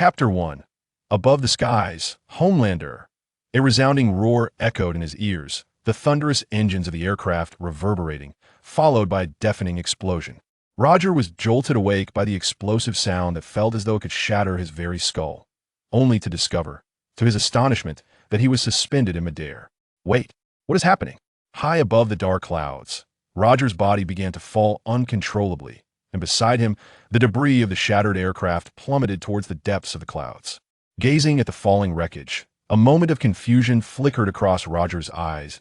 Chapter 1. Above the skies, Homelander. A resounding roar echoed in his ears, the thunderous engines of the aircraft reverberating, followed by a deafening explosion. Roger was jolted awake by the explosive sound that felt as though it could shatter his very skull, only to discover, to his astonishment, that he was suspended in midair. Wait, what is happening? High above the dark clouds, Roger's body began to fall uncontrollably, and beside him, the debris of the shattered aircraft plummeted towards the depths of the clouds. Gazing at the falling wreckage, a moment of confusion flickered across Roger's eyes.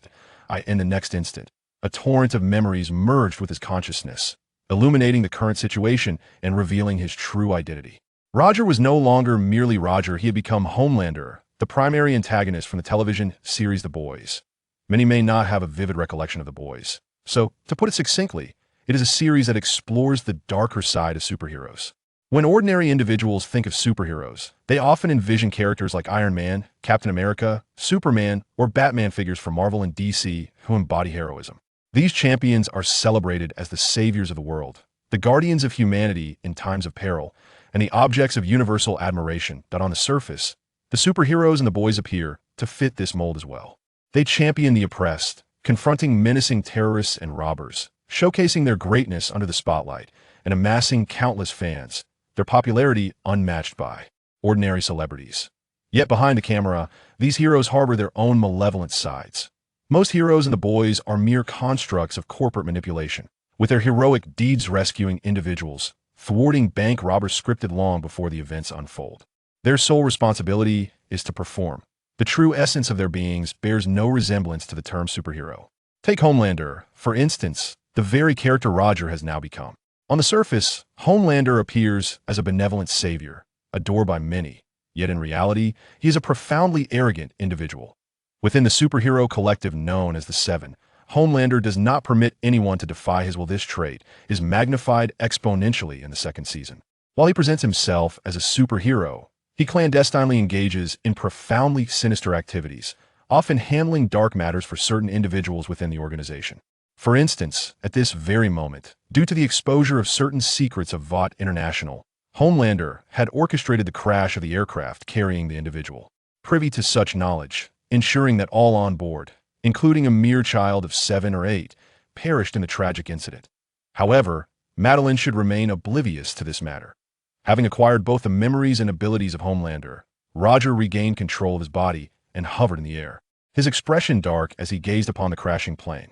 In the next instant, a torrent of memories merged with his consciousness, illuminating the current situation and revealing his true identity. Roger was no longer merely Roger. He had become Homelander, the primary antagonist from the television series The Boys. Many may not have a vivid recollection of The Boys. So, to put it succinctly, it is a series that explores the darker side of superheroes. When ordinary individuals think of superheroes, they often envision characters like Iron Man, Captain America, Superman, or Batman figures from Marvel and DC who embody heroism. These champions are celebrated as the saviors of the world, the guardians of humanity in times of peril, and the objects of universal admiration. That on the surface, the superheroes and The Boys appear to fit this mold as well. They champion the oppressed, confronting menacing terrorists and robbers, showcasing their greatness under the spotlight, and amassing countless fans, their popularity unmatched by ordinary celebrities. Yet behind the camera, these heroes harbor their own malevolent sides. Most heroes in The Boys are mere constructs of corporate manipulation, with their heroic deeds rescuing individuals, thwarting bank robbers scripted long before the events unfold. Their sole responsibility is to perform. The true essence of their beings bears no resemblance to the term superhero. Take Homelander, for instance, the very character Roger has now become. On the surface, Homelander appears as a benevolent savior, adored by many, yet in reality, he is a profoundly arrogant individual. Within the superhero collective known as the Seven, Homelander does not permit anyone to defy his will. This trait is magnified exponentially in the second season. While he presents himself as a superhero, he clandestinely engages in profoundly sinister activities, often handling dark matters for certain individuals within the organization. For instance, at this very moment, due to the exposure of certain secrets of Vought International, Homelander had orchestrated the crash of the aircraft carrying the individual. Privy to such knowledge, ensuring that all on board, including a mere child of 7 or 8, perished in the tragic incident. However, Madeline should remain oblivious to this matter. Having acquired both the memories and abilities of Homelander, Roger regained control of his body and hovered in the air, his expression dark as he gazed upon the crashing plane.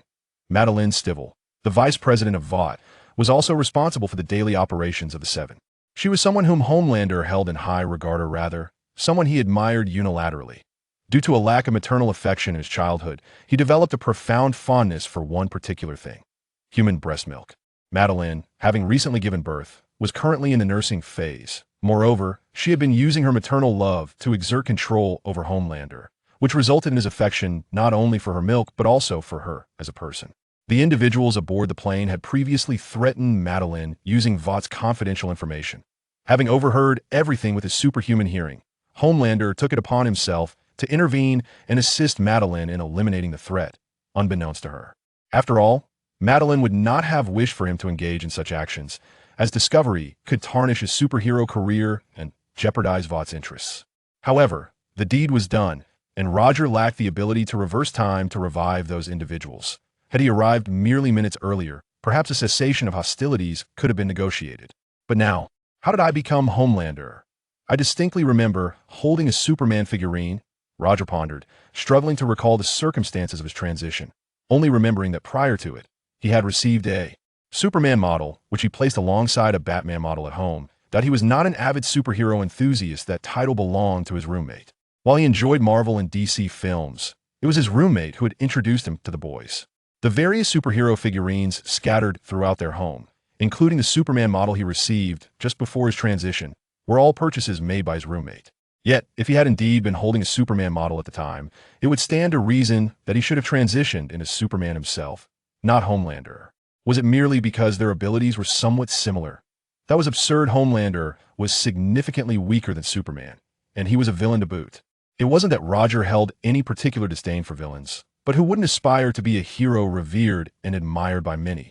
Madeline Stivell, the vice president of Vought, was also responsible for the daily operations of the Seven. She was someone whom Homelander held in high regard, or rather, someone he admired unilaterally. Due to a lack of maternal affection in his childhood, he developed a profound fondness for one particular thing: human breast milk. Madeline, having recently given birth, was currently in the nursing phase. Moreover, she had been using her maternal love to exert control over Homelander, which resulted in his affection not only for her milk but also for her as a person. The individuals aboard the plane had previously threatened Madeline using Vought's confidential information. Having overheard everything with his superhuman hearing, Homelander took it upon himself to intervene and assist Madeline in eliminating the threat, unbeknownst to her. After all, Madeline would not have wished for him to engage in such actions, as discovery could tarnish his superhero career and jeopardize Vought's interests. However, the deed was done, and Roger lacked the ability to reverse time to revive those individuals. Had he arrived merely minutes earlier, perhaps a cessation of hostilities could have been negotiated. But now, how did I become Homelander? I distinctly remember holding a Superman figurine, Roger pondered, struggling to recall the circumstances of his transition, only remembering that prior to it, he had received a Superman model, which he placed alongside a Batman model at home, that he was not an avid superhero enthusiast. That title belonged to his roommate. While he enjoyed Marvel and DC films, it was his roommate who had introduced him to The Boys. The various superhero figurines scattered throughout their home, including the Superman model he received just before his transition, were all purchases made by his roommate. Yet, if he had indeed been holding a Superman model at the time, it would stand to reason that he should have transitioned into Superman himself, not Homelander. Was it merely because their abilities were somewhat similar? That was absurd. Homelander was significantly weaker than Superman, and he was a villain to boot. It wasn't that Roger held any particular disdain for villains, but who wouldn't aspire to be a hero revered and admired by many?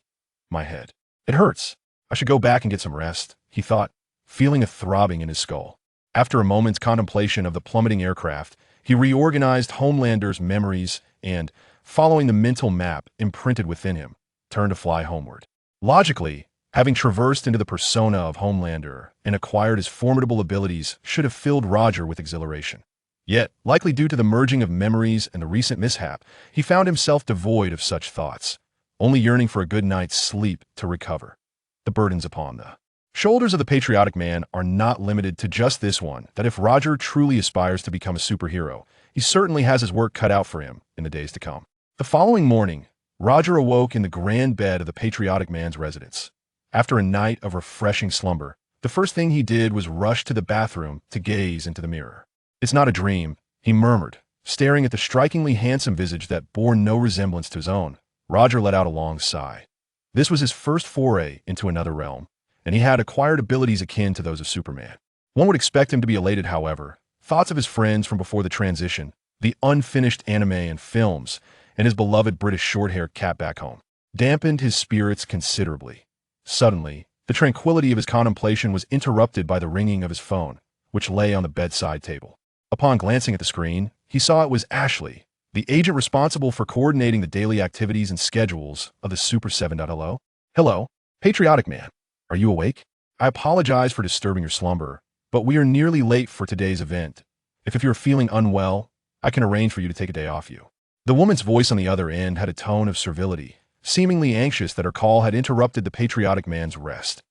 My head. It hurts. I should go back and get some rest, he thought, feeling a throbbing in his skull. After a moment's contemplation of the plummeting aircraft, he reorganized Homelander's memories and, following the mental map imprinted within him, turned to fly homeward. Logically, having traversed into the persona of Homelander and acquired his formidable abilities should have filled Roger with exhilaration. Yet, likely due to the merging of memories and the recent mishap, he found himself devoid of such thoughts, only yearning for a good night's sleep to recover. The burdens upon the shoulders of the patriotic man are not limited to just this one, that if Roger truly aspires to become a superhero, he certainly has his work cut out for him in the days to come. The following morning, Roger awoke in the grand bed of the patriotic man's residence. After a night of refreshing slumber, the first thing he did was rush to the bathroom to gaze into the mirror. "It's not a dream," he murmured, staring at the strikingly handsome visage that bore no resemblance to his own. Roger let out a long sigh. This was his first foray into another realm, and he had acquired abilities akin to those of Superman. One would expect him to be elated, however. Thoughts of his friends from before the transition, the unfinished anime and films, and his beloved British short-haired cat back home, dampened his spirits considerably. Suddenly, the tranquility of his contemplation was interrupted by the ringing of his phone, which lay on the bedside table. Upon glancing at the screen, he saw it was Ashley, the agent responsible for coordinating the daily activities and schedules of the Super 7. Hello? Hello, patriotic man. Are you awake? I apologize for disturbing your slumber, but we are nearly late for today's event. If you're feeling unwell, I can arrange for you to take a day off you. The woman's voice on the other end had a tone of servility, seemingly anxious that her call had interrupted the patriotic man's rest.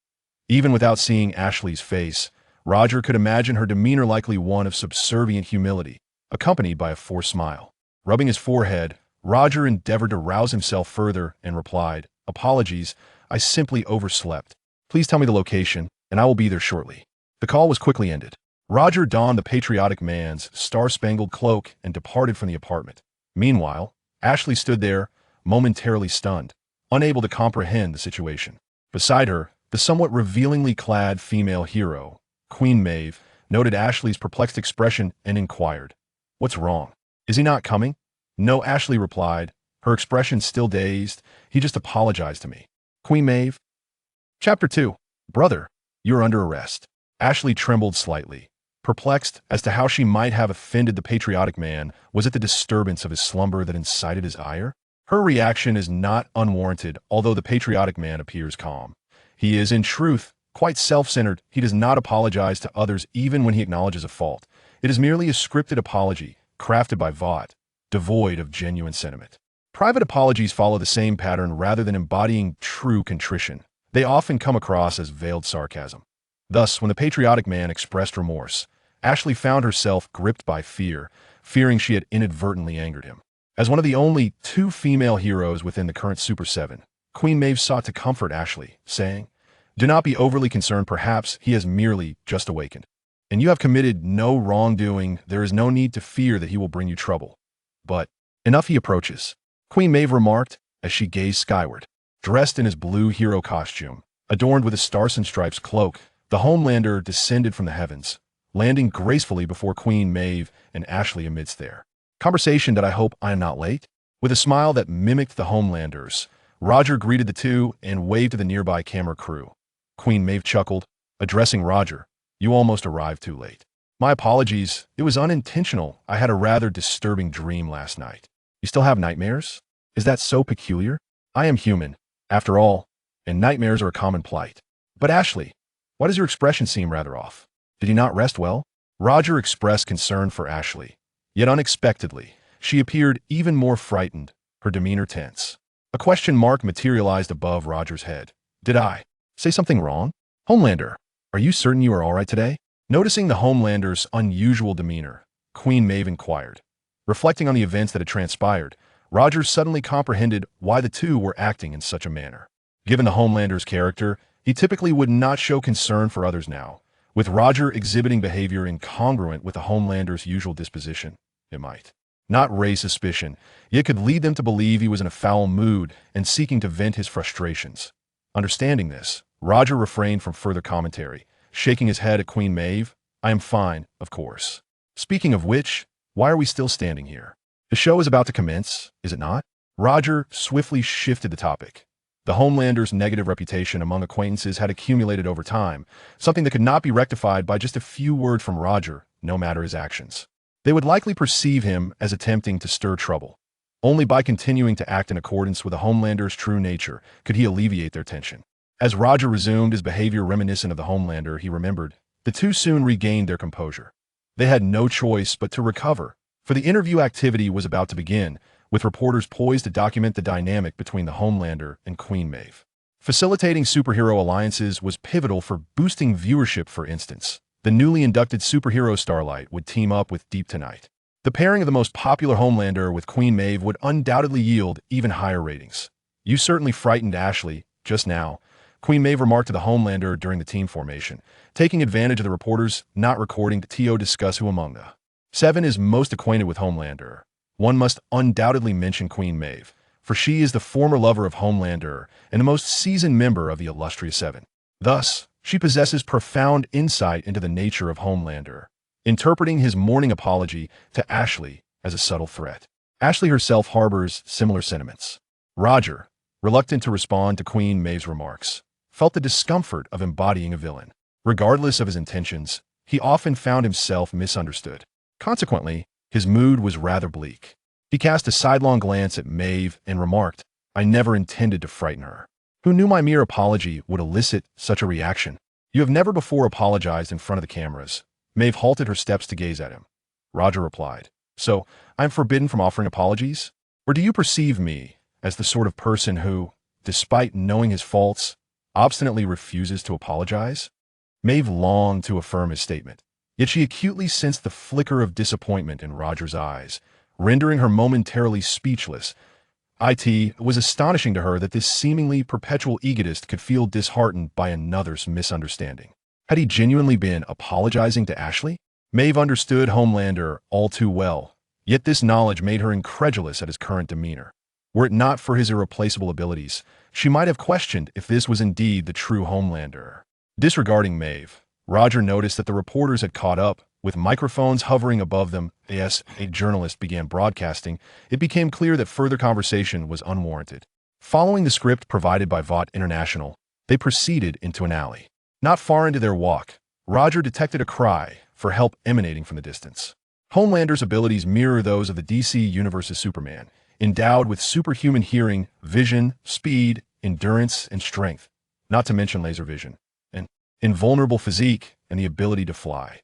Even without seeing Ashley's face, Roger could imagine her demeanor likely one of subservient humility, accompanied by a forced smile. Rubbing his forehead, Roger endeavored to rouse himself further and replied, "Apologies, I simply overslept. Please tell me the location, and I will be there shortly." The call was quickly ended. Roger donned the patriotic man's star-spangled cloak and departed from the apartment. Meanwhile, Ashley stood there, momentarily stunned, unable to comprehend the situation. Beside her, the somewhat revealingly clad female hero, Queen Maeve, noted Ashley's perplexed expression and inquired, "What's wrong? Is he not coming?" "No," Ashley replied, her expression still dazed. "He just apologized to me." Queen Maeve. Chapter 2. Brother, you're under arrest. Ashley trembled slightly. Perplexed as to how she might have offended the patriotic man, was it the disturbance of his slumber that incited his ire? Her reaction is not unwarranted, although the patriotic man appears calm. He is, in truth, quite self-centered. He does not apologize to others even when he acknowledges a fault. It is merely a scripted apology, crafted by Vought, devoid of genuine sentiment. Private apologies follow the same pattern rather than embodying true contrition. They often come across as veiled sarcasm. Thus, when the patriotic man expressed remorse, Ashley found herself gripped by fear, fearing she had inadvertently angered him. As one of the only two female heroes within the current Super 7, Queen Maeve sought to comfort Ashley, saying, "Do not be overly concerned, perhaps he has merely just awakened. And you have committed no wrongdoing, there is no need to fear that he will bring you trouble. But, enough he approaches," Queen Maeve remarked as she gazed skyward. Dressed in his blue hero costume, adorned with a Stars and Stripes cloak, the Homelander descended from the heavens, landing gracefully before Queen Maeve and Ashley amidst their conversation. "That I hope I am not late?" With a smile that mimicked the Homelander's, Roger greeted the two and waved to the nearby camera crew. Queen Maeve chuckled, addressing Roger, "You almost arrived too late. My apologies, it was unintentional. I had a rather disturbing dream last night." "You still have nightmares? Is that so peculiar?" "I am human, after all, and nightmares are a common plight." "But Ashley, why does your expression seem rather off? Did you not rest well?" Roger expressed concern for Ashley, yet unexpectedly, she appeared even more frightened, her demeanor tense. A question mark materialized above Roger's head. "Did I say something wrong? Homelander, are you certain you are all right today?" Noticing the Homelander's unusual demeanor, Queen Maeve inquired. Reflecting on the events that had transpired, Roger suddenly comprehended why the two were acting in such a manner. Given the Homelander's character, he typically would not show concern for others now. With Roger exhibiting behavior incongruent with the Homelander's usual disposition, it might not raise suspicion, yet could lead them to believe he was in a foul mood and seeking to vent his frustrations. Understanding this, Roger refrained from further commentary, shaking his head at Queen Maeve. "I am fine, of course. Speaking of which, why are we still standing here? The show is about to commence, is it not?" Roger swiftly shifted the topic. The Homelander's negative reputation among acquaintances had accumulated over time, something that could not be rectified by just a few words from Roger, no matter his actions. They would likely perceive him as attempting to stir trouble. Only by continuing to act in accordance with the Homelander's true nature could he alleviate their tension. As Roger resumed his behavior reminiscent of the Homelander, he remembered, the two soon regained their composure. They had no choice but to recover, for the interview activity was about to begin, with reporters poised to document the dynamic between the Homelander and Queen Maeve. Facilitating superhero alliances was pivotal for boosting viewership. For instance, the newly inducted superhero Starlight would team up with Deep Tonight. The pairing of the most popular Homelander with Queen Maeve would undoubtedly yield even higher ratings. "You certainly frightened Ashley, just now," Queen Maeve remarked to the Homelander during the team formation, taking advantage of the reporters not recording to discuss who among the seven is most acquainted with Homelander. One must undoubtedly mention Queen Maeve, for she is the former lover of Homelander and the most seasoned member of the illustrious Seven. Thus, she possesses profound insight into the nature of Homelander, interpreting his morning apology to Ashley as a subtle threat. Ashley herself harbors similar sentiments. Roger, reluctant to respond to Queen Maeve's remarks, felt the discomfort of embodying a villain. Regardless of his intentions, he often found himself misunderstood. Consequently, his mood was rather bleak. He cast a sidelong glance at Maeve and remarked, "I never intended to frighten her. Who knew my mere apology would elicit such a reaction? You have never before apologized in front of the cameras." Maeve halted her steps to gaze at him. Roger replied, "So, I am forbidden from offering apologies? Or do you perceive me as the sort of person who, despite knowing his faults, obstinately refuses to apologize?" Maeve longed to affirm his statement, yet she acutely sensed the flicker of disappointment in Roger's eyes, rendering her momentarily speechless. It was astonishing to her that this seemingly perpetual egotist could feel disheartened by another's misunderstanding. Had he genuinely been apologizing to Ashley? Maeve understood Homelander all too well, yet this knowledge made her incredulous at his current demeanor. Were it not for his irreplaceable abilities, she might have questioned if this was indeed the true Homelander. Disregarding Maeve, Roger noticed that the reporters had caught up. With microphones hovering above them, as a journalist began broadcasting, it became clear that further conversation was unwarranted. Following the script provided by Vought International, they proceeded into an alley. Not far into their walk, Roger detected a cry for help emanating from the distance. Homelander's abilities mirror those of the DC Universe's Superman, endowed with superhuman hearing, vision, speed, endurance, and strength, not to mention laser vision, an invulnerable physique, and the ability to fly.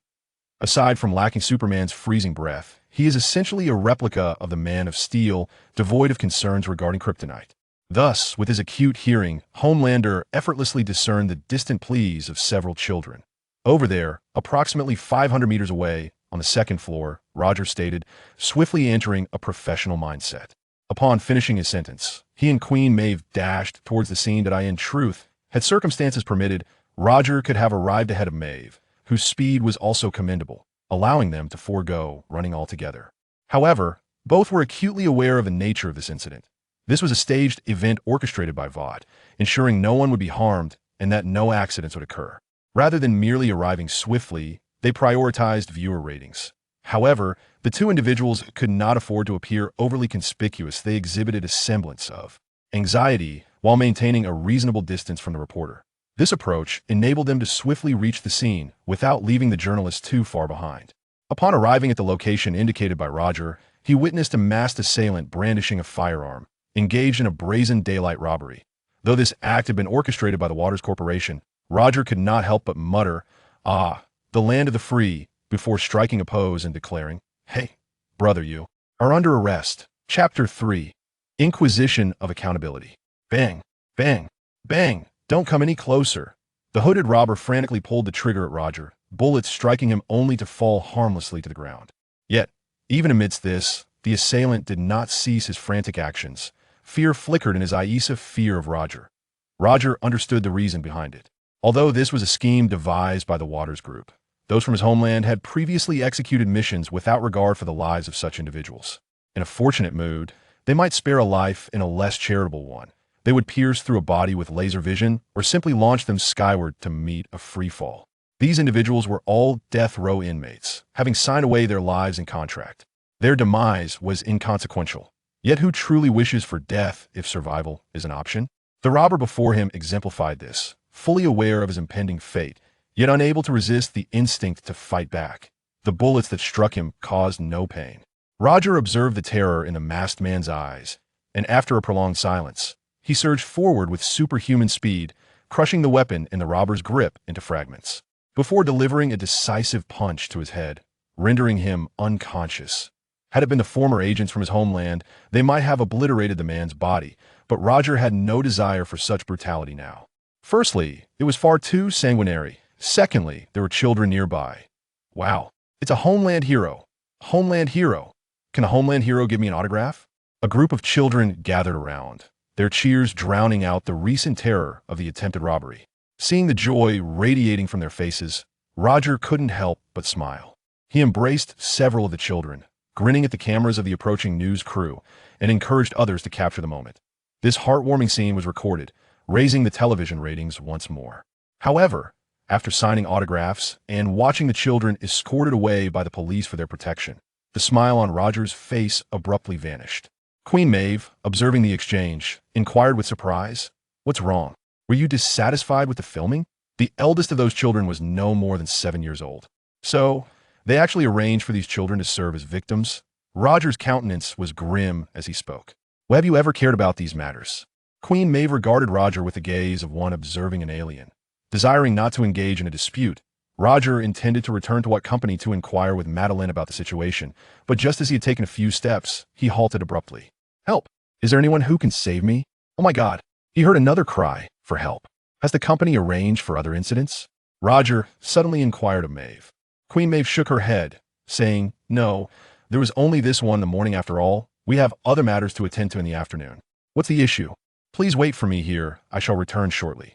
Aside from lacking Superman's freezing breath, he is essentially a replica of the Man of Steel, devoid of concerns regarding kryptonite. Thus, with his acute hearing, Homelander effortlessly discerned the distant pleas of several children. "Over there, approximately 500 meters away, on the second floor," Roger stated, swiftly entering a professional mindset. Upon finishing his sentence, he and Queen Maeve dashed towards the scene that in truth, had circumstances permitted, Roger could have arrived ahead of Maeve, whose speed was also commendable, allowing them to forego running altogether. However, both were acutely aware of the nature of this incident. This was a staged event orchestrated by Vought, ensuring no one would be harmed and that no accidents would occur. Rather than merely arriving swiftly, they prioritized viewer ratings. However, the two individuals could not afford to appear overly conspicuous. They exhibited a semblance of anxiety while maintaining a reasonable distance from the reporter. This approach enabled them to swiftly reach the scene without leaving the journalists too far behind. Upon arriving at the location indicated by Roger, he witnessed a masked assailant brandishing a firearm, engaged in a brazen daylight robbery. Though this act had been orchestrated by the Waters Corporation, Roger could not help but mutter, "Ah, the land of the free," before striking a pose and declaring, "Hey, brother, you are under arrest." Chapter 3. Inquisition of Accountability. Bang, bang, bang. "Don't come any closer." The hooded robber frantically pulled the trigger at Roger, bullets striking him only to fall harmlessly to the ground. Yet, even amidst this, the assailant did not cease his frantic actions. Fear flickered in his eyes, fear of Roger. Roger understood the reason behind it. Although this was a scheme devised by the Waters Group, those from his homeland had previously executed missions without regard for the lives of such individuals. In a fortunate mood, they might spare a life in a less charitable one. They would pierce through a body with laser vision or simply launch them skyward to meet a free fall. These individuals were all death row inmates, having signed away their lives in contract. Their demise was inconsequential. Yet who truly wishes for death if survival is an option? The robber before him exemplified this, fully aware of his impending fate, yet unable to resist the instinct to fight back. The bullets that struck him caused no pain. Roger observed the terror in the masked man's eyes, and after a prolonged silence, he surged forward with superhuman speed, crushing the weapon in the robber's grip into fragments, before delivering a decisive punch to his head, rendering him unconscious. Had it been the former agents from his homeland, they might have obliterated the man's body, but Roger had no desire for such brutality now. Firstly, it was far too sanguinary. Secondly, there were children nearby. Wow, it's a Homeland hero. Homeland hero. Can a Homeland hero give me an autograph? A group of children gathered around, their cheers drowning out the recent terror of the attempted robbery. Seeing the joy radiating from their faces, Roger couldn't help but smile. He embraced several of the children, grinning at the cameras of the approaching news crew, and encouraged others to capture the moment. This heartwarming scene was recorded, raising the television ratings once more. However, after signing autographs and watching the children escorted away by the police for their protection, the smile on Roger's face abruptly vanished. Queen Maeve, observing the exchange, inquired with surprise, "What's wrong? Were you dissatisfied with the filming?" The eldest of those children was no more than 7 years old. So, they actually arranged for these children to serve as victims? Roger's countenance was grim as he spoke. "Well, have you ever cared about these matters?" Queen Maeve regarded Roger with the gaze of one observing an alien. Desiring not to engage in a dispute, Roger intended to return to what company to inquire with Madeline about the situation, but just as he had taken a few steps, he halted abruptly. "Help! Is there anyone who can save me? Oh my God!" He heard another cry for help. "Has the company arranged for other incidents?" Roger suddenly inquired of Maeve. Queen Maeve shook her head, saying, "No, there was only this one the morning after all. We have other matters to attend to in the afternoon." "What's the issue?" "Please wait for me here. I shall return shortly."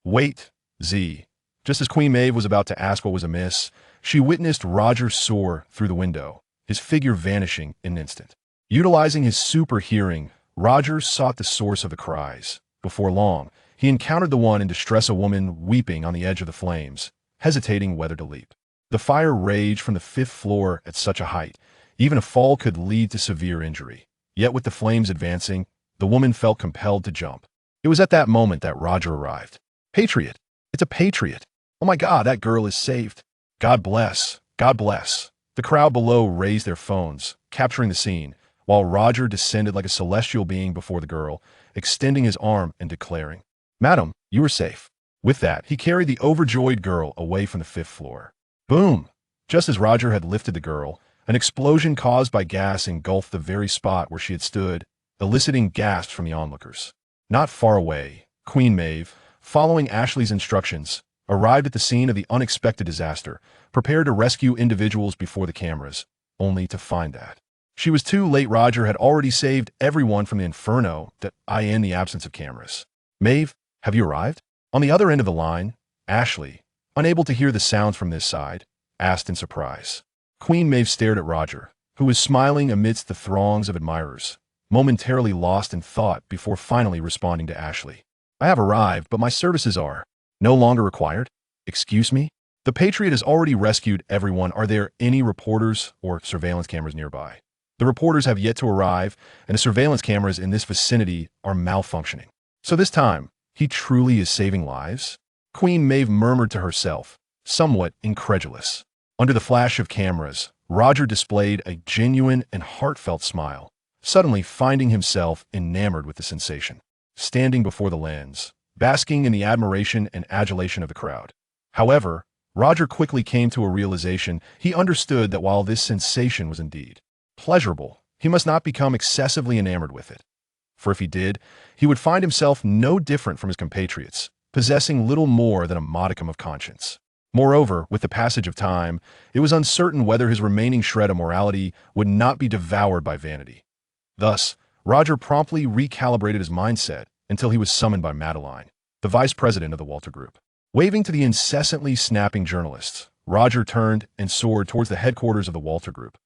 "Wait, Z." Just as Queen Maeve was about to ask what was amiss, she witnessed Roger soar through the window, his figure vanishing in an instant. Utilizing his super hearing, Roger sought the source of the cries. Before long, he encountered the one in distress, a woman weeping on the edge of the flames, hesitating whether to leap. The fire raged from the 5th floor at such a height, even a fall could lead to severe injury. Yet with the flames advancing, the woman felt compelled to jump. It was at that moment that Roger arrived. "Patriot! It's a patriot! Oh my God, that girl is saved! God bless! God bless!" The crowd below raised their phones, capturing the scene, while Roger descended like a celestial being before the girl, extending his arm and declaring, "Madam, you are safe." With that, he carried the overjoyed girl away from the 5th floor. Boom! Just as Roger had lifted the girl, an explosion caused by gas engulfed the very spot where she had stood, eliciting gasps from the onlookers. Not far away, Queen Maeve, following Ashley's instructions, arrived at the scene of the unexpected disaster, prepared to rescue individuals before the cameras, only to find that she was too late. Roger had already saved everyone from the inferno that in the absence of cameras. "Maeve, have you arrived?" On the other end of the line, Ashley, unable to hear the sounds from this side, asked in surprise. Queen Maeve stared at Roger, who was smiling amidst the throngs of admirers, momentarily lost in thought before finally responding to Ashley. "I have arrived, but my services are no longer required." "Excuse me? The Patriot has already rescued everyone. Are there any reporters or surveillance cameras nearby?" "The reporters have yet to arrive, and the surveillance cameras in this vicinity are malfunctioning." "So this time, he truly is saving lives?" Queen Maeve murmured to herself, somewhat incredulous. Under the flash of cameras, Roger displayed a genuine and heartfelt smile, suddenly finding himself enamored with the sensation. Standing before the lens, basking in the admiration and adulation of the crowd. However, Roger quickly came to a realization. He understood that while this sensation was indeed pleasurable, he must not become excessively enamored with it. For if he did, he would find himself no different from his compatriots, possessing little more than a modicum of conscience. Moreover, with the passage of time, it was uncertain whether his remaining shred of morality would not be devoured by vanity. Thus, Roger promptly recalibrated his mindset until he was summoned by Madeline, the vice president of the Walter Group. Waving to the incessantly snapping journalists, Roger turned and soared towards the headquarters of the Walter Group.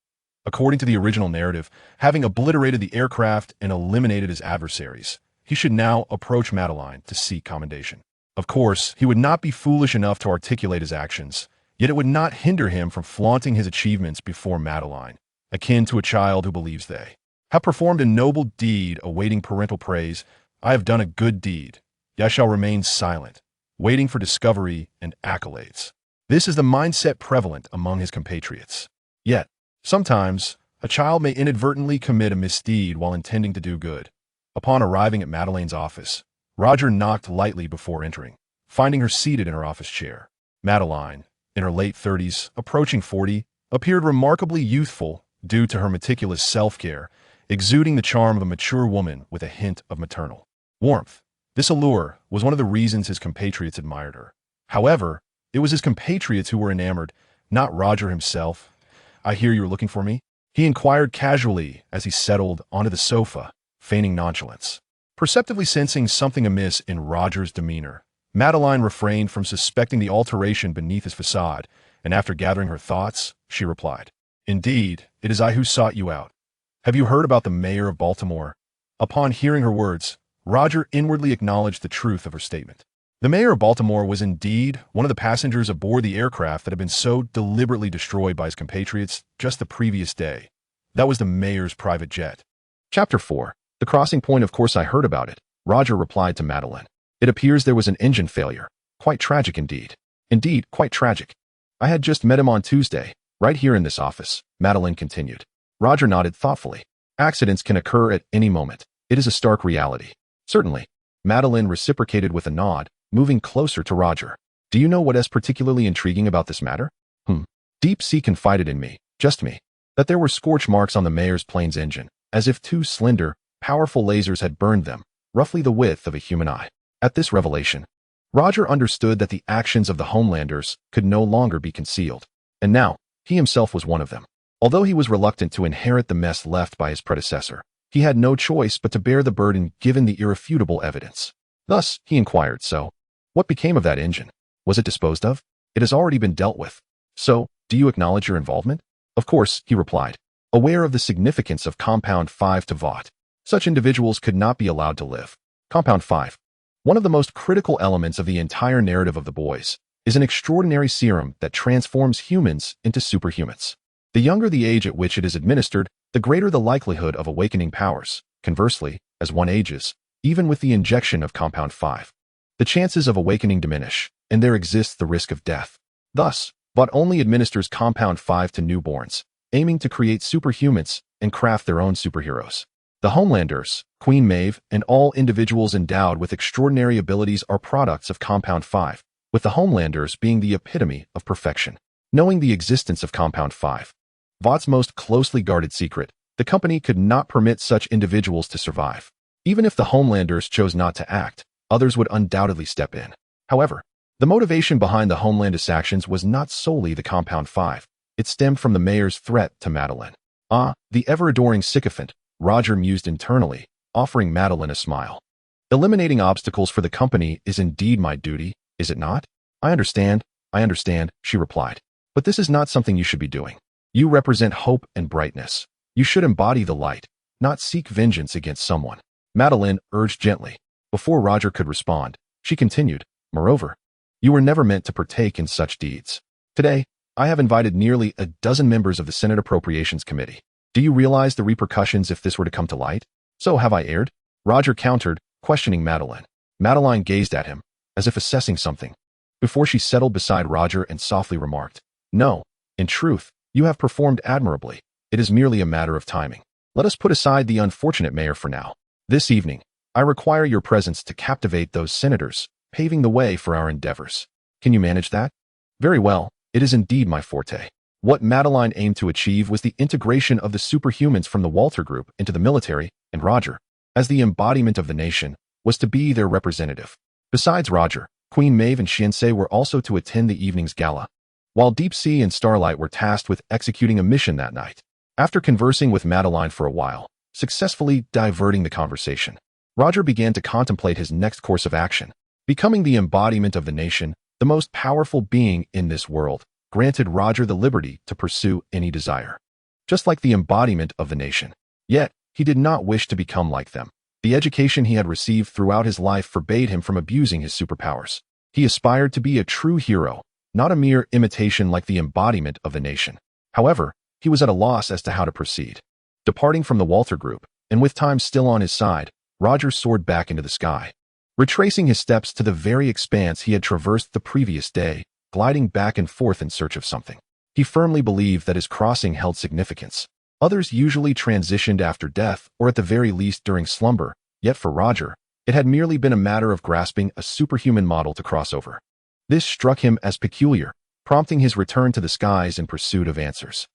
According to the original narrative, having obliterated the aircraft and eliminated his adversaries, he should now approach Madeline to seek commendation. Of course, he would not be foolish enough to articulate his actions, yet it would not hinder him from flaunting his achievements before Madeline, akin to a child who believes they have performed a noble deed awaiting parental praise. I have done a good deed. I shall remain silent, waiting for discovery and accolades. This is the mindset prevalent among his compatriots. Yet, sometimes, a child may inadvertently commit a misdeed while intending to do good. Upon arriving at Madeleine's office, Roger knocked lightly before entering, finding her seated in her office chair. Madeleine, in her late 30s, approaching 40, appeared remarkably youthful due to her meticulous self-care, exuding the charm of a mature woman with a hint of maternal warmth. This allure was one of the reasons his compatriots admired her. However, it was his compatriots who were enamored, not Roger himself. "I hear you were looking for me?" he inquired casually as he settled onto the sofa, feigning nonchalance. Perceptively sensing something amiss in Roger's demeanor, Madeleine refrained from suspecting the alteration beneath his facade, and after gathering her thoughts, she replied, "Indeed, it is I who sought you out. Have you heard about the mayor of Baltimore?" Upon hearing her words, Roger inwardly acknowledged the truth of her statement. The mayor of Baltimore was indeed one of the passengers aboard the aircraft that had been so deliberately destroyed by his compatriots just the previous day. That was the mayor's private jet. Chapter 4. The crossing point. Of course I heard about it, Roger replied to Madeleine. It appears there was an engine failure. Quite tragic indeed. Indeed, quite tragic. I had just met him on Tuesday, right here in this office, Madeleine continued. Roger nodded thoughtfully. Accidents can occur at any moment. It is a stark reality. Certainly. Madeleine reciprocated with a nod, moving closer to Roger. Do you know what is particularly intriguing about this matter? Deep Sea confided in me, just me, that there were scorch marks on the mayor's plane's engine, as if two slender, powerful lasers had burned them, roughly the width of a human eye. At this revelation, Roger understood that the actions of the Homelanders could no longer be concealed. And now, he himself was one of them. Although he was reluctant to inherit the mess left by his predecessor, he had no choice but to bear the burden given the irrefutable evidence. Thus, he inquired, "So, what became of that engine? Was it disposed of?" "It has already been dealt with. So, do you acknowledge your involvement?" "Of course," he replied, aware of the significance of Compound 5 to Vought. Such individuals could not be allowed to live. Compound 5. One of the most critical elements of the entire narrative of the boys is an extraordinary serum that transforms humans into superhumans. The younger the age at which it is administered, the greater the likelihood of awakening powers. Conversely, as one ages, even with the injection of Compound 5, the chances of awakening diminish, and there exists the risk of death. Thus, Vought only administers Compound 5 to newborns, aiming to create superhumans and craft their own superheroes. The Homelanders, Queen Maeve, and all individuals endowed with extraordinary abilities are products of Compound 5, with the Homelanders being the epitome of perfection. Knowing the existence of Compound 5, Vought's most closely guarded secret, the company could not permit such individuals to survive. Even if the Homelanders chose not to act, others would undoubtedly step in. However, the motivation behind the Homelanders' actions was not solely the Compound 5. It stemmed from the mayor's threat to Madeleine. "Ah, the ever-adoring sycophant," Roger mused internally, offering Madeleine a smile. "Eliminating obstacles for the company is indeed my duty, is it not?" I understand, she replied. "But this is not something you should be doing. You represent hope and brightness. You should embody the light, not seek vengeance against someone," Madeleine urged gently. Before Roger could respond, she continued, "Moreover, you were never meant to partake in such deeds. Today, I have invited nearly a dozen members of the Senate Appropriations Committee. Do you realize the repercussions if this were to come to light?" "So have I erred?" Roger countered, questioning Madeleine. Madeleine gazed at him, as if assessing something, before she settled beside Roger and softly remarked, "No, in truth, you have performed admirably. It is merely a matter of timing. Let us put aside the unfortunate mayor for now. This evening, I require your presence to captivate those senators, paving the way for our endeavors. Can you manage that?" "Very well, it is indeed my forte." What Madeleine aimed to achieve was the integration of the superhumans from the Walter Group into the military, and Roger, as the embodiment of the nation, was to be their representative. Besides Roger, Queen Maeve and Shinsei were also to attend the evening's gala, while Deep Sea and Starlight were tasked with executing a mission that night. After conversing with Madeleine for a while, successfully diverting the conversation, Roger began to contemplate his next course of action. Becoming the embodiment of the nation, the most powerful being in this world, granted Roger the liberty to pursue any desire. Just like the embodiment of the nation. Yet, he did not wish to become like them. The education he had received throughout his life forbade him from abusing his superpowers. He aspired to be a true hero, not a mere imitation like the embodiment of the nation. However, he was at a loss as to how to proceed. Departing from the Walter Group, and with time still on his side, Roger soared back into the sky, retracing his steps to the very expanse he had traversed the previous day, gliding back and forth in search of something. He firmly believed that his crossing held significance. Others usually transitioned after death or at the very least during slumber, yet for Roger, it had merely been a matter of grasping a superhuman model to cross over. This struck him as peculiar, prompting his return to the skies in pursuit of answers.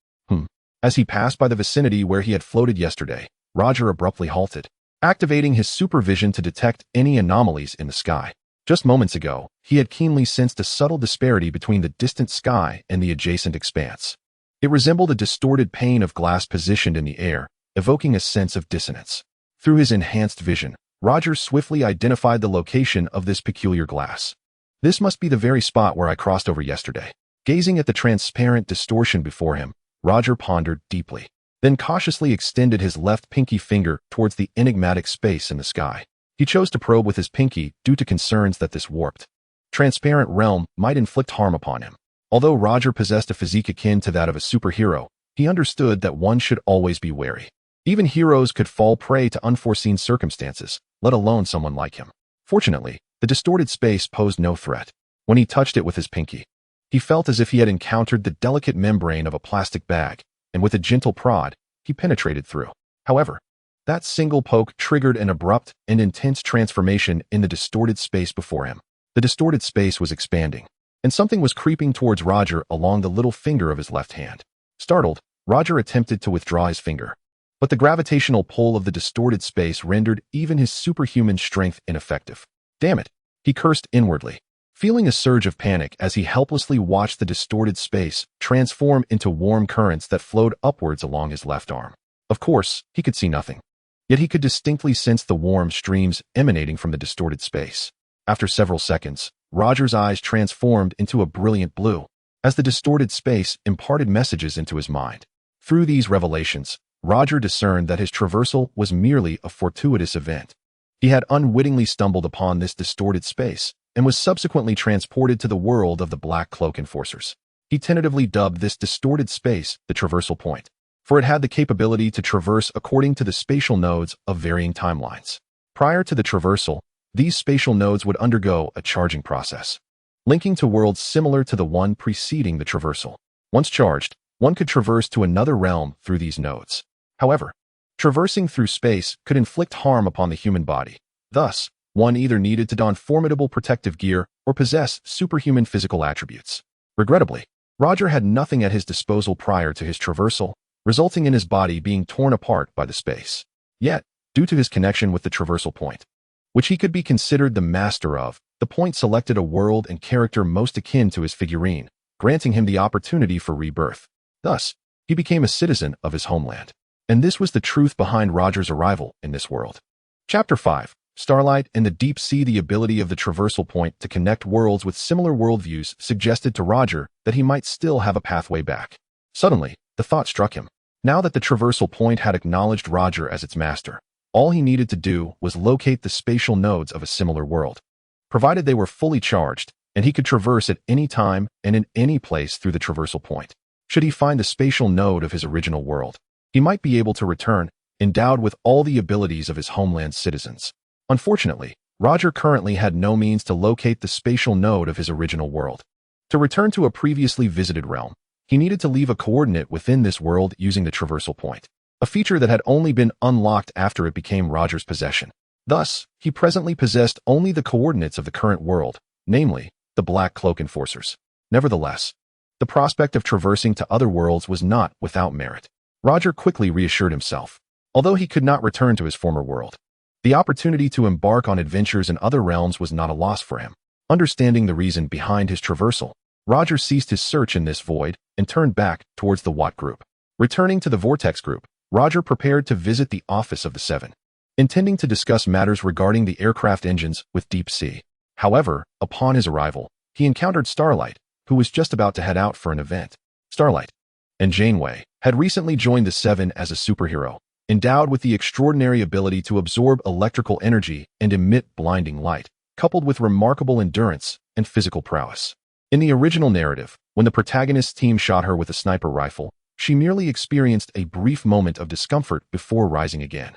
As he passed by the vicinity where he had floated yesterday, Roger abruptly halted, activating his supervision to detect any anomalies in the sky. Just moments ago, he had keenly sensed a subtle disparity between the distant sky and the adjacent expanse. It resembled a distorted pane of glass positioned in the air, evoking a sense of dissonance. Through his enhanced vision, Roger swiftly identified the location of this peculiar glass. This must be the very spot where I crossed over yesterday. Gazing at the transparent distortion before him, Roger pondered deeply, then cautiously extended his left pinky finger towards the enigmatic space in the sky. He chose to probe with his pinky due to concerns that this warped, transparent realm might inflict harm upon him. Although Roger possessed a physique akin to that of a superhero, he understood that one should always be wary. Even heroes could fall prey to unforeseen circumstances, let alone someone like him. Fortunately, the distorted space posed no threat. When he touched it with his pinky, he felt as if he had encountered the delicate membrane of a plastic bag, and with a gentle prod, he penetrated through. However, that single poke triggered an abrupt and intense transformation in the distorted space before him. The distorted space was expanding, and something was creeping towards Roger along the little finger of his left hand. Startled, Roger attempted to withdraw his finger, but the gravitational pull of the distorted space rendered even his superhuman strength ineffective. Damn it, he cursed inwardly, feeling a surge of panic as he helplessly watched the distorted space transform into warm currents that flowed upwards along his left arm. Of course, he could see nothing, yet he could distinctly sense the warm streams emanating from the distorted space. After several seconds, Roger's eyes transformed into a brilliant blue, as the distorted space imparted messages into his mind. Through these revelations, Roger discerned that his traversal was merely a fortuitous event. He had unwittingly stumbled upon this distorted space, and was subsequently transported to the world of the Black Cloak Enforcers. He tentatively dubbed this distorted space the traversal point, for it had the capability to traverse according to the spatial nodes of varying timelines. Prior to the traversal, these spatial nodes would undergo a charging process, linking to worlds similar to the one preceding the traversal. Once charged, one could traverse to another realm through these nodes. However, traversing through space could inflict harm upon the human body. Thus, one either needed to don formidable protective gear or possess superhuman physical attributes. Regrettably, Roger had nothing at his disposal prior to his traversal, resulting in his body being torn apart by the space. Yet, due to his connection with the traversal point, which he could be considered the master of, the point selected a world and character most akin to his figurine, granting him the opportunity for rebirth. Thus, he became a citizen of his homeland. And this was the truth behind Roger's arrival in this world. Chapter 5. Starlight and the Deep Sea. The ability of the traversal point to connect worlds with similar worldviews suggested to Roger that he might still have a pathway back. Suddenly, the thought struck him. Now that the traversal point had acknowledged Roger as its master, all he needed to do was locate the spatial nodes of a similar world. Provided they were fully charged, and he could traverse at any time and in any place through the traversal point. Should he find the spatial node of his original world, he might be able to return, endowed with all the abilities of his homeland's citizens. Unfortunately, Roger currently had no means to locate the spatial node of his original world. To return to a previously visited realm, he needed to leave a coordinate within this world using the traversal point, a feature that had only been unlocked after it became Roger's possession. Thus, he presently possessed only the coordinates of the current world, namely, the Black Cloak Enforcers. Nevertheless, the prospect of traversing to other worlds was not without merit. Roger quickly reassured himself. Although he could not return to his former world, the opportunity to embark on adventures in other realms was not a loss for him. Understanding the reason behind his traversal, Roger ceased his search in this void and turned back towards the Watt group. Returning to the Vortex group, Roger prepared to visit the office of the Seven, intending to discuss matters regarding the aircraft engines with Deep Sea. However, upon his arrival, he encountered Starlight, who was just about to head out for an event. Starlight and Janeway had recently joined the Seven as a superhero, endowed with the extraordinary ability to absorb electrical energy and emit blinding light, coupled with remarkable endurance and physical prowess. In the original narrative, when the protagonist's team shot her with a sniper rifle, she merely experienced a brief moment of discomfort before rising again.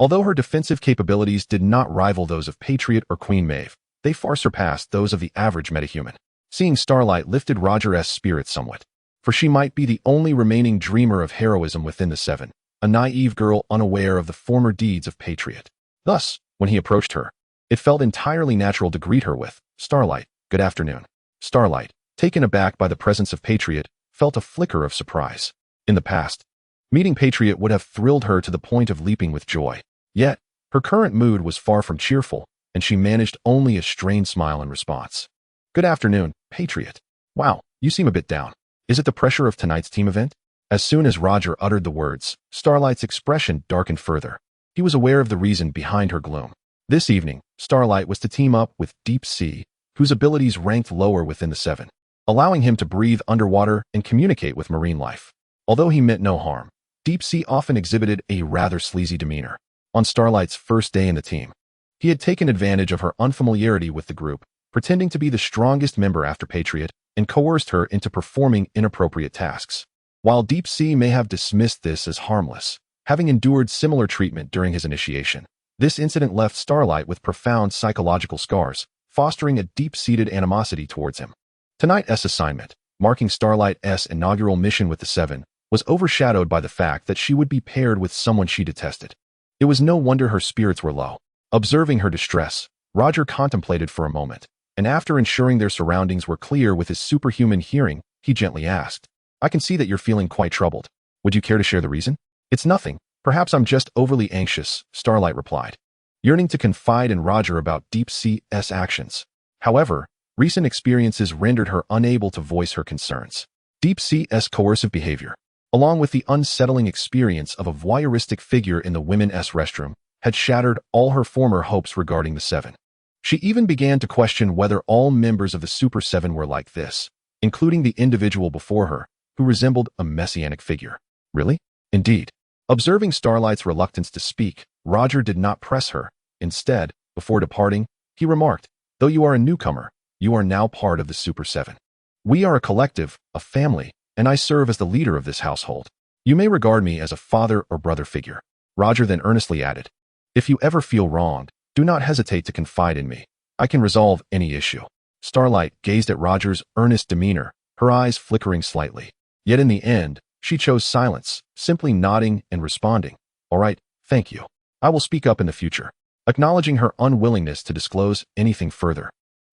Although her defensive capabilities did not rival those of Patriot or Queen Maeve, they far surpassed those of the average metahuman. Seeing Starlight lifted Roger's spirits somewhat, for she might be the only remaining dreamer of heroism within the Seven, a naive girl unaware of the former deeds of Patriot. Thus, when he approached her, it felt entirely natural to greet her with, "Starlight, good afternoon." Starlight, taken aback by the presence of Patriot, felt a flicker of surprise. In the past, meeting Patriot would have thrilled her to the point of leaping with joy. Yet, her current mood was far from cheerful, and she managed only a strained smile in response. "Good afternoon, Patriot. Wow, you seem a bit down. Is it the pressure of tonight's team event?" As soon as Roger uttered the words, Starlight's expression darkened further. He was aware of the reason behind her gloom. This evening, Starlight was to team up with Deep Sea, whose abilities ranked lower within the Seven, allowing him to breathe underwater and communicate with marine life. Although he meant no harm, Deep Sea often exhibited a rather sleazy demeanor. On Starlight's first day in the team, he had taken advantage of her unfamiliarity with the group, pretending to be the strongest member after Patriot, and coerced her into performing inappropriate tasks. While Deep Sea may have dismissed this as harmless, having endured similar treatment during his initiation, this incident left Starlight with profound psychological scars, fostering a deep-seated animosity towards him. Tonight's assignment, marking Starlight's inaugural mission with the Seven, was overshadowed by the fact that she would be paired with someone she detested. It was no wonder her spirits were low. Observing her distress, Roger contemplated for a moment, and after ensuring their surroundings were clear with his superhuman hearing, he gently asked, "I can see that you're feeling quite troubled. Would you care to share the reason?" "It's nothing. Perhaps I'm just overly anxious," Starlight replied, yearning to confide in Roger about Deep Sea's actions. However, recent experiences rendered her unable to voice her concerns. Deep Sea's coercive behavior, along with the unsettling experience of a voyeuristic figure in the women's restroom, had shattered all her former hopes regarding the Seven. She even began to question whether all members of the Super Seven were like this, including the individual before her, who resembled a messianic figure. Really? Indeed. Observing Starlight's reluctance to speak, Roger did not press her. Instead, before departing, he remarked, "Though you are a newcomer, you are now part of the Super Seven. We are a collective, a family, and I serve as the leader of this household. You may regard me as a father or brother figure." Roger then earnestly added, "If you ever feel wronged, do not hesitate to confide in me. I can resolve any issue." Starlight gazed at Roger's earnest demeanor, her eyes flickering slightly. Yet in the end, she chose silence, simply nodding and responding, "All right, thank you. I will speak up in the future." Acknowledging her unwillingness to disclose anything further,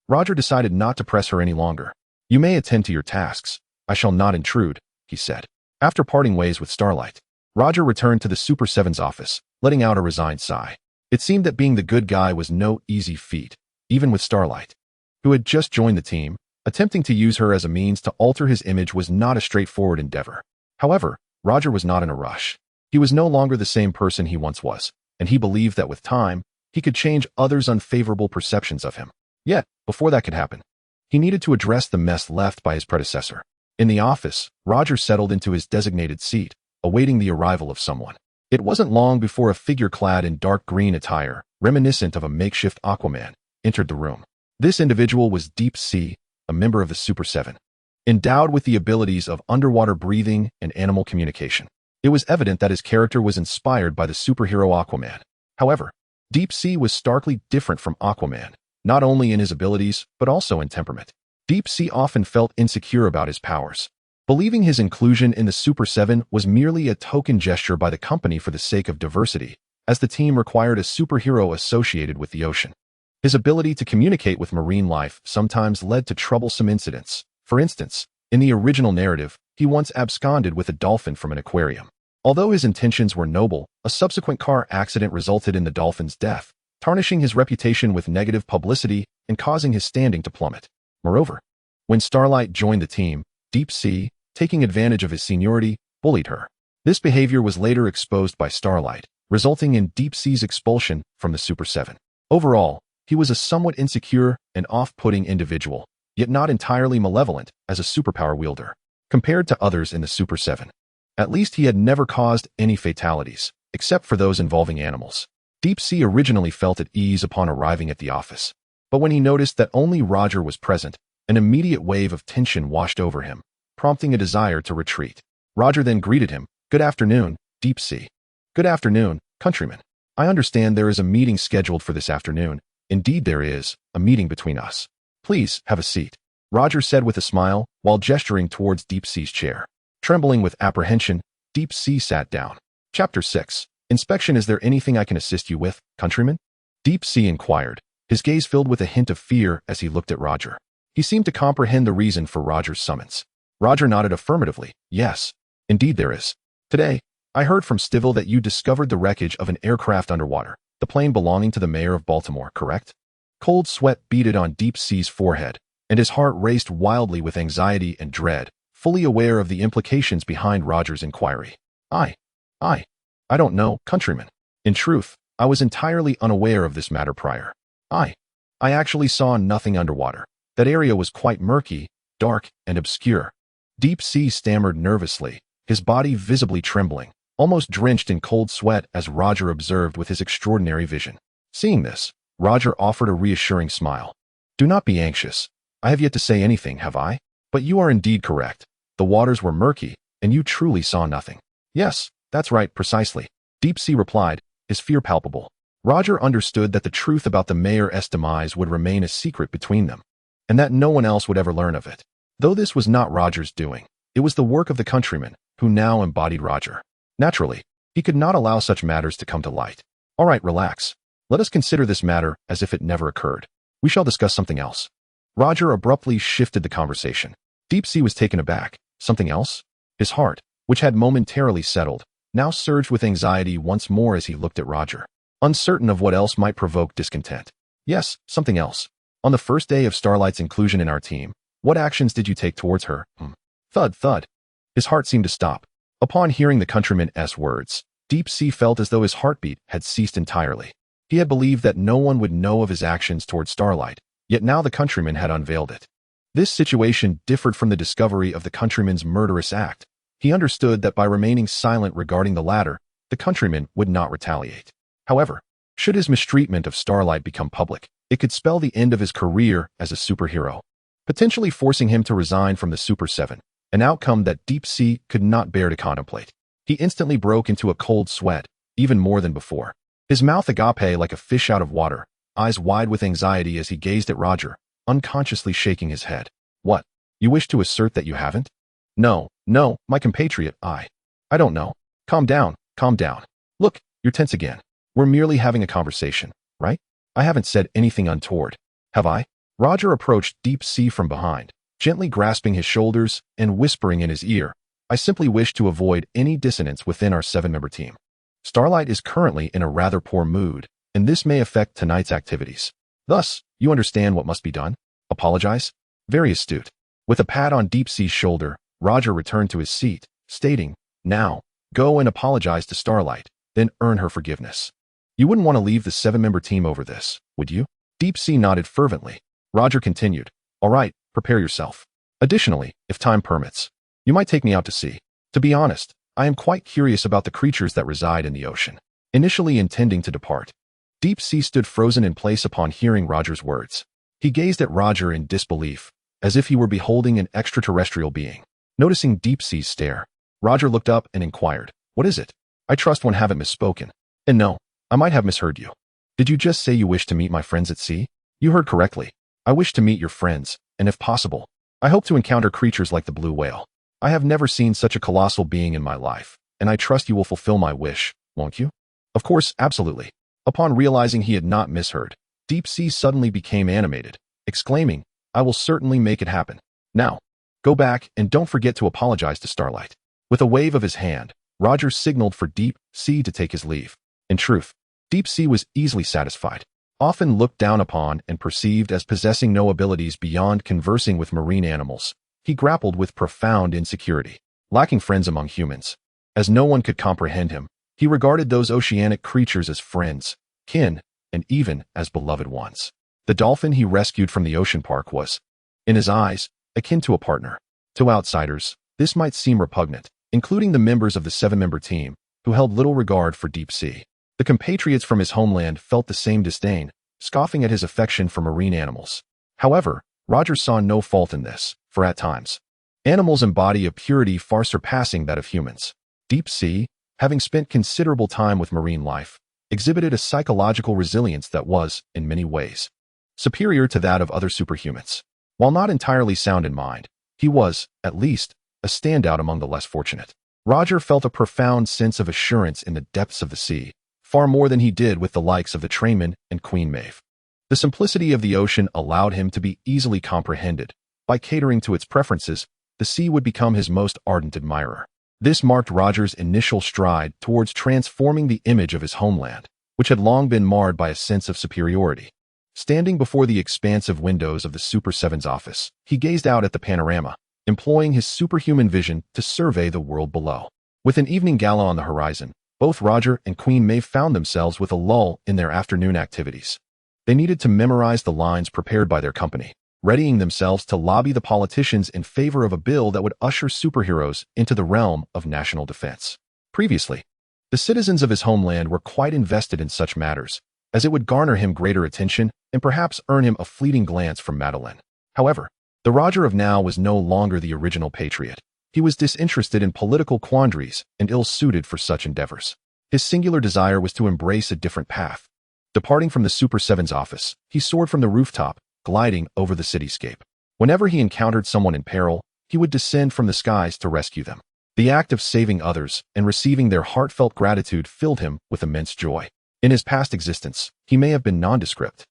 Roger decided not to press her any longer. "You may attend to your tasks. I shall not intrude," he said. After parting ways with Starlight, Roger returned to the Super Seven's office, letting out a resigned sigh. It seemed that being the good guy was no easy feat, even with Starlight, who had just joined the team. Attempting to use her as a means to alter his image was not a straightforward endeavor. However, Roger was not in a rush. He was no longer the same person he once was, and he believed that with time, he could change others' unfavorable perceptions of him. Yet, before that could happen, he needed to address the mess left by his predecessor. In the office, Roger settled into his designated seat, awaiting the arrival of someone. It wasn't long before a figure clad in dark green attire, reminiscent of a makeshift Aquaman, entered the room. This individual was Deep Sea, a member of the Super Seven, endowed with the abilities of underwater breathing and animal communication. It was evident that his character was inspired by the superhero Aquaman. However, Deep Sea was starkly different from Aquaman, not only in his abilities, but also in temperament. Deep Sea often felt insecure about his powers, believing his inclusion in the Super Seven was merely a token gesture by the company for the sake of diversity, as the team required a superhero associated with the ocean. His ability to communicate with marine life sometimes led to troublesome incidents. For instance, in the original narrative, he once absconded with a dolphin from an aquarium. Although his intentions were noble, a subsequent car accident resulted in the dolphin's death, tarnishing his reputation with negative publicity and causing his standing to plummet. Moreover, when Starlight joined the team, Deep Sea, taking advantage of his seniority, bullied her. This behavior was later exposed by Starlight, resulting in Deep Sea's expulsion from the Super Seven. Overall, he was a somewhat insecure and off-putting individual, yet not entirely malevolent as a superpower wielder. Compared to others in the Super Seven, at least he had never caused any fatalities, except for those involving animals. Deep Sea originally felt at ease upon arriving at the office, but when he noticed that only Roger was present, an immediate wave of tension washed over him, prompting a desire to retreat. Roger then greeted him, "Good afternoon, Deep Sea." "Good afternoon, countryman. I understand there is a meeting scheduled for this afternoon. Indeed there is, a meeting between us. Please, have a seat, Roger said with a smile, while gesturing towards Deep Sea's chair. Trembling with apprehension, Deep Sea sat down. Chapter 6. Inspection. Is there anything I can assist you with, countryman? Deep Sea inquired, his gaze filled with a hint of fear as he looked at Roger. He seemed to comprehend the reason for Roger's summons. Roger nodded affirmatively. Yes, indeed there is. Today, I heard from Stivell that you discovered the wreckage of an aircraft underwater, the plane belonging to the mayor of Baltimore, correct? Cold sweat beaded on Deep Sea's forehead, and his heart raced wildly with anxiety and dread, fully aware of the implications behind Roger's inquiry. I don't know, countryman. In truth, I was entirely unaware of this matter prior. I actually saw nothing underwater. That area was quite murky, dark, and obscure. Deep Sea stammered nervously, his body visibly trembling, almost drenched in cold sweat as Roger observed with his extraordinary vision. Seeing this, Roger offered a reassuring smile. Do not be anxious. I have yet to say anything, have I? But you are indeed correct. The waters were murky, and you truly saw nothing. Yes, that's right, precisely, Deep Sea replied, his fear palpable. Roger understood that the truth about the mayor's demise would remain a secret between them, and that no one else would ever learn of it. Though this was not Roger's doing, it was the work of the countryman, who now embodied Roger. Naturally, he could not allow such matters to come to light. All right, relax. Let us consider this matter as if it never occurred. We shall discuss something else. Roger abruptly shifted the conversation. Deep Sea was taken aback. Something else? His heart, which had momentarily settled, now surged with anxiety once more as he looked at Roger, uncertain of what else might provoke discontent. Yes, something else. On the first day of Starlight's inclusion in our team, what actions did you take towards her? Thud, thud. His heart seemed to stop. Upon hearing the countryman's words, Deep Sea felt as though his heartbeat had ceased entirely. He had believed that no one would know of his actions towards Starlight, yet now the countryman had unveiled it. This situation differed from the discovery of the countryman's murderous act. He understood that by remaining silent regarding the latter, the countryman would not retaliate. However, should his mistreatment of Starlight become public, it could spell the end of his career as a superhero, potentially forcing him to resign from the Super 7, an outcome that Deep Sea could not bear to contemplate. He instantly broke into a cold sweat, even more than before. His mouth agape like a fish out of water, eyes wide with anxiety as he gazed at Roger, unconsciously shaking his head. What? You wish to assert that you haven't? No, my compatriot, I don't know. Calm down. Look, you're tense again. We're merely having a conversation, right? I haven't said anything untoward, have I? Roger approached Deep Sea from behind, gently grasping his shoulders and whispering in his ear, I simply wish to avoid any dissonance within our 7-member team. Starlight is currently in a rather poor mood, and this may affect tonight's activities. Thus, you understand what must be done? Apologize? Very astute. With a pat on Deep Sea's shoulder, Roger returned to his seat, stating, Now, go and apologize to Starlight, then earn her forgiveness. You wouldn't want to leave the 7-member team over this, would you? Deep Sea nodded fervently. Roger continued, All right, prepare yourself. Additionally, if time permits, you might take me out to sea. To be honest, I am quite curious about the creatures that reside in the ocean. Initially intending to depart, Deep Sea stood frozen in place upon hearing Roger's words. He gazed at Roger in disbelief, as if he were beholding an extraterrestrial being. Noticing Deep Sea's stare, Roger looked up and inquired, What is it? I trust one haven't misspoken. And no, I might have misheard you. Did you just say you wish to meet my friends at sea? You heard correctly. I wish to meet your friends, and if possible, I hope to encounter creatures like the blue whale. I have never seen such a colossal being in my life, and I trust you will fulfill my wish, won't you? Of course, absolutely. Upon realizing he had not misheard, Deep Sea suddenly became animated, exclaiming, I will certainly make it happen. Now, go back and don't forget to apologize to Starlight. With a wave of his hand, Roger signaled for Deep Sea to take his leave. In truth, Deep Sea was easily satisfied. Often looked down upon and perceived as possessing no abilities beyond conversing with marine animals, he grappled with profound insecurity, lacking friends among humans. As no one could comprehend him, he regarded those oceanic creatures as friends, kin, and even as beloved ones. The dolphin he rescued from the ocean park was, in his eyes, akin to a partner. To outsiders, this might seem repugnant, including the members of the 7-member team, who held little regard for Deep Sea. The compatriots from his homeland felt the same disdain, scoffing at his affection for marine animals. However, Roger saw no fault in this, for at times, animals embody a purity far surpassing that of humans. Deep Sea, having spent considerable time with marine life, exhibited a psychological resilience that was, in many ways, superior to that of other superhumans. While not entirely sound in mind, he was, at least, a standout among the less fortunate. Roger felt a profound sense of assurance in the depths of the sea, far more than he did with the likes of the trainman and Queen Maeve. The simplicity of the ocean allowed him to be easily comprehended. By catering to its preferences, the sea would become his most ardent admirer. This marked Roger's initial stride towards transforming the image of his homeland, which had long been marred by a sense of superiority. Standing before the expansive windows of the Super 7's office, he gazed out at the panorama, employing his superhuman vision to survey the world below. With an evening gala on the horizon, both Roger and Queen Maeve found themselves with a lull in their afternoon activities. They needed to memorize the lines prepared by their company, readying themselves to lobby the politicians in favor of a bill that would usher superheroes into the realm of national defense. Previously, the citizens of his homeland were quite invested in such matters, as it would garner him greater attention and perhaps earn him a fleeting glance from Madeline. However, the Roger of now was no longer the original patriot. He was disinterested in political quandaries and ill-suited for such endeavors. His singular desire was to embrace a different path. Departing from the Super 7's office, he soared from the rooftop, gliding over the cityscape. Whenever he encountered someone in peril, he would descend from the skies to rescue them. The act of saving others and receiving their heartfelt gratitude filled him with immense joy. In his past existence, he may have been nondescript,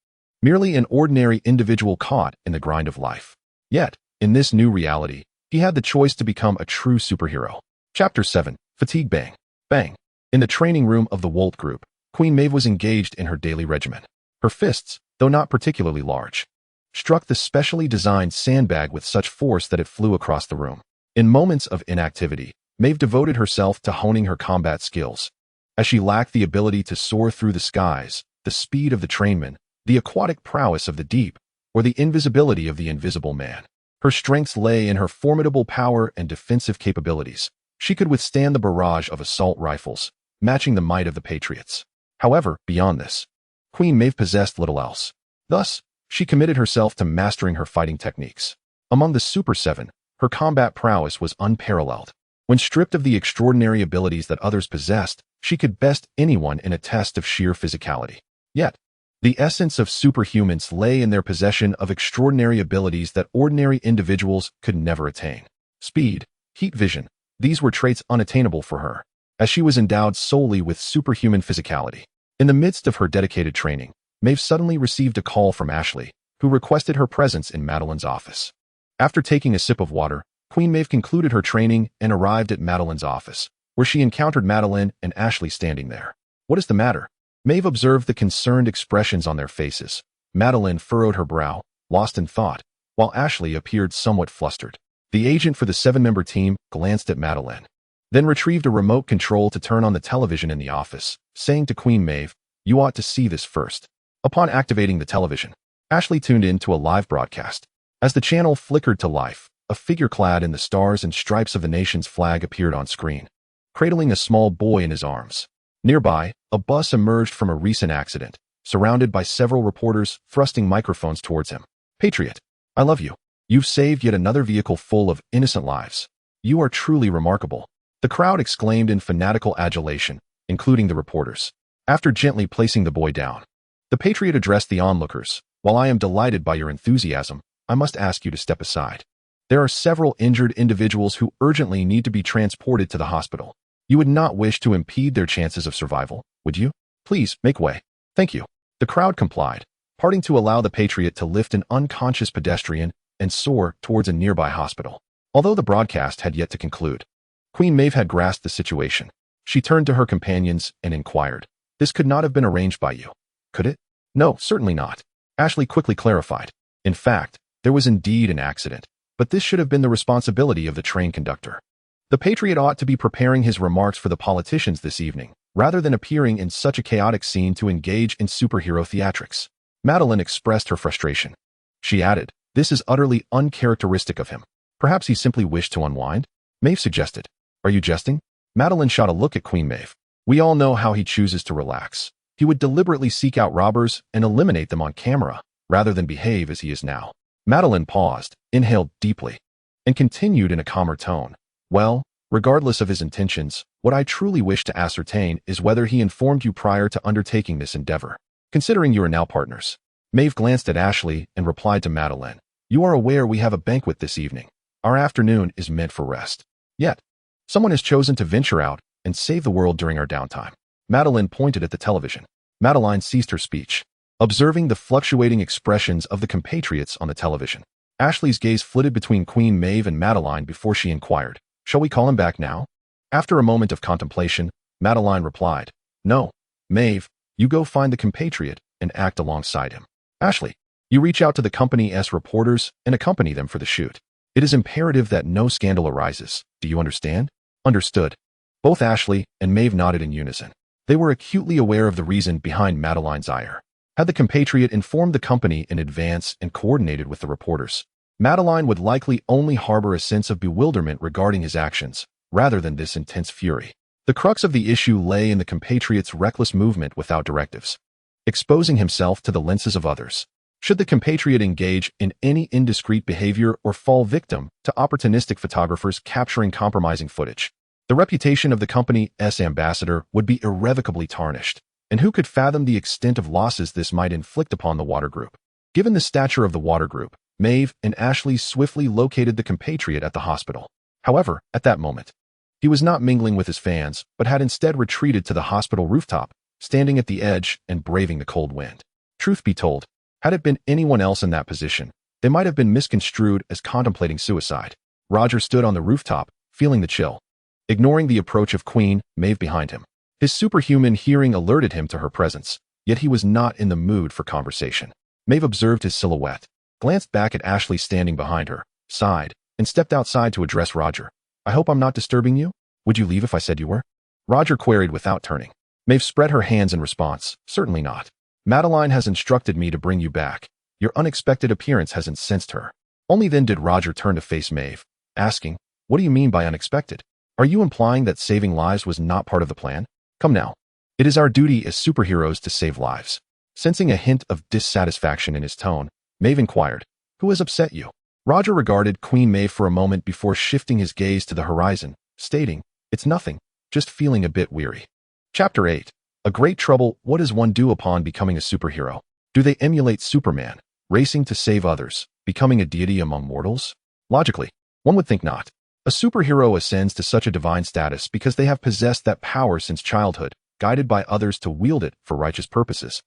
merely an ordinary individual caught in the grind of life. Yet, in this new reality, he had the choice to become a true superhero. Chapter 7. Fatigue Bang. Bang. In the training room of the Wolt Group, Queen Maeve was engaged in her daily regimen. Her fists, though not particularly large, struck the specially designed sandbag with such force that it flew across the room. In moments of inactivity, Maeve devoted herself to honing her combat skills. As she lacked the ability to soar through the skies, the speed of the trainman, the aquatic prowess of the deep, or the invisibility of the invisible man, her strengths lay in her formidable power and defensive capabilities. She could withstand the barrage of assault rifles, matching the might of the Patriots. However, beyond this, Queen Maeve possessed little else. Thus, she committed herself to mastering her fighting techniques. Among the Super 7, her combat prowess was unparalleled. When stripped of the extraordinary abilities that others possessed, she could best anyone in a test of sheer physicality. Yet, the essence of superhumans lay in their possession of extraordinary abilities that ordinary individuals could never attain. Speed, heat vision, these were traits unattainable for her, as she was endowed solely with superhuman physicality. In the midst of her dedicated training, Maeve suddenly received a call from Ashley, who requested her presence in Madeline's office. After taking a sip of water, Queen Maeve concluded her training and arrived at Madeline's office, where she encountered Madeline and Ashley standing there. "What is the matter?" Maeve observed the concerned expressions on their faces. Madeline furrowed her brow, lost in thought, while Ashley appeared somewhat flustered. The agent for the 7-member team glanced at Madeline, then retrieved a remote control to turn on the television in the office, saying to Queen Maeve, "You ought to see this first." Upon activating the television, Ashley tuned in to a live broadcast. As the channel flickered to life, a figure clad in the stars and stripes of the nation's flag appeared on screen, cradling a small boy in his arms. Nearby, a bus emerged from a recent accident, surrounded by several reporters thrusting microphones towards him. "Patriot, I love you. You've saved yet another vehicle full of innocent lives. You are truly remarkable." The crowd exclaimed in fanatical adulation, including the reporters. After gently placing the boy down, the Patriot addressed the onlookers. "While I am delighted by your enthusiasm, I must ask you to step aside. There are several injured individuals who urgently need to be transported to the hospital. You would not wish to impede their chances of survival, would you? Please, make way. Thank you." The crowd complied, parting to allow the Patriot to lift an unconscious pedestrian and soar towards a nearby hospital. Although the broadcast had yet to conclude, Queen Maeve had grasped the situation. She turned to her companions and inquired, "This could not have been arranged by you, could it?" "No, certainly not," Ashley quickly clarified. "In fact, there was indeed an accident, but this should have been the responsibility of the train conductor. The Patriot ought to be preparing his remarks for the politicians this evening, rather than appearing in such a chaotic scene to engage in superhero theatrics." Madeline expressed her frustration. She added, "This is utterly uncharacteristic of him. Perhaps he simply wished to unwind?" Maeve suggested. "Are you jesting?" Madeline shot a look at Queen Maeve. "We all know how he chooses to relax. He would deliberately seek out robbers and eliminate them on camera, rather than behave as he is now." Madeline paused, inhaled deeply, and continued in a calmer tone. "Well, Regardless of his intentions, what I truly wish to ascertain is whether he informed you prior to undertaking this endeavor. Considering you are now partners. Maeve glanced at Ashley and replied to Madeline, "You are aware we have a banquet this evening. Our afternoon is meant for rest. Yet, someone has chosen to venture out and save the world during our downtime." Madeline pointed at the television. Madeline ceased her speech, observing the fluctuating expressions of the compatriots on the television. Ashley's gaze flitted between Queen Maeve and Madeline before she inquired, "Shall we call him back now?" After a moment of contemplation, Madeline replied, "No. Maeve, you go find the compatriot and act alongside him. Ashley, you reach out to the company's reporters and accompany them for the shoot. It is imperative that no scandal arises. Do you understand?" "Understood." Both Ashley and Maeve nodded in unison. They were acutely aware of the reason behind Madeline's ire. Had the compatriot informed the company in advance and coordinated with the reporters, Madeline would likely only harbor a sense of bewilderment regarding his actions, rather than this intense fury. The crux of the issue lay in the compatriot's reckless movement without directives, exposing himself to the lenses of others. Should the compatriot engage in any indiscreet behavior or fall victim to opportunistic photographers capturing compromising footage, the reputation of the company's ambassador would be irrevocably tarnished, and who could fathom the extent of losses this might inflict upon the Water Group? Given the stature of the Water Group, Maeve and Ashley swiftly located the compatriot at the hospital. However, at that moment, he was not mingling with his fans, but had instead retreated to the hospital rooftop, standing at the edge and braving the cold wind. Truth be told, had it been anyone else in that position, they might have been misconstrued as contemplating suicide. Roger stood on the rooftop, feeling the chill, ignoring the approach of Queen Maeve behind him. His superhuman hearing alerted him to her presence, yet he was not in the mood for conversation. Maeve observed his silhouette, glanced back at Ashley standing behind her, sighed, and stepped outside to address Roger. "I hope I'm not disturbing you? Would you leave if I said you were?" Roger queried without turning. Maeve spread her hands in response. "Certainly not. Madeline has instructed me to bring you back. Your unexpected appearance has incensed her." Only then did Roger turn to face Maeve, asking, "What do you mean by unexpected? Are you implying that saving lives was not part of the plan? Come now. It is our duty as superheroes to save lives." Sensing a hint of dissatisfaction in his tone, Maeve inquired, "Who has upset you?" Roger regarded Queen Maeve for a moment before shifting his gaze to the horizon, stating, "It's nothing, just feeling a bit weary." Chapter 8. A Great Trouble. What does one do upon becoming a superhero? Do they emulate Superman, racing to save others, becoming a deity among mortals? Logically, one would think not. A superhero ascends to such a divine status because they have possessed that power since childhood, guided by others to wield it for righteous purposes,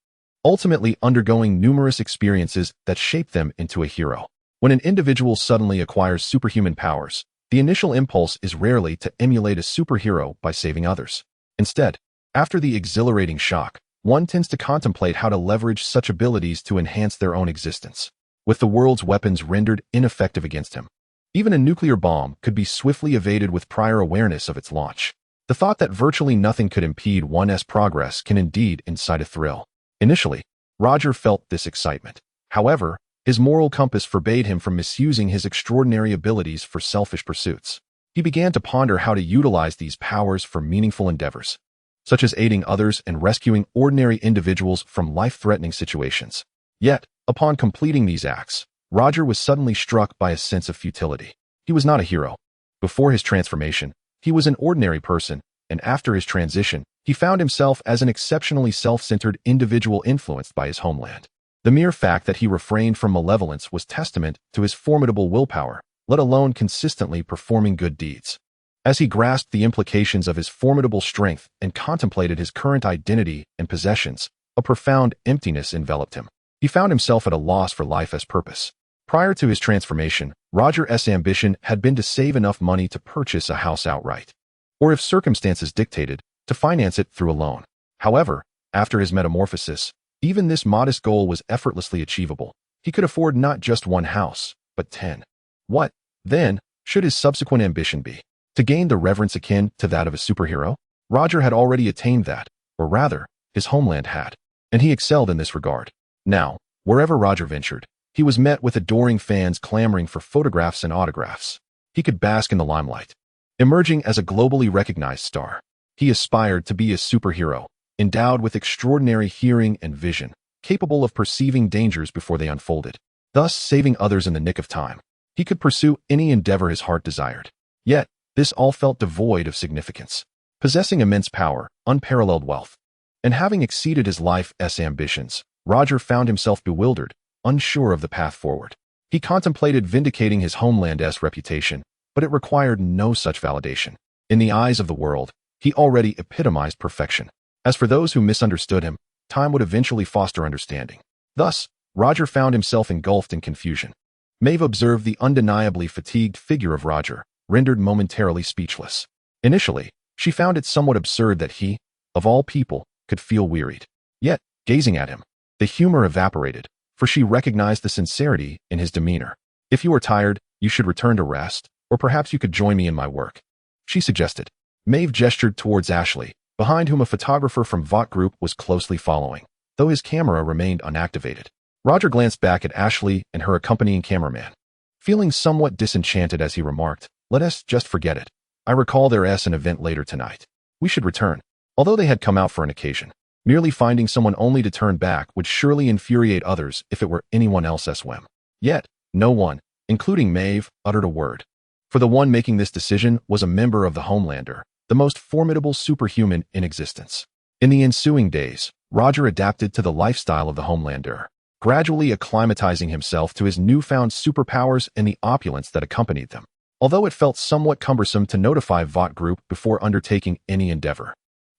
ultimately undergoing numerous experiences that shape them into a hero. When an individual suddenly acquires superhuman powers, the initial impulse is rarely to emulate a superhero by saving others. Instead, after the exhilarating shock, one tends to contemplate how to leverage such abilities to enhance their own existence. With the world's weapons rendered ineffective against him, even a nuclear bomb could be swiftly evaded with prior awareness of its launch. The thought that virtually nothing could impede one's progress can indeed incite a thrill. Initially, Roger felt this excitement. However, his moral compass forbade him from misusing his extraordinary abilities for selfish pursuits. He began to ponder how to utilize these powers for meaningful endeavors, such as aiding others and rescuing ordinary individuals from life-threatening situations. Yet, upon completing these acts, Roger was suddenly struck by a sense of futility. He was not a hero. Before his transformation, he was an ordinary person, and after his transition, he found himself as an exceptionally self-centered individual influenced by his homeland. The mere fact that he refrained from malevolence was testament to his formidable willpower, let alone consistently performing good deeds. As he grasped the implications of his formidable strength and contemplated his current identity and possessions, a profound emptiness enveloped him. He found himself at a loss for life's purpose. Prior to his transformation, Roger's ambition had been to save enough money to purchase a house outright, or if circumstances dictated, to finance it through a loan. However, after his metamorphosis, even this modest goal was effortlessly achievable. He could afford not just one house, but 10. What, then, should his subsequent ambition be? To gain the reverence akin to that of a superhero? Roger had already attained that, or rather, his homeland had, and he excelled in this regard. Now, wherever Roger ventured, he was met with adoring fans clamoring for photographs and autographs. He could bask in the limelight, emerging as a globally recognized star. He aspired to be a superhero, endowed with extraordinary hearing and vision, capable of perceiving dangers before they unfolded, thus saving others in the nick of time. He could pursue any endeavor his heart desired. Yet, This all felt devoid of significance. Possessing immense power, unparalleled wealth, and having exceeded his life's ambitions, Roger found himself bewildered, unsure of the path forward. He contemplated vindicating his homeland's reputation, but it required no such validation. In the eyes of the world, he already epitomized perfection. As for those who misunderstood him, time would eventually foster understanding. Thus, Roger found himself engulfed in confusion. Maeve observed the undeniably fatigued figure of Roger, rendered momentarily speechless. Initially, she found it somewhat absurd that he, of all people, could feel wearied. Yet, gazing at him, the humor evaporated, for she recognized the sincerity in his demeanor. "If you are tired, you should return to rest, or perhaps you could join me in my work," she suggested. Maeve gestured towards Ashley, behind whom a photographer from Vought Group was closely following, though his camera remained unactivated. Roger glanced back at Ashley and her accompanying cameraman, feeling somewhat disenchanted as he remarked, "Let us just forget it. I recall there's an event later tonight. We should return." Although they had come out for an occasion, merely finding someone only to turn back would surely infuriate others if it were anyone else's whim. Yet, no one, including Maeve, uttered a word. For the one making this decision was a member of the Homelander, the most formidable superhuman in existence. In the ensuing days, Roger adapted to the lifestyle of the Homelander, gradually acclimatizing himself to his newfound superpowers and the opulence that accompanied them. Although it felt somewhat cumbersome to notify Vought Group before undertaking any endeavor,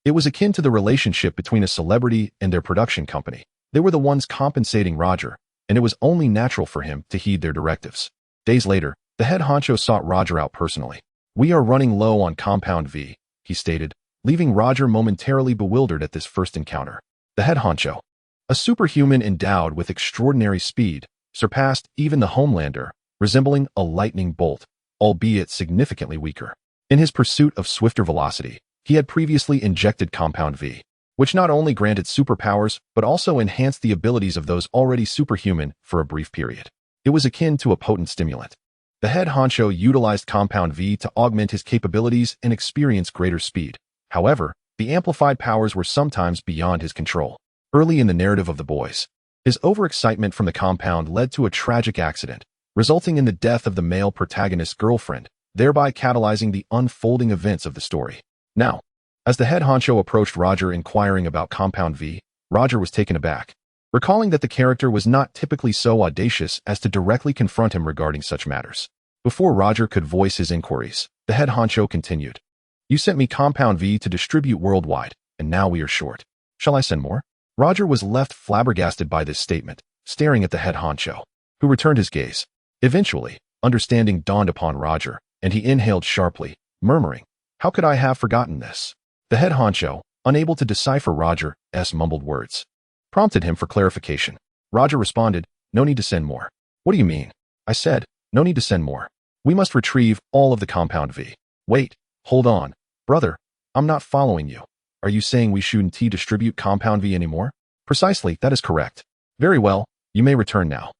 it was akin to the relationship between a celebrity and their production company. They were the ones compensating Roger, and it was only natural for him to heed their directives. Days later, the head honcho sought Roger out personally. "We are running low on Compound V," he stated, leaving Roger momentarily bewildered at this first encounter. The head honcho, a superhuman endowed with extraordinary speed, surpassed even the Homelander, resembling a lightning bolt, albeit significantly weaker. In his pursuit of swifter velocity, he had previously injected Compound V, which not only granted superpowers but also enhanced the abilities of those already superhuman for a brief period. It was akin to a potent stimulant. The head honcho utilized Compound V to augment his capabilities and experience greater speed. However, the amplified powers were sometimes beyond his control. Early in the narrative of the boys, his overexcitement from the compound led to a tragic accident, resulting in the death of the male protagonist's girlfriend, thereby catalyzing the unfolding events of the story. Now, as the head honcho approached Roger inquiring about Compound V, Roger was taken aback, recalling that the character was not typically so audacious as to directly confront him regarding such matters. Before Roger could voice his inquiries, the head honcho continued, "You sent me Compound V to distribute worldwide, and now we are short. Shall I send more?" Roger was left flabbergasted by this statement, staring at the head honcho, who returned his gaze. Eventually, understanding dawned upon Roger, and he inhaled sharply, murmuring, "How could I have forgotten this?" The head honcho, unable to decipher Roger's mumbled words, prompted him for clarification. Roger responded, "No need to send more." "What do you mean?" "I said, no need to send more. We must retrieve all of the Compound V." "Wait, hold on. Brother, I'm not following you. Are you saying we shouldn't distribute Compound V anymore?" "Precisely, that is correct." "Very well, you may return now.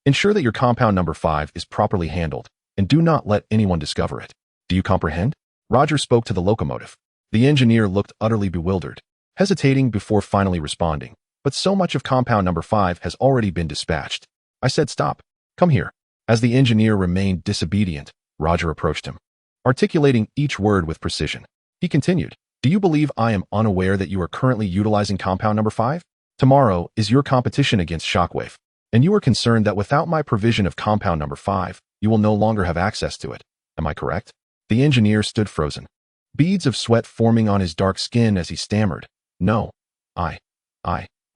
Ensure that your Compound number 5 is properly handled, and do not let anyone discover it. Do you comprehend?" Roger spoke to the locomotive. The engineer looked utterly bewildered, hesitating before finally responding, "But so much of Compound number 5 has already been dispatched." "I said stop. Come here." As the engineer remained disobedient, Roger approached him, articulating each word with precision. He continued, "Do you believe I am unaware that you are currently utilizing Compound number 5? Tomorrow is your competition against Shockwave, and you are concerned that without my provision of Compound number 5, you will no longer have access to it. Am I correct?" The engineer stood frozen, beads of sweat forming on his dark skin as he stammered, "No, I.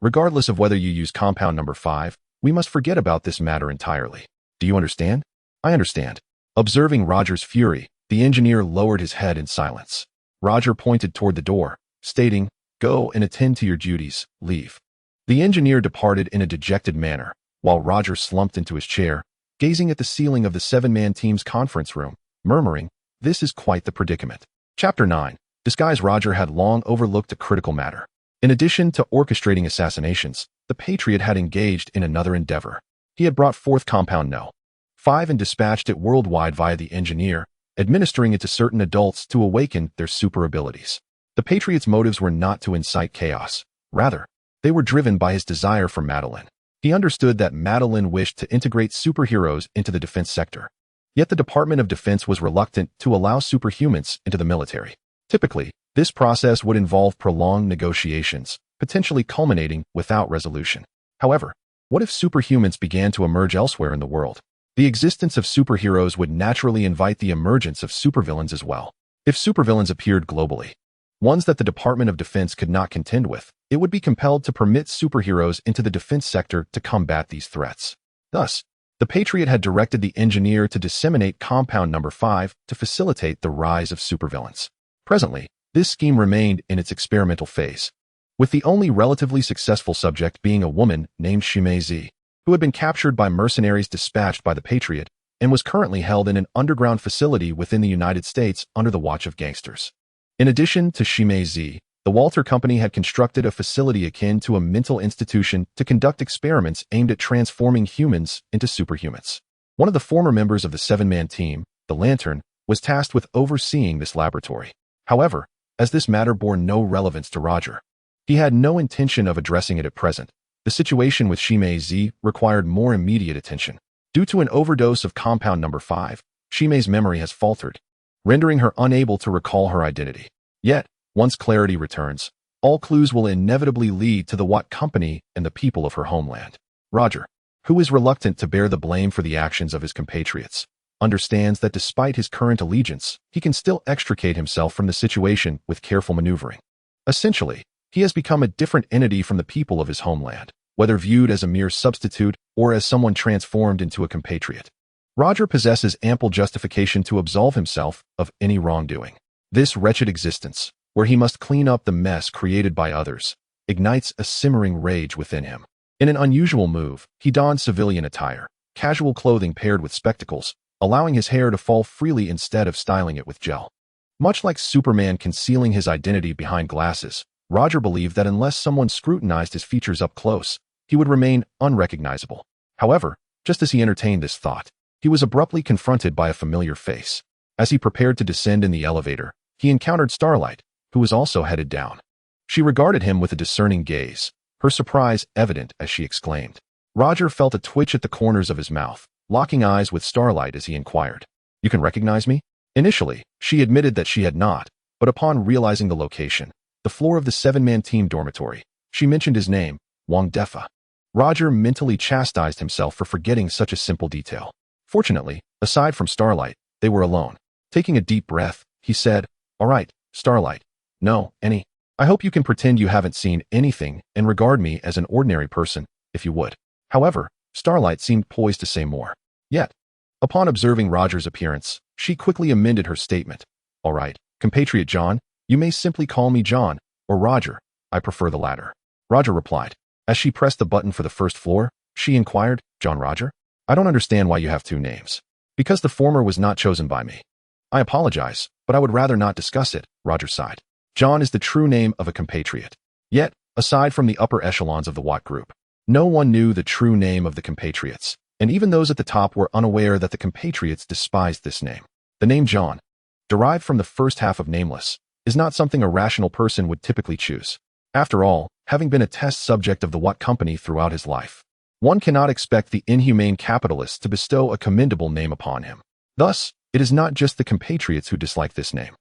Regardless of whether you use Compound number 5, we must forget about this matter entirely. Do you understand?" "I understand." Observing Roger's fury, the engineer lowered his head in silence. Roger pointed toward the door, stating, "Go and attend to your duties, leave." The engineer departed in a dejected manner, while Roger slumped into his chair, gazing at the ceiling of the 7-man team's conference room, murmuring, "This is quite the predicament." Chapter 9. Disguise. Roger had long overlooked a critical matter. In addition to orchestrating assassinations, the Patriot had engaged in another endeavor. He had brought forth Compound No. 5 and dispatched it worldwide via the engineer, administering it to certain adults to awaken their super abilities. The Patriot's motives were not to incite chaos. Rather, they were driven by his desire for Madeline. He understood that Madeline wished to integrate superheroes into the defense sector. Yet the Department of Defense was reluctant to allow superhumans into the military. Typically, this process would involve prolonged negotiations, potentially culminating without resolution. However, what if superhumans began to emerge elsewhere in the world? The existence of superheroes would naturally invite the emergence of supervillains as well. If supervillains appeared globally, ones that the Department of Defense could not contend with, it would be compelled to permit superheroes into the defense sector to combat these threats. Thus, the Patriot had directed the engineer to disseminate Compound Number 5 to facilitate the rise of supervillains. Presently, this scheme remained in its experimental phase, with the only relatively successful subject being a woman named Shimazi, who had been captured by mercenaries dispatched by the Patriot and was currently held in an underground facility within the United States under the watch of gangsters. In addition to Shimazi, the Walter Company had constructed a facility akin to a mental institution to conduct experiments aimed at transforming humans into superhumans. One of the former members of the seven-man team, the Lantern, was tasked with overseeing this laboratory. However, as this matter bore no relevance to Roger, he had no intention of addressing it at present. The situation with Shimazi required more immediate attention. Due to an overdose of Compound Number 5, Shime's memory has faltered, rendering her unable to recall her identity. Yet, once clarity returns, all clues will inevitably lead to the Watt Company and the people of her homeland. Roger, who is reluctant to bear the blame for the actions of his compatriots, understands that despite his current allegiance, he can still extricate himself from the situation with careful maneuvering. Essentially, he has become a different entity from the people of his homeland, whether viewed as a mere substitute or as someone transformed into a compatriot. Roger possesses ample justification to absolve himself of any wrongdoing. This wretched existence, where he must clean up the mess created by others, ignites a simmering rage within him. In an unusual move, he donned civilian attire, casual clothing paired with spectacles, allowing his hair to fall freely instead of styling it with gel. Much like Superman concealing his identity behind glasses, Roger believed that unless someone scrutinized his features up close, he would remain unrecognizable. However, just as he entertained this thought, he was abruptly confronted by a familiar face. As he prepared to descend in the elevator, he encountered Starlight, who was also headed down. She regarded him with a discerning gaze, her surprise evident as she exclaimed. Roger felt a twitch at the corners of his mouth, locking eyes with Starlight as he inquired, "You can recognize me?" Initially, she admitted that she had not, but upon realizing the location, the floor of the seven-man team dormitory, she mentioned his name, Wang Defa. Roger mentally chastised himself for forgetting such a simple detail. Fortunately, aside from Starlight, they were alone. Taking a deep breath, he said, "All right, Starlight. No, any. I hope you can pretend you haven't seen anything and regard me as an ordinary person, if you would." However, Starlight seemed poised to say more. Yet, upon observing Roger's appearance, she quickly amended her statement. "All right, compatriot John, you may simply call me John, or Roger. I prefer the latter." Roger replied. As she pressed the button for the first floor, she inquired, "John Roger? I don't understand why you have two names." "Because the former was not chosen by me." "I apologize, but I would rather not discuss it," Roger sighed. John is the true name of a compatriot. Yet, aside from the upper echelons of the Watt Group, no one knew the true name of the compatriots, and even those at the top were unaware that the compatriots despised this name. The name John, derived from the first half of nameless, is not something a rational person would typically choose. After all, having been a test subject of the Watt Company throughout his life, one cannot expect the inhumane capitalist to bestow a commendable name upon him. Thus, it is not just the compatriots who dislike this name.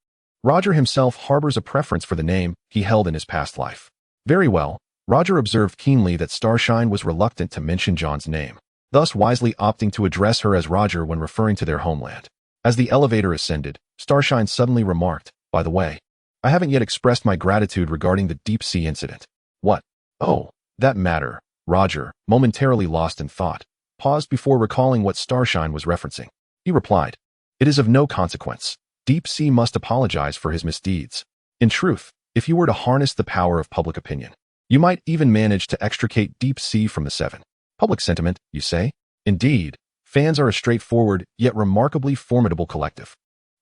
Roger himself harbors a preference for the name he held in his past life. Very well, Roger observed keenly that Starshine was reluctant to mention John's name, thus wisely opting to address her as Roger when referring to their homeland. As the elevator ascended, Starshine suddenly remarked, "By the way, I haven't yet expressed my gratitude regarding the deep-sea incident." "What? Oh, that matter." Roger, momentarily lost in thought, paused before recalling what Starshine was referencing. He replied, "It is of no consequence. Deep Sea must apologize for his misdeeds. In truth, if you were to harness the power of public opinion, you might even manage to extricate Deep Sea from the seven." Public sentiment, you say? Indeed, fans are a straightforward yet remarkably formidable collective.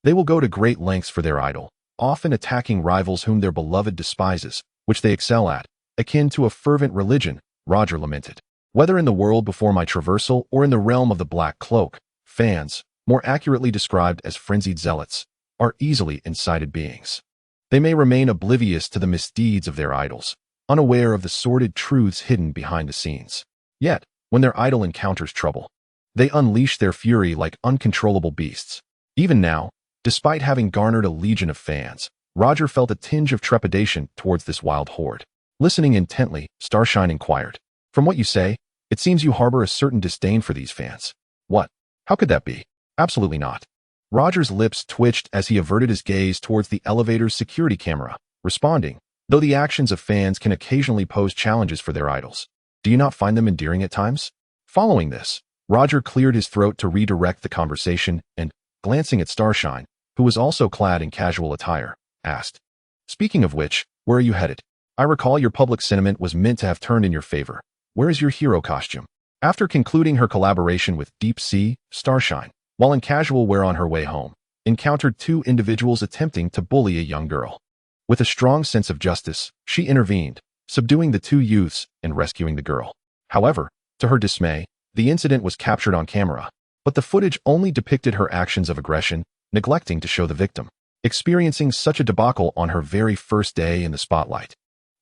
They will go to great lengths for their idol, often attacking rivals whom their beloved despises, which they excel at, akin to a fervent religion, Roger lamented. Whether in the world before my traversal or in the realm of the Black Cloak, fans, more accurately described as frenzied zealots, are easily incited beings. They may remain oblivious to the misdeeds of their idols, unaware of the sordid truths hidden behind the scenes. Yet, when their idol encounters trouble, They unleashed their fury like uncontrollable beasts. Even now, despite having garnered a legion of fans, Roger felt a tinge of trepidation towards this wild horde. Listening intently, Starshine inquired, "From what you say, it seems you harbor a certain disdain for these fans." "What? How could that be?" "Absolutely not." Roger's lips twitched as he averted his gaze towards the elevator's security camera, responding, "Though the actions of fans can occasionally pose challenges for their idols, do you not find them endearing at times?" Following this, Roger cleared his throat to redirect the conversation and, glancing at Starshine, who was also clad in casual attire, asked, "Speaking of which, where are you headed? I recall your public sentiment was meant to have turned in your favor. Where is your hero costume?" After concluding her collaboration with Deep Sea, Starshine, while in casual wear on her way home, encountered two individuals attempting to bully a young girl. With a strong sense of justice, she intervened, subduing the two youths and rescuing the girl. However, to her dismay, the incident was captured on camera, but the footage only depicted her actions of aggression, neglecting to show the victim, experiencing such a debacle on her very first day in the spotlight.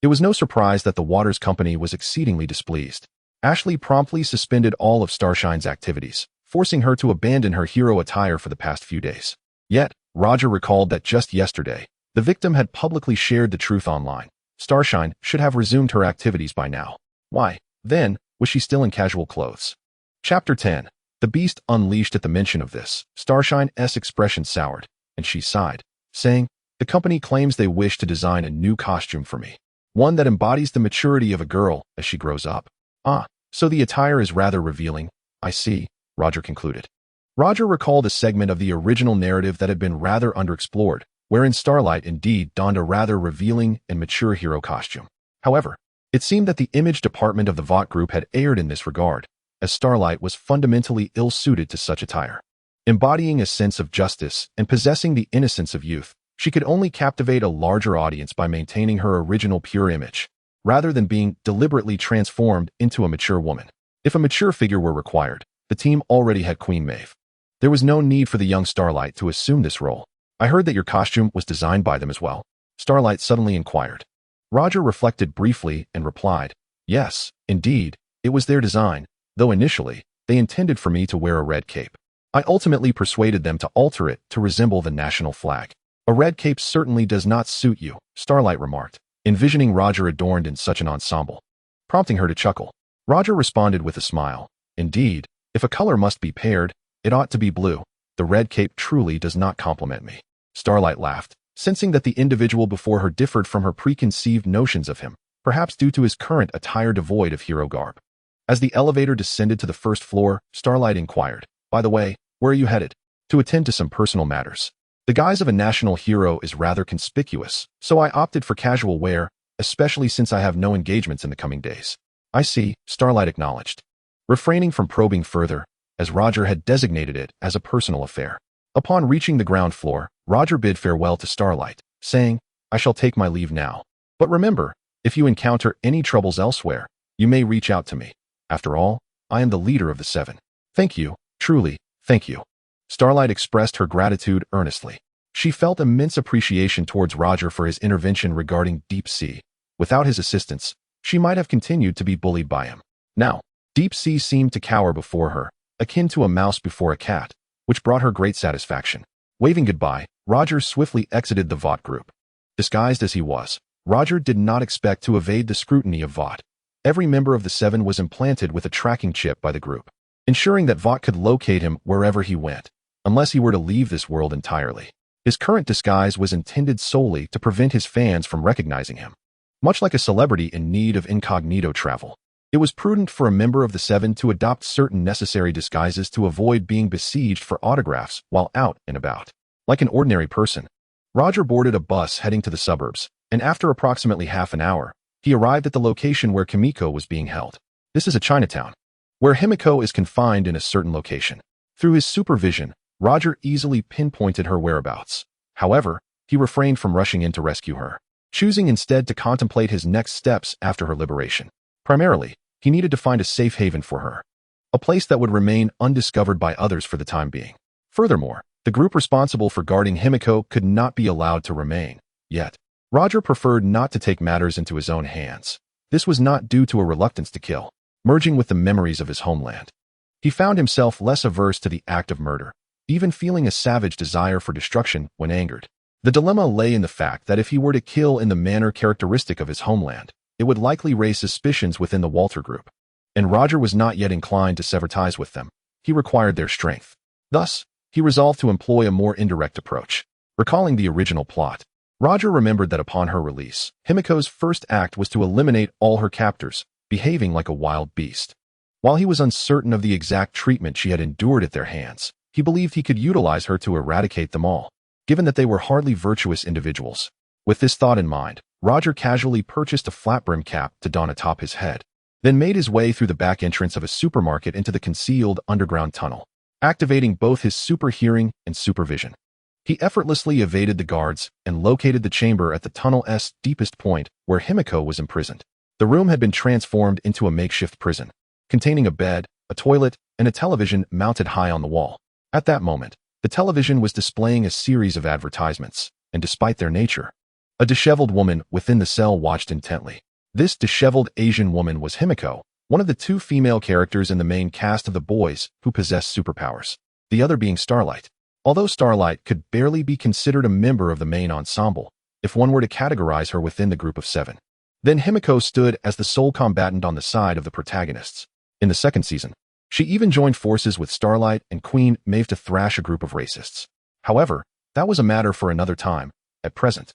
It was no surprise that the Waters Company was exceedingly displeased. Ashley promptly suspended all of Starshine's activities, forcing her to abandon her hero attire for the past few days. Yet, Roger recalled that just yesterday, the victim had publicly shared the truth online. Starshine should have resumed her activities by now. Why, then, was she still in casual clothes? Chapter 10. The Beast unleashed. At the mention of this, Starshine's expression soured, and she sighed, saying, "The company claims they wish to design a new costume for me. One that embodies the maturity of a girl as she grows up." "Ah, so the attire is rather revealing. I see," Roger concluded. Roger recalled a segment of the original narrative that had been rather underexplored, wherein Starlight indeed donned a rather revealing and mature hero costume. However, it seemed that the image department of the Vought group had erred in this regard, as Starlight was fundamentally ill-suited to such attire. Embodying a sense of justice and possessing the innocence of youth, she could only captivate a larger audience by maintaining her original pure image, rather than being deliberately transformed into a mature woman. If a mature figure were required, the team already had Queen Maeve. There was no need for the young Starlight to assume this role. "I heard that your costume was designed by them as well," Starlight suddenly inquired. Roger reflected briefly and replied, "Yes, indeed, it was their design, though initially, they intended for me to wear a red cape. I ultimately persuaded them to alter it to resemble the national flag." "A red cape certainly does not suit you," Starlight remarked, envisioning Roger adorned in such an ensemble, prompting her to chuckle. Roger responded with a smile, "Indeed, if a color must be paired, it ought to be blue. The red cape truly does not compliment me." Starlight laughed, sensing that the individual before her differed from her preconceived notions of him, perhaps due to his current attire devoid of hero garb. As the elevator descended to the first floor, Starlight inquired, "By the way, where are you headed?" "To attend to some personal matters. The guise of a national hero is rather conspicuous, so I opted for casual wear, especially since I have no engagements in the coming days." "I see," Starlight acknowledged, refraining from probing further, as Roger had designated it as a personal affair. Upon reaching the ground floor, Roger bid farewell to Starlight, saying, "I shall take my leave now. But remember, if you encounter any troubles elsewhere, you may reach out to me. After all, I am the leader of the Seven." "Thank you, truly, thank you." Starlight expressed her gratitude earnestly. She felt immense appreciation towards Roger for his intervention regarding Deep Sea. Without his assistance, she might have continued to be bullied by him. Now, Deep Sea seemed to cower before her, akin to a mouse before a cat, which brought her great satisfaction. Waving goodbye, Roger swiftly exited the Vought group. Disguised as he was, Roger did not expect to evade the scrutiny of Vought. Every member of the Seven was implanted with a tracking chip by the group, ensuring that Vought could locate him wherever he went, unless he were to leave this world entirely. His current disguise was intended solely to prevent his fans from recognizing him. Much like a celebrity in need of incognito travel, it was prudent for a member of the Seven to adopt certain necessary disguises to avoid being besieged for autographs while out and about. Like an ordinary person, Roger boarded a bus heading to the suburbs, and after approximately half an hour, he arrived at the location where Kimiko was being held. This is a Chinatown, where Himiko is confined in a certain location. Through his supervision, Roger easily pinpointed her whereabouts. However, he refrained from rushing in to rescue her, choosing instead to contemplate his next steps after her liberation. Primarily, he needed to find a safe haven for her, a place that would remain undiscovered by others for the time being. Furthermore, the group responsible for guarding Himiko could not be allowed to remain. Yet, Roger preferred not to take matters into his own hands. This was not due to a reluctance to kill, merging with the memories of his homeland. He found himself less averse to the act of murder, even feeling a savage desire for destruction when angered. The dilemma lay in the fact that if he were to kill in the manner characteristic of his homeland, it would likely raise suspicions within the Walter group. And Roger was not yet inclined to sever ties with them. He required their strength. Thus, he resolved to employ a more indirect approach. Recalling the original plot, Roger remembered that upon her release, Himiko's first act was to eliminate all her captors, behaving like a wild beast. While he was uncertain of the exact treatment she had endured at their hands, he believed he could utilize her to eradicate them all, given that they were hardly virtuous individuals. With this thought in mind, Roger casually purchased a flat-brim cap to don atop his head, then made his way through the back entrance of a supermarket into the concealed underground tunnel, activating both his super hearing and supervision. He effortlessly evaded the guards and located the chamber at the tunnel's deepest point where Himiko was imprisoned. The room had been transformed into a makeshift prison, containing a bed, a toilet, and a television mounted high on the wall. At that moment, the television was displaying a series of advertisements, and despite their nature, a disheveled woman within the cell watched intently. This disheveled Asian woman was Himiko, one of the two female characters in the main cast of The Boys who possessed superpowers, the other being Starlight. Although Starlight could barely be considered a member of the main ensemble, if one were to categorize her within the group of 7, then Himiko stood as the sole combatant on the side of the protagonists. In the second season, she even joined forces with Starlight and Queen Maeve to thrash a group of racists. However, that was a matter for another time. At present,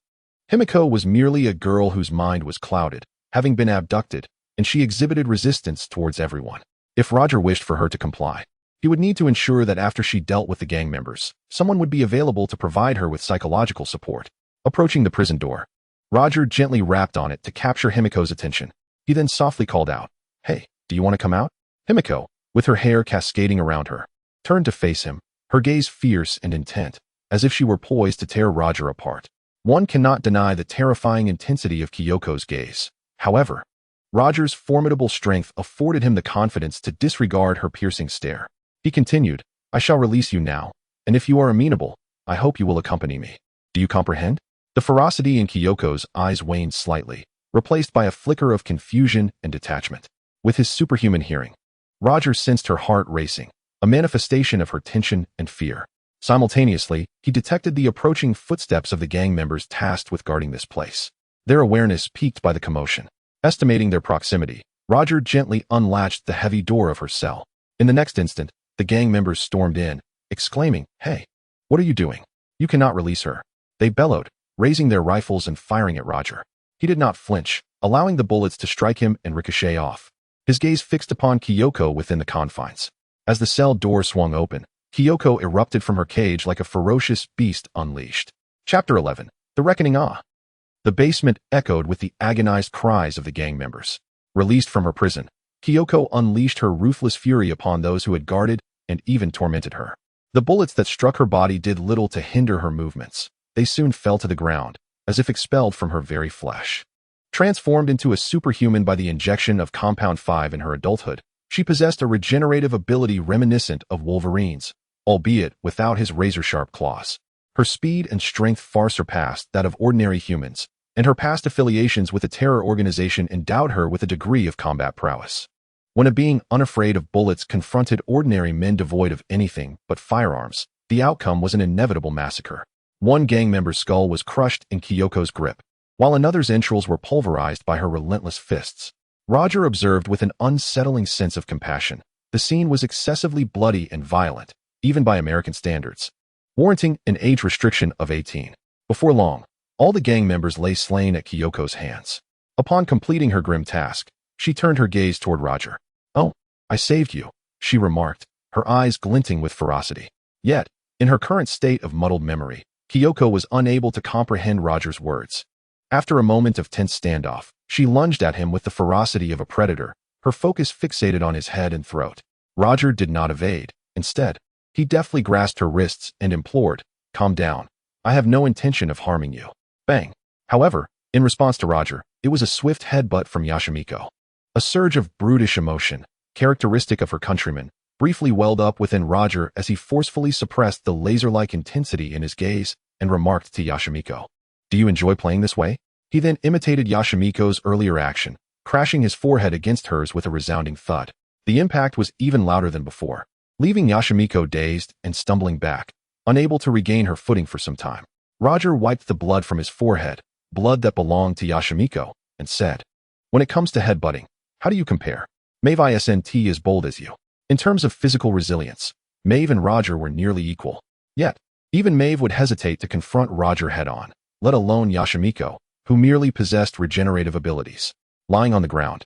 Himiko was merely a girl whose mind was clouded, having been abducted, and she exhibited resistance towards everyone. If Roger wished for her to comply, he would need to ensure that after she dealt with the gang members, someone would be available to provide her with psychological support. Approaching the prison door, Roger gently rapped on it to capture Himiko's attention. He then softly called out, "Hey, do you want to come out?" Himiko, with her hair cascading around her, turned to face him, her gaze fierce and intent, as if she were poised to tear Roger apart. One cannot deny the terrifying intensity of Kyoko's gaze. However, Roger's formidable strength afforded him the confidence to disregard her piercing stare. He continued, "I shall release you now, and if you are amenable, I hope you will accompany me. Do you comprehend?" The ferocity in Kyoko's eyes waned slightly, replaced by a flicker of confusion and detachment. With his superhuman hearing, Roger sensed her heart racing, a manifestation of her tension and fear. Simultaneously, he detected the approaching footsteps of the gang members tasked with guarding this place. Their awareness piqued by the commotion. Estimating their proximity, Roger gently unlatched the heavy door of her cell. In the next instant, the gang members stormed in, exclaiming, "Hey, what are you doing? You cannot release her." They bellowed, raising their rifles and firing at Roger. He did not flinch, allowing the bullets to strike him and ricochet off. His gaze fixed upon Kyoko within the confines. As the cell door swung open, Kyoko erupted from her cage like a ferocious beast unleashed. Chapter 11. The Reckoning. The basement echoed with the agonized cries of the gang members. Released from her prison, Kyoko unleashed her ruthless fury upon those who had guarded and even tormented her. The bullets that struck her body did little to hinder her movements. They soon fell to the ground, as if expelled from her very flesh. Transformed into a superhuman by the injection of Compound 5 in her adulthood, she possessed a regenerative ability reminiscent of Wolverine's, albeit without his razor-sharp claws. Her speed and strength far surpassed that of ordinary humans, and her past affiliations with the terror organization endowed her with a degree of combat prowess. When a being unafraid of bullets confronted ordinary men devoid of anything but firearms, the outcome was an inevitable massacre. One gang member's skull was crushed in Kyoko's grip, while another's entrails were pulverized by her relentless fists. Roger observed with an unsettling sense of compassion. The scene was excessively bloody and violent, even by American standards, warranting an age restriction of 18. Before long, all the gang members lay slain at Kyoko's hands. Upon completing her grim task, she turned her gaze toward Roger. "Oh, I saved you," she remarked, her eyes glinting with ferocity. Yet, in her current state of muddled memory, Kyoko was unable to comprehend Roger's words. After a moment of tense standoff, she lunged at him with the ferocity of a predator, her focus fixated on his head and throat. Roger did not evade. Instead, he deftly grasped her wrists and implored, "Calm down. I have no intention of harming you." Bang. However, in response to Roger, it was a swift headbutt from Yashimiko. A surge of brutish emotion, characteristic of her countrymen, briefly welled up within Roger as he forcefully suppressed the laser-like intensity in his gaze and remarked to Yashimiko, "Do you enjoy playing this way?" He then imitated Yashimiko's earlier action, crashing his forehead against hers with a resounding thud. The impact was even louder than before, leaving Yashimiko dazed and stumbling back, unable to regain her footing for some time. Roger wiped the blood from his forehead, blood that belonged to Yashimiko, and said, "When it comes to headbutting, how do you compare? Maeve isn't as bold as you. In terms of physical resilience, Maeve and Roger were nearly equal. Yet, even Maeve would hesitate to confront Roger head-on, let alone Yashimiko, who merely possessed regenerative abilities." Lying on the ground,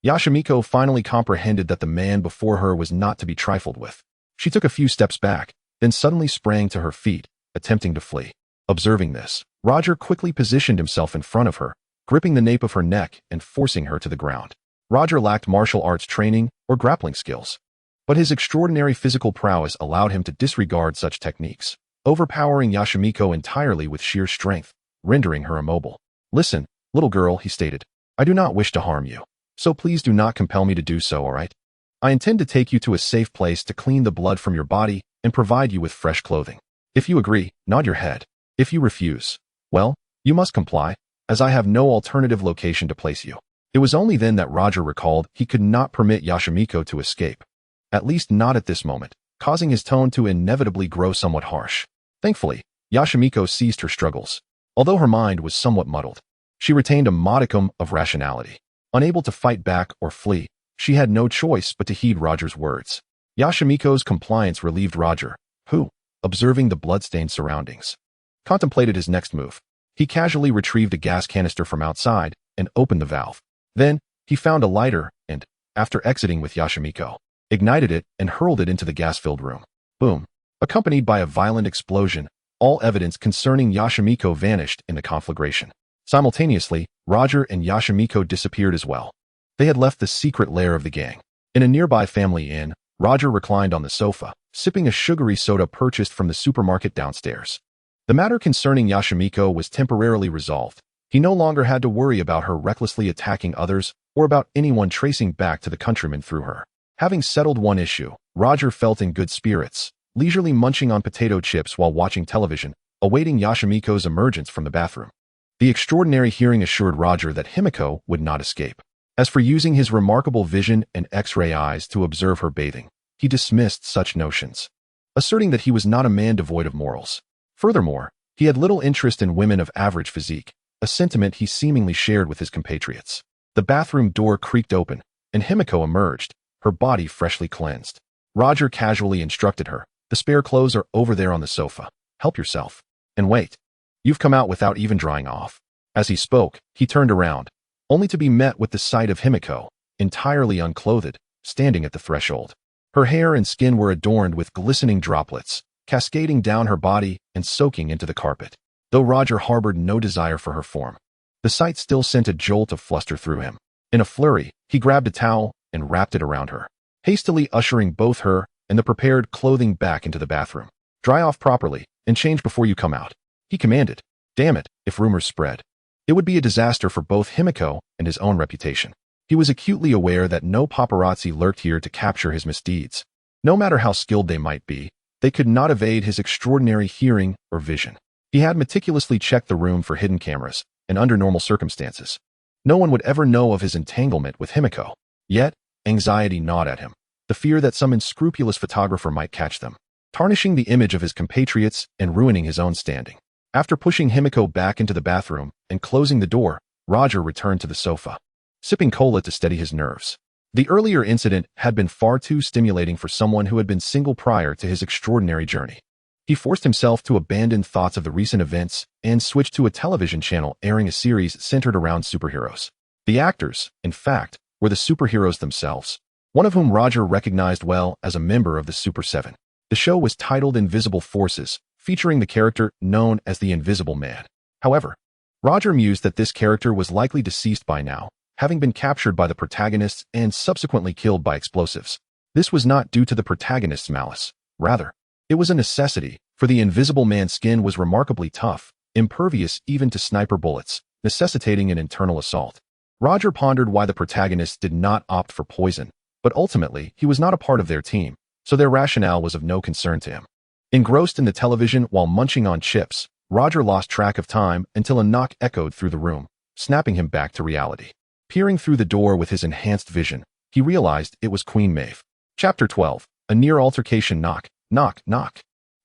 Yashimiko finally comprehended that the man before her was not to be trifled with. She took a few steps back, then suddenly sprang to her feet, attempting to flee. Observing this, Roger quickly positioned himself in front of her, gripping the nape of her neck and forcing her to the ground. Roger lacked martial arts training or grappling skills, but his extraordinary physical prowess allowed him to disregard such techniques, overpowering Yashimiko entirely with sheer strength, rendering her immobile. "Listen, little girl," he stated. "I do not wish to harm you, so please do not compel me to do so, all right? I intend to take you to a safe place to clean the blood from your body and provide you with fresh clothing. If you agree, nod your head. If you refuse, well, you must comply, as I have no alternative location to place you." It was only then that Roger recalled he could not permit Yashimiko to escape. At least not at this moment, causing his tone to inevitably grow somewhat harsh. Thankfully, Yashimiko ceased her struggles. Although her mind was somewhat muddled, she retained a modicum of rationality. Unable to fight back or flee, she had no choice but to heed Roger's words. Yashimiko's compliance relieved Roger, who, observing the blood-stained surroundings, contemplated his next move. He casually retrieved a gas canister from outside and opened the valve. Then, he found a lighter and, after exiting with Yashimiko, ignited it and hurled it into the gas-filled room. Boom. Accompanied by a violent explosion, all evidence concerning Yashimiko vanished in the conflagration. Simultaneously, Roger and Yashimiko disappeared as well. They had left the secret lair of the gang. In a nearby family inn, Roger reclined on the sofa, sipping a sugary soda purchased from the supermarket downstairs. The matter concerning Yashimiko was temporarily resolved. He no longer had to worry about her recklessly attacking others or about anyone tracing back to the countryman through her. Having settled one issue, Roger felt in good spirits, leisurely munching on potato chips while watching television, awaiting Yashimiko's emergence from the bathroom. The extraordinary hearing assured Roger that Himiko would not escape. As for using his remarkable vision and X-ray eyes to observe her bathing, he dismissed such notions, asserting that he was not a man devoid of morals. Furthermore, he had little interest in women of average physique, a sentiment he seemingly shared with his compatriots. The bathroom door creaked open, and Himiko emerged, her body freshly cleansed. Roger casually instructed her, "The spare clothes are over there on the sofa. Help yourself. And wait. You've come out without even drying off." As he spoke, he turned around, only to be met with the sight of Himiko, entirely unclothed, standing at the threshold. Her hair and skin were adorned with glistening droplets, cascading down her body and soaking into the carpet. Though Roger harbored no desire for her form, the sight still sent a jolt of fluster through him. In a flurry, he grabbed a towel and wrapped it around her, hastily ushering both her and the prepared clothing back into the bathroom. "Dry off properly and change before you come out," he commanded. Damn it, if rumors spread, it would be a disaster for both Himiko and his own reputation. He was acutely aware that no paparazzi lurked here to capture his misdeeds. No matter how skilled they might be, they could not evade his extraordinary hearing or vision. He had meticulously checked the room for hidden cameras, and under normal circumstances, no one would ever know of his entanglement with Himiko. Yet, anxiety gnawed at him, the fear that some unscrupulous photographer might catch them, tarnishing the image of his compatriots and ruining his own standing. After pushing Himiko back into the bathroom and closing the door, Roger returned to the sofa, sipping cola to steady his nerves. The earlier incident had been far too stimulating for someone who had been single prior to his extraordinary journey. He forced himself to abandon thoughts of the recent events and switched to a television channel airing a series centered around superheroes. The actors, in fact, were the superheroes themselves, one of whom Roger recognized well as a member of the Super 7. The show was titled Invisible Forces, featuring the character known as the Invisible Man. However, Roger mused that this character was likely deceased by now, having been captured by the protagonists and subsequently killed by explosives. This was not due to the protagonist's malice. Rather, it was a necessity, for the Invisible Man's skin was remarkably tough, impervious even to sniper bullets, necessitating an internal assault. Roger pondered why the protagonists did not opt for poison, but ultimately he was not a part of their team, so their rationale was of no concern to him. Engrossed in the television while munching on chips, Roger lost track of time until a knock echoed through the room, snapping him back to reality. Peering through the door with his enhanced vision, he realized it was Queen Maeve. Chapter 12. A near altercation. Knock, knock, knock.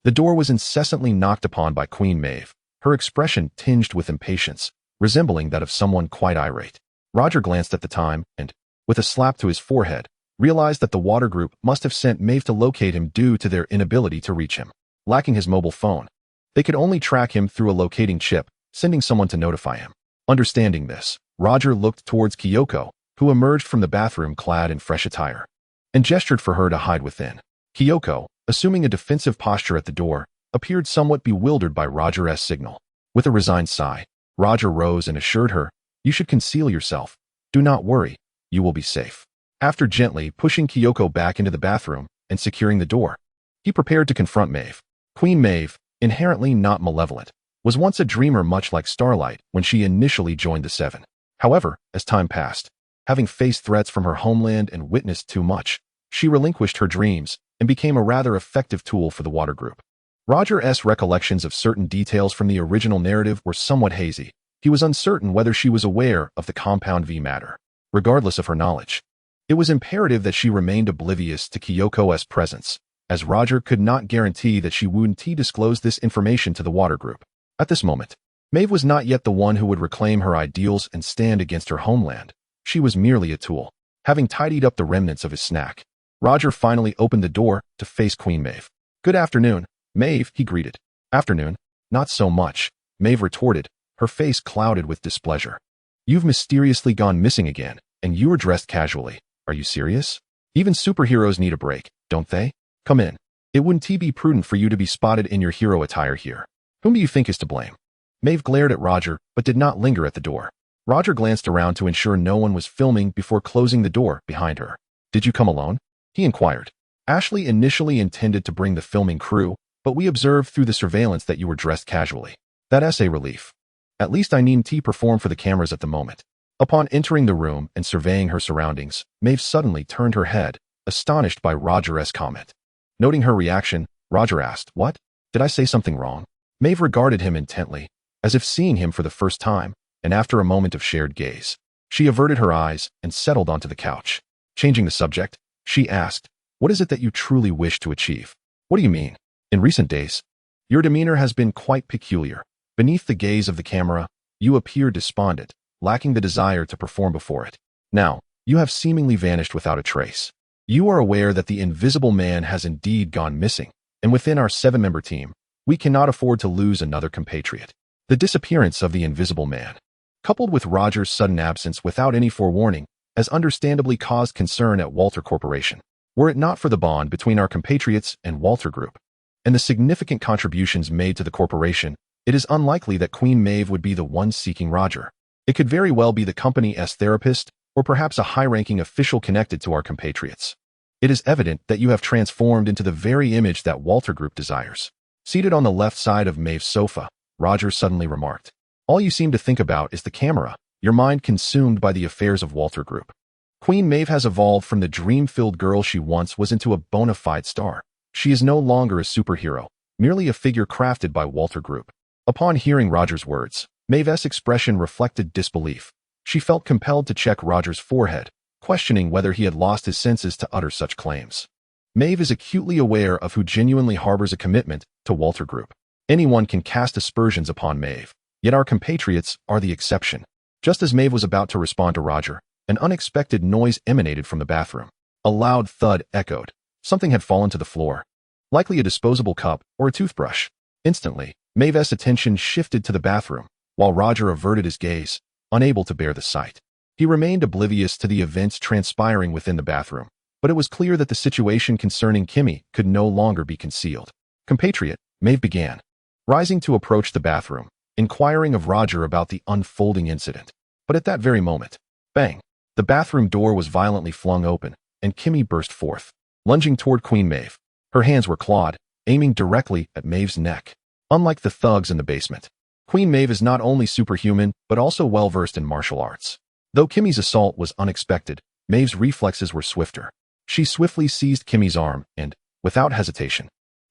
The door was incessantly knocked upon by Queen Maeve, her expression tinged with impatience, resembling that of someone quite irate. Roger glanced at the time and, with a slap to his forehead, realized that the water group must have sent Maeve to locate him due to their inability to reach him. Lacking his mobile phone, they could only track him through a locating chip, sending someone to notify him. Understanding this, Roger looked towards Kyoko, who emerged from the bathroom clad in fresh attire, and gestured for her to hide within. Kyoko, assuming a defensive posture at the door, appeared somewhat bewildered by Roger's signal. With a resigned sigh, Roger rose and assured her, "You should conceal yourself. Do not worry, you will be safe." After gently pushing Kyoko back into the bathroom and securing the door, he prepared to confront Maeve. Queen Maeve, inherently not malevolent, was once a dreamer much like Starlight when she initially joined the Seven. However, as time passed, having faced threats from her homeland and witnessed too much, she relinquished her dreams and became a rather effective tool for the water group. Roger's recollections of certain details from the original narrative were somewhat hazy. He was uncertain whether she was aware of the Compound V matter. Regardless of her knowledge, it was imperative that she remained oblivious to Kyoko's presence, as Roger could not guarantee that she wouldn't disclose this information to the water group. At this moment, Maeve was not yet the one who would reclaim her ideals and stand against her homeland. She was merely a tool. Having tidied up the remnants of his snack, Roger finally opened the door to face Queen Maeve. "Good afternoon, Maeve," he greeted. "Afternoon? Not so much," Maeve retorted, her face clouded with displeasure. "You've mysteriously gone missing again, and you are dressed casually. Are you serious? Even superheroes need a break, don't they? Come in. It wouldn't be prudent for you to be spotted in your hero attire here. Whom do you think is to blame?" Maeve glared at Roger, but did not linger at the door. Roger glanced around to ensure no one was filming before closing the door behind her. "Did you come alone?" he inquired. "Ashley initially intended to bring the filming crew, but we observed through the surveillance that you were dressed casually. That's a relief. At least I needn't perform for the cameras at the moment." Upon entering the room and surveying her surroundings, Maeve suddenly turned her head, astonished by Roger's comment. Noting her reaction, Roger asked, "What? Did I say something wrong?" Maeve regarded him intently, as if seeing him for the first time, and after a moment of shared gaze, she averted her eyes and settled onto the couch. Changing the subject, she asked, "What is it that you truly wish to achieve?" "What do you mean?" "In recent days, your demeanor has been quite peculiar. Beneath the gaze of the camera, you appear despondent, lacking the desire to perform before it. Now, you have seemingly vanished without a trace. You are aware that the Invisible Man has indeed gone missing, and within our 7-member team, we cannot afford to lose another compatriot." The disappearance of the Invisible Man, coupled with Roger's sudden absence without any forewarning, has understandably caused concern at Walter Corporation. Were it not for the bond between our compatriots and Walter Group, and the significant contributions made to the corporation, it is unlikely that Queen Maeve would be the one seeking Roger. It could very well be the company's therapist, or perhaps a high-ranking official connected to our compatriots. It is evident that you have transformed into the very image that Walter Group desires. Seated on the left side of Maeve's sofa, Roger suddenly remarked, "All you seem to think about is the camera, your mind consumed by the affairs of Walter Group. Queen Maeve has evolved from the dream-filled girl she once was into a bona fide star. She is no longer a superhero, merely a figure crafted by Walter Group." Upon hearing Roger's words, Maeve's expression reflected disbelief. She felt compelled to check Roger's forehead, questioning whether he had lost his senses to utter such claims. Maeve is acutely aware of who genuinely harbors a commitment to Walter Group. Anyone can cast aspersions upon Maeve, yet our compatriots are the exception. Just as Maeve was about to respond to Roger, an unexpected noise emanated from the bathroom. A loud thud echoed. Something had fallen to the floor, likely a disposable cup or a toothbrush. Instantly, Maeve's attention shifted to the bathroom, while Roger averted his gaze, unable to bear the sight. He remained oblivious to the events transpiring within the bathroom, but it was clear that the situation concerning Kimmy could no longer be concealed. "Compatriot," Maeve began, rising to approach the bathroom, inquiring of Roger about the unfolding incident. But at that very moment, bang, the bathroom door was violently flung open, and Kimmy burst forth, lunging toward Queen Maeve. Her hands were clawed, aiming directly at Maeve's neck. Unlike the thugs in the basement, Queen Maeve is not only superhuman, but also well-versed in martial arts. Though Kimmy's assault was unexpected, Maeve's reflexes were swifter. She swiftly seized Kimmy's arm and, without hesitation,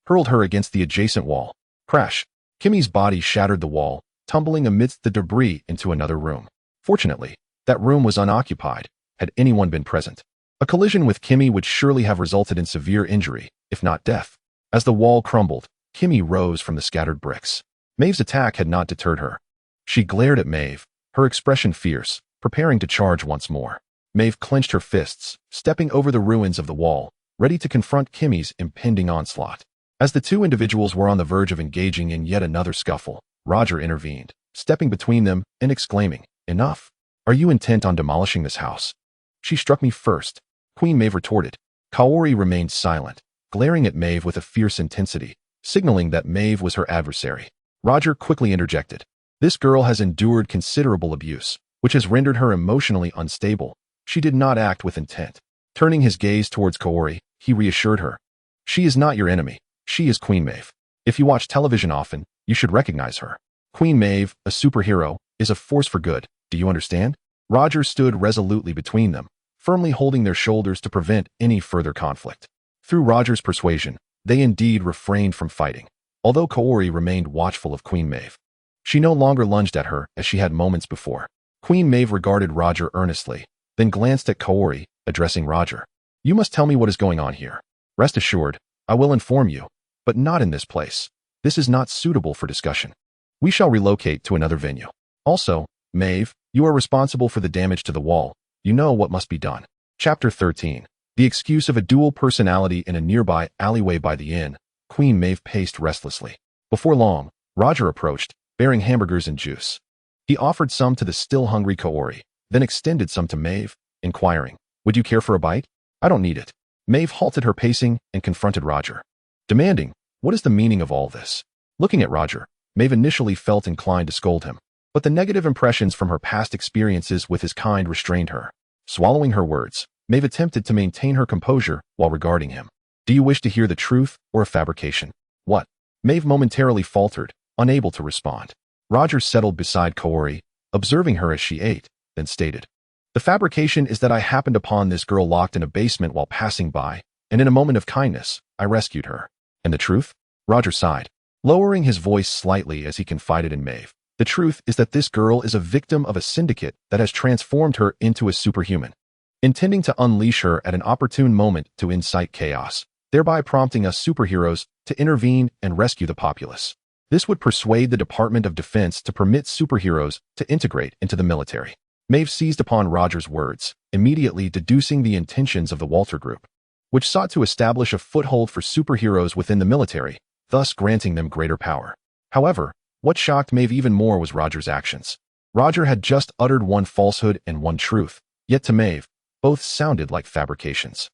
hurled her against the adjacent wall. Crash! Kimmy's body shattered the wall, tumbling amidst the debris into another room. Fortunately, that room was unoccupied, had anyone been present. A collision with Kimmy would surely have resulted in severe injury, if not death. As the wall crumbled, Kimmy rose from the scattered bricks. Maeve's attack had not deterred her. She glared at Maeve, her expression fierce, preparing to charge once more. Maeve clenched her fists, stepping over the ruins of the wall, ready to confront Kimmy's impending onslaught. As the two individuals were on the verge of engaging in yet another scuffle, Roger intervened, stepping between them and exclaiming, "Enough! Are you intent on demolishing this house?" "She struck me first," Queen Maeve retorted. Kaori remained silent, glaring at Maeve with a fierce intensity, signaling that Maeve was her adversary. Roger quickly interjected. "This girl has endured considerable abuse, which has rendered her emotionally unstable. She did not act with intent." Turning his gaze towards Kaori, he reassured her. "She is not your enemy. She is Queen Maeve. If you watch television often, you should recognize her. Queen Maeve, a superhero, is a force for good. Do you understand?" Roger stood resolutely between them, firmly holding their shoulders to prevent any further conflict. Through Roger's persuasion, they indeed refrained from fighting, although Kaori remained watchful of Queen Maeve. She no longer lunged at her as she had moments before. Queen Maeve regarded Roger earnestly, then glanced at Kaori, addressing Roger. "You must tell me what is going on here. Rest assured, I will inform you, but not in this place. This is not suitable for discussion. We shall relocate to another venue. Also, Maeve, you are responsible for the damage to the wall. You know what must be done." Chapter 13. The excuse of a dual personality in a nearby alleyway by the inn. Queen Maeve paced restlessly. Before long, Roger approached, bearing hamburgers and juice. He offered some to the still hungry Kaori, then extended some to Maeve, inquiring, "Would you care for a bite?" "I don't need it." Maeve halted her pacing and confronted Roger, demanding, "What is the meaning of all this?" Looking at Roger, Maeve initially felt inclined to scold him, but the negative impressions from her past experiences with his kind restrained her. Swallowing her words, Maeve attempted to maintain her composure while regarding him. "Do you wish to hear the truth or a fabrication?" "What?" Maeve momentarily faltered, unable to respond. Roger settled beside Kaori, observing her as she ate, then stated, "The fabrication is that I happened upon this girl locked in a basement while passing by, and in a moment of kindness, I rescued her." "And the truth?" Roger sighed, lowering his voice slightly as he confided in Maeve. "The truth is that this girl is a victim of a syndicate that has transformed her into a superhuman, intending to unleash her at an opportune moment to incite chaos, thereby prompting us superheroes to intervene and rescue the populace. This would persuade the Department of Defense to permit superheroes to integrate into the military." Maeve seized upon Roger's words, immediately deducing the intentions of the Walter Group, which sought to establish a foothold for superheroes within the military, thus granting them greater power. However, what shocked Maeve even more was Roger's actions. Roger had just uttered one falsehood and one truth, yet to Maeve, both sounded like fabrications.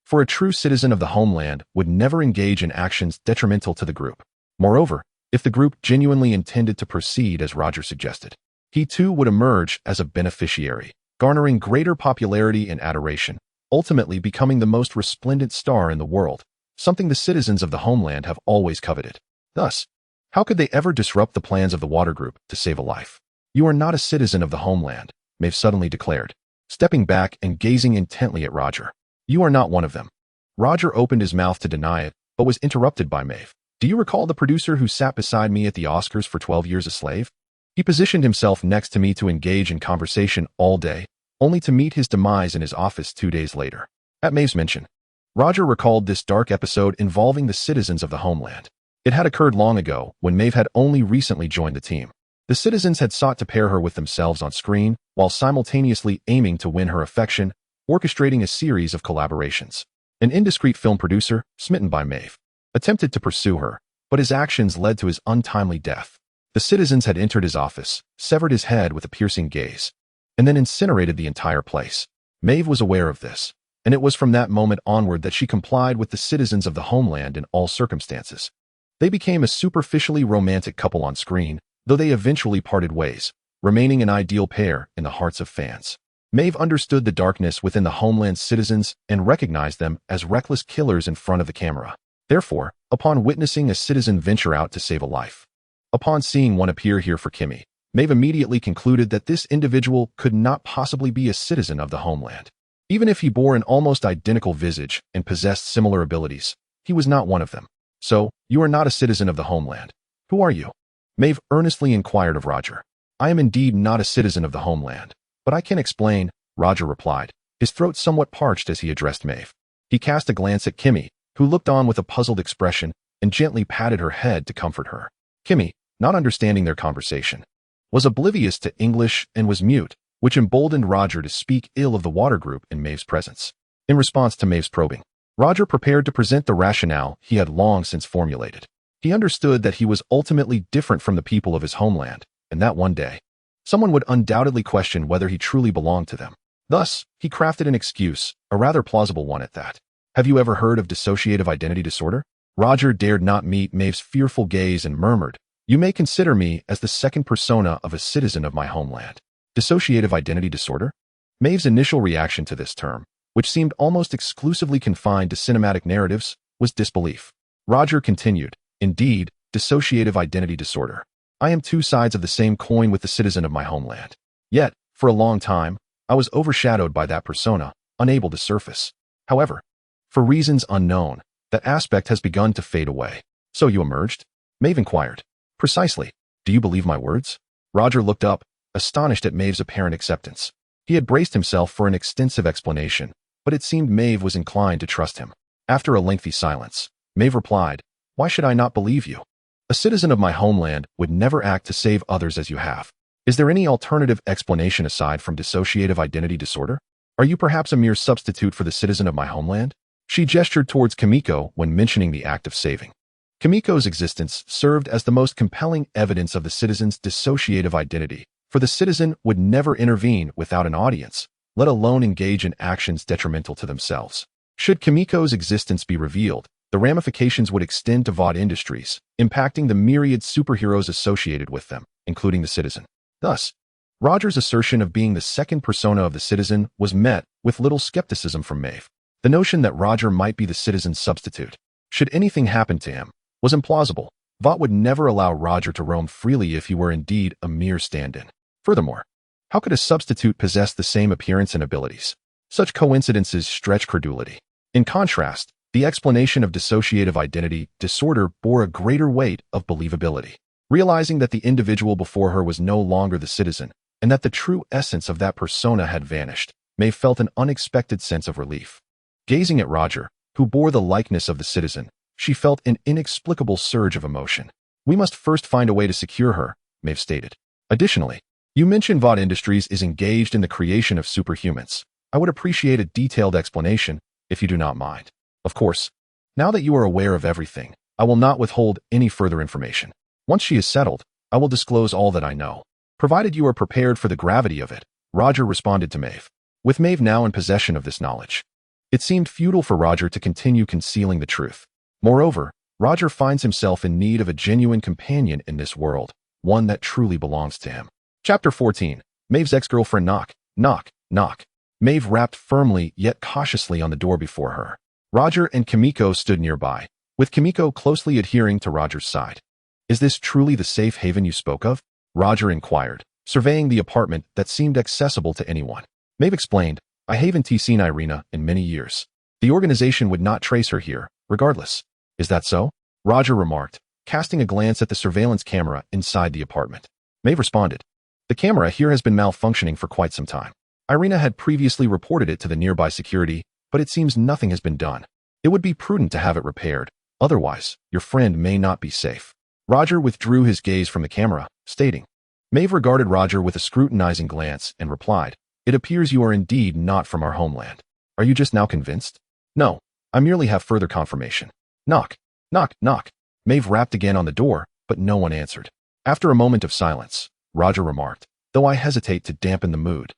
For a true citizen of the homeland would never engage in actions detrimental to the group. Moreover, if the group genuinely intended to proceed as Roger suggested, he too would emerge as a beneficiary, garnering greater popularity and adoration, ultimately becoming the most resplendent star in the world, something the citizens of the homeland have always coveted. Thus, how could they ever disrupt the plans of the Water Group to save a life? "You are not a citizen of the homeland," Maeve suddenly declared, stepping back and gazing intently at Roger. "You are not one of them." Roger opened his mouth to deny it, but was interrupted by Maeve. "Do you recall the producer who sat beside me at the Oscars for 12 years a slave? He positioned himself next to me to engage in conversation all day, only to meet his demise in his office 2 days later." At Maeve's mention, Roger recalled this dark episode involving the citizens of the homeland. It had occurred long ago, when Maeve had only recently joined the team. The citizens had sought to pair her with themselves on screen, while simultaneously aiming to win her affection, orchestrating a series of collaborations. An indiscreet film producer, smitten by Maeve, attempted to pursue her, but his actions led to his untimely death. The citizens had entered his office, severed his head with a piercing gaze, and then incinerated the entire place. Maeve was aware of this, and it was from that moment onward that she complied with the citizens of the homeland in all circumstances. They became a superficially romantic couple on screen, though they eventually parted ways, remaining an ideal pair in the hearts of fans. Maeve understood the darkness within the homeland's citizens and recognized them as reckless killers in front of the camera. Therefore, upon witnessing a citizen venture out to save a life, upon seeing one appear here for Kimmy, Maeve immediately concluded that this individual could not possibly be a citizen of the homeland. Even if he bore an almost identical visage and possessed similar abilities, he was not one of them. "So, you are not a citizen of the homeland. Who are you?" Maeve earnestly inquired of Roger. "I am indeed not a citizen of the homeland, but I can explain," Roger replied, his throat somewhat parched as he addressed Maeve. He cast a glance at Kimmy, who looked on with a puzzled expression and gently patted her head to comfort her. Kimmy, not understanding their conversation, was oblivious to English and was mute, which emboldened Roger to speak ill of the water group in Maeve's presence. In response to Maeve's probing, Roger prepared to present the rationale he had long since formulated. He understood that he was ultimately different from the people of his homeland, and that one day, someone would undoubtedly question whether he truly belonged to them. Thus, he crafted an excuse, a rather plausible one at that. Have you ever heard of dissociative identity disorder? Roger dared not meet Maeve's fearful gaze and murmured, "You may consider me as the second persona of a citizen of my homeland." Dissociative identity disorder? Maeve's initial reaction to this term, which seemed almost exclusively confined to cinematic narratives, was disbelief. Roger continued, "Indeed, dissociative identity disorder. I am two sides of the same coin with the citizen of my homeland. Yet, for a long time, I was overshadowed by that persona, unable to surface. However, for reasons unknown, that aspect has begun to fade away." "So you emerged?" Maeve inquired. "Precisely. Do you believe my words?" Roger looked up, astonished at Maeve's apparent acceptance. He had braced himself for an extensive explanation, but it seemed Maeve was inclined to trust him. After a lengthy silence, Maeve replied, "Why should I not believe you? A citizen of my homeland would never act to save others as you have. Is there any alternative explanation aside from dissociative identity disorder? Are you perhaps a mere substitute for the citizen of my homeland?" She gestured towards Kimiko when mentioning the act of saving. Kimiko's existence served as the most compelling evidence of the citizen's dissociative identity, for the citizen would never intervene without an audience, let alone engage in actions detrimental to themselves. Should Kimiko's existence be revealed, the ramifications would extend to VOD industries, impacting the myriad superheroes associated with them, including the citizen. Thus, Roger's assertion of being the second persona of the citizen was met with little skepticism from Maeve. The notion that Roger might be the citizen's substitute, should anything happen to him, was implausible. VOD would never allow Roger to roam freely if he were indeed a mere stand-in. Furthermore, how could a substitute possess the same appearance and abilities? Such coincidences stretch credulity. In contrast, the explanation of dissociative identity disorder bore a greater weight of believability. Realizing that the individual before her was no longer the citizen, and that the true essence of that persona had vanished, Maeve felt an unexpected sense of relief. Gazing at Roger, who bore the likeness of the citizen, she felt an inexplicable surge of emotion. "We must first find a way to secure her," Maeve stated. "Additionally, you mentioned VOD Industries is engaged in the creation of superhumans. I would appreciate a detailed explanation, if you do not mind. Of course, now that you are aware of everything, I will not withhold any further information. Once she is settled, I will disclose all that I know, provided you are prepared for the gravity of it," Roger responded to Maeve. With Maeve now in possession of this knowledge, it seemed futile for Roger to continue concealing the truth. Moreover, Roger finds himself in need of a genuine companion in this world, one that truly belongs to him. Chapter 14. Maeve's ex-girlfriend knock, knock, knock. Maeve rapped firmly yet cautiously on the door before her. Roger and Kimiko stood nearby, with Kimiko closely adhering to Roger's side. "Is this truly the safe haven you spoke of?" Roger inquired, surveying the apartment that seemed accessible to anyone. Maeve explained, "I haven't seen Irina in many years. The organization would not trace her here, regardless." "Is that so?" Roger remarked, casting a glance at the surveillance camera inside the apartment. Maeve responded, "The camera here has been malfunctioning for quite some time. Irina had previously reported it to the nearby security, but it seems nothing has been done. It would be prudent to have it repaired, otherwise, your friend may not be safe." Roger withdrew his gaze from the camera, stating. Maeve regarded Roger with a scrutinizing glance and replied, "It appears you are indeed not from our homeland. Are you just now convinced?" "No, I merely have further confirmation." Knock, knock, knock. Maeve rapped again on the door, but no one answered. After a moment of silence, Roger remarked, "Though I hesitate to dampen the mood,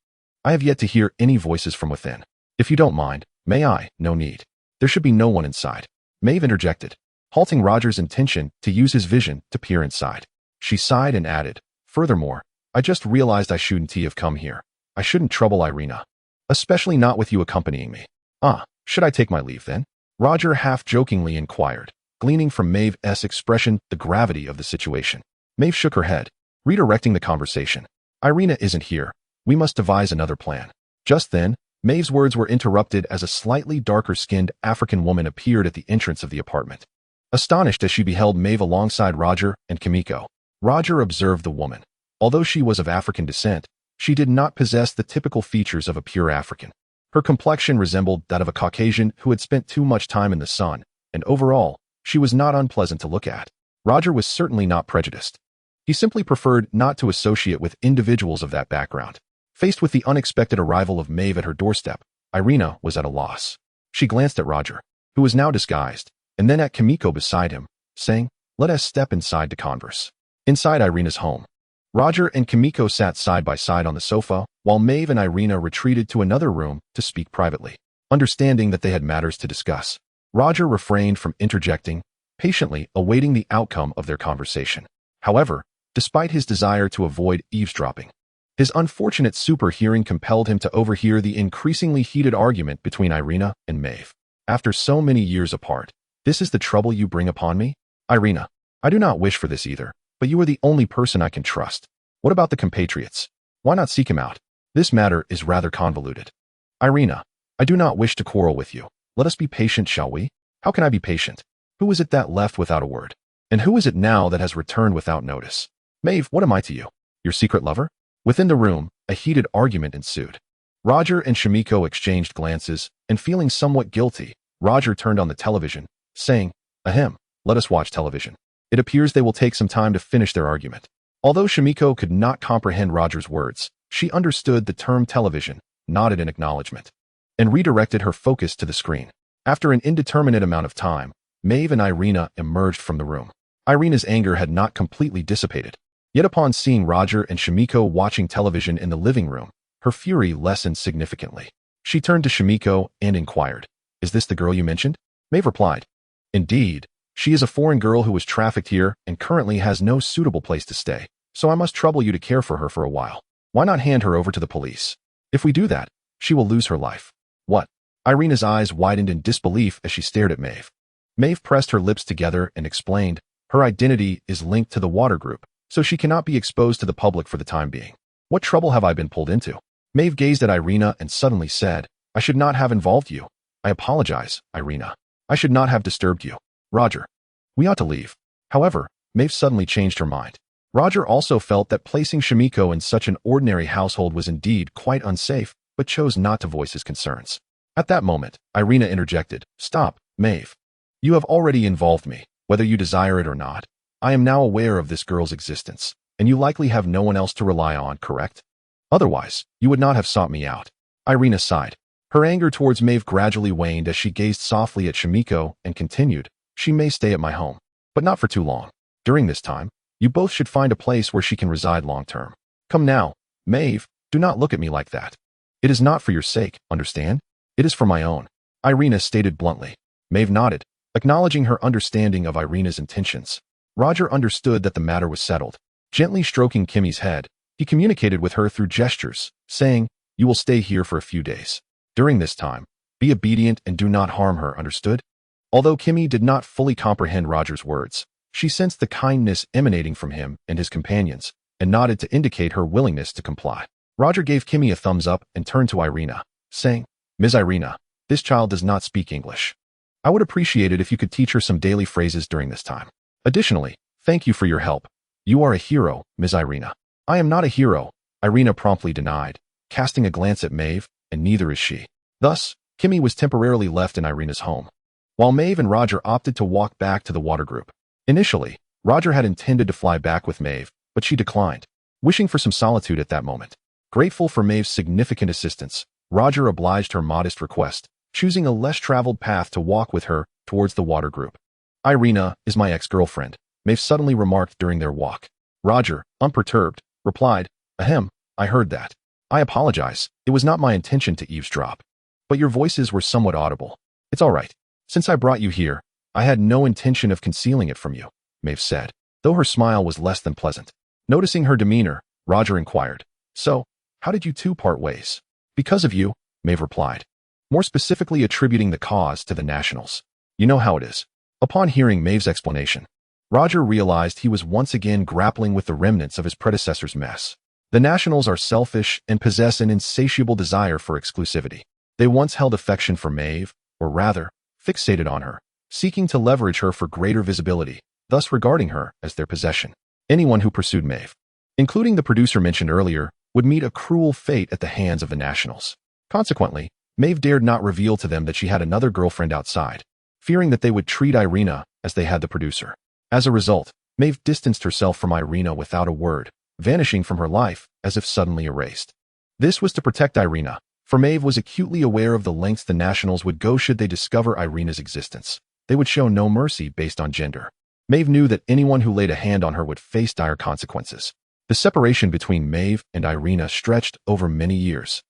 I have yet to hear any voices from within. If you don't mind, may I?" "No need. There should be no one inside," Maeve interjected, halting Roger's intention to use his vision to peer inside. She sighed and added, "Furthermore, I just realized I shouldn't have come here. I shouldn't trouble Irina, especially not with you accompanying me." "Ah, should I take my leave then?" Roger half-jokingly inquired, gleaning from Maeve's expression the gravity of the situation. Maeve shook her head, redirecting the conversation. "Irina isn't here. We must devise another plan." Just then, Maeve's words were interrupted as a slightly darker-skinned African woman appeared at the entrance of the apartment. Astonished as she beheld Maeve alongside Roger and Kimiko, Roger observed the woman. Although she was of African descent, she did not possess the typical features of a pure African. Her complexion resembled that of a Caucasian who had spent too much time in the sun, and overall, she was not unpleasant to look at. Roger was certainly not prejudiced. He simply preferred not to associate with individuals of that background. Faced with the unexpected arrival of Maeve at her doorstep, Irina was at a loss. She glanced at Roger, who was now disguised, and then at Kimiko beside him, saying, "Let us step inside to converse." Inside Irina's home, Roger and Kimiko sat side by side on the sofa, while Maeve and Irina retreated to another room to speak privately. Understanding that they had matters to discuss, Roger refrained from interjecting, patiently awaiting the outcome of their conversation. However, despite his desire to avoid eavesdropping, his unfortunate super hearing compelled him to overhear the increasingly heated argument between Irina and Maeve. "After so many years apart, this is the trouble you bring upon me? Irina, I do not wish for this either, but you are the only person I can trust. What about the compatriots? Why not seek him out? This matter is rather convoluted." "Irina, I do not wish to quarrel with you. Let us be patient, shall we?" "How can I be patient? Who is it that left without a word? And who is it now that has returned without notice?" "Maeve, what am I to you? Your secret lover?" Within the room, a heated argument ensued. Roger and Kimiko exchanged glances, and feeling somewhat guilty, Roger turned on the television, saying, "Ahem, let us watch television. It appears they will take some time to finish their argument." Although Kimiko could not comprehend Roger's words, she understood the term television, nodded in acknowledgement, and redirected her focus to the screen. After an indeterminate amount of time, Maeve and Irina emerged from the room. Irina's anger had not completely dissipated. Yet upon seeing Roger and Kimiko watching television in the living room, her fury lessened significantly. She turned to Kimiko and inquired, "Is this the girl you mentioned?" Maeve replied, "Indeed. She is a foreign girl who was trafficked here and currently has no suitable place to stay, so I must trouble you to care for her for a while. Why not hand her over to the police? If we do that, she will lose her life." "What?" Irina's eyes widened in disbelief as she stared at Maeve. Maeve pressed her lips together and explained, "Her identity is linked to the water group, so she cannot be exposed to the public for the time being." "What trouble have I been pulled into?" Maeve gazed at Irina and suddenly said, "I should not have involved you. I apologize, Irina. I should not have disturbed you." "Roger, we ought to leave." However, Maeve suddenly changed her mind. Roger also felt that placing Kimiko in such an ordinary household was indeed quite unsafe, but chose not to voice his concerns. At that moment, Irina interjected, "Stop, Maeve. You have already involved me, whether you desire it or not. I am now aware of this girl's existence, and you likely have no one else to rely on, correct? Otherwise, you would not have sought me out." Irina sighed. Her anger towards Maeve gradually waned as she gazed softly at Kimiko and continued, "She may stay at my home, but not for too long. During this time, you both should find a place where she can reside long-term. Come now, Maeve, do not look at me like that. It is not for your sake, understand? It is for my own," Irina stated bluntly. Maeve nodded, acknowledging her understanding of Irina's intentions. Roger understood that the matter was settled. Gently stroking Kimmy's head, he communicated with her through gestures, saying, "You will stay here for a few days. During this time, be obedient and do not harm her, understood?" Although Kimmy did not fully comprehend Roger's words, she sensed the kindness emanating from him and his companions, and nodded to indicate her willingness to comply. Roger gave Kimmy a thumbs up and turned to Irina, saying, "Ms. Irina, this child does not speak English. I would appreciate it if you could teach her some daily phrases during this time. Additionally, thank you for your help. You are a hero, Ms. Irina." "I am not a hero," Irina promptly denied, casting a glance at Maeve, "and neither is she." Thus, Kimmy was temporarily left in Irina's home, while Maeve and Roger opted to walk back to the water group. Initially, Roger had intended to fly back with Maeve, but she declined, wishing for some solitude at that moment. Grateful for Maeve's significant assistance, Roger obliged her modest request, choosing a less traveled path to walk with her towards the water group. "Irina is my ex-girlfriend," Maeve suddenly remarked during their walk. Roger, unperturbed, replied, "Ahem, I heard that. I apologize, it was not my intention to eavesdrop. But your voices were somewhat audible. It's all right. Since I brought you here, I had no intention of concealing it from you," Maeve said, though her smile was less than pleasant. Noticing her demeanor, Roger inquired, "So, how did you two part ways?" "Because of you," Maeve replied, more specifically attributing the cause to the Nationals. "You know how it is." Upon hearing Maeve's explanation, Roger realized he was once again grappling with the remnants of his predecessor's mess. The Nationals are selfish and possess an insatiable desire for exclusivity. They once held affection for Maeve, or rather, fixated on her, seeking to leverage her for greater visibility, thus regarding her as their possession. Anyone who pursued Maeve, including the producer mentioned earlier, would meet a cruel fate at the hands of the Nationals. Consequently, Maeve dared not reveal to them that she had another girlfriend outside, fearing that they would treat Irina as they had the producer. As a result, Maeve distanced herself from Irina without a word, vanishing from her life as if suddenly erased. This was to protect Irina, for Maeve was acutely aware of the lengths the Nationals would go should they discover Irina's existence. They would show no mercy based on gender. Maeve knew that anyone who laid a hand on her would face dire consequences. The separation between Maeve and Irina stretched over many years,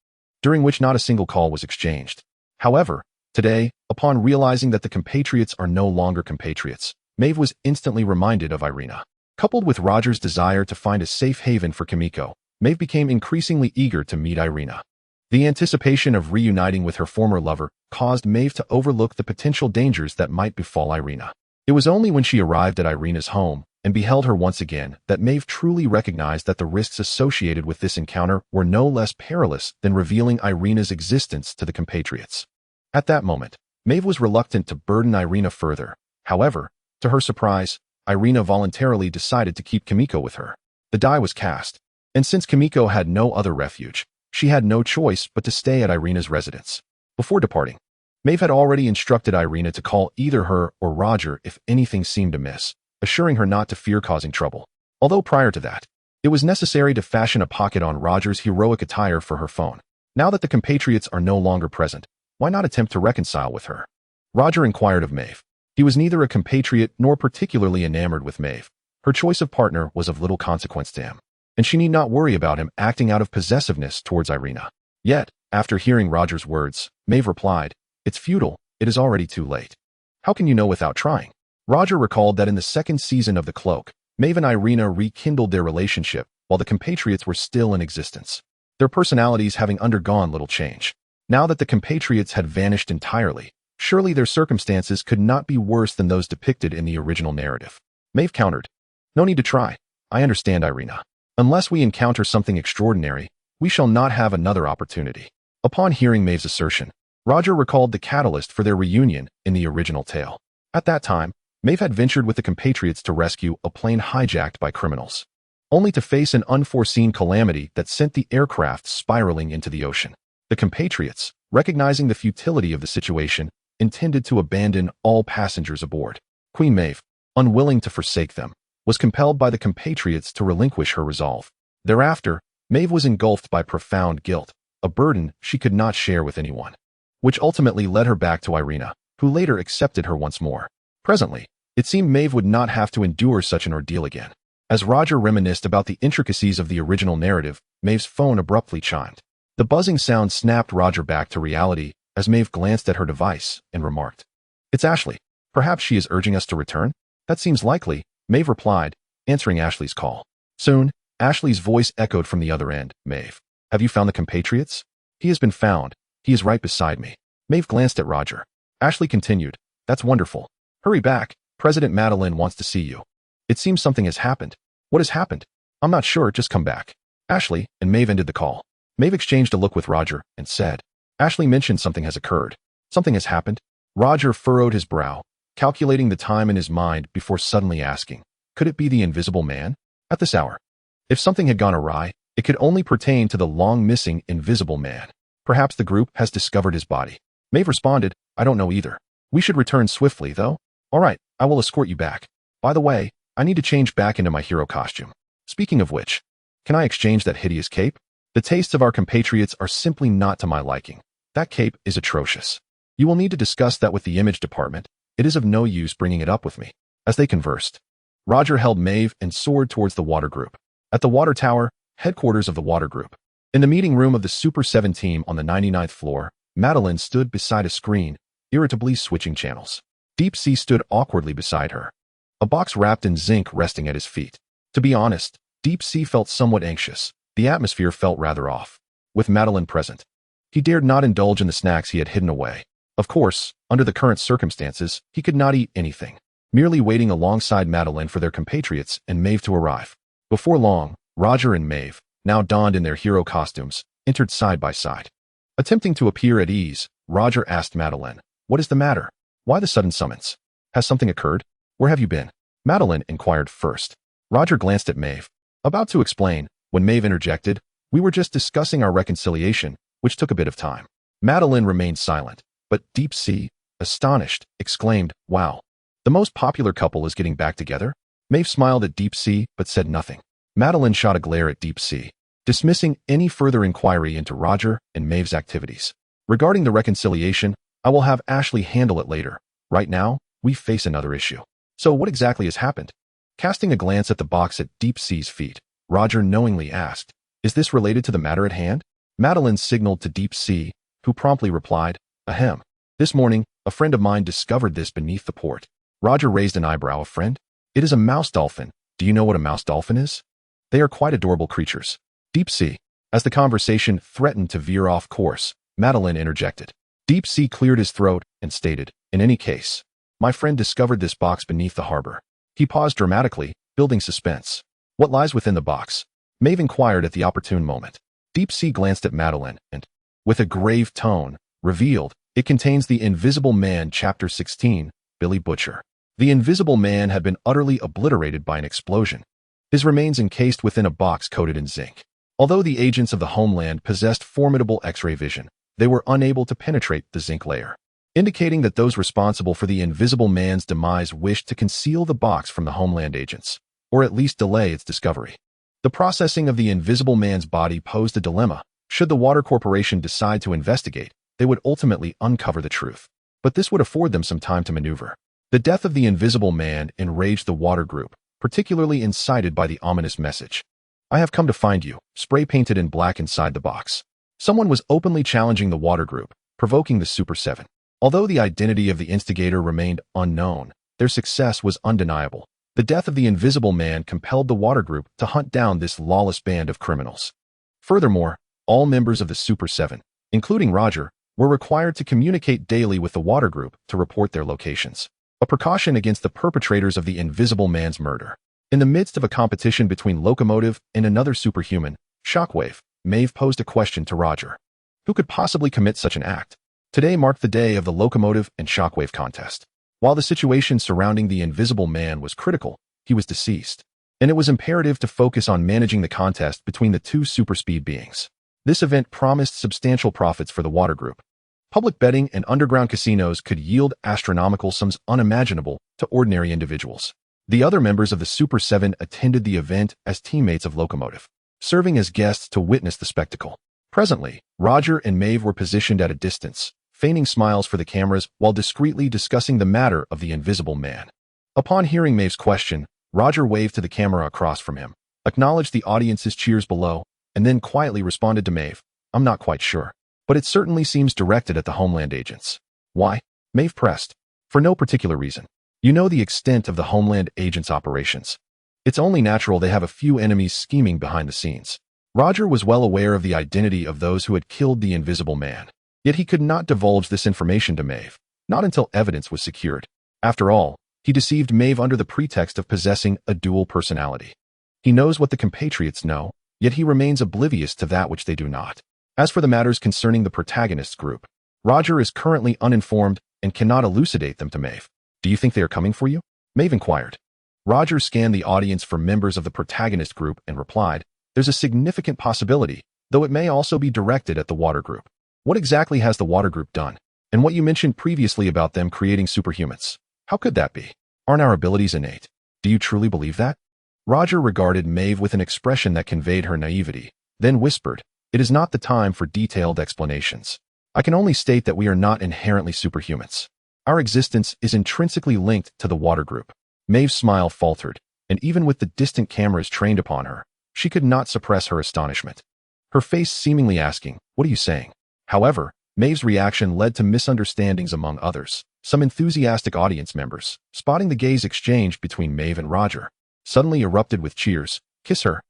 during which not a single call was exchanged. However, today, upon realizing that the compatriots are no longer compatriots, Maeve was instantly reminded of Irina. Coupled with Roger's desire to find a safe haven for Kimiko, Maeve became increasingly eager to meet Irina. The anticipation of reuniting with her former lover caused Maeve to overlook the potential dangers that might befall Irina. It was only when she arrived at Irina's home and beheld her once again that Maeve truly recognized that the risks associated with this encounter were no less perilous than revealing Irina's existence to the compatriots. At that moment, Maeve was reluctant to burden Irina further. However, to her surprise, Irina voluntarily decided to keep Kimiko with her. The die was cast, and since Kimiko had no other refuge, she had no choice but to stay at Irina's residence. Before departing, Maeve had already instructed Irina to call either her or Roger if anything seemed amiss, assuring her not to fear causing trouble. Although prior to that, it was necessary to fashion a pocket on Roger's heroic attire for her phone. Now that the compatriots are no longer present, why not attempt to reconcile with her? Roger inquired of Maeve. He was neither a compatriot nor particularly enamored with Maeve. Her choice of partner was of little consequence to him, and she need not worry about him acting out of possessiveness towards Irina. Yet, after hearing Roger's words, Maeve replied, "It's futile, it is already too late. How can you know without trying?" Roger recalled that in the second season of The Cloak, Maeve and Irina rekindled their relationship while the compatriots were still in existence, their personalities having undergone little change. Now that the compatriots had vanished entirely, surely their circumstances could not be worse than those depicted in the original narrative. Maeve countered, "No need to try. I understand, Irina. Unless we encounter something extraordinary, we shall not have another opportunity." Upon hearing Maeve's assertion, Roger recalled the catalyst for their reunion in the original tale. At that time, Maeve had ventured with the compatriots to rescue a plane hijacked by criminals, only to face an unforeseen calamity that sent the aircraft spiraling into the ocean. The compatriots, recognizing the futility of the situation, intended to abandon all passengers aboard. Queen Maeve, unwilling to forsake them, was compelled by the compatriots to relinquish her resolve. Thereafter, Maeve was engulfed by profound guilt, a burden she could not share with anyone, which ultimately led her back to Irina, who later accepted her once more. Presently, it seemed Maeve would not have to endure such an ordeal again. As Roger reminisced about the intricacies of the original narrative, Maeve's phone abruptly chimed. The buzzing sound snapped Roger back to reality as Maeve glanced at her device and remarked, "It's Ashley. Perhaps she is urging us to return?" "That seems likely," Maeve replied, answering Ashley's call. Soon, Ashley's voice echoed from the other end. "Maeve, have you found the compatriots?" "He has been found. He is right beside me." Maeve glanced at Roger. Ashley continued, "That's wonderful. Hurry back. President Madeline wants to see you." "It seems something has happened." "What has happened?" "I'm not sure. Just come back." Ashley and Maeve ended the call. Maeve exchanged a look with Roger and said, "Ashley mentioned something has occurred." "Something has happened?" Roger furrowed his brow, calculating the time in his mind before suddenly asking, "Could it be the Invisible Man?" At this hour, if something had gone awry, it could only pertain to the long-missing Invisible Man. Perhaps the group has discovered his body. Maeve responded, "I don't know either. We should return swiftly, though." "All right, I will escort you back. By the way, I need to change back into my hero costume. Speaking of which, can I exchange that hideous cape? The tastes of our compatriots are simply not to my liking. That cape is atrocious. You will need to discuss that with the image department. It is of no use bringing it up with me." As they conversed, Roger held Maeve and soared towards the water group. At the water tower, headquarters of the water group, in the meeting room of the Super 7 team on the 99th floor, Madeline stood beside a screen, irritably switching channels. Deep Sea stood awkwardly beside her, a box wrapped in zinc resting at his feet. To be honest, Deep Sea felt somewhat anxious. The atmosphere felt rather off. With Madeline present, he dared not indulge in the snacks he had hidden away. Of course, under the current circumstances, he could not eat anything, merely waiting alongside Madeline for their compatriots and Maeve to arrive. Before long, Roger and Maeve, now donned in their hero costumes, entered side by side. Attempting to appear at ease, Roger asked Madeline, "What is the matter? Why the sudden summons? Has something occurred? Where have you been?" Madeline inquired first. Roger glanced at Maeve, about to explain, when Maeve interjected, "We were just discussing our reconciliation, which took a bit of time." Madeline remained silent, but Deep Sea, astonished, exclaimed, "Wow. The most popular couple is getting back together?" Maeve smiled at Deep Sea, but said nothing. Madeline shot a glare at Deep Sea, dismissing any further inquiry into Roger and Maeve's activities. "Regarding the reconciliation, I will have Ashley handle it later. Right now, we face another issue." "So what exactly has happened?" Casting a glance at the box at Deep Sea's feet, Roger knowingly asked, "Is this related to the matter at hand?" Madeline signaled to Deep Sea, who promptly replied, "Ahem. This morning, a friend of mine discovered this beneath the port." Roger raised an eyebrow. "A friend? It is a mouse dolphin. Do you know what a mouse dolphin is?" "They are quite adorable creatures." Deep Sea. As the conversation threatened to veer off course, Madeline interjected. Deep Sea cleared his throat and stated, "In any case, my friend discovered this box beneath the harbor." He paused dramatically, building suspense. "What lies within the box?" Maeve inquired at the opportune moment. Deep Sea glanced at Madeline and, with a grave tone, revealed, "It contains The Invisible Man, Chapter 16, Billy Butcher." The Invisible Man had been utterly obliterated by an explosion, his remains encased within a box coated in zinc. Although the agents of the Homeland possessed formidable X-ray vision, they were unable to penetrate the zinc layer, indicating that those responsible for the Invisible Man's demise wished to conceal the box from the Homeland agents, or at least delay its discovery. The processing of the Invisible Man's body posed a dilemma. Should the Water Corporation decide to investigate, they would ultimately uncover the truth. But this would afford them some time to maneuver. The death of the Invisible Man enraged the Water Group, particularly incited by the ominous message. "I have come to find you," spray-painted in black inside the box. Someone was openly challenging the Water Group, provoking the Super 7. Although the identity of the instigator remained unknown, their success was undeniable. The death of the Invisible Man compelled the Water Group to hunt down this lawless band of criminals. Furthermore, all members of the Super 7, including Roger, were required to communicate daily with the Water Group to report their locations, a precaution against the perpetrators of the Invisible Man's murder. In the midst of a competition between Locomotive and another superhuman, Shockwave, Maeve posed a question to Roger. Who could possibly commit such an act? Today marked the day of the Locomotive and Shockwave contest. While the situation surrounding the Invisible Man was critical, he was deceased, and it was imperative to focus on managing the contest between the two super-speed beings. This event promised substantial profits for the Water Group. Public betting and underground casinos could yield astronomical sums unimaginable to ordinary individuals. The other members of the Super 7 attended the event as teammates of Locomotive, serving as guests to witness the spectacle. Presently, Roger and Maeve were positioned at a distance, feigning smiles for the cameras while discreetly discussing the matter of the Invisible Man. Upon hearing Maeve's question, Roger waved to the camera across from him, acknowledged the audience's cheers below, and then quietly responded to Maeve, "I'm not quite sure, but it certainly seems directed at the Homeland agents." "Why?" Maeve pressed. "For no particular reason. You know the extent of the Homeland agents' operations. It's only natural they have a few enemies scheming behind the scenes." Roger was well aware of the identity of those who had killed the Invisible Man, yet he could not divulge this information to Maeve, not until evidence was secured. After all, he deceived Maeve under the pretext of possessing a dual personality. He knows what the compatriots know, yet he remains oblivious to that which they do not. As for the matters concerning the protagonist's group, Roger is currently uninformed and cannot elucidate them to Maeve. "Do you think they are coming for you?" Maeve inquired. Roger scanned the audience for members of the protagonist group and replied, "There's a significant possibility, though it may also be directed at the Water Group." "What exactly has the Water Group done? And what you mentioned previously about them creating superhumans, how could that be? Aren't our abilities innate? Do you truly believe that?" Roger regarded Maeve with an expression that conveyed her naivety, then whispered, "It is not the time for detailed explanations. I can only state that we are not inherently superhumans. Our existence is intrinsically linked to the Water Group." Maeve's smile faltered, and even with the distant cameras trained upon her, she could not suppress her astonishment, her face seemingly asking, "What are you saying?" However, Maeve's reaction led to misunderstandings among others. Some enthusiastic audience members, spotting the gaze exchanged between Maeve and Roger, suddenly erupted with cheers. Kiss her,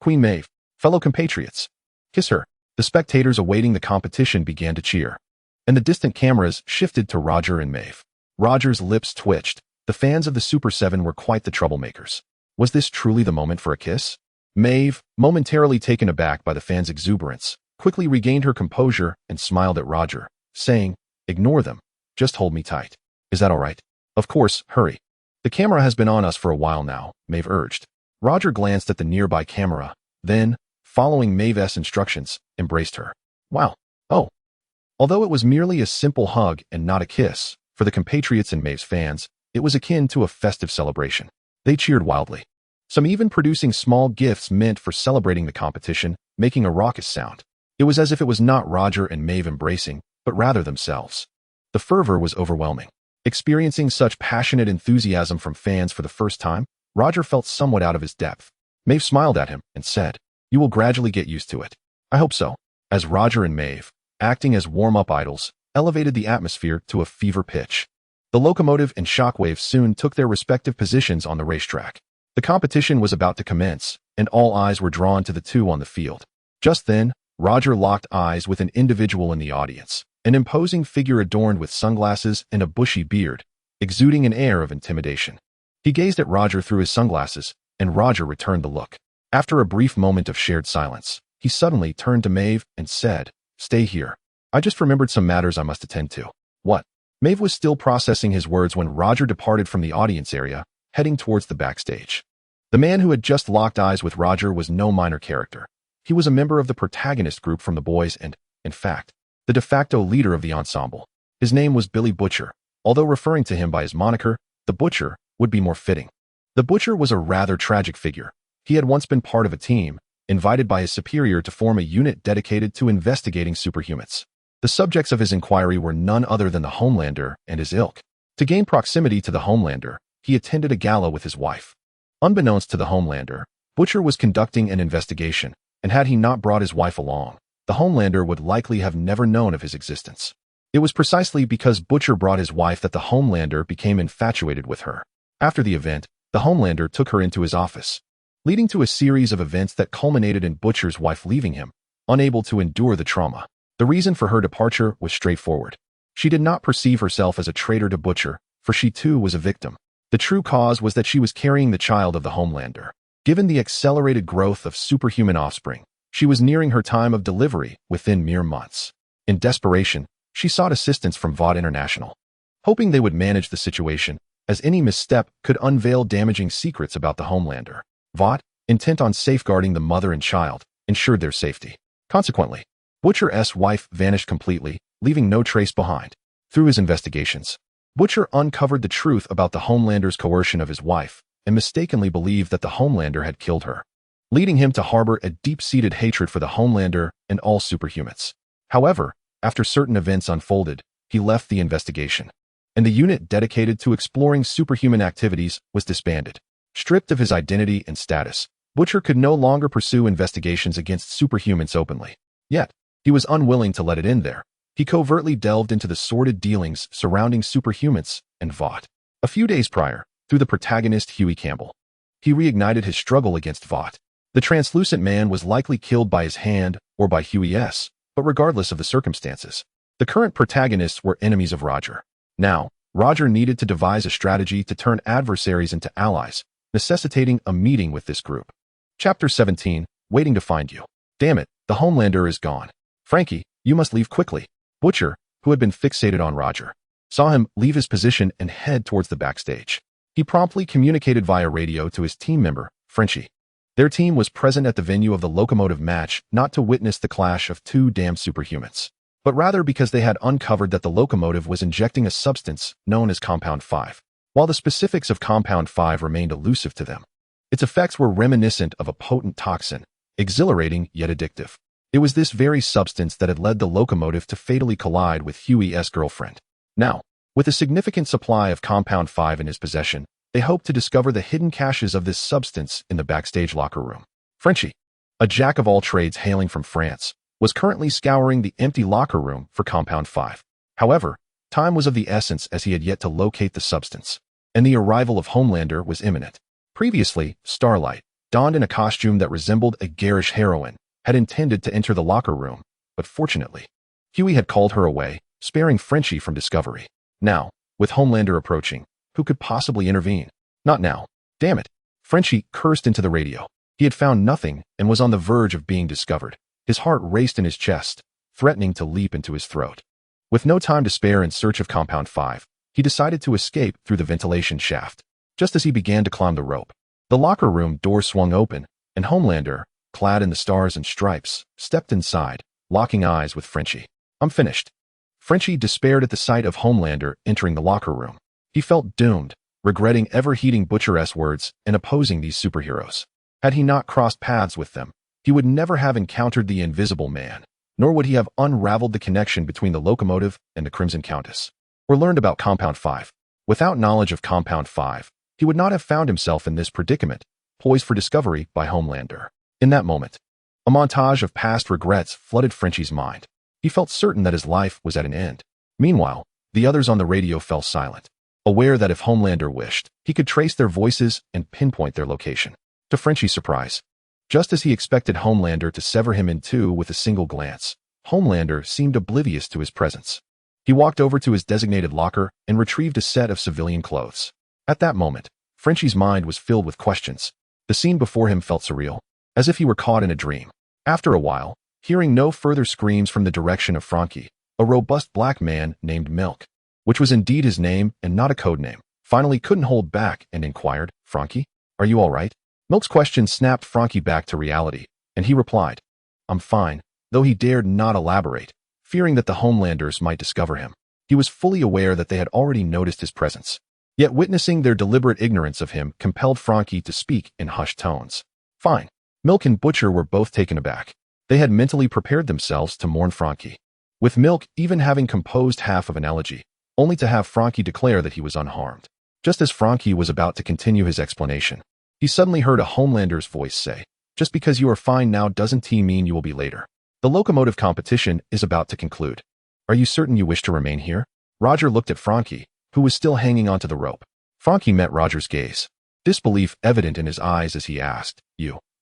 Queen Maeve, fellow compatriots, kiss her." The spectators awaiting the competition began to cheer, and the distant cameras shifted to Roger and Maeve. Roger's lips twitched. The fans of the Super 7 were quite the troublemakers. Was this truly the moment for a kiss? Maeve, momentarily taken aback by the fans' exuberance, quickly regained her composure and smiled at Roger, saying, "Ignore them. Just hold me tight. Is that all right?" "Of course, hurry. The camera has been on us for a while now," Maeve urged. Roger glanced at the nearby camera, then, following Maeve's instructions, embraced her. "Wow. Oh, Although it was merely a simple hug and not a kiss, for the compatriots and Maeve's fans, it was akin to a festive celebration. They cheered wildly, some even producing small gifts meant for celebrating the competition, making a raucous sound. It was as if it was not Roger and Maeve embracing, but rather themselves. The fervor was overwhelming. Experiencing such passionate enthusiasm from fans for the first time, Roger felt somewhat out of his depth. Maeve smiled at him and said, "You will gradually get used to it." "I hope so." As Roger and Maeve, acting as warm-up idols, elevated the atmosphere to a fever pitch. The locomotive and Shockwave soon took their respective positions on the racetrack. The competition was about to commence, and all eyes were drawn to the two on the field. Just then, Roger locked eyes with an individual in the audience, an imposing figure adorned with sunglasses and a bushy beard, exuding an air of intimidation. He gazed at Roger through his sunglasses, and Roger returned the look. After a brief moment of shared silence, he suddenly turned to Maeve and said, "Stay here. I just remembered some matters I must attend to." "What?" Maeve was still processing his words when Roger departed from the audience area, heading towards the backstage. The man who had just locked eyes with Roger was no minor character. He was a member of the protagonist group from The Boys and, in fact, the de facto leader of the ensemble. His name was Billy Butcher, although referring to him by his moniker, the Butcher, would be more fitting. The Butcher was a rather tragic figure. He had once been part of a team, invited by his superior to form a unit dedicated to investigating superhumans. The subjects of his inquiry were none other than the Homelander and his ilk. To gain proximity to the Homelander, he attended a gala with his wife. Unbeknownst to the Homelander, Butcher was conducting an investigation, and had he not brought his wife along, the Homelander would likely have never known of his existence. It was precisely because Butcher brought his wife that the Homelander became infatuated with her. After the event, the Homelander took her into his office, leading to a series of events that culminated in Butcher's wife leaving him, unable to endure the trauma. The reason for her departure was straightforward. She did not perceive herself as a traitor to Butcher, for she too was a victim. The true cause was that she was carrying the child of the Homelander. Given the accelerated growth of superhuman offspring, she was nearing her time of delivery within mere months. In desperation, she sought assistance from Vought International, hoping they would manage the situation, as any misstep could unveil damaging secrets about the Homelander. Vought, intent on safeguarding the mother and child, ensured their safety. Consequently, Butcher's wife vanished completely, leaving no trace behind. Through his investigations, Butcher uncovered the truth about the Homelander's coercion of his wife, and mistakenly believed that the Homelander had killed her, leading him to harbor a deep-seated hatred for the Homelander and all superhumans. However, after certain events unfolded, he left the investigation, and the unit dedicated to exploring superhuman activities was disbanded. Stripped of his identity and status, Butcher could no longer pursue investigations against superhumans openly. Yet, he was unwilling to let it end there. He covertly delved into the sordid dealings surrounding superhumans and Vought. A few days prior, through the protagonist Huey Campbell, he reignited his struggle against Vought. The translucent man was likely killed by his hand or by Huey's, but regardless of the circumstances, the current protagonists were enemies of Roger. Now, Roger needed to devise a strategy to turn adversaries into allies, necessitating a meeting with this group. Chapter 17, Waiting to Find You. "Damn it, the Homelander is gone. Frankie, you must leave quickly." Butcher, who had been fixated on Roger, saw him leave his position and head towards the backstage. He promptly communicated via radio to his team member, Frenchie. Their team was present at the venue of the locomotive match not to witness the clash of two damned superhumans, but rather because they had uncovered that the locomotive was injecting a substance known as Compound 5. While the specifics of Compound 5 remained elusive to them, its effects were reminiscent of a potent toxin, exhilarating yet addictive. It was this very substance that had led the locomotive to fatally collide with Huey's girlfriend. Now, with a significant supply of Compound 5 in his possession, they hoped to discover the hidden caches of this substance in the backstage locker room. Frenchie, a jack of all trades hailing from France, was currently scouring the empty locker room for Compound 5. However, time was of the essence as he had yet to locate the substance, and the arrival of Homelander was imminent. Previously, Starlight, donned in a costume that resembled a garish heroine, had intended to enter the locker room, but fortunately, Huey had called her away, sparing Frenchie from discovery. Now, with Homelander approaching, who could possibly intervene? Not now. Damn it. Frenchie cursed into the radio. He had found nothing and was on the verge of being discovered. His heart raced in his chest, threatening to leap into his throat. With no time to spare in search of Compound 5, he decided to escape through the ventilation shaft. Just as he began to climb the rope, the locker room door swung open, and Homelander, clad in the stars and stripes, stepped inside, locking eyes with Frenchie. "I'm finished." Frenchie despaired at the sight of Homelander entering the locker room. He felt doomed, regretting ever heeding Butcher's words and opposing these superheroes. Had he not crossed paths with them, he would never have encountered the Invisible Man, nor would he have unraveled the connection between the locomotive and the Crimson Countess, or learned about Compound 5. Without knowledge of Compound 5, he would not have found himself in this predicament, poised for discovery by Homelander. In that moment, a montage of past regrets flooded Frenchie's mind. He felt certain that his life was at an end. Meanwhile, the others on the radio fell silent, aware that if Homelander wished, he could trace their voices and pinpoint their location. To Frenchie's surprise, just as he expected Homelander to sever him in two with a single glance, Homelander seemed oblivious to his presence. He walked over to his designated locker and retrieved a set of civilian clothes. At that moment, Frenchie's mind was filled with questions. The scene before him felt surreal, as if he were caught in a dream. After a while, hearing no further screams from the direction of Frankie, a robust black man named Milk, which was indeed his name and not a code name, finally couldn't hold back and inquired, "Frankie, are you all right?" Milk's question snapped Frankie back to reality, and he replied, "I'm fine," though he dared not elaborate, fearing that the Homelanders might discover him. He was fully aware that they had already noticed his presence. Yet witnessing their deliberate ignorance of him compelled Frankie to speak in hushed tones. Fine. Milk and Butcher were both taken aback. They had mentally prepared themselves to mourn Frankie, with Milk even having composed half of an elegy, only to have Frankie declare that he was unharmed. Just as Frankie was about to continue his explanation, he suddenly heard a Homelander's voice say, "Just because you are fine now doesn't mean you will be later. The locomotive competition is about to conclude. Are you certain you wish to remain here?" Roger looked at Frankie, who was still hanging onto the rope. Frankie met Roger's gaze, disbelief evident in his eyes as he asked,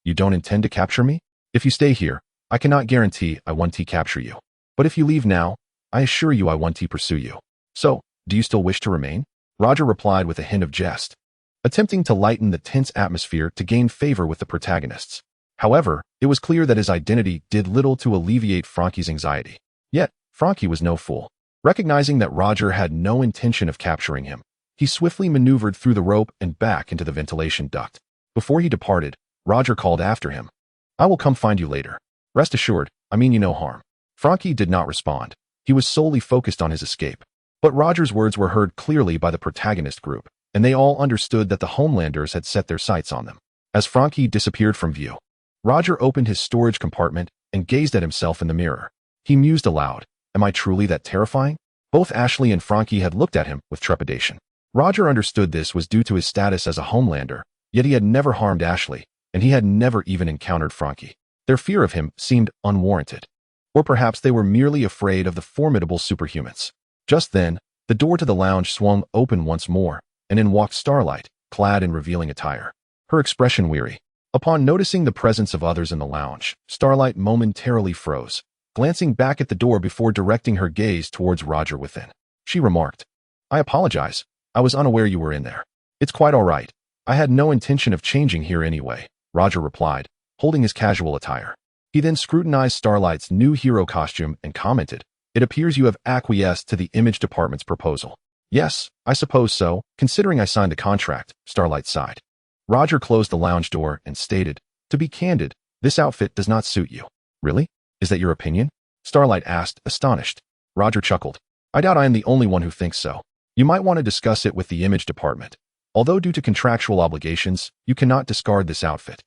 You don't intend to capture me? If you stay here, I cannot guarantee I won't capture you. But if you leave now, I assure you I won't pursue you. So, do you still wish to remain?" Roger replied with a hint of jest, attempting to lighten the tense atmosphere to gain favor with the protagonists. However, it was clear that his identity did little to alleviate Frankie's anxiety. Yet, Frankie was no fool. Recognizing that Roger had no intention of capturing him, he swiftly maneuvered through the rope and back into the ventilation duct. Before he departed, Roger called after him, "I will come find you later. Rest assured, I mean you no harm." Frankie did not respond. He was solely focused on his escape. But Roger's words were heard clearly by the protagonist group, and they all understood that the Homelanders had set their sights on them. As Frankie disappeared from view, Roger opened his storage compartment and gazed at himself in the mirror. He mused aloud, "Am I truly that terrifying?" Both Ashley and Frankie had looked at him with trepidation. Roger understood this was due to his status as a Homelander, yet he had never harmed Ashley, and he had never even encountered Frankie. Their fear of him seemed unwarranted. Or perhaps they were merely afraid of the formidable superhumans. Just then, the door to the lounge swung open once more, and in walked Starlight, clad in revealing attire, her expression weary. Upon noticing the presence of others in the lounge, Starlight momentarily froze, glancing back at the door before directing her gaze towards Roger within. She remarked, "I apologize. I was unaware you were in there." "It's quite all right. I had no intention of changing here anyway," Roger replied, holding his casual attire. He then scrutinized Starlight's new hero costume and commented, "It appears you have acquiesced to the image department's proposal." "Yes, I suppose so, considering I signed the contract," Starlight sighed. Roger closed the lounge door and stated, "To be candid, this outfit does not suit you." "Really? Is that your opinion?" Starlight asked, astonished. Roger chuckled. "I doubt I am the only one who thinks so. You might want to discuss it with the image department. Although due to contractual obligations, you cannot discard this outfit.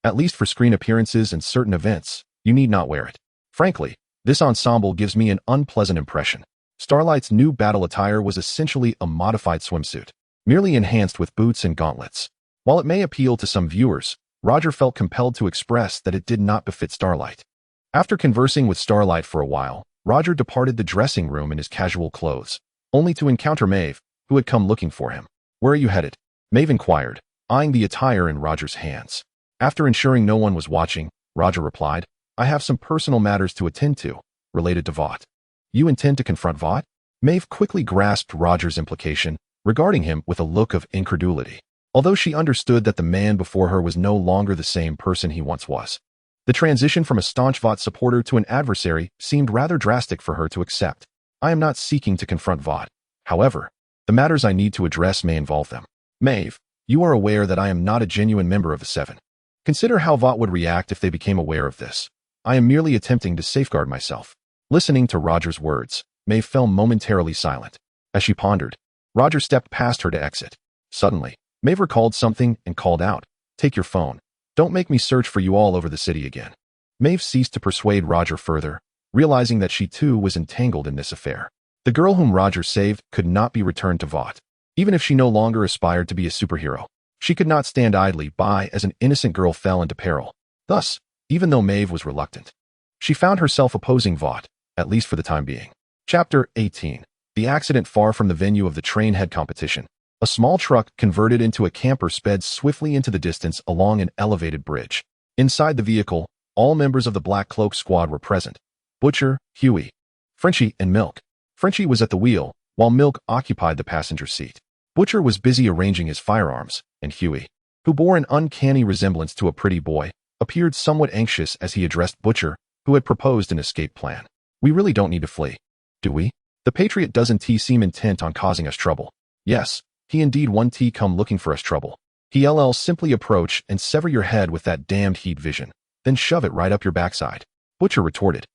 At least for screen appearances and certain events, you need not wear it. Frankly, this ensemble gives me an unpleasant impression." Starlight's new battle attire was essentially a modified swimsuit, merely enhanced with boots and gauntlets. While it may appeal to some viewers, Roger felt compelled to express that it did not befit Starlight. After conversing with Starlight for a while, Roger departed the dressing room in his casual clothes, only to encounter Maeve, who had come looking for him. "Where are you headed?" Maeve inquired, eyeing the attire in Roger's hands. After ensuring no one was watching, Roger replied, "I have some personal matters to attend to, related to Vought." "You intend to confront Vought?" Maeve quickly grasped Roger's implication, regarding him with a look of incredulity, although she understood that the man before her was no longer the same person he once was. The transition from a staunch Vought supporter to an adversary seemed rather drastic for her to accept. "I am not seeking to confront Vought. However, the matters I need to address may involve them. Maeve, you are aware that I am not a genuine member of the Seven. Consider how Vought would react if they became aware of this. I am merely attempting to safeguard myself." Listening to Roger's words, Maeve fell momentarily silent. As she pondered, Roger stepped past her to exit. Suddenly, Maeve recalled something and called out, "Take your phone. Don't make me search for you all over the city again." Maeve ceased to persuade Roger further, realizing that she too was entangled in this affair. The girl whom Roger saved could not be returned to Vought. Even if she no longer aspired to be a superhero, she could not stand idly by as an innocent girl fell into peril. Thus, even though Maeve was reluctant, she found herself opposing Vought, at least for the time being. Chapter 18. The accident far from the venue of the trainhead competition. A small truck converted into a camper sped swiftly into the distance along an elevated bridge. Inside the vehicle, all members of the Black Cloak squad were present. Butcher, Huey, Frenchie, and Milk. Frenchie was at the wheel, while Milk occupied the passenger seat. Butcher was busy arranging his firearms, and Huey, who bore an uncanny resemblance to a pretty boy, appeared somewhat anxious as he addressed Butcher, who had proposed an escape plan. "We really don't need to flee, do we? The Patriot doesn't seem intent on causing us trouble." "Yes, he indeed won't come looking for us trouble. He'll simply approach and sever your head with that damned heat vision, then shove it right up your backside," Butcher retorted,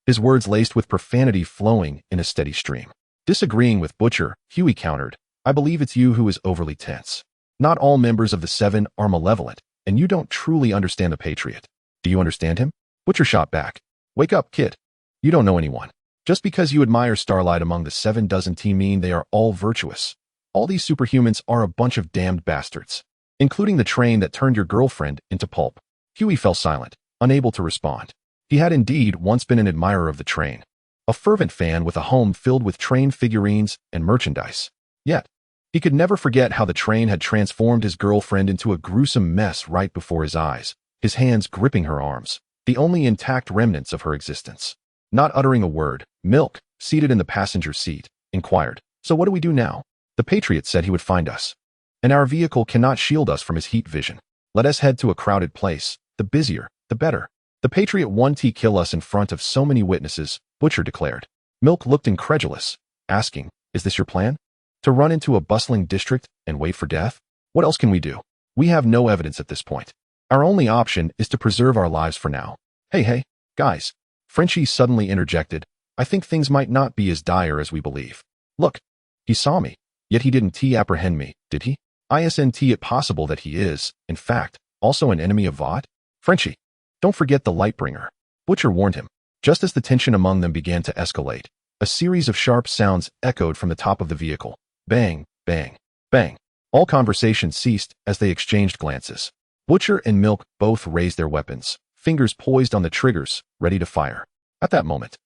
his words laced with profanity flowing in a steady stream. Disagreeing with Butcher, Huey countered, "I believe it's you who is overly tense. Not all members of the Seven are malevolent, and you don't truly understand the Patriot. Do you understand him?" Butcher shot back, "Wake up, kid. You don't know anyone. Just because you admire Starlight among the Seven doesn't mean they are all virtuous. All these superhumans are a bunch of damned bastards, including the train that turned your girlfriend into pulp." Huey fell silent, unable to respond. He had indeed once been an admirer of the train, a fervent fan with a home filled with train figurines and merchandise. Yet, he could never forget how the train had transformed his girlfriend into a gruesome mess right before his eyes, his hands gripping her arms, the only intact remnants of her existence. Not uttering a word, Milk, seated in the passenger seat, inquired, "So what do we do now? The Patriot said he would find us, and our vehicle cannot shield us from his heat vision. Let us head to a crowded place. The busier, the better. The Patriot won't kill us in front of so many witnesses," Butcher declared. Milk looked incredulous, asking, "Is this your plan? To run into a bustling district and wait for death? What else can we do? We have no evidence at this point. Our only option is to preserve our lives for now." Hey, guys," Frenchie suddenly interjected, "I think things might not be as dire as we believe. Look, he saw me, yet he didn't apprehend me, did he? Isn't it possible that he is, in fact, also an enemy of Vought? Frenchie, don't forget the Lightbringer," Butcher warned him. Just as the tension among them began to escalate, a series of sharp sounds echoed from the top of the vehicle. Bang, bang, bang. All conversation ceased as they exchanged glances. Butcher and Milk both raised their weapons, fingers poised on the triggers, ready to fire. At that moment,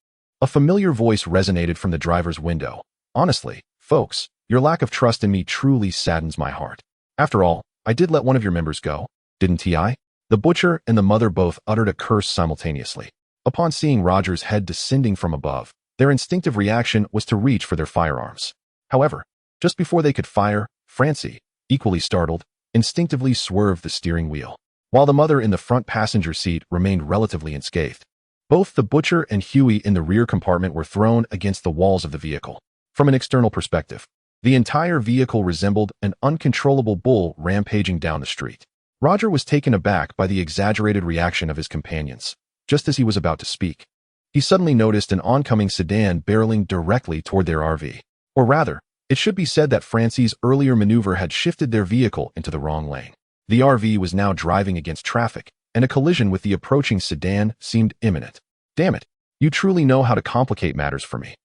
a familiar voice resonated from the driver's window. "Honestly, folks, your lack of trust in me truly saddens my heart. After all, I did let one of your members go, didn't I?" The Butcher and the mother both uttered a curse simultaneously. Upon seeing Roger's head descending from above, their instinctive reaction was to reach for their firearms. However, just before they could fire, Francie, equally startled, instinctively swerved the steering wheel, while the mother in the front passenger seat remained relatively unscathed. Both the Butcher and Huey in the rear compartment were thrown against the walls of the vehicle. From an external perspective, the entire vehicle resembled an uncontrollable bull rampaging down the street. Roger was taken aback by the exaggerated reaction of his companions. Just as he was about to speak, he suddenly noticed an oncoming sedan barreling directly toward their RV. Or rather, it should be said that Francie's earlier maneuver had shifted their vehicle into the wrong lane. The RV was now driving against traffic, and a collision with the approaching sedan seemed imminent. "Damn it, you truly know how to complicate matters for me."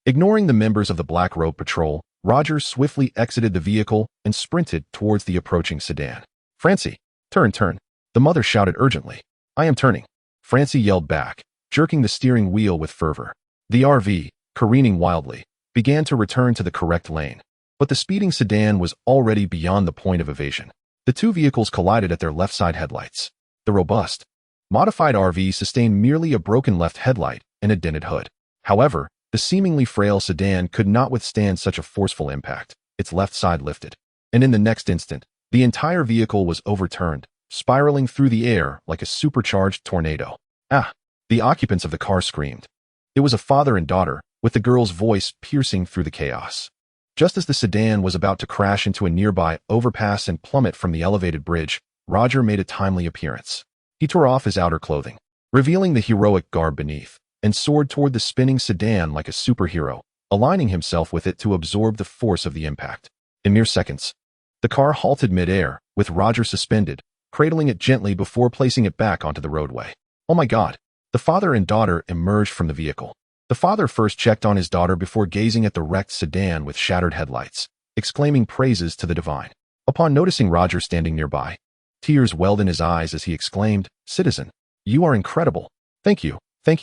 Ignoring the members of the Black Robe Patrol, Roger swiftly exited the vehicle and sprinted towards the approaching sedan. "Francie, turn. The mother shouted urgently. "I am turning," Francie yelled back, jerking the steering wheel with fervor. The RV, careening wildly, began to return to the correct lane, but the speeding sedan was already beyond the point of evasion. The two vehicles collided at their left side headlights. The robust, modified RV sustained merely a broken left headlight and a dented hood. However, the seemingly frail sedan could not withstand such a forceful impact. Its left side lifted, and in the next instant, the entire vehicle was overturned, spiraling through the air like a supercharged tornado. "Ah!" The occupants of the car screamed. It was a father and daughter, with the girl's voice piercing through the chaos. Just as the sedan was about to crash into a nearby overpass and plummet from the elevated bridge, Roger made a timely appearance. He tore off his outer clothing, revealing the heroic garb beneath, and soared toward the spinning sedan like a superhero, aligning himself with it to absorb the force of the impact. In mere seconds, the car halted mid-air, with Roger suspended, cradling it gently before placing it back onto the roadway. Oh my God! The father and daughter emerged from the vehicle. The father first checked on his daughter before gazing at the wrecked sedan with shattered headlights, exclaiming praises to the divine. Upon noticing Roger standing nearby, tears welled in his eyes as he exclaimed, "Citizen, you are incredible. Thank you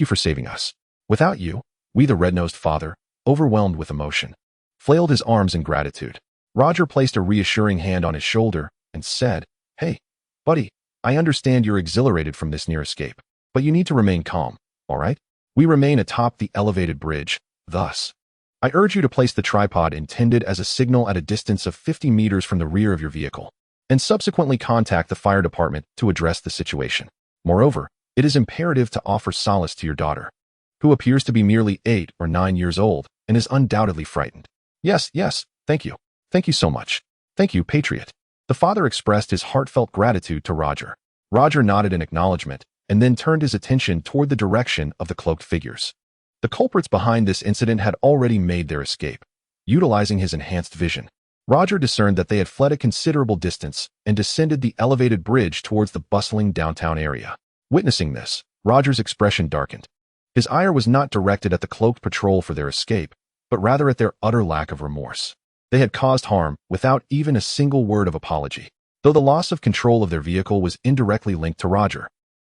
for saving us. Without you, we," the red-nosed father, overwhelmed with emotion, flailed his arms in gratitude. Roger placed a reassuring hand on his shoulder and said, "Hey, buddy, I understand you're exhilarated from this near escape, but you need to remain calm, all right? We remain atop the elevated bridge, thus. I urge you to place the tripod intended as a signal at a distance of 50 meters from the rear of your vehicle, and subsequently contact the fire department to address the situation. Moreover, it is imperative to offer solace to your daughter, who appears to be merely 8 or 9 years old and is undoubtedly frightened." Yes, thank you. Thank you so much. Thank you, Patriot." The father expressed his heartfelt gratitude to Roger. Roger nodded in acknowledgement and then turned his attention toward the direction of the cloaked figures. The culprits behind this incident had already made their escape. Utilizing his enhanced vision, Roger discerned that they had fled a considerable distance and descended the elevated bridge towards the bustling downtown area. Witnessing this, Roger's expression darkened. His ire was not directed at the cloaked patrol for their escape, but rather at their utter lack of remorse. They had caused harm without even a single word of apology. Though the loss of control of their vehicle was indirectly linked to Roger,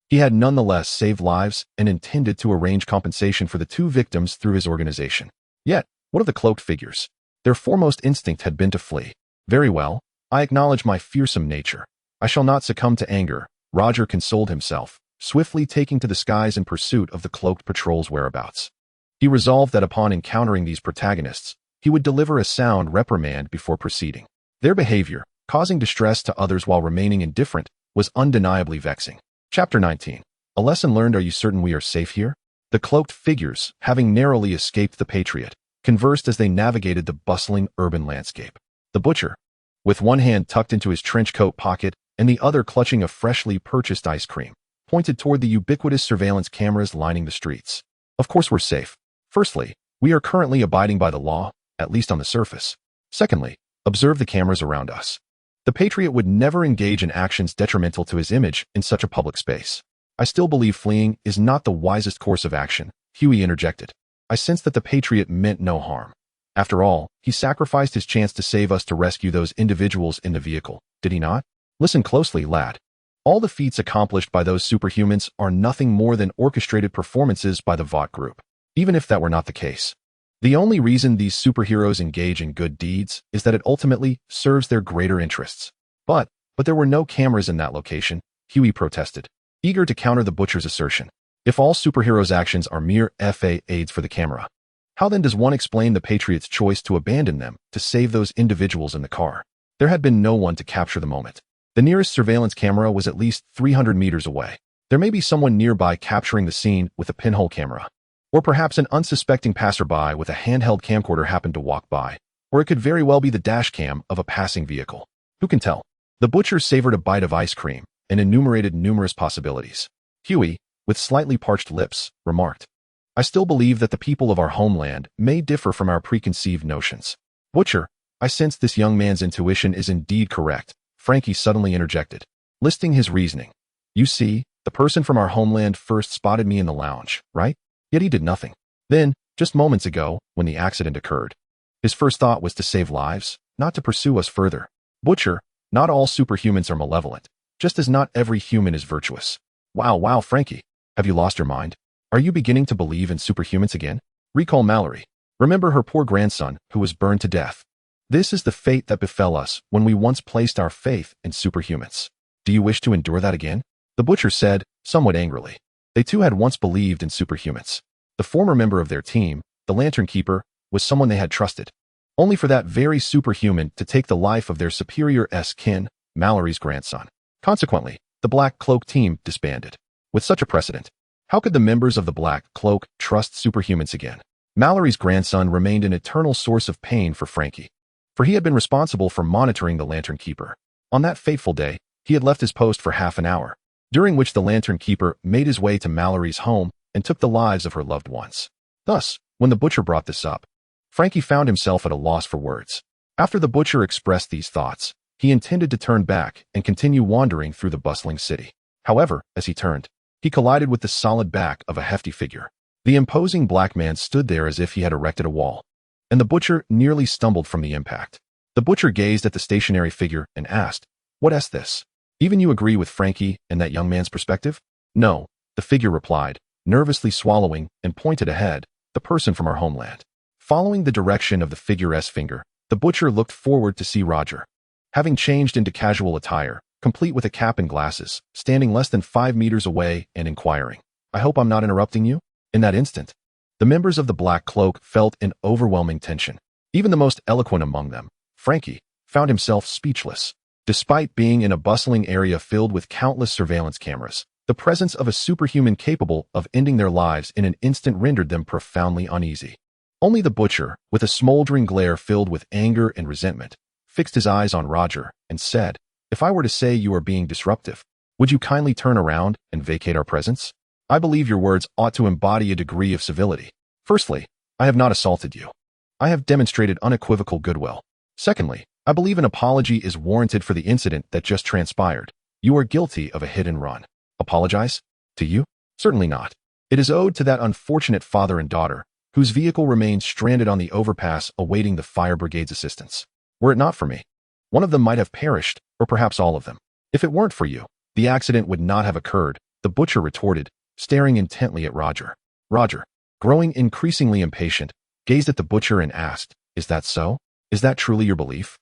he had nonetheless saved lives and intended to arrange compensation for the 2 victims through his organization. Yet, what of the cloaked figures? Their foremost instinct had been to flee. "Very well, I acknowledge my fearsome nature. I shall not succumb to anger," Roger consoled himself, swiftly taking to the skies in pursuit of the cloaked patrol's whereabouts. He resolved that upon encountering these protagonists, he would deliver a sound reprimand before proceeding. Their behavior, causing distress to others while remaining indifferent, was undeniably vexing. Chapter 19. A lesson learned. Are you certain we are safe here? The cloaked figures, having narrowly escaped the Patriot, conversed as they navigated the bustling urban landscape. The butcher, with one hand tucked into his trench coat pocket and the other clutching a freshly purchased ice cream, pointed toward the ubiquitous surveillance cameras lining the streets. "Of course we're safe. Firstly, we are currently abiding by the law, at least on the surface. Secondly, observe the cameras around us. The Patriot would never engage in actions detrimental to his image in such a public space. I still believe fleeing is not the wisest course of action," Huey interjected. I sensed that the Patriot meant no harm. After all, he sacrificed his chance to save us to rescue those individuals in the vehicle, did he not? Listen closely, lad. All the feats accomplished by those superhumans are nothing more than orchestrated performances by the Vought group. Even if that were not the case, the only reason these superheroes engage in good deeds is that it ultimately serves their greater interests. But there were no cameras in that location, Huey protested, eager to counter the butcher's assertion. If all superheroes' actions are mere aids for the camera, how then does one explain the Patriot's choice to abandon them to save those individuals in the car? There had been no one to capture the moment. The nearest surveillance camera was at least 300 meters away. There may be someone nearby capturing the scene with a pinhole camera. Or perhaps an unsuspecting passerby with a handheld camcorder happened to walk by. Or it could very well be the dash cam of a passing vehicle. Who can tell? The butcher savored a bite of ice cream and enumerated numerous possibilities. Huey, with slightly parched lips, remarked, "I still believe that the people of our homeland may differ from our preconceived notions." "Butcher, I sense this young man's intuition is indeed correct," Frankie suddenly interjected, listing his reasoning. "You see, the person from our homeland first spotted me in the lounge, right? Yet he did nothing. Then, just moments ago, when the accident occurred, his first thought was to save lives, not to pursue us further. Butcher, not all superhumans are malevolent, just as not every human is virtuous." Wow, Frankie, have you lost your mind? Are you beginning to believe in superhumans again? Recall Mallory. Remember her poor grandson who was burned to death. This is the fate that befell us when we once placed our faith in superhumans. Do you wish to endure that again? The butcher said, somewhat angrily. They too had once believed in superhumans. The former member of their team, the Lantern Keeper, was someone they had trusted, only for that very superhuman to take the life of their superior-esque kin, Mallory's grandson. Consequently, the Black Cloak team disbanded. With such a precedent, how could the members of the Black Cloak trust superhumans again? Mallory's grandson remained an eternal source of pain for Frankie, for he had been responsible for monitoring the Lantern Keeper. On that fateful day, he had left his post for half an hour, during which the Lantern Keeper made his way to Mallory's home and took the lives of her loved ones. Thus, when the butcher brought this up, Frankie found himself at a loss for words. After the butcher expressed these thoughts, he intended to turn back and continue wandering through the bustling city. However, as he turned, he collided with the solid back of a hefty figure. The imposing black man stood there as if he had erected a wall, and the butcher nearly stumbled from the impact. The butcher gazed at the stationary figure and asked, "What's this? Even you agree with Frankie and that young man's perspective?" "No," the figure replied, nervously swallowing, and pointed ahead, "the person from our homeland." Following the direction of the figure's finger, the butcher looked forward to see Roger. Having changed into casual attire, complete with a cap and glasses, standing less than 5 meters away and inquiring, "I hope I'm not interrupting you?" In that instant, the members of the Black Cloak felt an overwhelming tension. Even the most eloquent among them, Frankie, found himself speechless. Despite being in a bustling area filled with countless surveillance cameras, the presence of a superhuman capable of ending their lives in an instant rendered them profoundly uneasy. Only the butcher, with a smoldering glare filled with anger and resentment, fixed his eyes on Roger and said, "If I were to say you are being disruptive, would you kindly turn around and vacate our presence? I believe your words ought to embody a degree of civility. Firstly, I have not assaulted you. I have demonstrated unequivocal goodwill. Secondly, I believe an apology is warranted for the incident that just transpired. You are guilty of a hit and run. Apologize? To you? Certainly not. It is owed to that unfortunate father and daughter, whose vehicle remains stranded on the overpass awaiting the fire brigade's assistance. Were it not for me, one of them might have perished, or perhaps all of them. If it weren't for you, the accident would not have occurred," the butcher retorted, staring intently at Roger. Roger, growing increasingly impatient, gazed at the butcher and asked, "Is that so? Is that truly your belief?"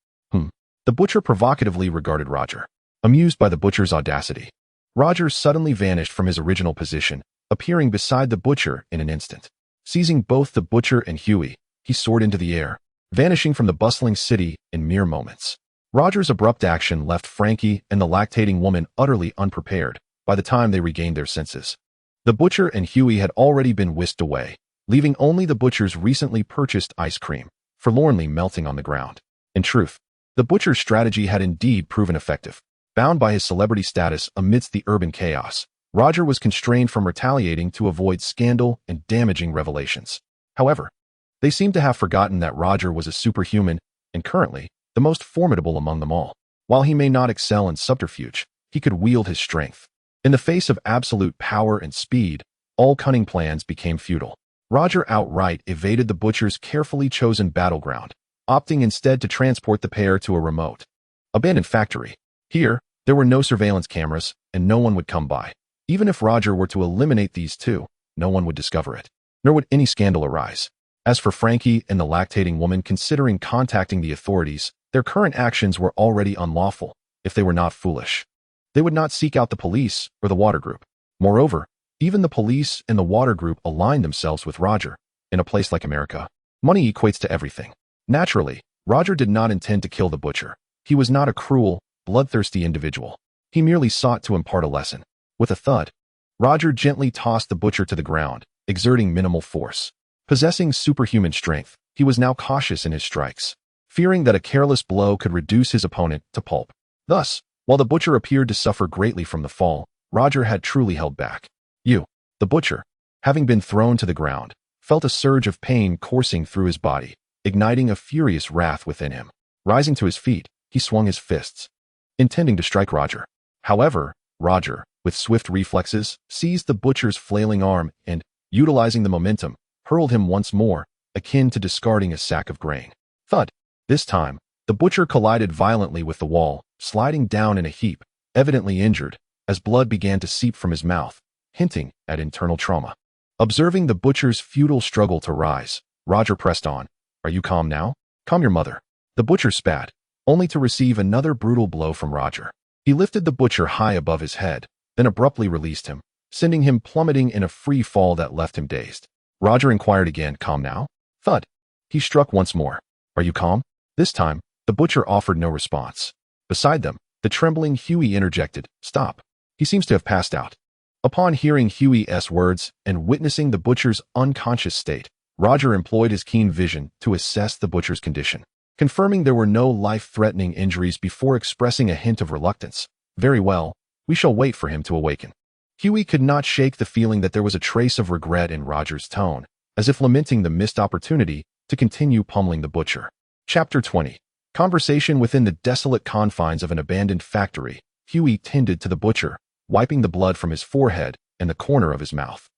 The butcher provocatively regarded Roger, amused by the butcher's audacity. Roger suddenly vanished from his original position, appearing beside the butcher in an instant. Seizing both the butcher and Huey, he soared into the air, vanishing from the bustling city in mere moments. Roger's abrupt action left Frankie and the lactating woman utterly unprepared by the time they regained their senses. The butcher and Huey had already been whisked away, leaving only the butcher's recently purchased ice cream, forlornly melting on the ground. In truth, the butcher's strategy had indeed proven effective. Bound by his celebrity status amidst the urban chaos, Roger was constrained from retaliating to avoid scandal and damaging revelations. However, they seemed to have forgotten that Roger was a superhuman and currently the most formidable among them all. While he may not excel in subterfuge, he could wield his strength. In the face of absolute power and speed, all cunning plans became futile. Roger outright evaded the butcher's carefully chosen battleground, opting instead to transport the pair to a remote, abandoned factory. Here, there were no surveillance cameras, and no one would come by. Even if Roger were to eliminate these two, no one would discover it, nor would any scandal arise. As for Frankie and the lactating woman considering contacting the authorities, their current actions were already unlawful, if they were not foolish. They would not seek out the police or the water group. Moreover, even the police and the water group aligned themselves with Roger. In a place like America, money equates to everything. Naturally, Roger did not intend to kill the butcher. He was not a cruel, bloodthirsty individual. He merely sought to impart a lesson. With a thud, Roger gently tossed the butcher to the ground, exerting minimal force. Possessing superhuman strength, he was now cautious in his strikes, fearing that a careless blow could reduce his opponent to pulp. Thus, while the butcher appeared to suffer greatly from the fall, Roger had truly held back. The butcher, having been thrown to the ground, felt a surge of pain coursing through his body, igniting a furious wrath within him. Rising to his feet, he swung his fists, intending to strike Roger. However, Roger, with swift reflexes, seized the butcher's flailing arm and, utilizing the momentum, hurled him once more, akin to discarding a sack of grain. Thud. This time, the butcher collided violently with the wall, sliding down in a heap, evidently injured, as blood began to seep from his mouth, hinting at internal trauma. Observing the butcher's futile struggle to rise, Roger pressed on. "Are you calm now? Calm your mother." The butcher spat, only to receive another brutal blow from Roger. He lifted the butcher high above his head, then abruptly released him, sending him plummeting in a free fall that left him dazed. Roger inquired again, "Calm now?" Thud. He struck once more. "Are you calm?" This time, the butcher offered no response. Beside them, the trembling Huey interjected, "Stop. He seems to have passed out." Upon hearing Huey's words and witnessing the butcher's unconscious state, Roger employed his keen vision to assess the butcher's condition, confirming there were no life-threatening injuries before expressing a hint of reluctance. "Very well, we shall wait for him to awaken." Huey could not shake the feeling that there was a trace of regret in Roger's tone, as if lamenting the missed opportunity to to continue pummeling the butcher. Chapter 20. Conversation within the desolate confines of an abandoned factory. Huey tended to the butcher, wiping the blood from his forehead and the corner of his mouth.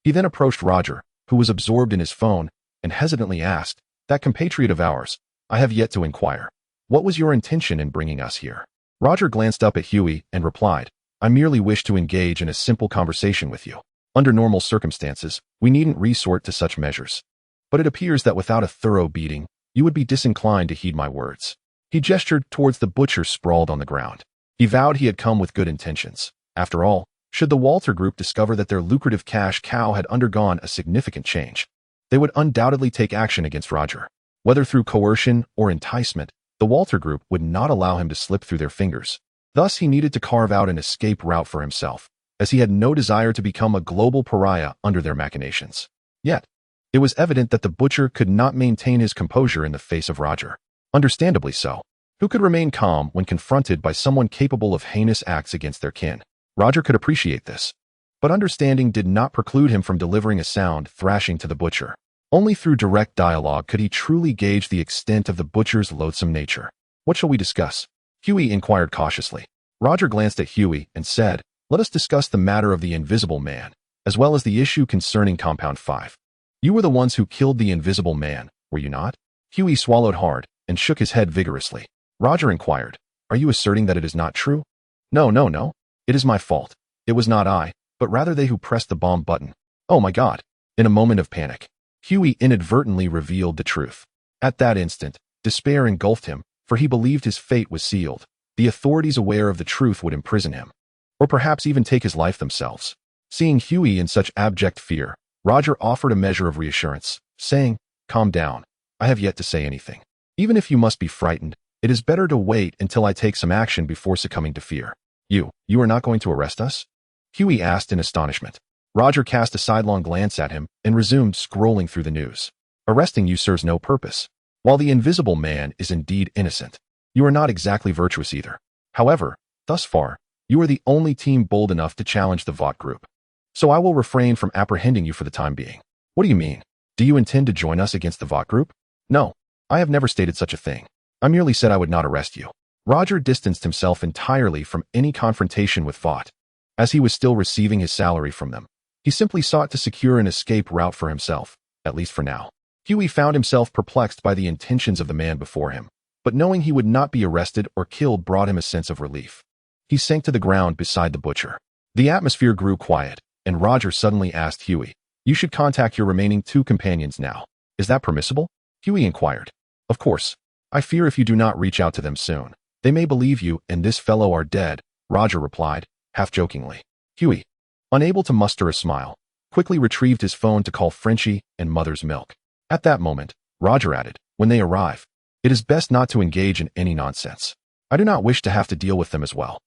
He then approached Roger, who was absorbed in his phone, and hesitantly asked, "That compatriot of ours, I have yet to inquire. What was your intention in bringing us here?" Roger glanced up at Huey and replied, "I merely wish to engage in a simple conversation with you. Under normal circumstances, we needn't resort to such measures. But it appears that without a thorough beating, you would be disinclined to heed my words." He gestured towards the butcher sprawled on the ground. He vowed he had come with good intentions. After all, should the Walter Group discover that their lucrative cash cow had undergone a significant change, they would undoubtedly take action against Roger. Whether through coercion or enticement, the Walter Group would not allow him to slip through their fingers. Thus, he needed to carve out an escape route for himself, as he had no desire to become a global pariah under their machinations. Yet, it was evident that the butcher could not maintain his composure in the face of Roger. Understandably so. Who could remain calm when confronted by someone capable of heinous acts against their kin? Roger could appreciate this. But understanding did not preclude him from delivering a sound thrashing to the butcher. Only through direct dialogue could he truly gauge the extent of the butcher's loathsome nature. "What shall we discuss?" Huey inquired cautiously. Roger glanced at Huey and said, "Let us discuss the matter of the Invisible Man, as well as the issue concerning Compound 5. You were the ones who killed the Invisible Man, were you not?" Huey swallowed hard and shook his head vigorously. Roger inquired, "Are you asserting that it is not true?" No. It is my fault. It was not I, but rather they who pressed the bomb button." "Oh my God." In a moment of panic, Huey inadvertently revealed the truth. At that instant, despair engulfed him, for he believed his fate was sealed. The authorities aware of the truth would imprison him, or perhaps even take his life themselves. Seeing Huey in such abject fear, Roger offered a measure of reassurance, saying, "Calm down. I have yet to say anything. Even if you must be frightened, it is better to wait until I take some action before succumbing to fear." You are not going to arrest us?" Huey asked in astonishment. Roger cast a sidelong glance at him and resumed scrolling through the news. "Arresting you serves no purpose. While the Invisible Man is indeed innocent, you are not exactly virtuous either. However, thus far, you are the only team bold enough to challenge the Vought Group. So I will refrain from apprehending you for the time being." "What do you mean? Do you intend to join us against the Vought Group?" "No, I have never stated such a thing. I merely said I would not arrest you." Roger distanced himself entirely from any confrontation with Vought. As he was still receiving his salary from them, he simply sought to secure an escape route for himself, at least for now. Huey found himself perplexed by the intentions of the man before him, but knowing he would not be arrested or killed brought him a sense of relief. He sank to the ground beside the butcher. The atmosphere grew quiet, and Roger suddenly asked Huey, "You should contact your remaining 2 companions now. Is that permissible?" Huey inquired. "Of course. I fear if you do not reach out to them soon, they may believe you and this fellow are dead," Roger replied, half-jokingly. Huey, unable to muster a smile, quickly retrieved his phone to call Frenchie and Mother's Milk. At that moment, Roger added, "When they arrive, it is best not to engage in any nonsense. I do not wish to have to deal with them as well."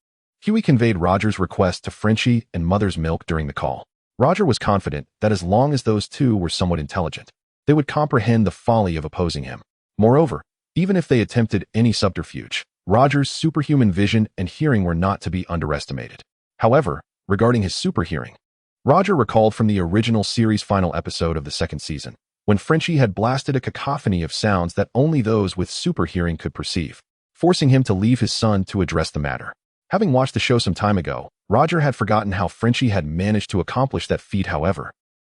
Huey conveyed Roger's request to Frenchie and Mother's Milk during the call. Roger was confident that as long as those 2 were somewhat intelligent, they would comprehend the folly of opposing him. Moreover, even if they attempted any subterfuge, Roger's superhuman vision and hearing were not to be underestimated. However, regarding his superhearing, Roger recalled from the original series' final episode of the 2nd season, when Frenchie had blasted a cacophony of sounds that only those with superhearing could perceive, forcing him to leave his son to address the matter. Having watched the show some time ago, Roger had forgotten how Frenchie had managed to accomplish that feat. However,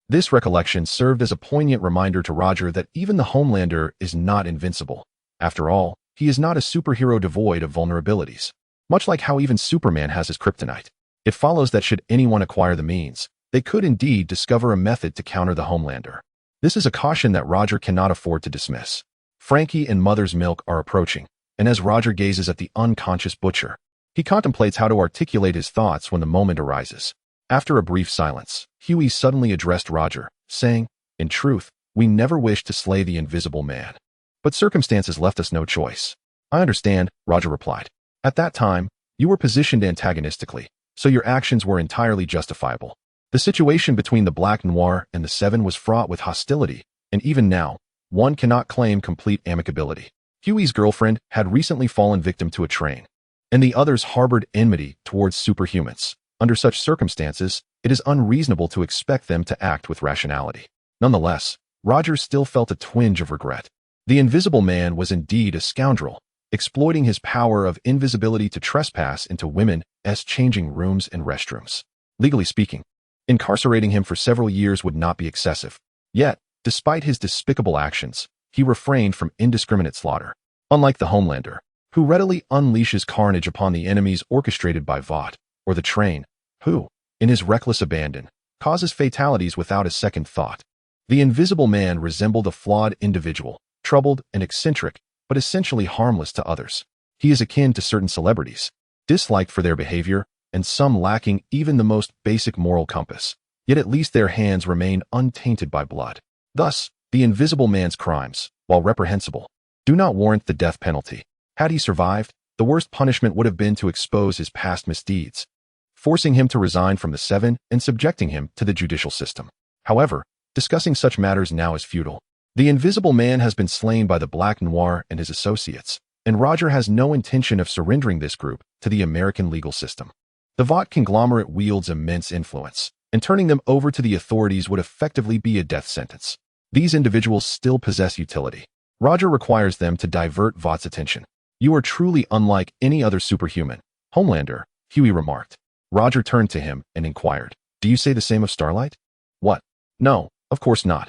this recollection served as a poignant reminder to Roger that even the Homelander is not invincible. After all, he is not a superhero devoid of vulnerabilities. Much like how even Superman has his kryptonite, it follows that should anyone acquire the means, they could indeed discover a method to counter the Homelander. This is a caution that Roger cannot afford to dismiss. Frankie and Mother's Milk are approaching, and as Roger gazes at the unconscious butcher, he contemplates how to articulate his thoughts when the moment arises. After a brief silence, Huey suddenly addressed Roger, saying, "In truth, we never wished to slay the Invisible Man. But circumstances left us no choice." "I understand," Roger replied. "At that time, you were positioned antagonistically, so your actions were entirely justifiable. The situation between the Black Noir and the Seven was fraught with hostility, and even now, one cannot claim complete amicability. Huey's girlfriend had recently fallen victim to a train, and the others harbored enmity towards superhumans. Under such circumstances, it is unreasonable to expect them to act with rationality. Nonetheless, Roger still felt a twinge of regret. The Invisible Man was indeed a scoundrel, exploiting his power of invisibility to trespass into women's changing rooms and restrooms. Legally speaking, incarcerating him for several years would not be excessive. Yet, despite his despicable actions, he refrained from indiscriminate slaughter. Unlike the Homelander, who readily unleashes carnage upon the enemies orchestrated by Vought, or the Train, who, in his reckless abandon, causes fatalities without a second thought. The Invisible Man resembled a flawed individual, troubled and eccentric, but essentially harmless to others. He is akin to certain celebrities, disliked for their behavior, and some lacking even the most basic moral compass. Yet at least their hands remain untainted by blood. Thus, the Invisible Man's crimes, while reprehensible, do not warrant the death penalty. Had he survived, the worst punishment would have been to expose his past misdeeds, forcing him to resign from the Seven and subjecting him to the judicial system. However, discussing such matters now is futile. The Invisible Man has been slain by the Black Noir and his associates, and Roger has no intention of surrendering this group to the American legal system. The Vought conglomerate wields immense influence, and turning them over to the authorities would effectively be a death sentence. These individuals still possess utility. Roger requires them to divert Vought's attention. "You are truly unlike any other superhuman, Homelander," Huey remarked. Roger turned to him and inquired, "Do you say the same of Starlight?" "What? No, of course not.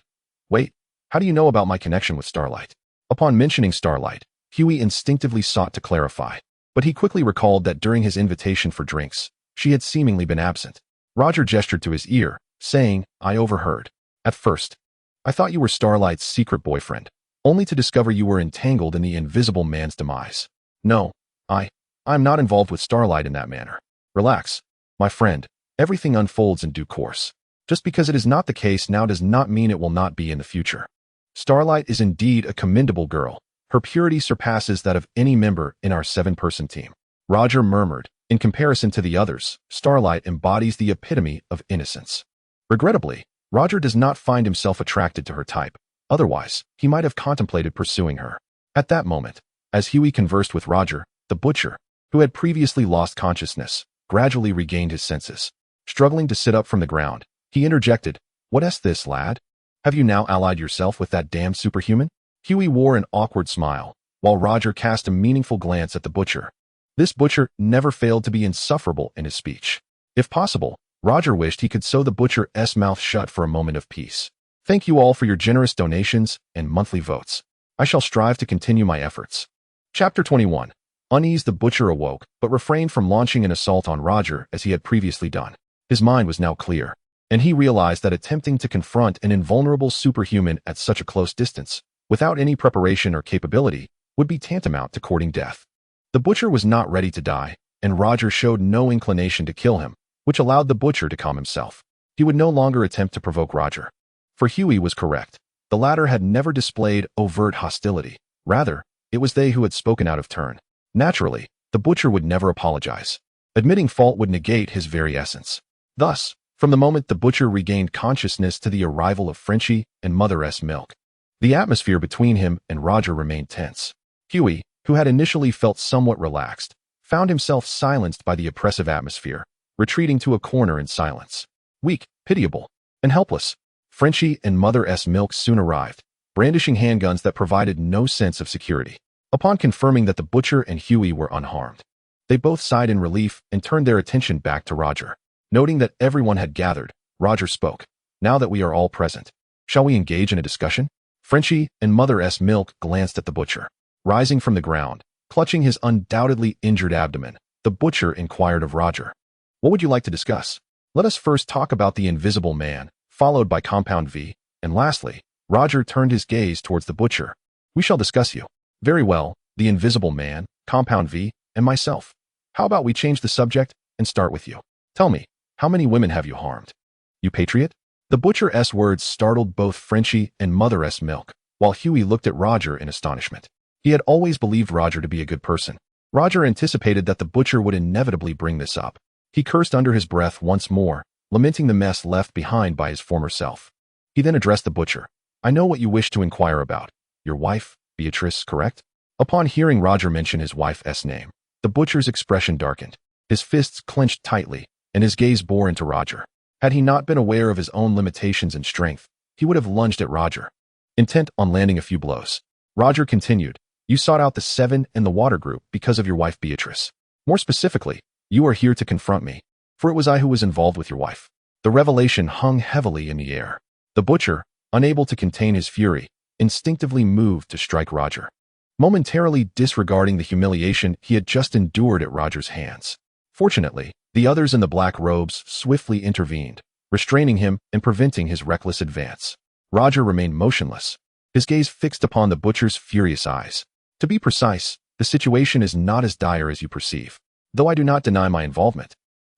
Wait, how do you know about my connection with Starlight?" Upon mentioning Starlight, Huey instinctively sought to clarify, but he quickly recalled that during his invitation for drinks, she had seemingly been absent. Roger gestured to his ear, saying, "I overheard. At first, I thought you were Starlight's secret boyfriend, only to discover you were entangled in the Invisible Man's demise. No, I'm not involved with Starlight in that manner. Relax, my friend, everything unfolds in due course. Just because it is not the case now does not mean it will not be in the future. Starlight is indeed a commendable girl. Her purity surpasses that of any member in our 7-person team." Roger murmured, "In comparison to the others, Starlight embodies the epitome of innocence." Regrettably, Roger does not find himself attracted to her type. Otherwise, he might have contemplated pursuing her. At that moment, as Huey conversed with Roger, the butcher, who had previously lost consciousness, gradually regained his senses. Struggling to sit up from the ground, he interjected, "What's this, lad? Have you now allied yourself with that damned superhuman?" Huey wore an awkward smile, while Roger cast a meaningful glance at the butcher. This butcher never failed to be insufferable in his speech. If possible, Roger wished he could sew the butcher's mouth shut for a moment of peace. "Thank you all for your generous donations and monthly votes. I shall strive to continue my efforts." Chapter 21. Uneased, the butcher awoke, but refrained from launching an assault on Roger as he had previously done. His mind was now clear, and he realized that attempting to confront an invulnerable superhuman at such a close distance, without any preparation or capability, would be tantamount to courting death. The butcher was not ready to die, and Roger showed no inclination to kill him, which allowed the butcher to calm himself. He would no longer attempt to provoke Roger. For Huey was correct. The latter had never displayed overt hostility. Rather, it was they who had spoken out of turn. Naturally, the butcher would never apologize. Admitting fault would negate his very essence. Thus, from the moment the butcher regained consciousness to the arrival of Frenchie and Mother's milk, the atmosphere between him and Roger remained tense. Huey, who had initially felt somewhat relaxed, found himself silenced by the oppressive atmosphere, retreating to a corner in silence. Weak, pitiable, and helpless, Frenchie and Mother's milk soon arrived, brandishing handguns that provided no sense of security. Upon confirming that the butcher and Huey were unharmed, they both sighed in relief and turned their attention back to Roger. Noting that everyone had gathered, Roger spoke. "Now that we are all present, shall we engage in a discussion?" Frenchie and Mother's milk glanced at the butcher. Rising from the ground, clutching his undoubtedly injured abdomen, the butcher inquired of Roger, "What would you like to discuss?" "Let us first talk about the Invisible Man," followed by Compound V, and lastly, Roger turned his gaze towards the butcher. "We shall discuss you." "Very well, the Invisible Man, Compound V, and myself. How about we change the subject and start with you? Tell me, how many women have you harmed?" "You patriot?" The butcher's words startled both Frenchie and Mother's milk, while Huey looked at Roger in astonishment. He had always believed Roger to be a good person. Roger anticipated that the butcher would inevitably bring this up. He cursed under his breath once more, lamenting the mess left behind by his former self. He then addressed the butcher. "I know what you wish to inquire about. Your wife, Beatrice, correct?" Upon hearing Roger mention his wife's name, the butcher's expression darkened. His fists clenched tightly, and his gaze bore into Roger. Had he not been aware of his own limitations and strength, he would have lunged at Roger. intent on landing a few blows. Roger continued, "You sought out the 7 and the water group because of your wife Beatrice. More specifically, you are here to confront me, for it was I who was involved with your wife." The revelation hung heavily in the air. The butcher, unable to contain his fury, instinctively moved to strike Roger, momentarily disregarding the humiliation he had just endured at Roger's hands. Fortunately, the others in the black robes swiftly intervened, restraining him and preventing his reckless advance. Roger remained motionless, his gaze fixed upon the butcher's furious eyes. "To be precise, the situation is not as dire as you perceive, though I do not deny my involvement.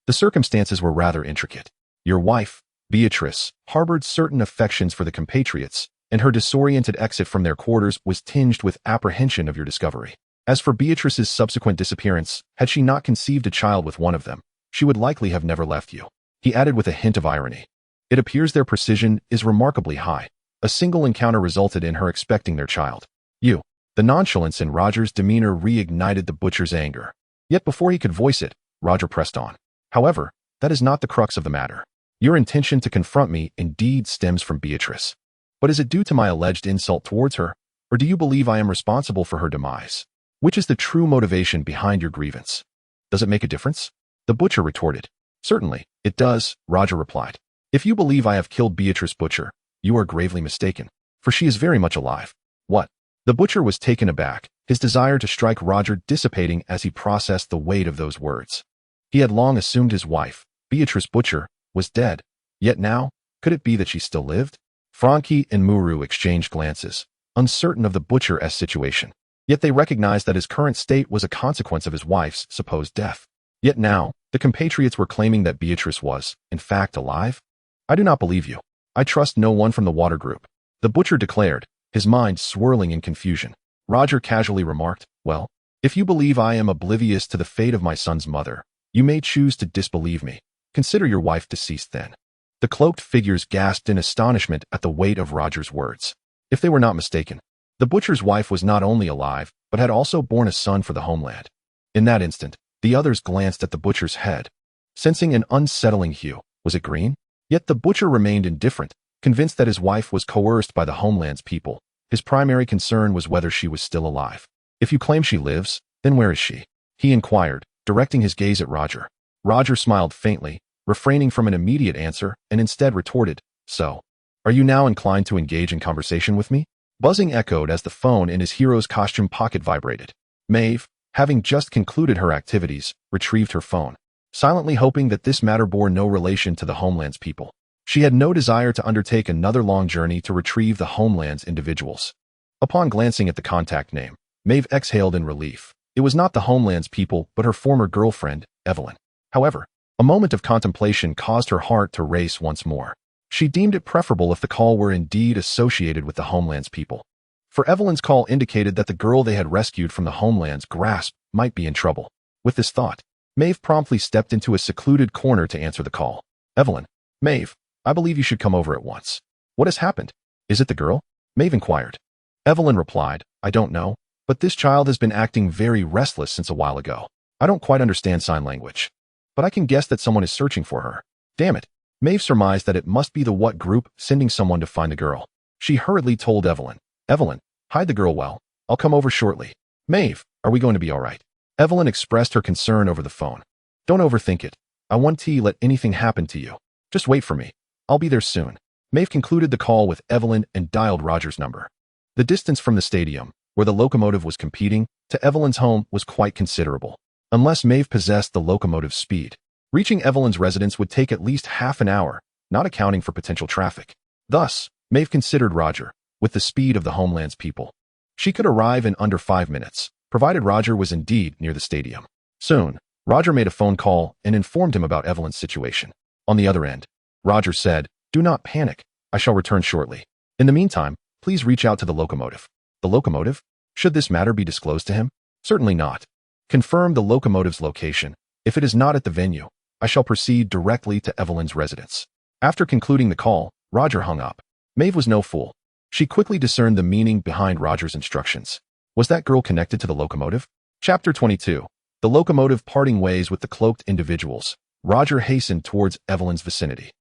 The circumstances were rather intricate. Your wife, Beatrice, harbored certain affections for the compatriots, and her disoriented exit from their quarters was tinged with apprehension of your discovery. As for Beatrice's subsequent disappearance, had she not conceived a child with one of them, she would likely have never left you." He added with a hint of irony, "It appears their precision is remarkably high. A single encounter resulted in her expecting their child. You." The nonchalance in Roger's demeanor reignited the butcher's anger. Yet before he could voice it, Roger pressed on. "However, that is not the crux of the matter. Your intention to confront me indeed stems from Beatrice. But is it due to my alleged insult towards her, or do you believe I am responsible for her demise? Which is the true motivation behind your grievance? Does it make a difference?" The butcher retorted. "Certainly, it does," Roger replied. "If you believe I have killed Beatrice Butcher, you are gravely mistaken, for she is very much alive." "What?" The butcher was taken aback, his desire to strike Roger dissipating as he processed the weight of those words. He had long assumed his wife, Beatrice Butcher, was dead, yet now, could it be that she still lived? Frankie and Muru exchanged glances, uncertain of the butcher's situation. Yet they recognized that his current state was a consequence of his wife's supposed death. Yet now, the compatriots were claiming that Beatrice was, in fact, alive? "I do not believe you. I trust no one from the water group," the butcher declared, his mind swirling in confusion. Roger casually remarked, "Well, if you believe I am oblivious to the fate of my son's mother, you may choose to disbelieve me. Consider your wife deceased then." The cloaked figures gasped in astonishment at the weight of Roger's words. If they were not mistaken, the butcher's wife was not only alive, but had also borne a son for the homeland. In that instant, the others glanced at the butcher's head, sensing an unsettling hue. Was it green? Yet the butcher remained indifferent, convinced that his wife was coerced by the homeland's people. His primary concern was whether she was still alive. "If you claim she lives, then where is she?" he inquired, directing his gaze at Roger. Roger smiled faintly, refraining from an immediate answer, and instead retorted, "So, are you now inclined to engage in conversation with me?" Buzzing echoed as the phone in his hero's costume pocket vibrated. Maeve, having just concluded her activities, retrieved her phone, silently hoping that this matter bore no relation to the homeland's people. She had no desire to undertake another long journey to retrieve the homeland's individuals. Upon glancing at the contact name, Maeve exhaled in relief. It was not the homeland's people, but her former girlfriend, Evelyn. However, a moment of contemplation caused her heart to race once more. She deemed it preferable if the call were indeed associated with the homeland's people. For Evelyn's call indicated that the girl they had rescued from the homeland's grasp might be in trouble. With this thought, Maeve promptly stepped into a secluded corner to answer the call. "Evelyn, Maeve, I believe you should come over at once." "What has happened? Is it the girl?" Maeve inquired. Evelyn replied, "I don't know, but this child has been acting very restless since a while ago. I don't quite understand sign language, but I can guess that someone is searching for her." Damn it. Maeve surmised that it must be the what group sending someone to find the girl. She hurriedly told Evelyn, "Evelyn, hide the girl well. I'll come over shortly." "Maeve, are we going to be all right?" Evelyn expressed her concern over the phone. "Don't overthink it. I won't let anything happen to you. Just wait for me. I'll be there soon." Maeve concluded the call with Evelyn and dialed Roger's number. The distance from the stadium, where the locomotive was competing, to Evelyn's home was quite considerable. Unless Maeve possessed the locomotive's speed, reaching Evelyn's residence would take at least half an hour, not accounting for potential traffic. Thus, Maeve considered Roger, with the speed of the homeland's people. She could arrive in under 5 minutes, provided Roger was indeed near the stadium. Soon, Roger made a phone call and informed him about Evelyn's situation. On the other end, Roger said, "Do not panic. I shall return shortly. In the meantime, please reach out to the locomotive." "The locomotive? Should this matter be disclosed to him?" "Certainly not. Confirm the locomotive's location. If it is not at the venue, I shall proceed directly to Evelyn's residence." After concluding the call, Roger hung up. Maeve was no fool. She quickly discerned the meaning behind Roger's instructions. Was that girl connected to the locomotive? Chapter 22. The locomotive parting ways with the cloaked individuals. Roger hastened towards Evelyn's vicinity.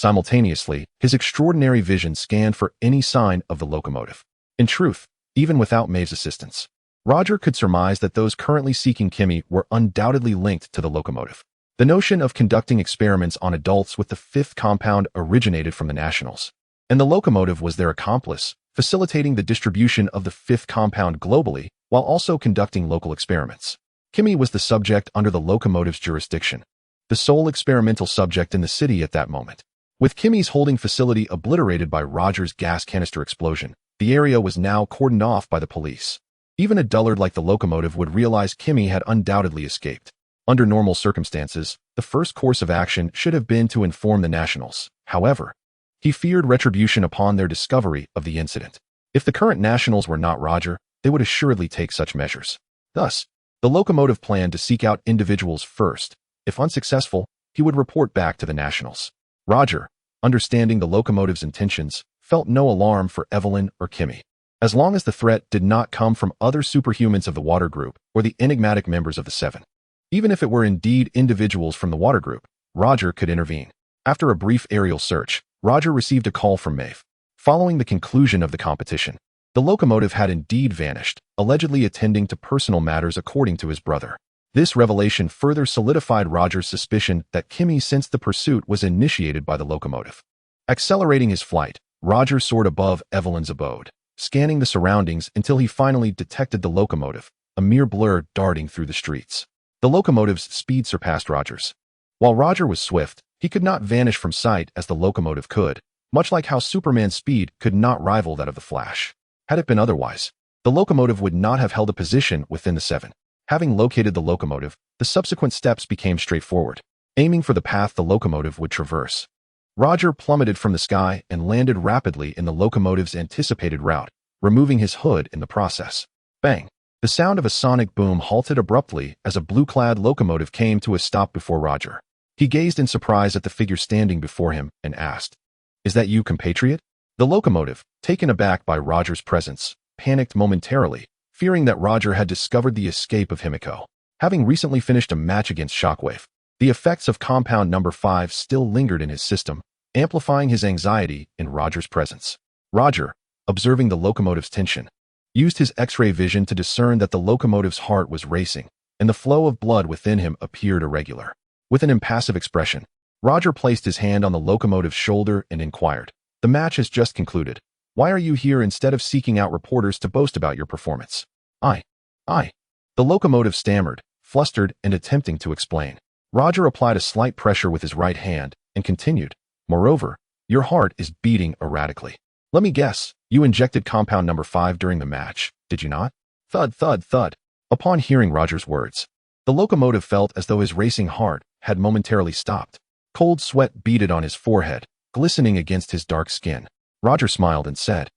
Simultaneously, his extraordinary vision scanned for any sign of the locomotive. In truth, even without Maeve's assistance, Roger could surmise that those currently seeking Kimmy were undoubtedly linked to the locomotive. The notion of conducting experiments on adults with the fifth compound originated from the Nationals, and the locomotive was their accomplice, facilitating the distribution of the fifth compound globally while also conducting local experiments. Kimmy was the subject under the locomotive's jurisdiction, the sole experimental subject in the city at that moment. With Kimmy's holding facility obliterated by Roger's gas canister explosion, the area was now cordoned off by the police. Even a dullard like the locomotive would realize Kimmy had undoubtedly escaped. Under normal circumstances, the first course of action should have been to inform the Nationals. However, he feared retribution upon their discovery of the incident. If the current Nationals were not Roger, they would assuredly take such measures. Thus, the locomotive planned to seek out individuals first. If unsuccessful, he would report back to the Nationals. Roger, understanding the locomotive's intentions, felt no alarm for Evelyn or Kimmy. As long as the threat did not come from other superhumans of the Water Group or the enigmatic members of the Seven. Even if it were indeed individuals from the Water Group, Roger could intervene. After a brief aerial search, Roger received a call from Maeve. Following the conclusion of the competition, the locomotive had indeed vanished, allegedly attending to personal matters according to his brother. This revelation further solidified Roger's suspicion that Kimmy sensed the pursuit was initiated by the locomotive. Accelerating his flight, Roger soared above Evelyn's abode, scanning the surroundings until he finally detected the locomotive, a mere blur darting through the streets. The locomotive's speed surpassed Roger's. While Roger was swift, he could not vanish from sight as the locomotive could, much like how Superman's speed could not rival that of the Flash. Had it been otherwise, the locomotive would not have held a position within the Seven. Having located the locomotive, the subsequent steps became straightforward, aiming for the path the locomotive would traverse. Roger plummeted from the sky and landed rapidly in the locomotive's anticipated route, removing his hood in the process. Bang! The sound of a sonic boom halted abruptly as a blue-clad locomotive came to a stop before Roger. He gazed in surprise at the figure standing before him and asked, "Is that you, compatriot?" The locomotive, taken aback by Roger's presence, panicked momentarily, fearing that Roger had discovered the escape of Himiko. Having recently finished a match against Shockwave, the effects of compound number 5 still lingered in his system, amplifying his anxiety in Roger's presence. Roger, observing the locomotive's tension, used his X-ray vision to discern that the locomotive's heart was racing, and the flow of blood within him appeared irregular. With an impassive expression, Roger placed his hand on the locomotive's shoulder and inquired, "The match has just concluded. Why are you here instead of seeking out reporters to boast about your performance?" I. The locomotive stammered, flustered and attempting to explain. Roger applied a slight pressure with his right hand and continued, "Moreover, your heart is beating erratically. Let me guess, you injected compound number 5 during the match, did you not?" Thud, thud, thud. Upon hearing Roger's words, the locomotive felt as though his racing heart had momentarily stopped. Cold sweat beaded on his forehead, glistening against his dark skin. Roger smiled and said,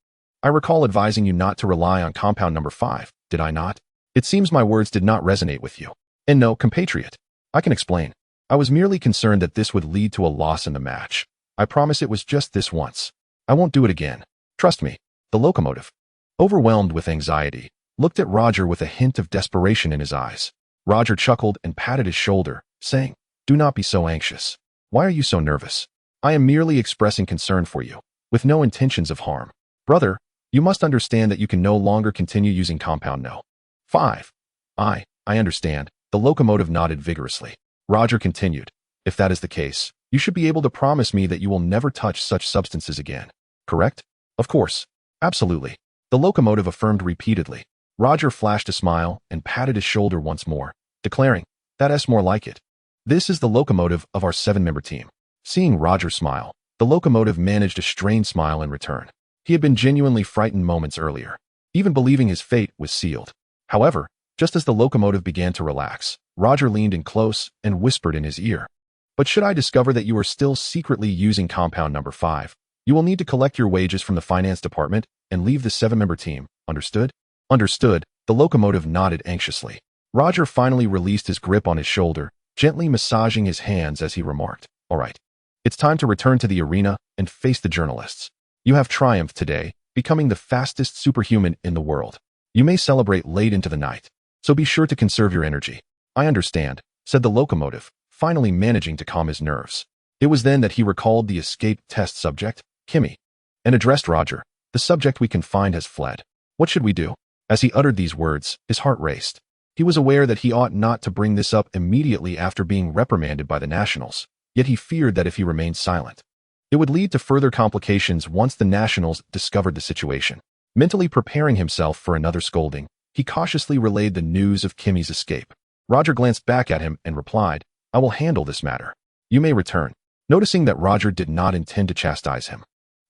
"I recall advising you not to rely on compound number 5, did I not? It seems my words did not resonate with you. And no, compatriot, I can explain. I was merely concerned that this would lead to a loss in the match. I promise it was just this once. I won't do it again. Trust me." The locomotive, overwhelmed with anxiety, looked at Roger with a hint of desperation in his eyes. Roger chuckled and patted his shoulder, saying, "Do not be so anxious. Why are you so nervous? I am merely expressing concern for you, with no intentions of harm. Brother, you must understand that you can no longer continue using compound no. 5. I understand." The locomotive nodded vigorously. Roger continued, "If that is the case, you should be able to promise me that you will never touch such substances again. Correct?" "Of course. Absolutely." The locomotive affirmed repeatedly. Roger flashed a smile and patted his shoulder once more, declaring, "That's more like it. This is the locomotive of our 7-member team." Seeing Roger smile, the locomotive managed a strained smile in return. He had been genuinely frightened moments earlier, even believing his fate was sealed. However, just as the locomotive began to relax, Roger leaned in close and whispered in his ear, "But should I discover that you are still secretly using compound number 5, you will need to collect your wages from the finance department and leave the 7-member team. Understood?" "Understood." The locomotive nodded anxiously. Roger finally released his grip on his shoulder, gently massaging his hands as he remarked, "All right. It's time to return to the arena and face the journalists. You have triumphed today, becoming the fastest superhuman in the world. You may celebrate late into the night, so be sure to conserve your energy." "I understand," said the locomotive, finally managing to calm his nerves. It was then that he recalled the escaped test subject, Kimmy, and addressed Roger. The subject we confined has fled. What should we do? As he uttered these words, his heart raced. He was aware that he ought not to bring this up immediately after being reprimanded by the Nationals, yet he feared that if he remained silent, it would lead to further complications once the Nationals discovered the situation. Mentally preparing himself for another scolding, he cautiously relayed the news of Kimmy's escape. Roger glanced back at him and replied, "I will handle this matter. You may return." Noticing that Roger did not intend to chastise him,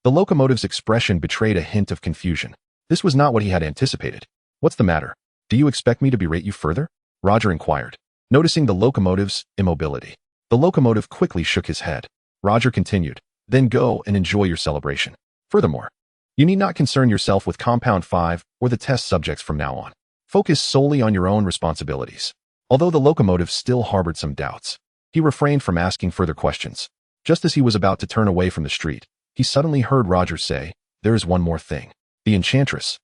the locomotive's expression betrayed a hint of confusion. This was not what he had anticipated. "What's the matter? Do you expect me to berate you further?" Roger inquired, noticing the locomotive's immobility. The locomotive quickly shook his head. Roger continued, "Then go and enjoy your celebration. Furthermore, you need not concern yourself with Compound 5 or the test subjects from now on. Focus solely on your own responsibilities." Although the locomotive still harbored some doubts, he refrained from asking further questions. Just as he was about to turn away from the street, he suddenly heard Roger say, "There is one more thing. The Enchantress.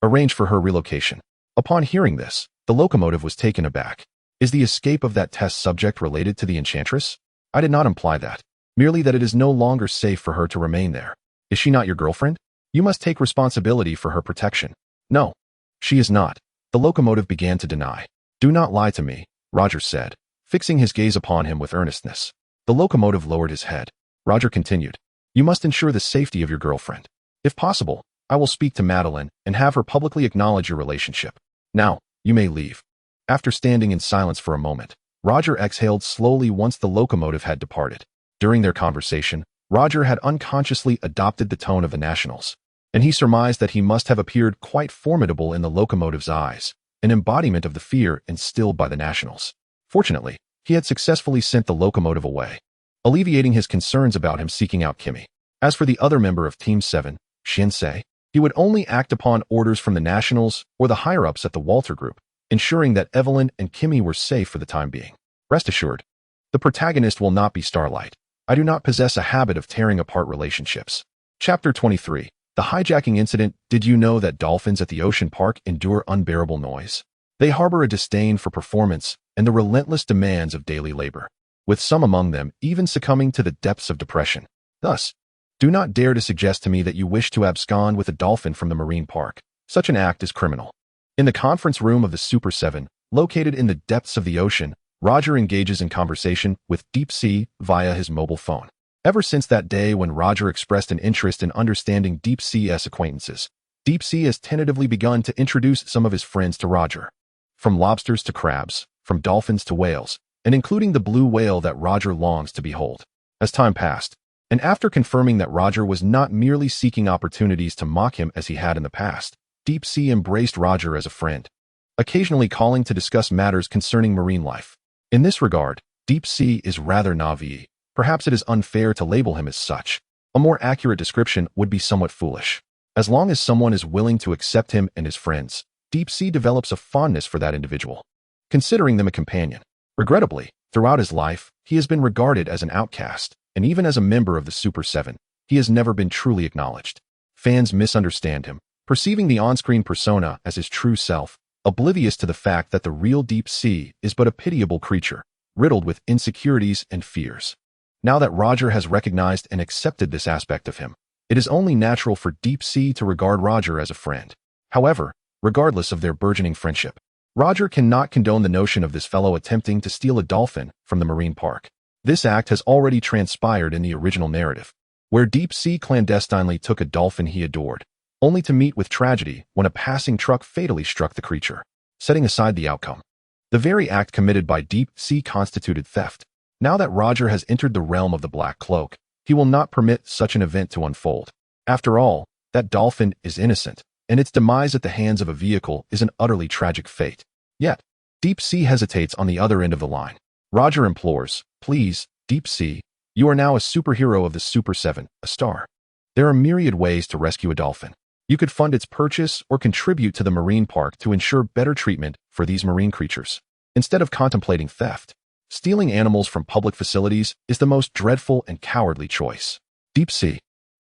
Arrange for her relocation." Upon hearing this, the locomotive was taken aback. "Is the escape of that test subject related to the Enchantress?" "I did not imply that. Merely that it is no longer safe for her to remain there. Is she not your girlfriend? You must take responsibility for her protection." "No, she is not." The locomotive began to deny. "Do not lie to me," Roger said, fixing his gaze upon him with earnestness. The locomotive lowered his head. Roger continued, "You must ensure the safety of your girlfriend. If possible, I will speak to Madeline and have her publicly acknowledge your relationship. Now, you may leave." After standing in silence for a moment, Roger exhaled slowly once the locomotive had departed. During their conversation, Roger had unconsciously adopted the tone of the Nationals, and he surmised that he must have appeared quite formidable in the locomotive's eyes, an embodiment of the fear instilled by the Nationals. Fortunately, he had successfully sent the locomotive away, alleviating his concerns about him seeking out Kimmy. As for the other member of Team 7, Shinsei, he would only act upon orders from the Nationals or the higher-ups at the Walter Group, ensuring that Evelyn and Kimmy were safe for the time being. Rest assured, the protagonist will not be Starlight. I do not possess a habit of tearing apart relationships. Chapter 23. The hijacking incident. Did you know that dolphins at the ocean park endure unbearable noise? They harbor a disdain for performance and the relentless demands of daily labor, with some among them even succumbing to the depths of depression. Thus, do not dare to suggest to me that you wish to abscond with a dolphin from the marine park. Such an act is criminal. In the conference room of the Super 7, located in the depths of the ocean, Roger engages in conversation with Deep Sea via his mobile phone. Ever since that day when Roger expressed an interest in understanding Deep Sea's acquaintances, Deep Sea has tentatively begun to introduce some of his friends to Roger. From lobsters to crabs, from dolphins to whales, and including the blue whale that Roger longs to behold. As time passed, and after confirming that Roger was not merely seeking opportunities to mock him as he had in the past, Deep Sea embraced Roger as a friend, occasionally calling to discuss matters concerning marine life. In this regard, Deep Sea is rather naive. Perhaps it is unfair to label him as such. A more accurate description would be somewhat foolish. As long as someone is willing to accept him and his friends, Deep Sea develops a fondness for that individual, considering them a companion. Regrettably, throughout his life, he has been regarded as an outcast, and even as a member of the Super 7, he has never been truly acknowledged. Fans misunderstand him, perceiving the on-screen persona as his true self, oblivious to the fact that the real Deep Sea is but a pitiable creature, riddled with insecurities and fears. Now that Roger has recognized and accepted this aspect of him, it is only natural for Deep Sea to regard Roger as a friend. However, regardless of their burgeoning friendship, Roger cannot condone the notion of this fellow attempting to steal a dolphin from the marine park. This act has already transpired in the original narrative, where Deep Sea clandestinely took a dolphin he adored, only to meet with tragedy when a passing truck fatally struck the creature. Setting aside the outcome, the very act committed by Deep Sea constituted theft. Now that Roger has entered the realm of the Black Cloak, he will not permit such an event to unfold. After all, that dolphin is innocent, and its demise at the hands of a vehicle is an utterly tragic fate. Yet, Deep Sea hesitates on the other end of the line. Roger implores, "Please, Deep Sea, you are now a superhero of the Super 7, a star. There are myriad ways to rescue a dolphin. You could fund its purchase or contribute to the marine park to ensure better treatment for these marine creatures. Instead of contemplating theft, stealing animals from public facilities is the most dreadful and cowardly choice. Deep Sea,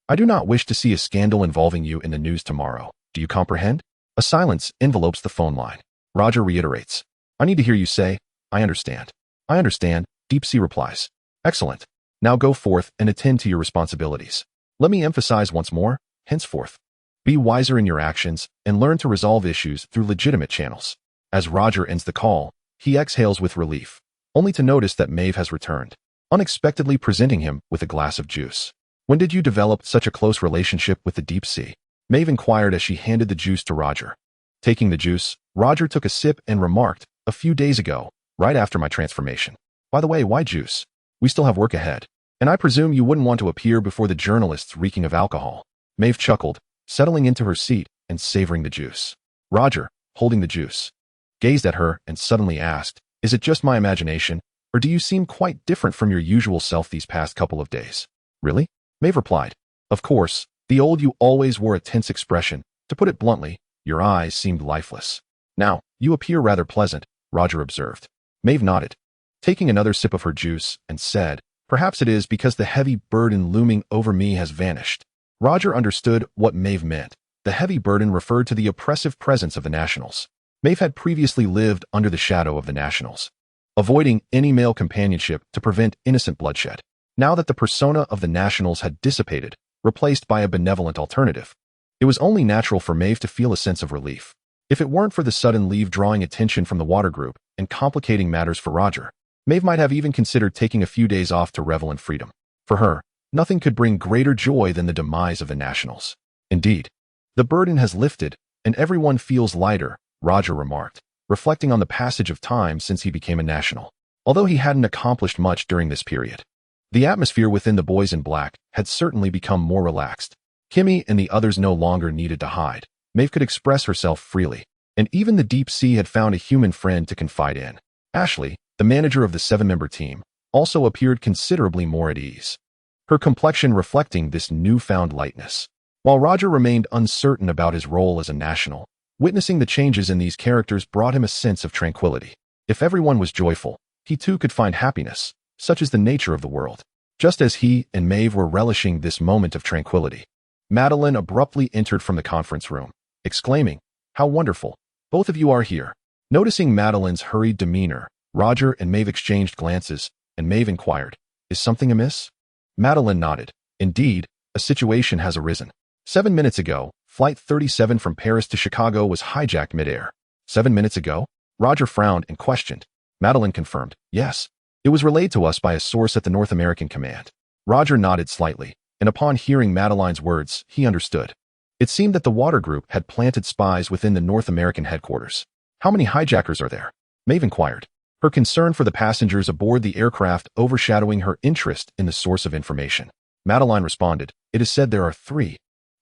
I do not wish to see a scandal involving you in the news tomorrow. Do you comprehend?" A silence envelopes the phone line. Roger reiterates, "I need to hear you say, I understand." "I understand," Deep Sea replies. "Excellent. Now go forth and attend to your responsibilities. Let me emphasize once more, henceforth, be wiser in your actions and learn to resolve issues through legitimate channels. As Roger ends the call, he exhales with relief, only to notice that Maeve has returned, unexpectedly presenting him with a glass of juice. When did you develop such a close relationship with the deep sea? Maeve inquired as she handed the juice to Roger. Taking the juice, Roger took a sip and remarked, a few days ago, right after my transformation. By the way, why juice? We still have work ahead, and I presume you wouldn't want to appear before the journalists reeking of alcohol. Maeve chuckled, settling into her seat and savoring the juice. Roger, holding the juice, gazed at her and suddenly asked, is it just my imagination, or do you seem quite different from your usual self these past couple of days? Really? Maeve replied. Of course, the old you always wore a tense expression. To put it bluntly, your eyes seemed lifeless. Now, you appear rather pleasant, Roger observed. Maeve nodded, taking another sip of her juice, and said, perhaps it is because the heavy burden looming over me has vanished. Roger understood what Maeve meant. The heavy burden referred to the oppressive presence of the Nationals. Maeve had previously lived under the shadow of the Nationals, avoiding any male companionship to prevent innocent bloodshed. Now that the persona of the Nationals had dissipated, replaced by a benevolent alternative, it was only natural for Maeve to feel a sense of relief. If it weren't for the sudden leave drawing attention from the water group and complicating matters for Roger, Maeve might have even considered taking a few days off to revel in freedom. For her, nothing could bring greater joy than the demise of the Nationals. Indeed, the burden has lifted, and everyone feels lighter, Roger remarked, reflecting on the passage of time since he became a National. Although he hadn't accomplished much during this period, the atmosphere within the boys in black had certainly become more relaxed. Kimmy and the others no longer needed to hide. Maeve could express herself freely, and even the deep sea had found a human friend to confide in. Ashley, the manager of the 7-member team, also appeared considerably more at ease, her complexion reflecting this newfound lightness. While Roger remained uncertain about his role as a National, witnessing the changes in these characters brought him a sense of tranquility. If everyone was joyful, he too could find happiness. Such is the nature of the world. Just as he and Maeve were relishing this moment of tranquility, Madeline abruptly entered from the conference room, exclaiming, how wonderful, both of you are here. Noticing Madeline's hurried demeanor, Roger and Maeve exchanged glances, and Maeve inquired, is something amiss? Madeline nodded. Indeed, a situation has arisen. 7 minutes ago, Flight 37 from Paris to Chicago was hijacked midair. 7 minutes ago? Roger frowned and questioned. Madeline confirmed, yes. It was relayed to us by a source at the North American Command. Roger nodded slightly, and upon hearing Madeline's words, he understood. It seemed that the water group had planted spies within the North American headquarters. How many hijackers are there? Maeve inquired, her concern for the passengers aboard the aircraft overshadowing her interest in the source of information. Madeline responded, it is said there are 3.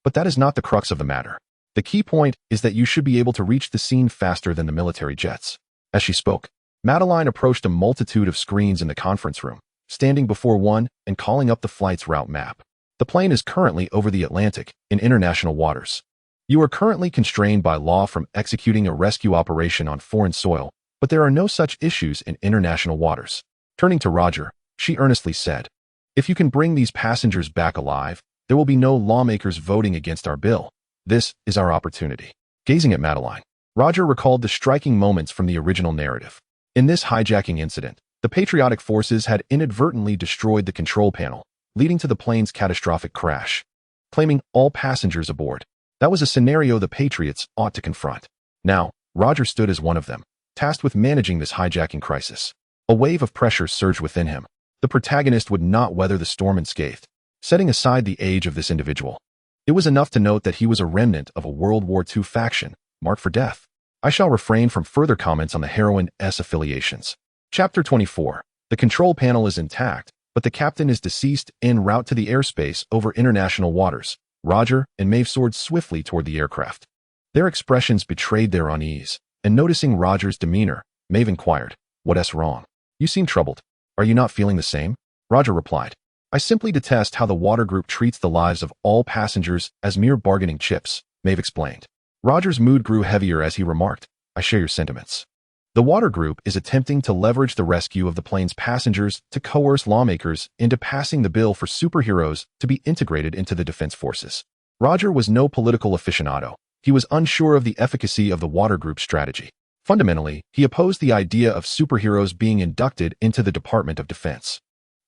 But that is not the crux of the matter. The key point is that you should be able to reach the scene faster than the military jets. As she spoke, Madeline approached a multitude of screens in the conference room, standing before one and calling up the flight's route map. The plane is currently over the Atlantic, in international waters. You are currently constrained by law from executing a rescue operation on foreign soil, but there are no such issues in international waters. Turning to Roger, she earnestly said, if you can bring these passengers back alive, there will be no lawmakers voting against our bill. This is our opportunity. Gazing at Madeline, Roger recalled the striking moments from the original narrative. In this hijacking incident, the patriotic forces had inadvertently destroyed the control panel, leading to the plane's catastrophic crash, claiming all passengers aboard. That was a scenario the Patriots ought to confront. Now, Roger stood as one of them, tasked with managing this hijacking crisis. A wave of pressure surged within him. The protagonist would not weather the storm unscathed. Setting aside the age of this individual, it was enough to note that he was a remnant of a World War II faction, marked for death. I shall refrain from further comments on the heroine's affiliations. Chapter 24. The control panel is intact, but the captain is deceased en route to the airspace over international waters. Roger and Maeve soared swiftly toward the aircraft. Their expressions betrayed their unease, and noticing Roger's demeanor, Maeve inquired, what's wrong? You seem troubled. Are you not feeling the same? Roger replied, I simply detest how the water group treats the lives of all passengers as mere bargaining chips, Maeve explained. Roger's mood grew heavier as he remarked, I share your sentiments. The water group is attempting to leverage the rescue of the plane's passengers to coerce lawmakers into passing the bill for superheroes to be integrated into the defense forces. Roger was no political aficionado. He was unsure of the efficacy of the water group's strategy. Fundamentally, he opposed the idea of superheroes being inducted into the Department of Defense.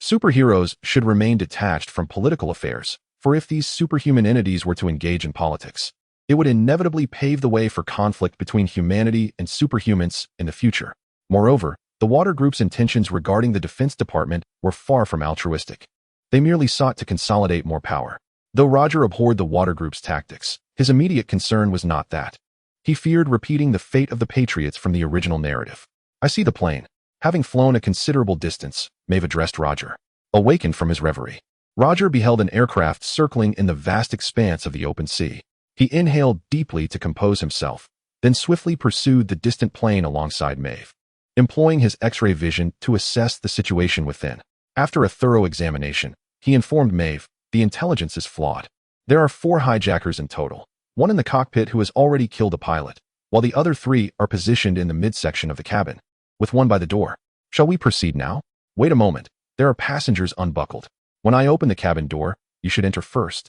Superheroes should remain detached from political affairs, for if these superhuman entities were to engage in politics, it would inevitably pave the way for conflict between humanity and superhumans in the future. Moreover, the Water Group's intentions regarding the Defense Department were far from altruistic. They merely sought to consolidate more power. Though Roger abhorred the Water Group's tactics, his immediate concern was not that. He feared repeating the fate of the Patriots from the original narrative. I see the plane. Having flown a considerable distance, Maeve addressed Roger. Awakened from his reverie, Roger beheld an aircraft circling in the vast expanse of the open sea. He inhaled deeply to compose himself, then swiftly pursued the distant plane alongside Maeve, employing his X-ray vision to assess the situation within. After a thorough examination, he informed Maeve, the intelligence is flawed. There are 4 hijackers in total, one in the cockpit who has already killed a pilot, while the other 3 are positioned in the midsection of the cabin, with one by the door. Shall we proceed now? Wait a moment. There are passengers unbuckled. When I open the cabin door, you should enter first,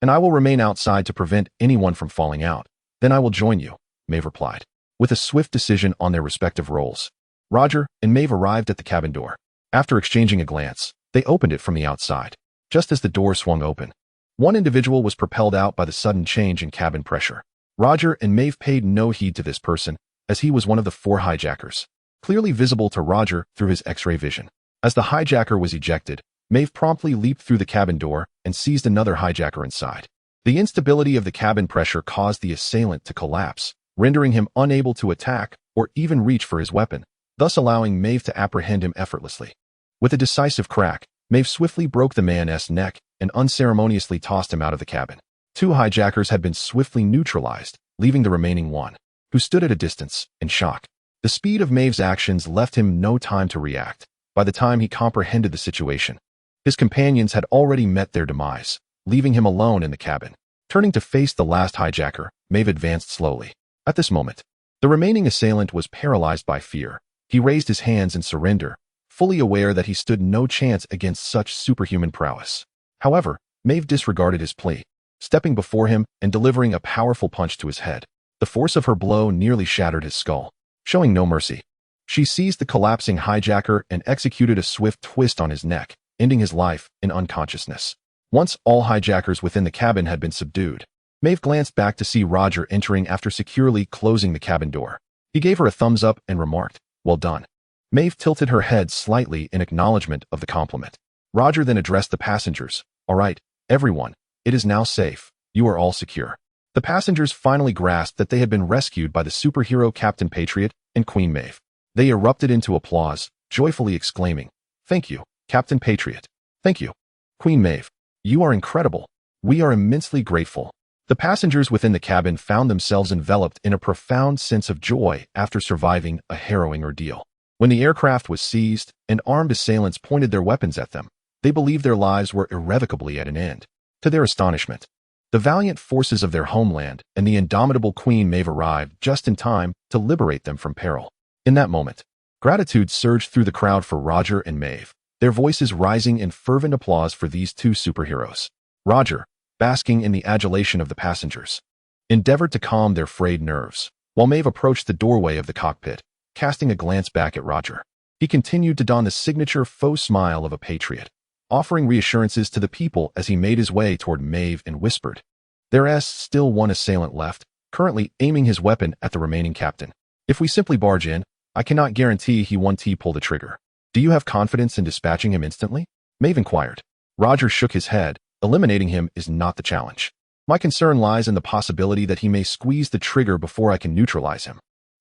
and I will remain outside to prevent anyone from falling out. Then I will join you, Maeve replied. With a swift decision on their respective roles, Roger and Maeve arrived at the cabin door. After exchanging a glance, they opened it from the outside. Just as the door swung open, one individual was propelled out by the sudden change in cabin pressure. Roger and Maeve paid no heed to this person, as he was one of the 4 hijackers, clearly visible to Roger through his X-ray vision. As the hijacker was ejected, Maeve promptly leaped through the cabin door and seized another hijacker inside. The instability of the cabin pressure caused the assailant to collapse, rendering him unable to attack or even reach for his weapon, thus allowing Maeve to apprehend him effortlessly. With a decisive crack, Maeve swiftly broke the man's neck and unceremoniously tossed him out of the cabin. 2 hijackers had been swiftly neutralized, leaving the remaining one, who stood at a distance, in shock. The speed of Maeve's actions left him no time to react. By the time he comprehended the situation, his companions had already met their demise, leaving him alone in the cabin. Turning to face the last hijacker, Maeve advanced slowly. At this moment, the remaining assailant was paralyzed by fear. He raised his hands in surrender, fully aware that he stood no chance against such superhuman prowess. However, Maeve disregarded his plea, stepping before him and delivering a powerful punch to his head. The force of her blow nearly shattered his skull. Showing no mercy, she seized the collapsing hijacker and executed a swift twist on his neck, ending his life in unconsciousness. Once all hijackers within the cabin had been subdued, Maeve glanced back to see Roger entering after securely closing the cabin door. He gave her a thumbs up and remarked, "Well done." Maeve tilted her head slightly in acknowledgement of the compliment. Roger then addressed the passengers. "All right, everyone, it is now safe. You are all secure." The passengers finally grasped that they had been rescued by the superhero Captain Patriot and Queen Maeve. They erupted into applause, joyfully exclaiming, "Thank you, Captain Patriot. Thank you, Queen Maeve. You are incredible. We are immensely grateful." The passengers within the cabin found themselves enveloped in a profound sense of joy after surviving a harrowing ordeal. When the aircraft was seized and armed assailants pointed their weapons at them, they believed their lives were irrevocably at an end. To their astonishment, the valiant forces of their homeland and the indomitable Queen Maeve arrived just in time to liberate them from peril. In that moment, gratitude surged through the crowd for Roger and Maeve, their voices rising in fervent applause for these 2 superheroes. Roger, basking in the adulation of the passengers, endeavored to calm their frayed nerves, while Maeve approached the doorway of the cockpit, casting a glance back at Roger. He continued to don the signature faux smile of a patriot, offering reassurances to the people as he made his way toward Maeve and whispered, "There is still one assailant left, currently aiming his weapon at the remaining captain. If we simply barge in, I cannot guarantee he won't pull the trigger. Do you have confidence in dispatching him instantly?" Maeve inquired. Roger shook his head. "Eliminating him is not the challenge. My concern lies in the possibility that he may squeeze the trigger before I can neutralize him.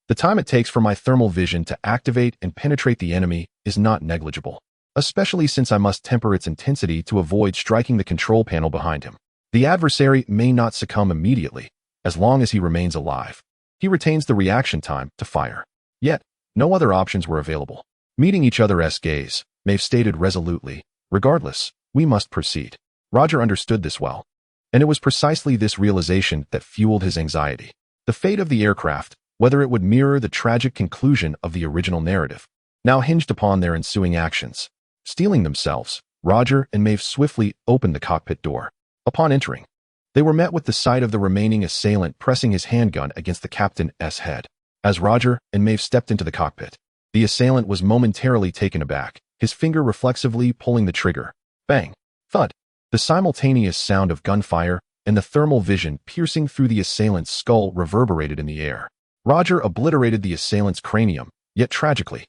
The time it takes for my thermal vision to activate and penetrate the enemy is not negligible, especially since I must temper its intensity to avoid striking the control panel behind him. The adversary may not succumb immediately, as long as he remains alive. He retains the reaction time to fire." Yet, no other options were available. Meeting each other's gaze, Maeve stated resolutely, "Regardless, we must proceed." Roger understood this well, and it was precisely this realization that fueled his anxiety. The fate of the aircraft, whether it would mirror the tragic conclusion of the original narrative, now hinged upon their ensuing actions. Steeling themselves, Roger and Maeve swiftly opened the cockpit door. Upon entering, they were met with the sight of the remaining assailant pressing his handgun against the captain's head. As Roger and Maeve stepped into the cockpit, the assailant was momentarily taken aback. his finger reflexively pulling the trigger. Bang! Thud! The simultaneous sound of gunfire and the thermal vision piercing through the assailant's skull reverberated in the air. Roger obliterated the assailant's cranium, yet tragically,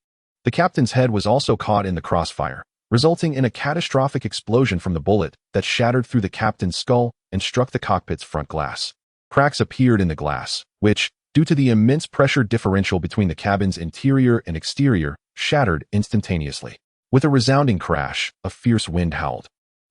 the captain's head was also caught in the crossfire, resulting in a catastrophic explosion from the bullet that shattered through the captain's skull and struck the cockpit's front glass. Cracks appeared in the glass, which, due to the immense pressure differential between the cabin's interior and exterior, shattered instantaneously. With a resounding crash, a fierce wind howled,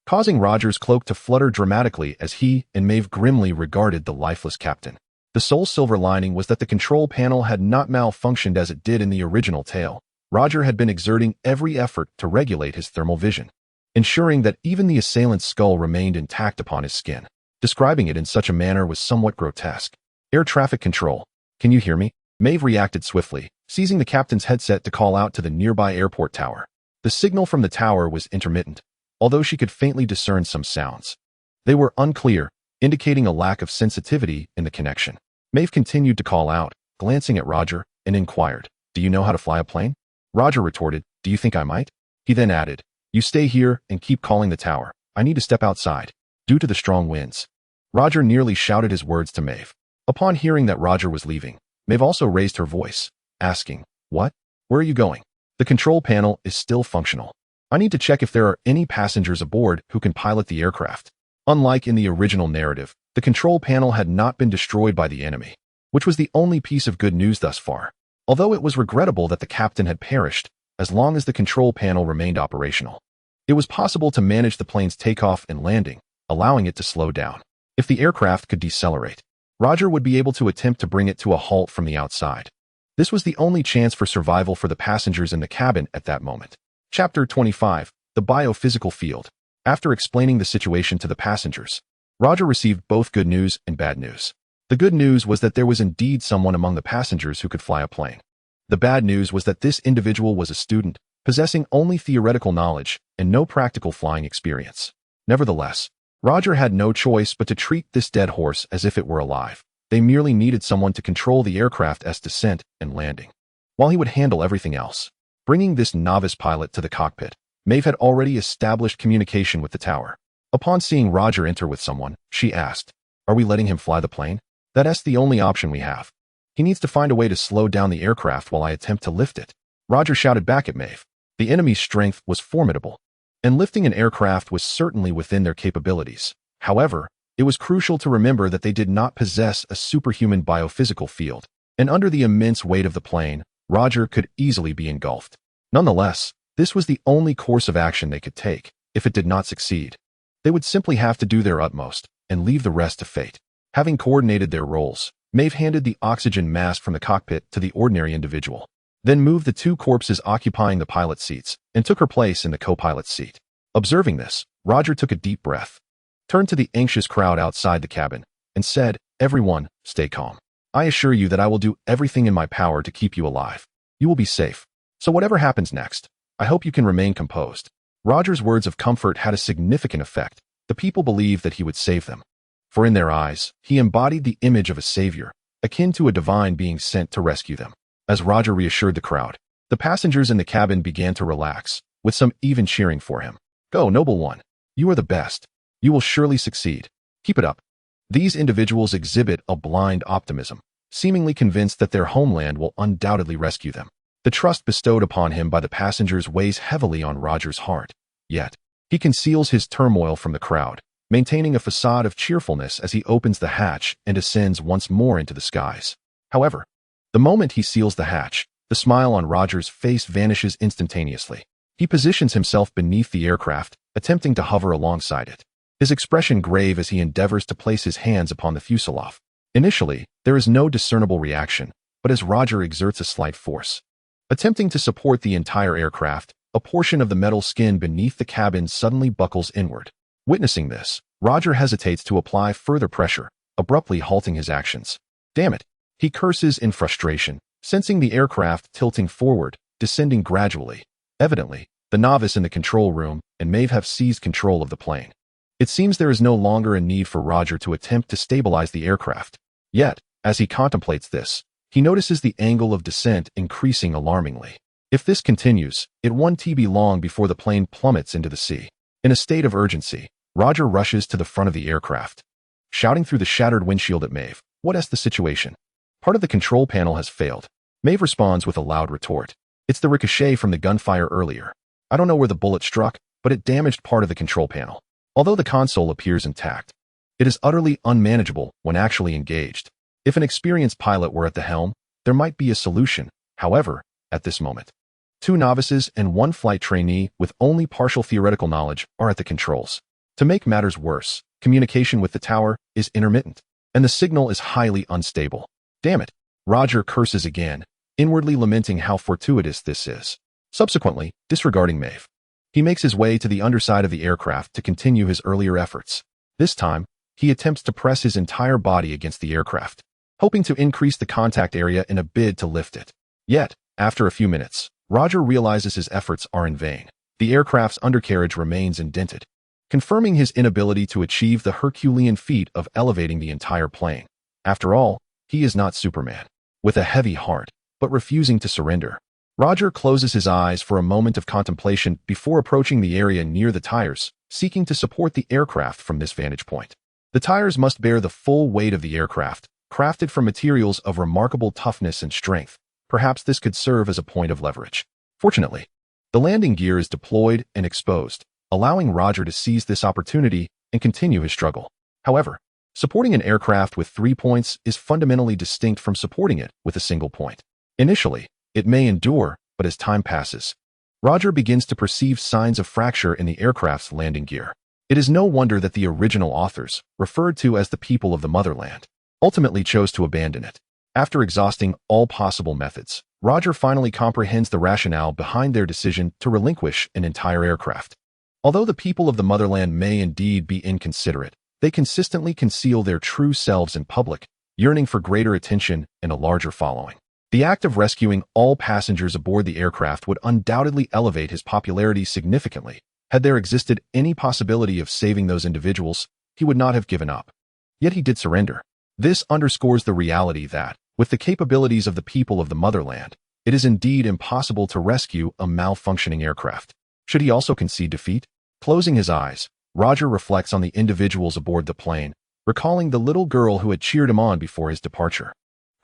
causing Roger's cloak to flutter dramatically as he and Maeve grimly regarded the lifeless captain. The sole silver lining was that the control panel had not malfunctioned as it did in the original tale. Roger had been exerting every effort to regulate his thermal vision, ensuring that even the assailant's skull remained intact upon his skin. Describing it in such a manner was somewhat grotesque. Air traffic control. Can you hear me? Maeve reacted swiftly, seizing the captain's headset to call out to the nearby airport tower. The signal from the tower was intermittent, although she could faintly discern some sounds. They were unclear, indicating a lack of sensitivity in the connection. Maeve continued to call out, glancing at Roger, and inquired, "Do you know how to fly a plane?" Roger retorted, "Do you think I might?" He then added, "You stay here and keep calling the tower. I need to step outside, due to the strong winds." Roger nearly shouted his words to Maeve. Upon hearing that Roger was leaving, Maeve also raised her voice, asking, "What? Where are you going?" "The control panel is still functional. I need to check if there are any passengers aboard who can pilot the aircraft." Unlike in the original narrative, the control panel had not been destroyed by the enemy, which was the only piece of good news thus far. Although it was regrettable that the captain had perished, as long as the control panel remained operational, it was possible to manage the plane's takeoff and landing, allowing it to slow down. If the aircraft could decelerate, Roger would be able to attempt to bring it to a halt from the outside. This was the only chance for survival for the passengers in the cabin at that moment. Chapter 25, The Biophysical Field. After explaining the situation to the passengers, Roger received both good news and bad news. The good news was that there was indeed someone among the passengers who could fly a plane. The bad news was that this individual was a student, possessing only theoretical knowledge and no practical flying experience. Nevertheless, Roger had no choice but to treat this dead horse as if it were alive. They merely needed someone to control the aircraft's descent and landing, while he would handle everything else. Bringing this novice pilot to the cockpit, Maeve had already established communication with the tower. Upon seeing Roger enter with someone, she asked, "Are we letting him fly the plane?" "That's the only option we have. He needs to find a way to slow down the aircraft while I attempt to lift it." Roger shouted back at Maeve. The enemy's strength was formidable, and lifting an aircraft was certainly within their capabilities. However, it was crucial to remember that they did not possess a superhuman biophysical field, and under the immense weight of the plane, Roger could easily be engulfed. Nonetheless, this was the only course of action they could take. If it did not succeed, they would simply have to do their utmost and leave the rest to fate. Having coordinated their roles, Maeve handed the oxygen mask from the cockpit to the ordinary individual, then moved the two corpses occupying the pilot seats and took her place in the co-pilot's seat. Observing this, Roger took a deep breath, turned to the anxious crowd outside the cabin, and said, "Everyone, stay calm. I assure you that I will do everything in my power to keep you alive. You will be safe. So whatever happens next, I hope you can remain composed." Roger's words of comfort had a significant effect. The people believed that he would save them, for in their eyes, he embodied the image of a savior, akin to a divine being sent to rescue them. As Roger reassured the crowd, the passengers in the cabin began to relax, with some even cheering for him. "Go, noble one. You are the best. You will surely succeed. Keep it up." These individuals exhibit a blind optimism, seemingly convinced that their homeland will undoubtedly rescue them. The trust bestowed upon him by the passengers weighs heavily on Roger's heart. Yet, he conceals his turmoil from the crowd, maintaining a facade of cheerfulness as he opens the hatch and ascends once more into the skies. However, the moment he seals the hatch, the smile on Roger's face vanishes instantaneously. He positions himself beneath the aircraft, attempting to hover alongside it, his expression grave as he endeavors to place his hands upon the fuselage. Initially, there is no discernible reaction, but as Roger exerts a slight force, attempting to support the entire aircraft, a portion of the metal skin beneath the cabin suddenly buckles inward. Witnessing this, Roger hesitates to apply further pressure, abruptly halting his actions. "Damn it!" he curses in frustration, sensing the aircraft tilting forward, descending gradually. Evidently, the novice in the control room and Maeve have seized control of the plane. It seems there is no longer a need for Roger to attempt to stabilize the aircraft. Yet, as he contemplates this, he notices the angle of descent increasing alarmingly. If this continues, it won't be long before the plane plummets into the sea. In a state of urgency, Roger rushes to the front of the aircraft, shouting through the shattered windshield at Maeve, "What's the situation?" Part of the control panel has failed. Maeve responds with a loud retort. "It's the ricochet from the gunfire earlier. I don't know where the bullet struck, but it damaged part of the control panel. Although the console appears intact, it is utterly unmanageable when actually engaged. If an experienced pilot were at the helm, there might be a solution. However, at this moment, 2 novices and 1 flight trainee with only partial theoretical knowledge are at the controls. To make matters worse, communication with the tower is intermittent, and the signal is highly unstable. Damn it, Roger curses again, inwardly lamenting how fortuitous this is. Subsequently, disregarding Maeve, he makes his way to the underside of the aircraft to continue his earlier efforts. This time, he attempts to press his entire body against the aircraft, hoping to increase the contact area in a bid to lift it. Yet, after a few minutes, Roger realizes his efforts are in vain. The aircraft's undercarriage remains indented, confirming his inability to achieve the Herculean feat of elevating the entire plane. After all, he is not Superman. With a heavy heart, but refusing to surrender, Roger closes his eyes for a moment of contemplation before approaching the area near the tires, seeking to support the aircraft from this vantage point. The tires must bear the full weight of the aircraft, crafted from materials of remarkable toughness and strength. Perhaps this could serve as a point of leverage. Fortunately, the landing gear is deployed and exposed, allowing Roger to seize this opportunity and continue his struggle. However, supporting an aircraft with 3 points is fundamentally distinct from supporting it with a single point. Initially, it may endure, but as time passes, Roger begins to perceive signs of fracture in the aircraft's landing gear. It is no wonder that the original authors, referred to as the people of the motherland, ultimately chose to abandon it. After exhausting all possible methods, Roger finally comprehends the rationale behind their decision to relinquish an entire aircraft. Although the people of the motherland may indeed be inconsiderate, they consistently conceal their true selves in public, yearning for greater attention and a larger following. The act of rescuing all passengers aboard the aircraft would undoubtedly elevate his popularity significantly. Had there existed any possibility of saving those individuals, he would not have given up. Yet he did surrender. This underscores the reality that, with the capabilities of the people of the motherland, it is indeed impossible to rescue a malfunctioning aircraft. Should he also concede defeat? Closing his eyes, Roger reflects on the individuals aboard the plane, recalling the little girl who had cheered him on before his departure,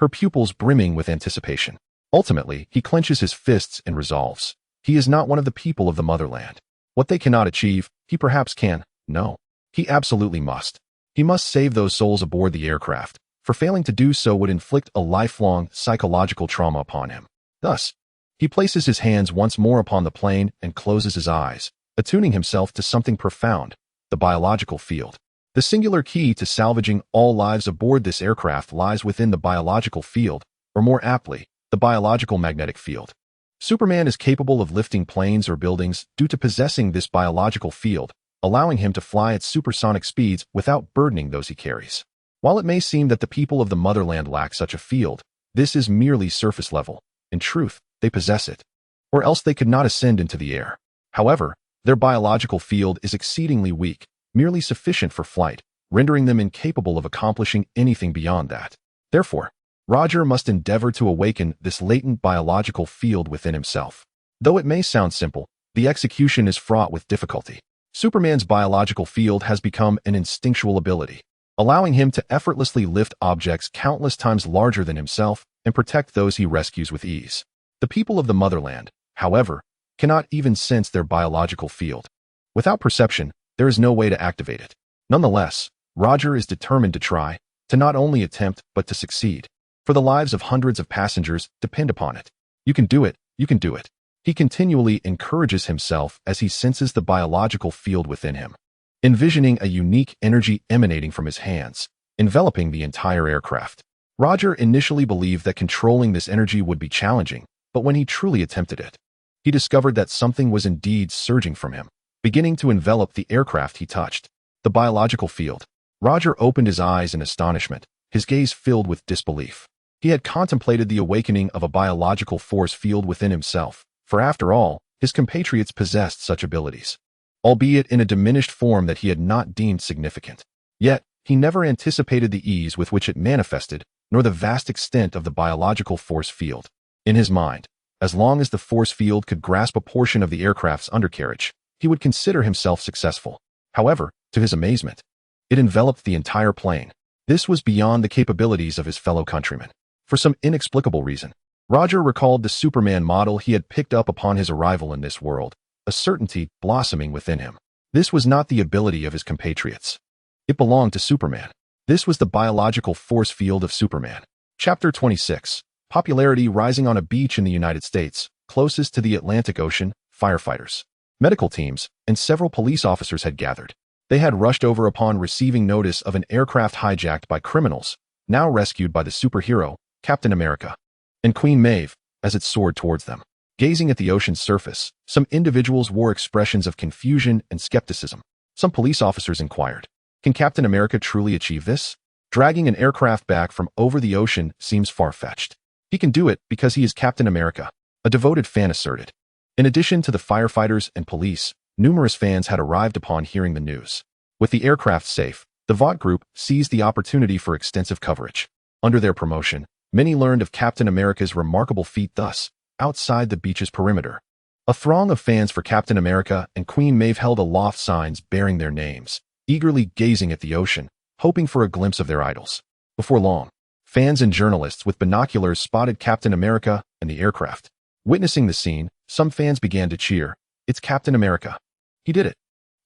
her pupils brimming with anticipation. Ultimately, he clenches his fists and resolves. He is not one of the people of the motherland. What they cannot achieve, he perhaps can. No, he absolutely must. He must save those souls aboard the aircraft, for failing to do so would inflict a lifelong psychological trauma upon him. Thus, he places his hands once more upon the plane and closes his eyes, attuning himself to something profound, the biological field. The singular key to salvaging all lives aboard this aircraft lies within the biological field, or more aptly, the biological magnetic field. Superman is capable of lifting planes or buildings due to possessing this biological field, allowing him to fly at supersonic speeds without burdening those he carries. While it may seem that the people of the motherland lack such a field, this is merely surface level. In truth, they possess it, or else they could not ascend into the air. However, their biological field is exceedingly weak, merely sufficient for flight, rendering them incapable of accomplishing anything beyond that. Therefore, Roger must endeavor to awaken this latent biological field within himself. Though it may sound simple, the execution is fraught with difficulty. Superman's biological field has become an instinctual ability, allowing him to effortlessly lift objects countless times larger than himself and protect those he rescues with ease. The people of the motherland, however, cannot even sense their biological field. Without perception, there is no way to activate it. Nonetheless, Roger is determined to try, to not only attempt but to succeed. For the lives of hundreds of passengers depend upon it. You can do it, you can do it. He continually encourages himself as he senses the biological field within him, envisioning a unique energy emanating from his hands, enveloping the entire aircraft. Roger initially believed that controlling this energy would be challenging, but when he truly attempted it, he discovered that something was indeed surging from him, beginning to envelop the aircraft he touched. The biological field. Roger opened his eyes in astonishment, his gaze filled with disbelief. He had contemplated the awakening of a biological force field within himself, for after all, his compatriots possessed such abilities, albeit in a diminished form that he had not deemed significant. Yet, he never anticipated the ease with which it manifested, nor the vast extent of the biological force field. In his mind, As long as the force field could grasp a portion of the aircraft's undercarriage, he would consider himself successful. However, to his amazement, it enveloped the entire plane. This was beyond the capabilities of his fellow countrymen. For some inexplicable reason, Roger recalled the Superman model he had picked up upon his arrival in this world, a certainty blossoming within him. This was not the ability of his compatriots. It belonged to Superman. This was the biological force field of Superman. Chapter 26. Popularity rising on a beach in the United States, closest to the Atlantic Ocean. Firefighters, medical teams, and several police officers had gathered. They had rushed over upon receiving notice of an aircraft hijacked by criminals, now rescued by the superhero, Captain America, and Queen Maeve, as it soared towards them. Gazing at the ocean's surface, some individuals wore expressions of confusion and skepticism. Some police officers inquired, "Can Captain America truly achieve this? Dragging an aircraft back from over the ocean seems far-fetched." "He can do it because he is Captain America," a devoted fan asserted. In addition to the firefighters and police, numerous fans had arrived upon hearing the news. With the aircraft safe, the Vought group seized the opportunity for extensive coverage. Under their promotion, many learned of Captain America's remarkable feat thus, outside the beach's perimeter. A throng of fans for Captain America and Queen Maeve held aloft signs bearing their names, eagerly gazing at the ocean, hoping for a glimpse of their idols. Before long, fans and journalists with binoculars spotted Captain America and the aircraft. Witnessing the scene, some fans began to cheer, "It's Captain America. He did it.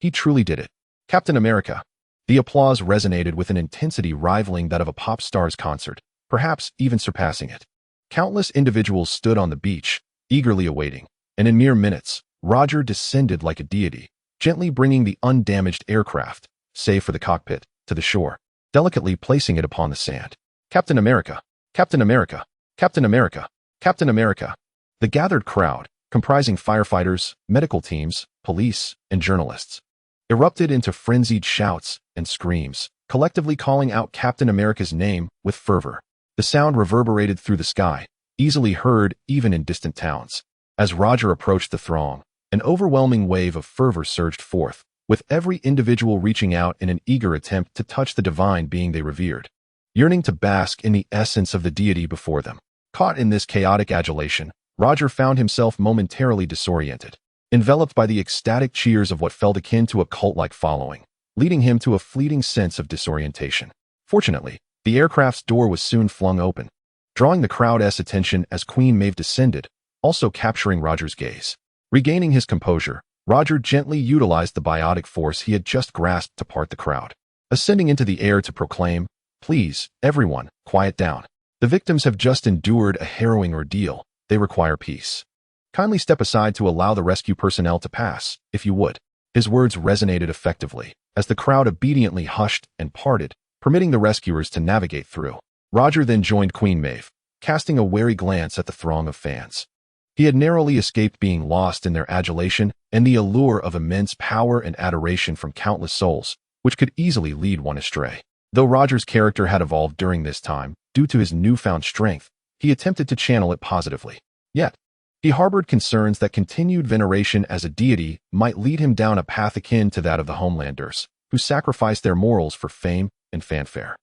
He truly did it. Captain America." The applause resonated with an intensity rivaling that of a pop star's concert, perhaps even surpassing it. Countless individuals stood on the beach, eagerly awaiting, and in mere minutes, Roger descended like a deity, gently bringing the undamaged aircraft, save for the cockpit, to the shore, delicately placing it upon the sand. "Captain America! Captain America! Captain America! Captain America!" The gathered crowd, comprising firefighters, medical teams, police, and journalists, erupted into frenzied shouts and screams, collectively calling out Captain America's name with fervor. The sound reverberated through the sky, easily heard even in distant towns. As Roger approached the throng, an overwhelming wave of fervor surged forth, with every individual reaching out in an eager attempt to touch the divine being they revered, yearning to bask in the essence of the deity before them. Caught in this chaotic adulation, Roger found himself momentarily disoriented, enveloped by the ecstatic cheers of what felt akin to a cult-like following, leading him to a fleeting sense of disorientation. Fortunately, the aircraft's door was soon flung open, drawing the crowd's attention as Queen Maeve descended, also capturing Roger's gaze. Regaining his composure, Roger gently utilized the biotic force he had just grasped to part the crowd, ascending into the air to proclaim, "Please, everyone, quiet down. The victims have just endured a harrowing ordeal. They require peace. Kindly step aside to allow the rescue personnel to pass, if you would." His words resonated effectively, as the crowd obediently hushed and parted, permitting the rescuers to navigate through. Roger then joined Queen Maeve, casting a wary glance at the throng of fans. He had narrowly escaped being lost in their adulation and the allure of immense power and adoration from countless souls, which could easily lead one astray. Though Roger's character had evolved during this time, due to his newfound strength, he attempted to channel it positively. Yet, he harbored concerns that continued veneration as a deity might lead him down a path akin to that of the Homelanders, who sacrificed their morals for fame and fanfare.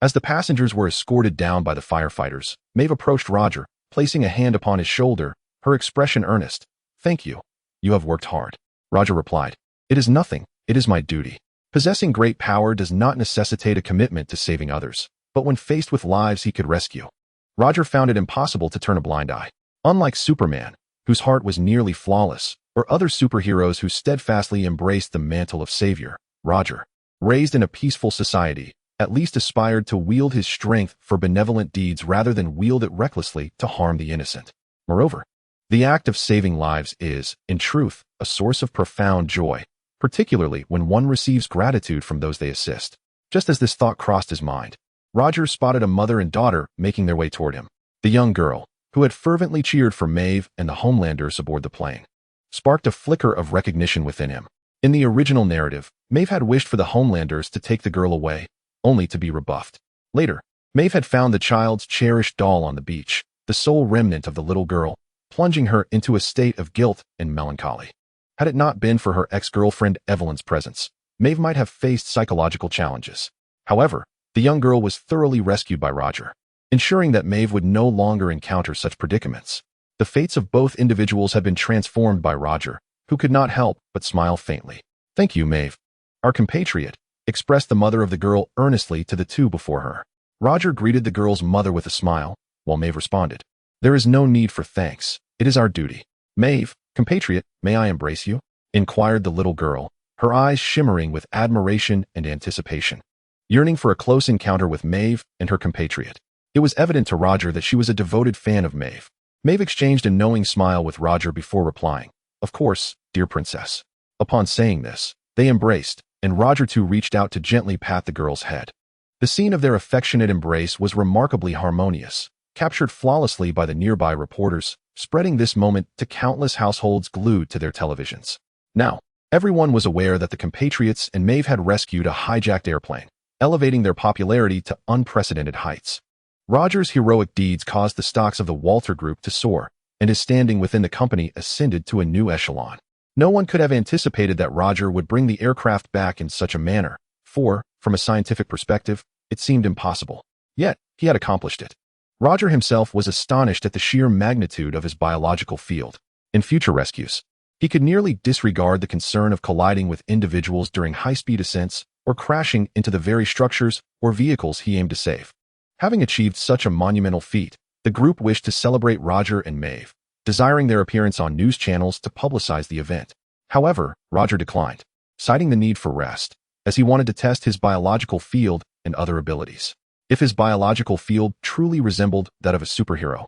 As the passengers were escorted down by the firefighters, Maeve approached Roger, placing a hand upon his shoulder, her expression earnest. "Thank you. You have worked hard." Roger replied, "It is nothing. It is my duty." Possessing great power does not necessitate a commitment to saving others, but when faced with lives he could rescue, Roger found it impossible to turn a blind eye. Unlike Superman, whose heart was nearly flawless, or other superheroes who steadfastly embraced the mantle of savior, Roger, raised in a peaceful society, at least aspired to wield his strength for benevolent deeds rather than wield it recklessly to harm the innocent. Moreover, the act of saving lives is, in truth, a source of profound joy, particularly when one receives gratitude from those they assist. Just as this thought crossed his mind, Roger spotted a mother and daughter making their way toward him. The young girl, who had fervently cheered for Maeve and the Homelanders aboard the plane, sparked a flicker of recognition within him. In the original narrative, Maeve had wished for the Homelanders to take the girl away, only to be rebuffed. Later, Maeve had found the child's cherished doll on the beach, the sole remnant of the little girl, plunging her into a state of guilt and melancholy. Had it not been for her ex-girlfriend Evelyn's presence, Maeve might have faced psychological challenges. However, the young girl was thoroughly rescued by Roger, ensuring that Maeve would no longer encounter such predicaments. The fates of both individuals had been transformed by Roger, who could not help but smile faintly. "Thank you, Maeve. Our compatriot," expressed the mother of the girl earnestly to the two before her. Roger greeted the girl's mother with a smile, while Maeve responded, "There is no need for thanks. It is our duty." "Maeve, compatriot, may I embrace you?" inquired the little girl, her eyes shimmering with admiration and anticipation, yearning for a close encounter with Maeve and her compatriot. It was evident to Roger that she was a devoted fan of Maeve. Maeve exchanged a knowing smile with Roger before replying, "Of course, dear princess." Upon saying this, they embraced, and Roger too reached out to gently pat the girl's head. The scene of their affectionate embrace was remarkably harmonious, captured flawlessly by the nearby reporters, spreading this moment to countless households glued to their televisions. Now, everyone was aware that the compatriots and Maeve had rescued a hijacked airplane, elevating their popularity to unprecedented heights. Roger's heroic deeds caused the stocks of the Walter Group to soar, and his standing within the company ascended to a new echelon. No one could have anticipated that Roger would bring the aircraft back in such a manner, for, from a scientific perspective, it seemed impossible. Yet, he had accomplished it. Roger himself was astonished at the sheer magnitude of his biological field. In future rescues, he could nearly disregard the concern of colliding with individuals during high-speed ascents or crashing into the very structures or vehicles he aimed to save. Having achieved such a monumental feat, the group wished to celebrate Roger and Maeve, desiring their appearance on news channels to publicize the event. However, Roger declined, citing the need for rest, as he wanted to test his biological field and other abilities. If his biological field truly resembled that of a superhero,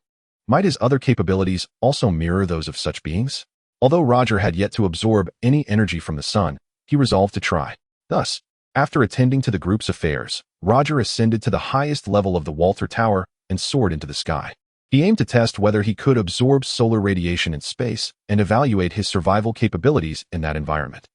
might his other capabilities also mirror those of such beings? Although Roger had yet to absorb any energy from the sun, he resolved to try. Thus, after attending to the group's affairs, Roger ascended to the highest level of the Walter Tower and soared into the sky. He aimed to test whether he could absorb solar radiation in space and evaluate his survival capabilities in that environment.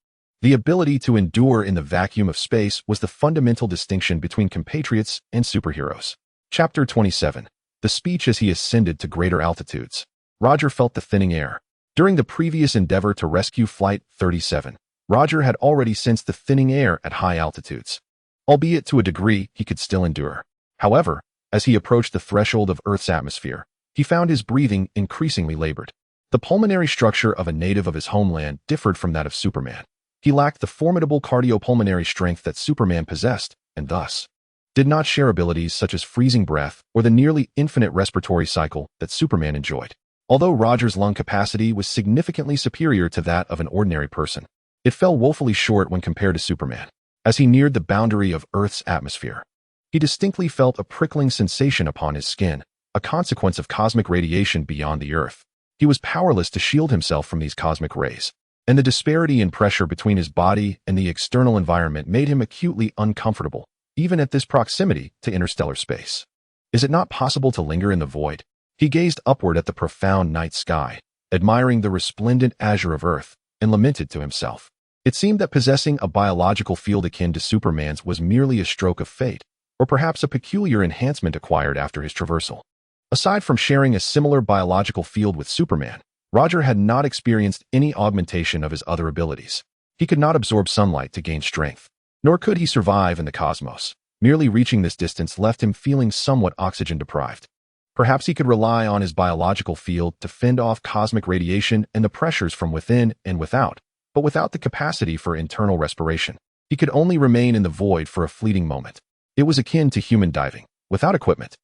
The ability to endure in the vacuum of space was the fundamental distinction between compatriots and superheroes. Chapter 27. The speech as he ascended to greater altitudes. Roger felt the thinning air. During the previous endeavor to rescue Flight 37, Roger had already sensed the thinning air at high altitudes. Albeit to a degree, he could still endure. However, as he approached the threshold of Earth's atmosphere, he found his breathing increasingly labored. The pulmonary structure of a native of his homeland differed from that of Superman. He lacked the formidable cardiopulmonary strength that Superman possessed, and thus did not share abilities such as freezing breath or the nearly infinite respiratory cycle that Superman enjoyed. Although Roger's lung capacity was significantly superior to that of an ordinary person, it fell woefully short when compared to Superman. As he neared the boundary of Earth's atmosphere, he distinctly felt a prickling sensation upon his skin, a consequence of cosmic radiation beyond the Earth. He was powerless to shield himself from these cosmic rays, and the disparity in pressure between his body and the external environment made him acutely uncomfortable, even at this proximity to interstellar space. Is it not possible to linger in the void? He gazed upward at the profound night sky, admiring the resplendent azure of Earth, and lamented to himself. It seemed that possessing a biological field akin to Superman's was merely a stroke of fate, or perhaps a peculiar enhancement acquired after his traversal. Aside from sharing a similar biological field with Superman, Roger had not experienced any augmentation of his other abilities. He could not absorb sunlight to gain strength, nor could he survive in the cosmos. Merely reaching this distance left him feeling somewhat oxygen-deprived. Perhaps he could rely on his biological field to fend off cosmic radiation and the pressures from within and without, but without the capacity for internal respiration. He could only remain in the void for a fleeting moment. It was akin to human diving, without equipment.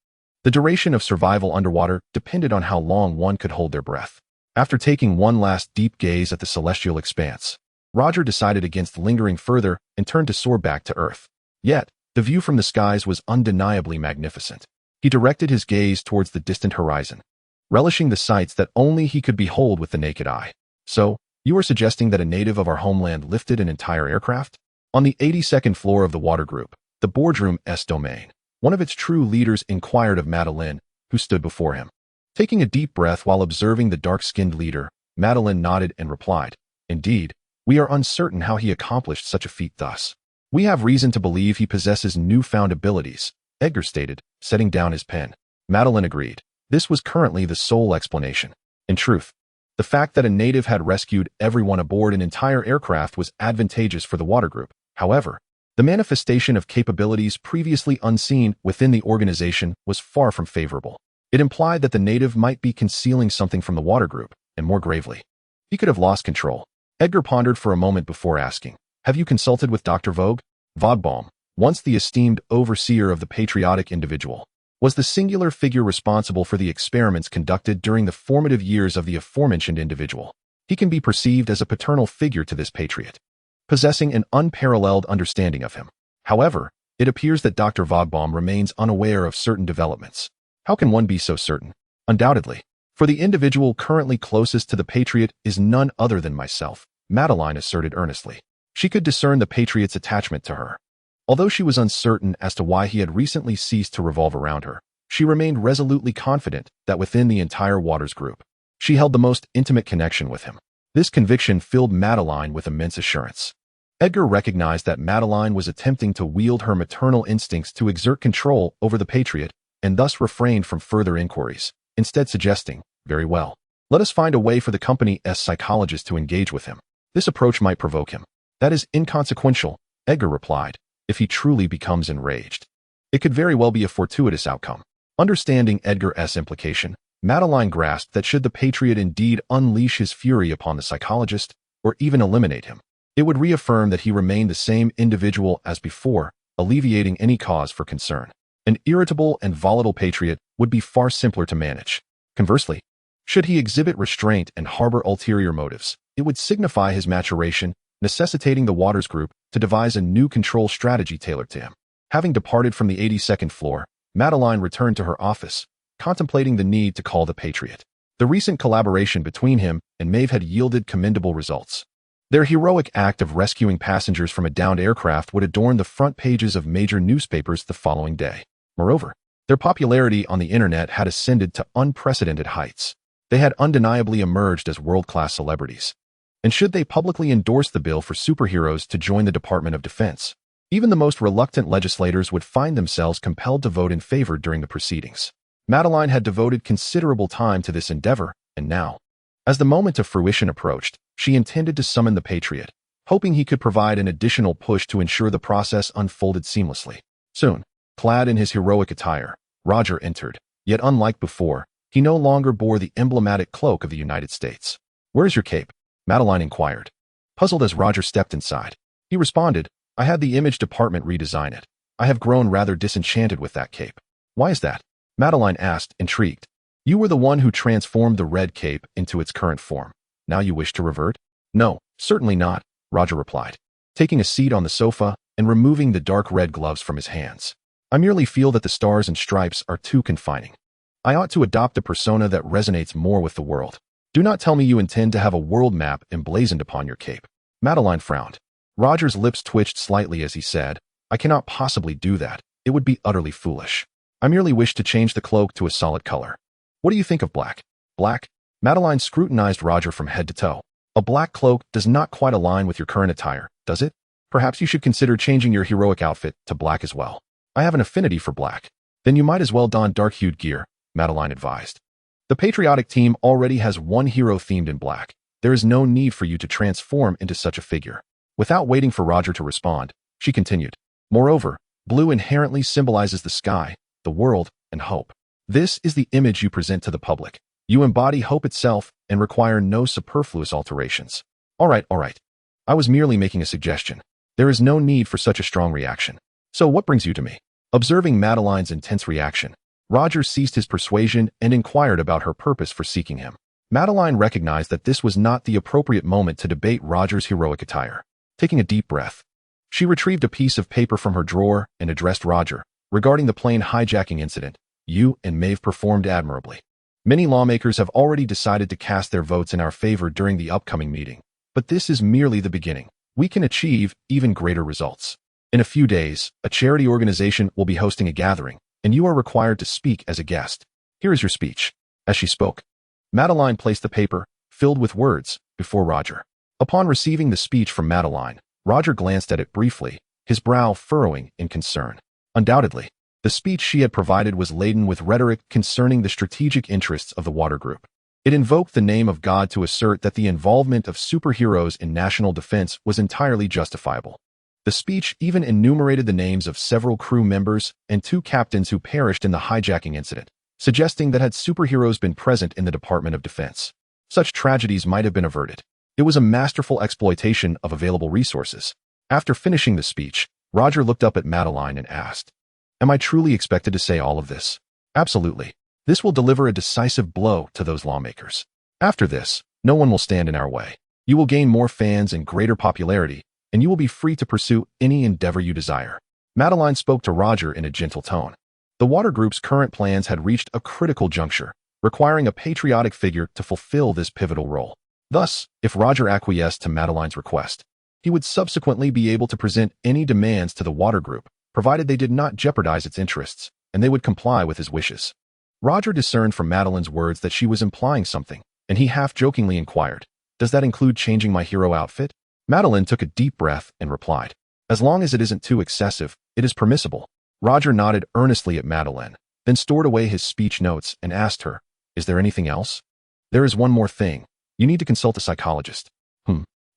The duration of survival underwater depended on how long one could hold their breath. After taking one last deep gaze at the celestial expanse, Roger decided against lingering further and turned to soar back to Earth. Yet, the view from the skies was undeniably magnificent. He directed his gaze towards the distant horizon, relishing the sights that only he could behold with the naked eye. "So, you are suggesting that a native of our homeland lifted an entire aircraft?" On the 82nd floor of the Water Group, the boardroom's domain, one of its true leaders inquired of Madeline, who stood before him. Taking a deep breath while observing the dark-skinned leader, Madeline nodded and replied, "Indeed, we are uncertain how he accomplished such a feat thus. We have reason to believe he possesses newfound abilities," Edgar stated, setting down his pen. Madeline agreed. This was currently the sole explanation. In truth, the fact that a native had rescued everyone aboard an entire aircraft was advantageous for the Water Group. However, the manifestation of capabilities previously unseen within the organization was far from favorable. It implied that the native might be concealing something from the water group, and more gravely, he could have lost control. Edgar pondered for a moment before asking, "Have you consulted with Dr. Vogbaum, once the esteemed overseer of the patriotic individual? Was the singular figure responsible for the experiments conducted during the formative years of the aforementioned individual? He can be perceived as a paternal figure to this patriot, possessing an unparalleled understanding of him. However, it appears that Dr. Vogbaum remains unaware of certain developments. How can one be so certain? Undoubtedly, for the individual currently closest to the patriot is none other than myself," Madeline asserted earnestly. She could discern the patriot's attachment to her. Although she was uncertain as to why he had recently ceased to revolve around her, she remained resolutely confident that within the entire Waters group, she held the most intimate connection with him. This conviction filled Madeline with immense assurance. Edgar recognized that Madeline was attempting to wield her maternal instincts to exert control over the patriot and thus refrained from further inquiries, instead suggesting, "Very well. Let us find a way for the company's psychologist to engage with him. This approach might provoke him." "That is inconsequential," Edgar replied. "If he truly becomes enraged, it could very well be a fortuitous outcome." Understanding Edgar's implication, Madeline grasped that should the patriot indeed unleash his fury upon the psychologist, or even eliminate him, it would reaffirm that he remained the same individual as before, alleviating any cause for concern. An irritable and volatile patriot would be far simpler to manage. Conversely, should he exhibit restraint and harbor ulterior motives, it would signify his maturation, necessitating the Waters group to devise a new control strategy tailored to him. Having departed from the 82nd floor, Madeline returned to her office, contemplating the need to call the patriot. The recent collaboration between him and Maeve had yielded commendable results. Their heroic act of rescuing passengers from a downed aircraft would adorn the front pages of major newspapers the following day. Moreover, their popularity on the internet had ascended to unprecedented heights. They had undeniably emerged as world-class celebrities. And should they publicly endorse the bill for superheroes to join the Department of Defense, even the most reluctant legislators would find themselves compelled to vote in favor during the proceedings. Madeline had devoted considerable time to this endeavor, and now, as the moment of fruition approached, she intended to summon the patriot, hoping he could provide an additional push to ensure the process unfolded seamlessly. Soon, clad in his heroic attire, Roger entered, yet unlike before, he no longer bore the emblematic cloak of the United States. "Where's your cape?" Madeline inquired, puzzled as Roger stepped inside. He responded, "I had the image department redesign it. I have grown rather disenchanted with that cape." "Why is that?" Madeline asked, intrigued. "You were the one who transformed the red cape into its current form. Now you wish to revert?" "No, certainly not," Roger replied, taking a seat on the sofa and removing the dark red gloves from his hands. "I merely feel that the stars and stripes are too confining. I ought to adopt a persona that resonates more with the world." "Do not tell me you intend to have a world map emblazoned upon your cape." Madeline frowned. Roger's lips twitched slightly as he said, "I cannot possibly do that. It would be utterly foolish. I merely wish to change the cloak to a solid color." "What do you think of black?" "Black?" Madeline scrutinized Roger from head to toe. "A black cloak does not quite align with your current attire, does it? Perhaps you should consider changing your heroic outfit to black as well." "I have an affinity for black." "Then you might as well don dark-hued gear," Madeline advised. "The patriotic team already has one hero themed in black. There is no need for you to transform into such a figure." Without waiting for Roger to respond, she continued, "Moreover, blue inherently symbolizes the sky, the world, and hope. This is the image you present to the public. You embody hope itself and require no superfluous alterations." All right. I was merely making a suggestion. There is no need for such a strong reaction. So what brings you to me?" Observing Madeline's intense reaction, Roger ceased his persuasion and inquired about her purpose for seeking him. Madeline recognized that this was not the appropriate moment to debate Roger's heroic attire. Taking a deep breath, she retrieved a piece of paper from her drawer and addressed Roger. "Regarding the plane hijacking incident, you and Maeve performed admirably. Many lawmakers have already decided to cast their votes in our favor during the upcoming meeting, but this is merely the beginning. We can achieve even greater results. In a few days, a charity organization will be hosting a gathering, and you are required to speak as a guest. Here is your speech." As she spoke, Madeline placed the paper, filled with words, before Roger. Upon receiving the speech from Madeline, Roger glanced at it briefly, his brow furrowing in concern. Undoubtedly, the speech she had provided was laden with rhetoric concerning the strategic interests of the Water Group. It invoked the name of God to assert that the involvement of superheroes in national defense was entirely justifiable. The speech even enumerated the names of several crew members and 2 captains who perished in the hijacking incident, suggesting that had superheroes been present in the Department of Defense, such tragedies might have been averted. It was a masterful exploitation of available resources. After finishing the speech, Roger looked up at Madeline and asked, "Am I truly expected to say all of this?" "Absolutely. This will deliver a decisive blow to those lawmakers. After this, no one will stand in our way. You will gain more fans and greater popularity, and you will be free to pursue any endeavor you desire." Madeline spoke to Roger in a gentle tone. The Water Group's current plans had reached a critical juncture, requiring a patriotic figure to fulfill this pivotal role. Thus, if Roger acquiesced to Madeline's request, he would subsequently be able to present any demands to the Water Group, provided they did not jeopardize its interests, and they would comply with his wishes. Roger discerned from Madeline's words that she was implying something, and he half-jokingly inquired, "Does that include changing my hero outfit?" Madeline took a deep breath and replied, "As long as it isn't too excessive, it is permissible." Roger nodded earnestly at Madeline, then stored away his speech notes and asked her, "Is there anything else?" "There is one more thing. You need to consult a psychologist."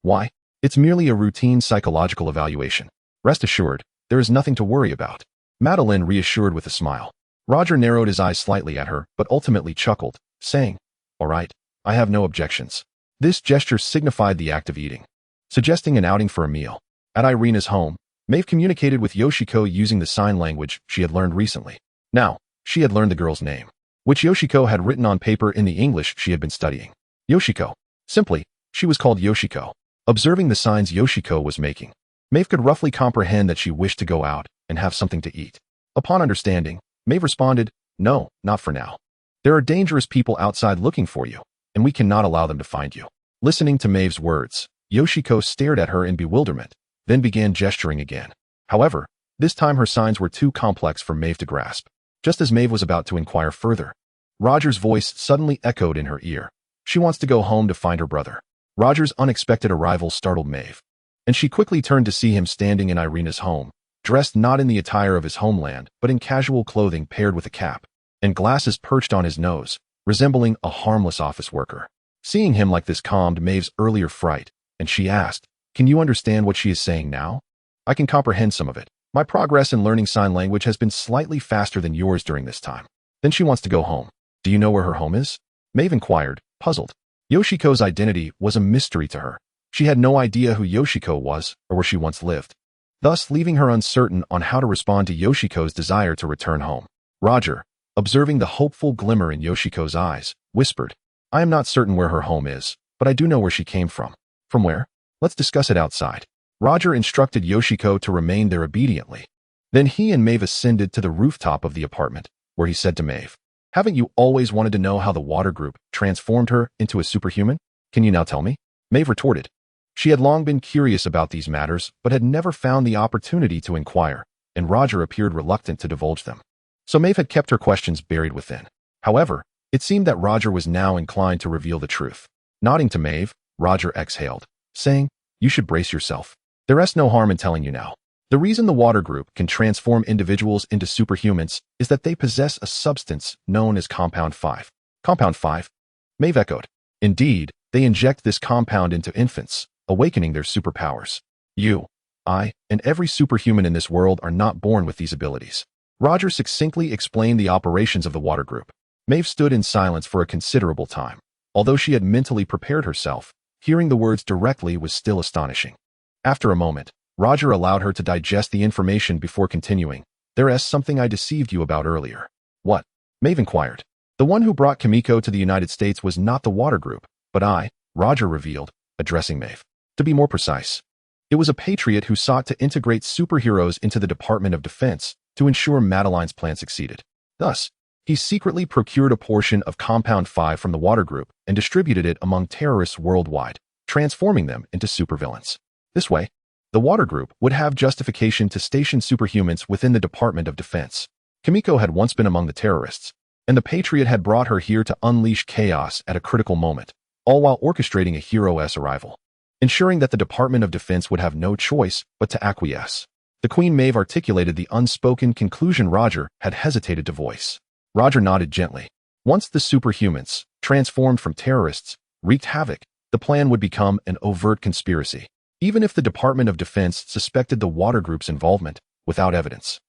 Why?" "It's merely a routine psychological evaluation. Rest assured, there is nothing to worry about." Madeline reassured with a smile. Roger narrowed his eyes slightly at her, but ultimately chuckled, saying, "All right, I have no objections." This gesture signified the act of eating, suggesting an outing for a meal. At Irina's home, Maeve communicated with Yoshiko using the sign language she had learned recently. Now, she had learned the girl's name, which Yoshiko had written on paper in the English she had been studying. Yoshiko. Simply, she was called Yoshiko. Observing the signs Yoshiko was making, Maeve could roughly comprehend that she wished to go out and have something to eat. Upon understanding, Maeve responded, "No, not for now. There are dangerous people outside looking for you, and we cannot allow them to find you." Listening to Maeve's words, Yoshiko stared at her in bewilderment, then began gesturing again. However, this time her signs were too complex for Maeve to grasp. Just as Maeve was about to inquire further, Roger's voice suddenly echoed in her ear. "She wants to go home to find her brother." Roger's unexpected arrival startled Maeve, and she quickly turned to see him standing in Irina's home, dressed not in the attire of his homeland, but in casual clothing paired with a cap, and glasses perched on his nose, resembling a harmless office worker. Seeing him like this calmed Maeve's earlier fright, and she asked, "Can you understand what she is saying now?" "I can comprehend some of it. My progress in learning sign language has been slightly faster than yours during this time." "Then she wants to go home. Do you know where her home is?" Maeve inquired, puzzled. Yoshiko's identity was a mystery to her. She had no idea who Yoshiko was or where she once lived, thus leaving her uncertain on how to respond to Yoshiko's desire to return home. Roger, observing the hopeful glimmer in Yoshiko's eyes, whispered, "I am not certain where her home is, but I do know where she came from." "From where?" "Let's discuss it outside." Roger instructed Yoshiko to remain there obediently. Then he and Maeve ascended to the rooftop of the apartment, where he said to Maeve, "Haven't you always wanted to know how the Water Group transformed her into a superhuman? Can you now tell me?" Maeve retorted. She had long been curious about these matters, but had never found the opportunity to inquire, and Roger appeared reluctant to divulge them. So Maeve had kept her questions buried within. However, it seemed that Roger was now inclined to reveal the truth. Nodding to Maeve, Roger exhaled, saying, "You should brace yourself. There is no harm in telling you now. The reason the Water Group can transform individuals into superhumans is that they possess a substance known as Compound 5. Compound 5? Maeve echoed. Indeed, they inject this compound into infants, awakening their superpowers. You, I, and every superhuman in this world are not born with these abilities." Roger succinctly explained the operations of the Water Group. Maeve stood in silence for a considerable time. Although she had mentally prepared herself, hearing the words directly was still astonishing. After a moment, Roger allowed her to digest the information before continuing. "There is something I deceived you about earlier." "What?" Maeve inquired. "The one who brought Kimiko to the United States was not the Water Group, but I," Roger revealed, addressing Maeve. "To be more precise, it was a patriot who sought to integrate superheroes into the Department of Defense to ensure Madeline's plan succeeded. Thus, he secretly procured a portion of Compound 5 from the Water Group and distributed it among terrorists worldwide, transforming them into supervillains. This way, the Water Group would have justification to station superhumans within the Department of Defense. Kimiko had once been among the terrorists, and the Patriot had brought her here to unleash chaos at a critical moment, all while orchestrating a hero's arrival, ensuring that the Department of Defense would have no choice but to acquiesce. The Queen Maeve articulated the unspoken conclusion Roger had hesitated to voice. Roger nodded gently. Once the superhumans, transformed from terrorists, wreaked havoc, the plan would become an overt conspiracy, even if the Department of Defense suspected the Water Group's involvement without evidence.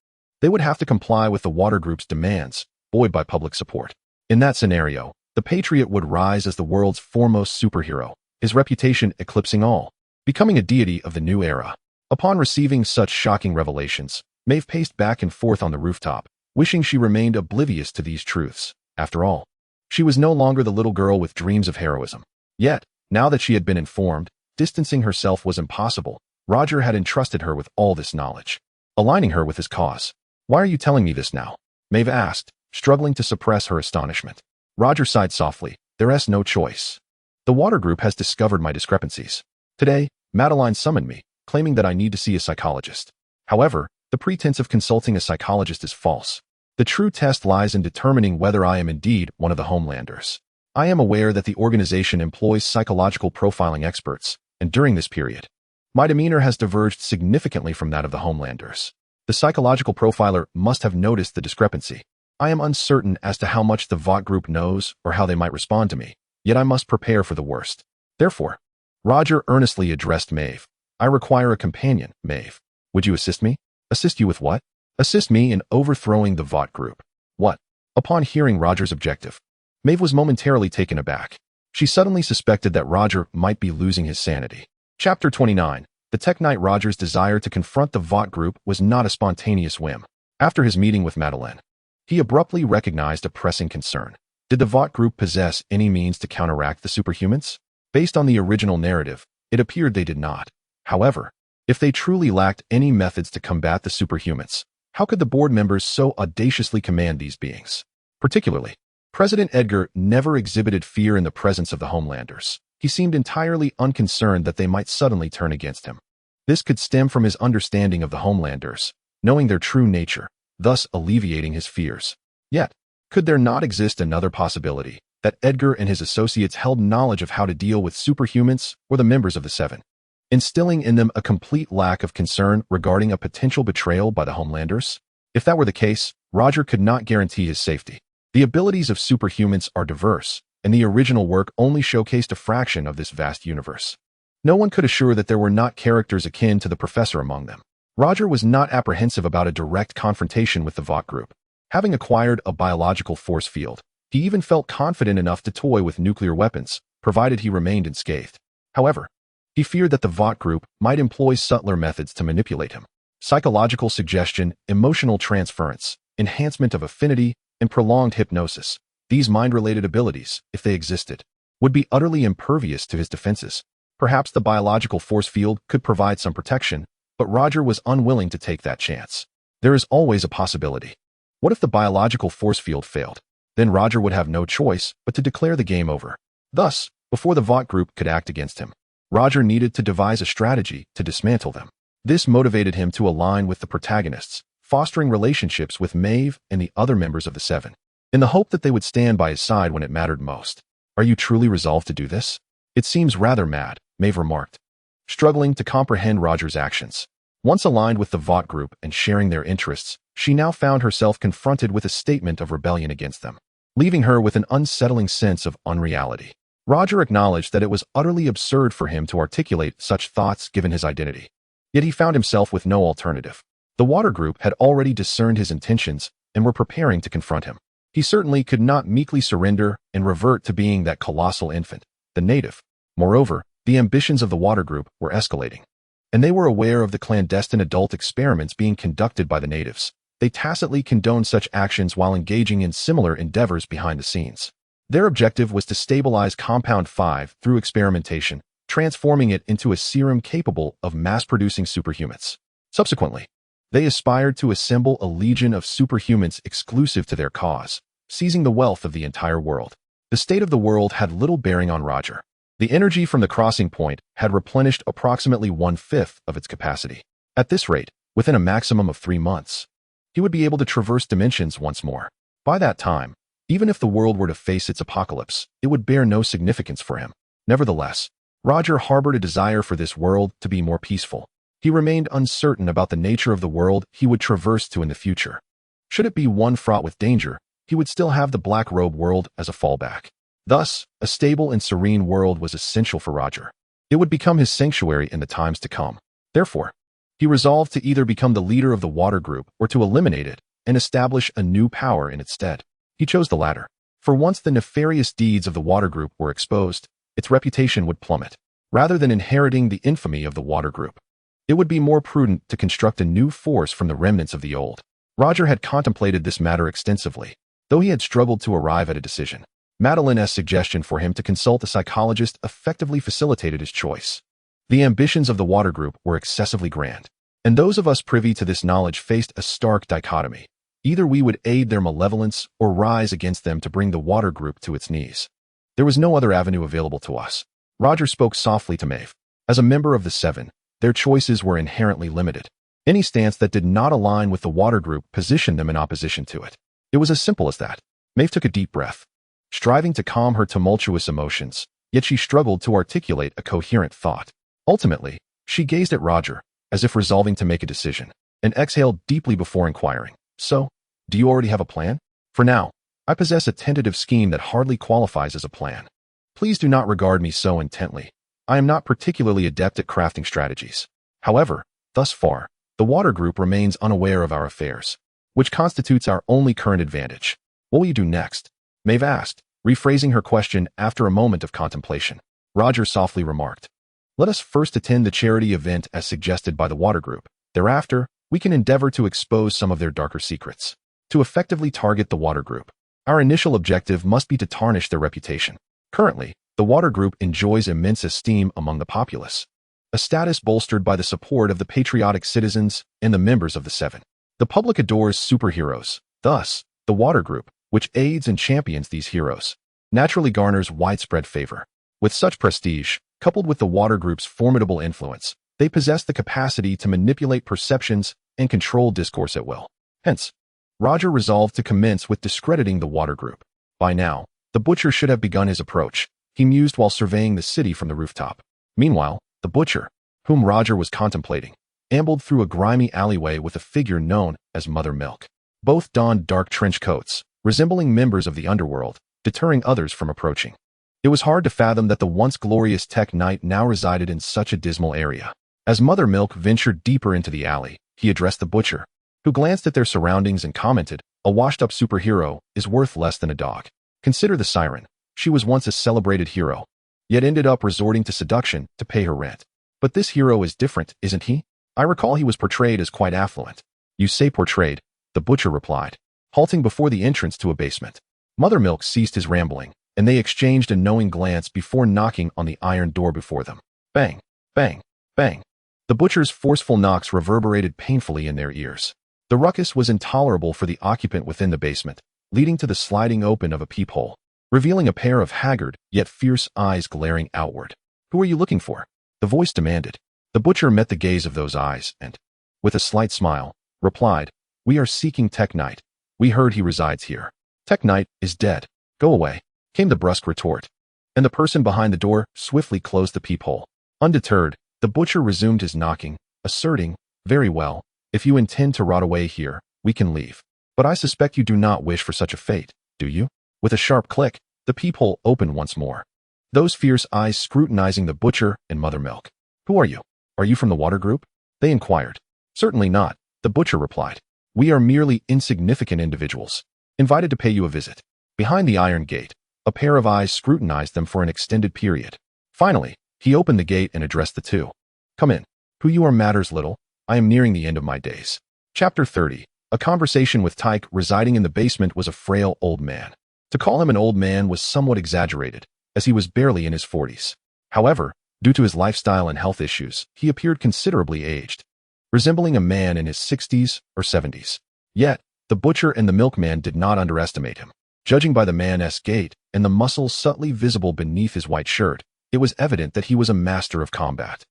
They would have to comply with the Water Group's demands, buoyed by public support. In that scenario, the Patriot would rise as the world's foremost superhero, his reputation eclipsing all, becoming a deity of the new era. Upon receiving such shocking revelations, Maeve paced back and forth on the rooftop, wishing she remained oblivious to these truths. After all, she was no longer the little girl with dreams of heroism. Yet, now that she had been informed, distancing herself was impossible. Roger had entrusted her with all this knowledge, aligning her with his cause. "Why are you telling me this now?" Maeve asked, struggling to suppress her astonishment. Roger sighed softly. "There's no choice. The water group has discovered my discrepancies. Today, Madeline summoned me, claiming that I need to see a psychologist. However, the pretense of consulting a psychologist is false. The true test lies in determining whether I am indeed one of the Homelanders. I am aware that the organization employs psychological profiling experts, and during this period, my demeanor has diverged significantly from that of the Homelanders. The psychological profiler must have noticed the discrepancy. I am uncertain as to how much the VOT group knows or how they might respond to me, yet I must prepare for the worst. Therefore, Roger earnestly addressed Maeve. I require a companion, Maeve. Would you assist me? Assist you with what? Assist me in overthrowing the VOT group. What? Upon hearing Roger's objective, Maeve was momentarily taken aback. She suddenly suspected that Roger might be losing his sanity. Chapter 29. The Tech Knight. Roger's desire to confront the VOT group was not a spontaneous whim. After his meeting with Madeline, he abruptly recognized a pressing concern. Did the VOT group possess any means to counteract the superhumans? Based on the original narrative, it appeared they did not. However, if they truly lacked any methods to combat the superhumans, how could the board members so audaciously command these beings? Particularly, President Edgar never exhibited fear in the presence of the Homelanders. He seemed entirely unconcerned that they might suddenly turn against him. This could stem from his understanding of the Homelanders, knowing their true nature, thus alleviating his fears. Yet, could there not exist another possibility, that Edgar and his associates held knowledge of how to deal with superhumans or the members of the Seven, instilling in them a complete lack of concern regarding a potential betrayal by the Homelanders? If that were the case, Roger could not guarantee his safety. The abilities of superhumans are diverse, and the original work only showcased a fraction of this vast universe. No one could assure that there were not characters akin to the Professor among them. Roger was not apprehensive about a direct confrontation with the VOT group. Having acquired a biological force field, he even felt confident enough to toy with nuclear weapons, provided he remained unscathed. However, he feared that the VOT group might employ subtler methods to manipulate him. Psychological suggestion, emotional transference, enhancement of affinity, and prolonged hypnosis. These mind-related abilities, if they existed, would be utterly impervious to his defenses. Perhaps the biological force field could provide some protection, but Roger was unwilling to take that chance. There is always a possibility. What if the biological force field failed? Then Roger would have no choice but to declare the game over. Thus, before the VOT group could act against him, Roger needed to devise a strategy to dismantle them. This motivated him to align with the protagonists, fostering relationships with Maeve and the other members of the Seven, in the hope that they would stand by his side when it mattered most. Are you truly resolved to do this? It seems rather mad, Maeve remarked, struggling to comprehend Roger's actions. Once aligned with the VOT group and sharing their interests, she now found herself confronted with a statement of rebellion against them, leaving her with an unsettling sense of unreality. Roger acknowledged that it was utterly absurd for him to articulate such thoughts given his identity. Yet he found himself with no alternative. The water group had already discerned his intentions and were preparing to confront him. He certainly could not meekly surrender and revert to being that colossal infant, the native. Moreover, the ambitions of the water group were escalating, and they were aware of the clandestine adult experiments being conducted by the natives. They tacitly condoned such actions while engaging in similar endeavors behind the scenes. Their objective was to stabilize Compound 5 through experimentation, transforming it into a serum capable of mass-producing superhumans. Subsequently, they aspired to assemble a legion of superhumans exclusive to their cause, seizing the wealth of the entire world. The state of the world had little bearing on Roger. The energy from the crossing point had replenished approximately 1/5 of its capacity. At this rate, within a maximum of 3 months, he would be able to traverse dimensions once more. By that time, even if the world were to face its apocalypse, it would bear no significance for him. Nevertheless, Roger harbored a desire for this world to be more peaceful. He remained uncertain about the nature of the world he would traverse to in the future. Should it be one fraught with danger, he would still have the Black Robe world as a fallback. Thus, a stable and serene world was essential for Roger. It would become his sanctuary in the times to come. Therefore, he resolved to either become the leader of the water group or to eliminate it and establish a new power in its stead. He chose the latter. For once the nefarious deeds of the water group were exposed, its reputation would plummet. Rather than inheriting the infamy of the water group, it would be more prudent to construct a new force from the remnants of the old. Roger had contemplated this matter extensively, though he had struggled to arrive at a decision. Madeline's suggestion for him to consult a psychologist effectively facilitated his choice. The ambitions of the water group were excessively grand, and those of us privy to this knowledge faced a stark dichotomy. Either we would aid their malevolence or rise against them to bring the water group to its knees. There was no other avenue available to us. Roger spoke softly to Maeve. As a member of the Seven, their choices were inherently limited. Any stance that did not align with the water group positioned them in opposition to it. It was as simple as that. Maeve took a deep breath, striving to calm her tumultuous emotions, yet she struggled to articulate a coherent thought. Ultimately, she gazed at Roger, as if resolving to make a decision, and exhaled deeply before inquiring, "So, do you already have a plan?" "For now, I possess a tentative scheme that hardly qualifies as a plan. Please do not regard me so intently. I am not particularly adept at crafting strategies. However, thus far, the water group remains unaware of our affairs, which constitutes our only current advantage." "What will you do next?" Maeve asked, rephrasing her question after a moment of contemplation. Roger softly remarked, "Let us first attend the charity event as suggested by the water group. Thereafter, we can endeavor to expose some of their darker secrets. To effectively target the water group, our initial objective must be to tarnish their reputation. Currently, the water group enjoys immense esteem among the populace, a status bolstered by the support of the patriotic citizens and the members of the Seven. The public adores superheroes. Thus, the water group, which aids and champions these heroes, naturally garners widespread favor. With such prestige, coupled with the water group's formidable influence, they possess the capacity to manipulate perceptions and control discourse at will. Hence, Roger resolved to commence with discrediting the water group. By now, the butcher should have begun his approach, he mused while surveying the city from the rooftop. Meanwhile, the butcher, whom Roger was contemplating, ambled through a grimy alleyway with a figure known as Mother Milk. Both donned dark trench coats, resembling members of the underworld, deterring others from approaching. It was hard to fathom that the once glorious tech knight now resided in such a dismal area. As Mother Milk ventured deeper into the alley, he addressed the butcher, who glanced at their surroundings and commented, "A washed-up superhero is worth less than a dog. Consider the siren. She was once a celebrated hero, yet ended up resorting to seduction to pay her rent. But this hero is different, isn't he? I recall he was portrayed as quite affluent." "You say portrayed," the butcher replied, halting before the entrance to a basement. Mother Milk ceased his rambling, and they exchanged a knowing glance before knocking on the iron door before them. Bang, bang, bang. The butcher's forceful knocks reverberated painfully in their ears. The ruckus was intolerable for the occupant within the basement, leading to the sliding open of a peephole, revealing a pair of haggard yet fierce eyes glaring outward. "Who are you looking for?" the voice demanded. The butcher met the gaze of those eyes and, with a slight smile, replied, "We are seeking Tech Knight. We heard he resides here." "Tech Knight is dead. Go away," came the brusque retort, and the person behind the door swiftly closed the peephole. Undeterred, the butcher resumed his knocking, asserting, "Very well, if you intend to rot away here, we can leave. But I suspect you do not wish for such a fate, do you?" With a sharp click, the peephole opened once more, those fierce eyes scrutinizing the butcher and Mother Milk. "Who are you? Are you from the water group?" they inquired. "Certainly not," the butcher replied. "We are merely insignificant individuals, invited to pay you a visit." Behind the iron gate, a pair of eyes scrutinized them for an extended period. Finally, he opened the gate and addressed the two. "Come in. Who you are matters little. I am nearing the end of my days." Chapter 30. A conversation with Tyke residing in the basement was a frail old man. To call him an old man was somewhat exaggerated, as he was barely in his 40s. However, due to his lifestyle and health issues, he appeared considerably aged, resembling a man in his 60s or 70s. Yet, the butcher and the milkman did not underestimate him. Judging by the man's gait and the muscles subtly visible beneath his white shirt, it was evident that he was a master of combat.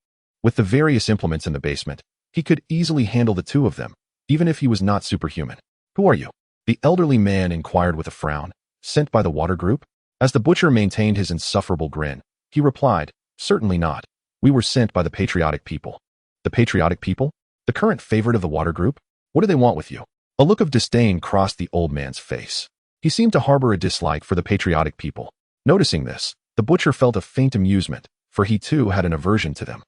With the various implements in the basement, he could easily handle the two of them, even if he was not superhuman. "Who are you?" the elderly man inquired with a frown. "Sent by the water group?" As the butcher maintained his insufferable grin, he replied, "Certainly not. We were sent by the patriotic people." "The patriotic people? The current favorite of the water group? What do they want with you?" A look of disdain crossed the old man's face. He seemed to harbor a dislike for the patriotic people. Noticing this, the butcher felt a faint amusement, for he too had an aversion to them.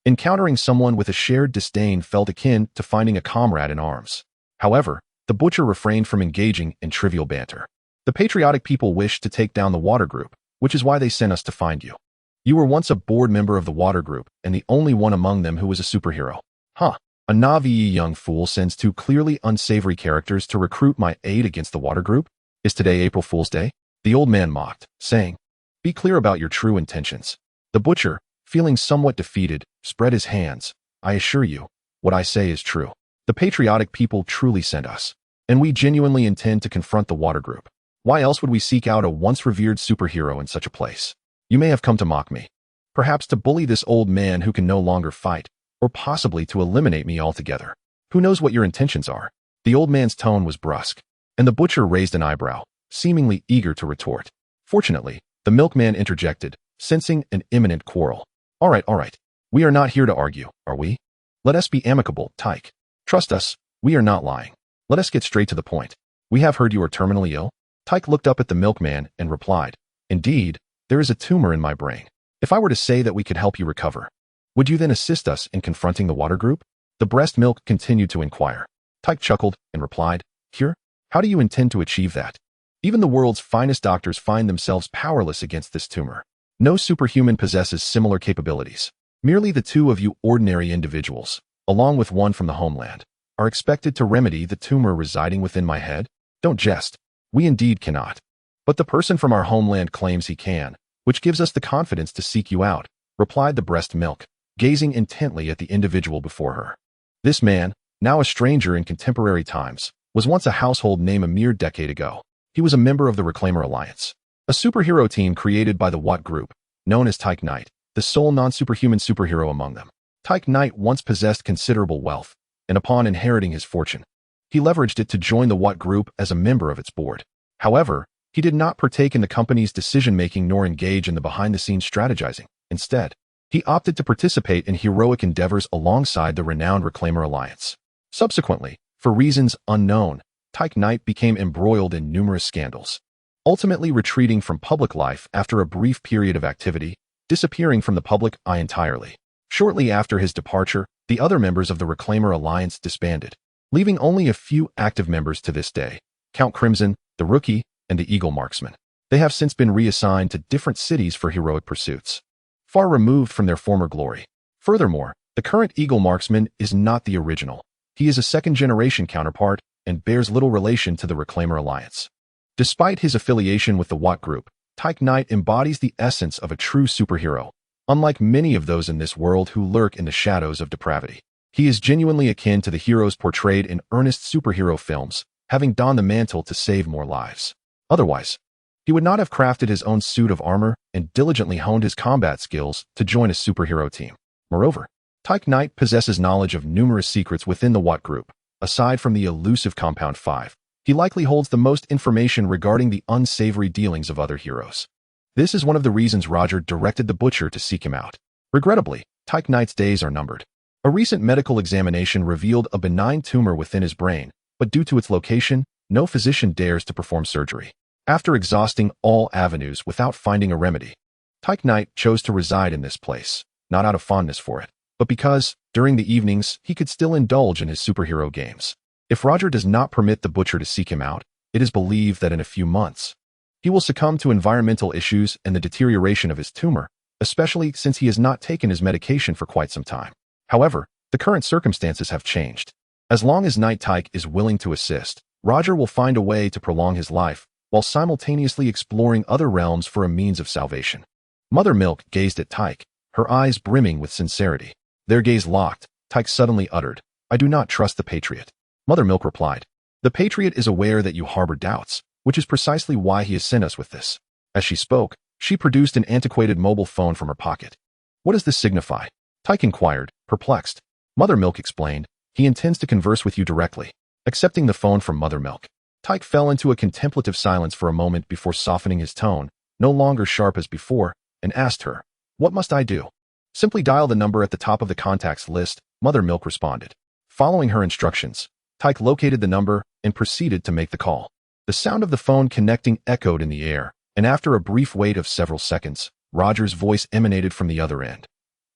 Encountering someone with a shared disdain felt akin to finding a comrade in arms. However, the butcher refrained from engaging in trivial banter. The patriotic people wish to take down the water group, which is why they sent us to find you. You were once a board member of the water group and the only one among them who was a superhero. Huh. A Navi young fool sends two clearly unsavory characters to recruit my aid against the water group? Is today April Fool's Day? The old man mocked, saying, "Be clear about your true intentions." The butcher, feeling somewhat defeated, spread his hands. "I assure you, what I say is true. The patriotic people truly sent us, and we genuinely intend to confront the water group. Why else would we seek out a once revered superhero in such a place? You may have come to mock me, perhaps to bully this old man who can no longer fight, or possibly to eliminate me altogether. Who knows what your intentions are?" The old man's tone was brusque, and the butcher raised an eyebrow, seemingly eager to retort. Fortunately, the milkman interjected, sensing an imminent quarrel. All right. We are not here to argue, are we? Let us be amicable, Tyke. Trust us, we are not lying. Let us get straight to the point. We have heard you are terminally ill." Tyke looked up at the milkman and replied, "Indeed, there is a tumor in my brain. If I were to say that we could help you recover, would you then assist us in confronting the water group?" The breast milk continued to inquire. Tyke chuckled and replied, "Cure? How do you intend to achieve that? Even the world's finest doctors find themselves powerless against this tumor. No superhuman possesses similar capabilities. Merely the two of you ordinary individuals, along with one from the homeland, are expected to remedy the tumor residing within my head? Don't jest. We indeed cannot. But the person from our homeland claims he can, which gives us the confidence to seek you out," replied the breast milk, gazing intently at the individual before her. This man, now a stranger in contemporary times, was once a household name a mere decade ago. He was a member of the Reclaimer Alliance, a superhero team created by the Watt Group, known as Tyke Knight, the sole non-superhuman superhero among them. Tyke Knight once possessed considerable wealth, and upon inheriting his fortune, he leveraged it to join the Watt Group as a member of its board. However, he did not partake in the company's decision-making nor engage in the behind-the-scenes strategizing. Instead, he opted to participate in heroic endeavors alongside the renowned Reclaimer Alliance. Subsequently, for reasons unknown, Tyke Knight became embroiled in numerous scandals, ultimately retreating from public life after a brief period of activity, disappearing from the public eye entirely. Shortly after his departure, the other members of the Reclaimer Alliance disbanded, leaving only a few active members to this day: Count Crimson, the Rookie, and the Eagle Marksman. They have since been reassigned to different cities for heroic pursuits, far removed from their former glory. Furthermore, the current Eagle Marksman is not the original. He is a second-generation counterpart and bears little relation to the Reclaimer Alliance. Despite his affiliation with the Watt Group, Tyke Knight embodies the essence of a true superhero, unlike many of those in this world who lurk in the shadows of depravity. He is genuinely akin to the heroes portrayed in earnest superhero films, having donned the mantle to save more lives. Otherwise, he would not have crafted his own suit of armor and diligently honed his combat skills to join a superhero team. Moreover, Tyke Knight possesses knowledge of numerous secrets within the Watt Group. Aside from the elusive Compound 5, he likely holds the most information regarding the unsavory dealings of other heroes. This is one of the reasons Roger directed the butcher to seek him out. Regrettably, Tyke Knight's days are numbered. A recent medical examination revealed a benign tumor within his brain, but due to its location, no physician dares to perform surgery. After exhausting all avenues without finding a remedy, Tyke Knight chose to reside in this place, not out of fondness for it, but because, during the evenings, he could still indulge in his superhero games. If Roger does not permit the butcher to seek him out, it is believed that in a few months, he will succumb to environmental issues and the deterioration of his tumor, especially since he has not taken his medication for quite some time. However, the current circumstances have changed. As long as Knight Tyke is willing to assist, Roger will find a way to prolong his life, while simultaneously exploring other realms for a means of salvation. Mother Milk gazed at Tyke, her eyes brimming with sincerity. Their gaze locked. Tyke suddenly uttered, "I do not trust the Patriot." Mother Milk replied, "The Patriot is aware that you harbor doubts, which is precisely why he has sent us with this." As she spoke, she produced an antiquated mobile phone from her pocket. "What does this signify?" Tyke inquired, perplexed. Mother Milk explained, "He intends to converse with you directly." Accepting the phone from Mother Milk, Tyke fell into a contemplative silence for a moment before softening his tone, no longer sharp as before, and asked her, "What must I do?" "Simply dial the number at the top of the contacts list," Mother Milk responded. Following her instructions, Tyke located the number and proceeded to make the call. The sound of the phone connecting echoed in the air, and after a brief wait of several seconds, Roger's voice emanated from the other end.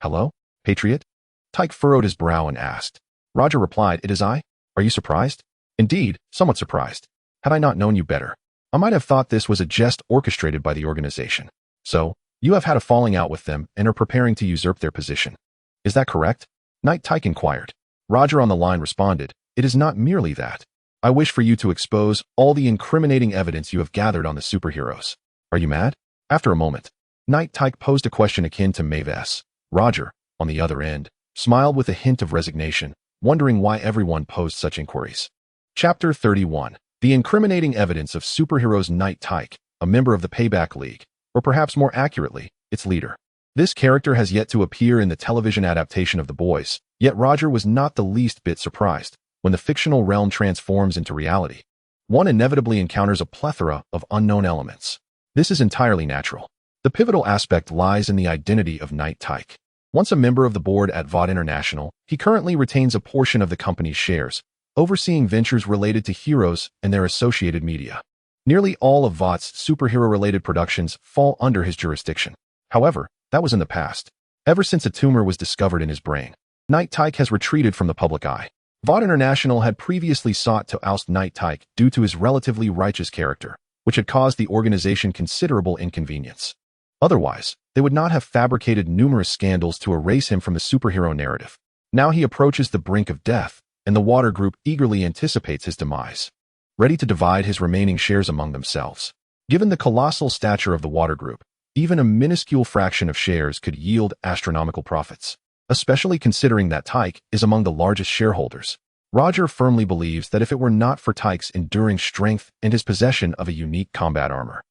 "Hello, Patriot?" Tyke furrowed his brow and asked. Roger replied, "It is I. Are you surprised?" "Indeed, somewhat surprised. Had I not known you better?" I might have thought this was a jest orchestrated by the organization. So, you have had a falling out with them and are preparing to usurp their position. Is that correct? Night Tyke inquired. Roger on the line responded, it is not merely that. I wish for you to expose all the incriminating evidence you have gathered on the superheroes. Are you mad? After a moment, Night Tyke posed a question akin to Mavis. Roger, on the other end, smiled with a hint of resignation, wondering why everyone posed such inquiries. Chapter 31. The incriminating evidence of superheroes. Night Tyke, a member of the Payback League, or perhaps more accurately, its leader. This character has yet to appear in the television adaptation of The Boys, yet Roger was not the least bit surprised when the fictional realm transforms into reality. One inevitably encounters a plethora of unknown elements. This is entirely natural. The pivotal aspect lies in the identity of Night Tyke. Once a member of the board at Vought International, he currently retains a portion of the company's shares, overseeing ventures related to heroes and their associated media. Nearly all of Vought's superhero-related productions fall under his jurisdiction. However, that was in the past. Ever since a tumor was discovered in his brain, Night Tyke has retreated from the public eye. Vought International had previously sought to oust Night Tyke due to his relatively righteous character, which had caused the organization considerable inconvenience. Otherwise, they would not have fabricated numerous scandals to erase him from the superhero narrative. Now he approaches the brink of death, and the Water Group eagerly anticipates his demise, ready to divide his remaining shares among themselves. Given the colossal stature of the Water Group, even a minuscule fraction of shares could yield astronomical profits, especially considering that Tyke is among the largest shareholders. Roger firmly believes that if it were not for Tyke's enduring strength and his possession of a unique combat armor,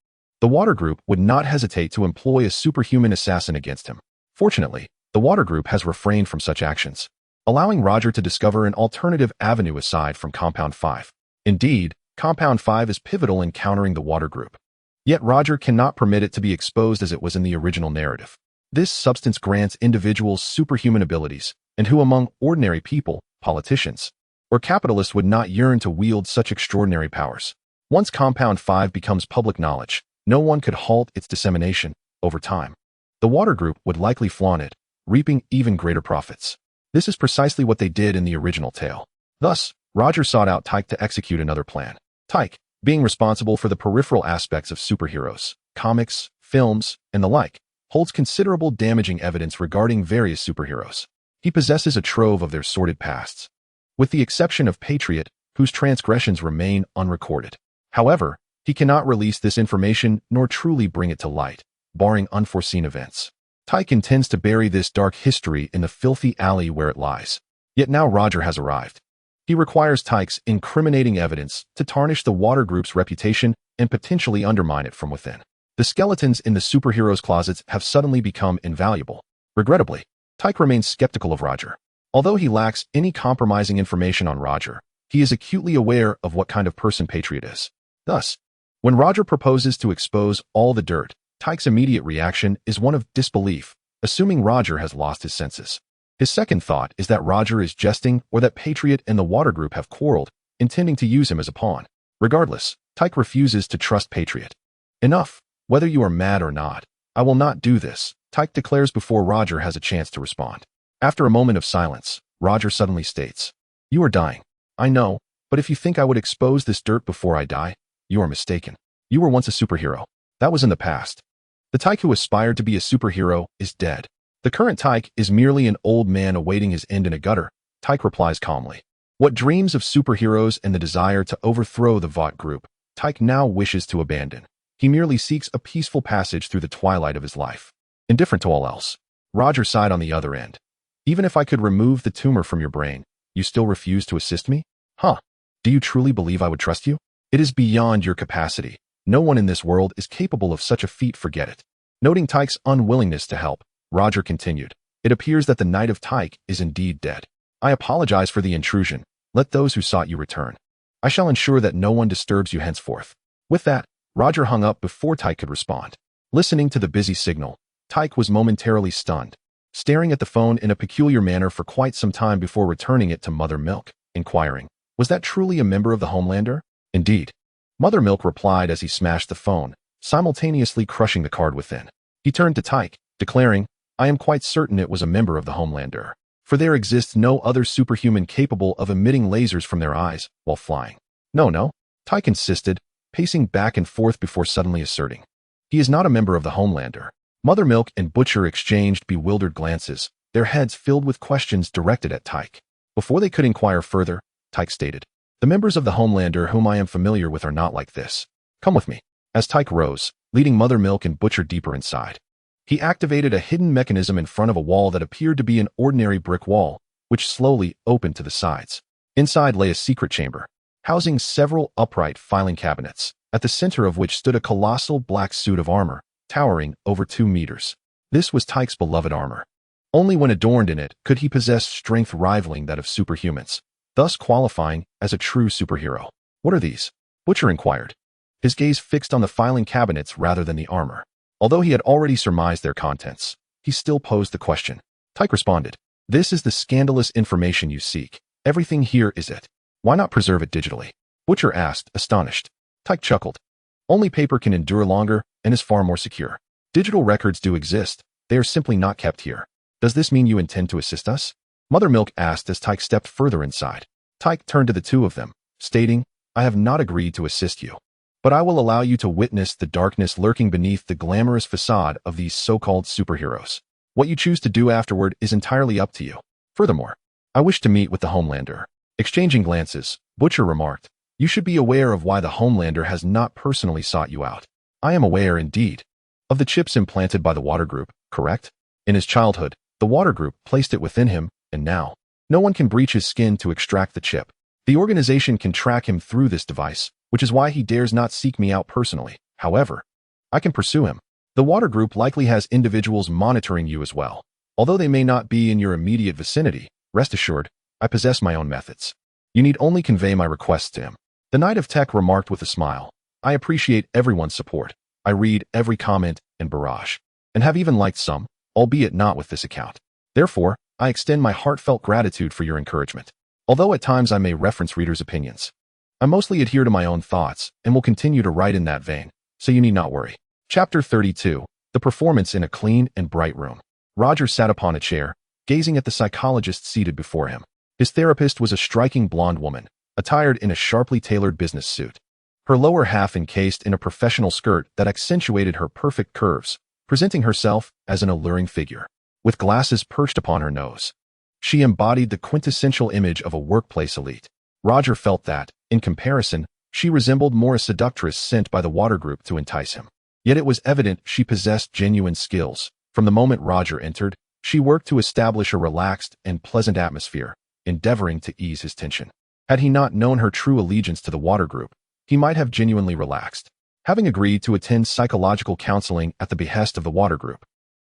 the Water Group would not hesitate to employ a superhuman assassin against him. Fortunately, the Water Group has refrained from such actions, allowing Roger to discover an alternative avenue aside from Compound 5. Indeed, Compound 5 is pivotal in countering the Water Group. Yet Roger cannot permit it to be exposed as it was in the original narrative. This substance grants individuals superhuman abilities, and who among ordinary people, politicians, or capitalists would not yearn to wield such extraordinary powers? Once Compound 5 becomes public knowledge, no one could halt its dissemination. Over time, the Water Group would likely flaunt it, reaping even greater profits. This is precisely what they did in the original tale. Thus, Roger sought out Tyke to execute another plan. Tyke, being responsible for the peripheral aspects of superheroes, comics, films, and the like, holds considerable damaging evidence regarding various superheroes. He possesses a trove of their sordid pasts, with the exception of Patriot, whose transgressions remain unrecorded. However, he cannot release this information nor truly bring it to light, barring unforeseen events. Tyke intends to bury this dark history in the filthy alley where it lies. Yet now Roger has arrived. He requires Tyke's incriminating evidence to tarnish the Water Group's reputation and potentially undermine it from within. The skeletons in the superheroes' closets have suddenly become invaluable. Regrettably, Tyke remains skeptical of Roger. Although he lacks any compromising information on Roger, he is acutely aware of what kind of person Patriot is. Thus, when Roger proposes to expose all the dirt, Tyke's immediate reaction is one of disbelief, assuming Roger has lost his senses. His second thought is that Roger is jesting or that Patriot and the Water Group have quarreled, intending to use him as a pawn. Regardless, Tyke refuses to trust Patriot. Enough. Whether you are mad or not, I will not do this, Tyke declares before Roger has a chance to respond. After a moment of silence, Roger suddenly states, "You are dying. I know, but if you think I would expose this dirt before I die, you are mistaken. You were once a superhero. That was in the past. The Tyke who aspired to be a superhero is dead. The current Tyke is merely an old man awaiting his end in a gutter," Tyke replies calmly. What dreams of superheroes and the desire to overthrow the Vought Group, Tyke now wishes to abandon. He merely seeks a peaceful passage through the twilight of his life. Indifferent to all else, Roger sighed on the other end. "Even if I could remove the tumor from your brain, you still refuse to assist me? Huh? Do you truly believe I would trust you? It is beyond your capacity. No one in this world is capable of such a feat, forget it." Noting Tyke's unwillingness to help, Roger continued, "It appears that the Knight of Tyke is indeed dead. I apologize for the intrusion. Let those who sought you return. I shall ensure that no one disturbs you henceforth." With that, Roger hung up before Tyke could respond. Listening to the busy signal, Tyke was momentarily stunned, staring at the phone in a peculiar manner for quite some time before returning it to Mother Milk, inquiring, "Was that truly a member of the Homelander?" "Indeed." Mother Milk replied as he smashed the phone, simultaneously crushing the card within. He turned to Tyke, declaring, "I am quite certain it was a member of the Homelander, for there exists no other superhuman capable of emitting lasers from their eyes while flying." No, Tyke insisted, pacing back and forth before suddenly asserting, "He is not a member of the Homelander." Mother Milk and Butcher exchanged bewildered glances, their heads filled with questions directed at Tyke. Before they could inquire further, Tyke stated, "The members of the Homelander whom I am familiar with are not like this. Come with me." As Tyke rose, leading Mother Milk and Butcher deeper inside, he activated a hidden mechanism in front of a wall that appeared to be an ordinary brick wall, which slowly opened to the sides. Inside lay a secret chamber, housing several upright filing cabinets, at the center of which stood a colossal black suit of armor, towering over 2 meters. This was Tyke's beloved armor. Only when adorned in it could he possess strength rivaling that of superhumans, thus qualifying as a true superhero. "What are these?" Butcher inquired, his gaze fixed on the filing cabinets rather than the armor. Although he had already surmised their contents, he still posed the question. Tyke responded, "This is the scandalous information you seek. Everything here is it. Why not preserve it digitally?" Butcher asked, astonished. Tyke chuckled. "Only paper can endure longer and is far more secure. Digital records do exist. They are simply not kept here. Does this mean you intend to assist us?" Mother Milk asked as Tyke stepped further inside. Tyke turned to the two of them, stating, "I have not agreed to assist you, but I will allow you to witness the darkness lurking beneath the glamorous facade of these so-called superheroes. What you choose to do afterward is entirely up to you. Furthermore, I wish to meet with the Homelander." Exchanging glances, Butcher remarked, "You should be aware of why the Homelander has not personally sought you out." "I am aware, indeed. Of the chips implanted by the Water Group, correct? In his childhood, the Water Group placed it within him, and now, no one can breach his skin to extract the chip. The organization can track him through this device, which is why he dares not seek me out personally. However, I can pursue him. The Water Group likely has individuals monitoring you as well. Although they may not be in your immediate vicinity, rest assured, I possess my own methods. You need only convey my requests to him." The Knight of Tech remarked with a smile, "I appreciate everyone's support. I read every comment and barrage, and have even liked some, albeit not with this account. Therefore, I extend my heartfelt gratitude for your encouragement. Although at times I may reference readers' opinions, I mostly adhere to my own thoughts and will continue to write in that vein, so you need not worry." Chapter 32, The Performance in a Clean and Bright Room. Roger sat upon a chair, gazing at the psychologist seated before him. His therapist was a striking blonde woman, attired in a sharply tailored business suit, her lower half encased in a professional skirt that accentuated her perfect curves, presenting herself as an alluring figure. With glasses perched upon her nose, she embodied the quintessential image of a workplace elite. Roger felt that, in comparison, she resembled more a seductress sent by the Water Group to entice him. Yet it was evident she possessed genuine skills. From the moment Roger entered, she worked to establish a relaxed and pleasant atmosphere, endeavoring to ease his tension. Had he not known her true allegiance to the Water Group, he might have genuinely relaxed. Having agreed to attend psychological counseling at the behest of the Water Group,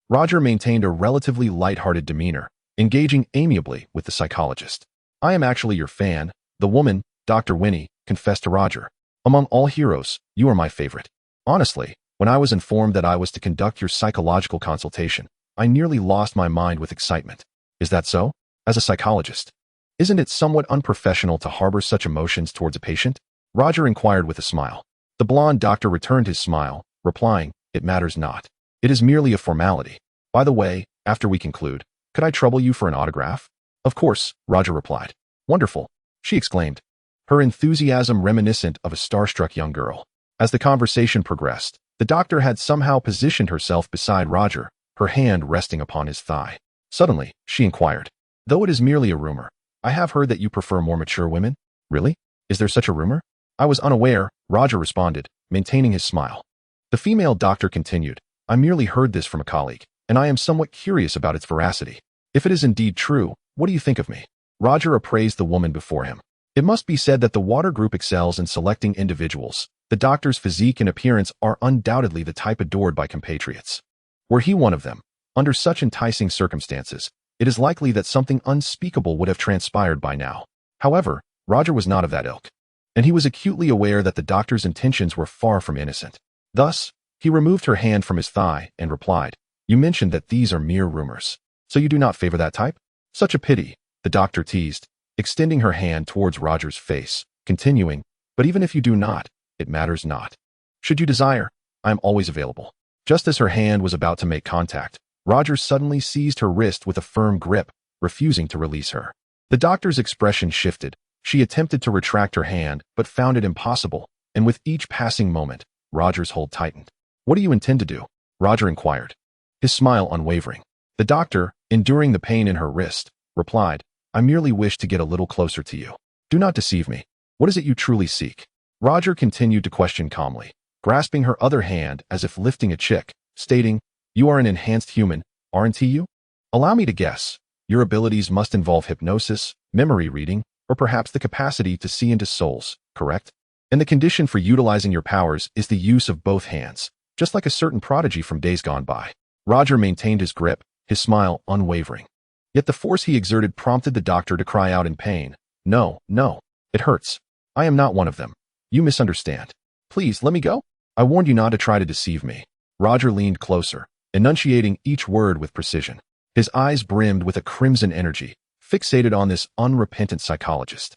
Roger maintained a relatively light-hearted demeanor, engaging amiably with the psychologist. "I am actually your fan," the woman, Dr. Winnie, confessed to Roger. "Among all heroes, you are my favorite. Honestly, when I was informed that I was to conduct your psychological consultation, I nearly lost my mind with excitement." "Is that so? As a psychologist, isn't it somewhat unprofessional to harbor such emotions towards a patient?" Roger inquired with a smile. The blonde doctor returned his smile, replying, "It matters not. It is merely a formality. By the way, after we conclude, could I trouble you for an autograph?" "Of course," Roger replied. "Wonderful," she exclaimed, her enthusiasm reminiscent of a starstruck young girl. As the conversation progressed, the doctor had somehow positioned herself beside Roger, her hand resting upon his thigh. Suddenly, she inquired, "Though it is merely a rumor, I have heard that you prefer more mature women." "Really? Is there such a rumor?" "I was unaware," Roger responded, maintaining his smile. The female doctor continued, "I merely heard this from a colleague, and I am somewhat curious about its veracity. If it is indeed true, what do you think of me?" Roger appraised the woman before him. It must be said that the Water Group excels in selecting individuals. The doctor's physique and appearance are undoubtedly the type adored by compatriots. Were he one of them, under such enticing circumstances, it is likely that something unspeakable would have transpired by now. However, Roger was not of that ilk, and he was acutely aware that the doctor's intentions were far from innocent. Thus, he removed her hand from his thigh and replied, "You mentioned that these are mere rumors. So you do not favor that type?" "Such a pity," the doctor teased, extending her hand towards Roger's face, continuing, "But even if you do not, it matters not. Should you desire, I am always available." Just as her hand was about to make contact, Roger suddenly seized her wrist with a firm grip, refusing to release her. The doctor's expression shifted. She attempted to retract her hand, but found it impossible, and with each passing moment, Roger's hold tightened. "What do you intend to do?" Roger inquired, his smile unwavering. The doctor, enduring the pain in her wrist, replied, "I merely wish to get a little closer to you. Do not deceive me. What is it you truly seek?" Roger continued to question calmly, grasping her other hand as if lifting a chick, stating, "You are an enhanced human, aren't you? Allow me to guess. Your abilities must involve hypnosis, memory reading, or perhaps the capacity to see into souls, correct? And the condition for utilizing your powers is the use of both hands, just like a certain prodigy from days gone by." Roger maintained his grip, his smile unwavering. Yet the force he exerted prompted the doctor to cry out in pain, "No, no, it hurts. I am not one of them. You misunderstand. Please, let me go. I warned you not to try to deceive me." Roger leaned closer, enunciating each word with precision. His eyes brimmed with a crimson energy, fixated on this unrepentant psychologist.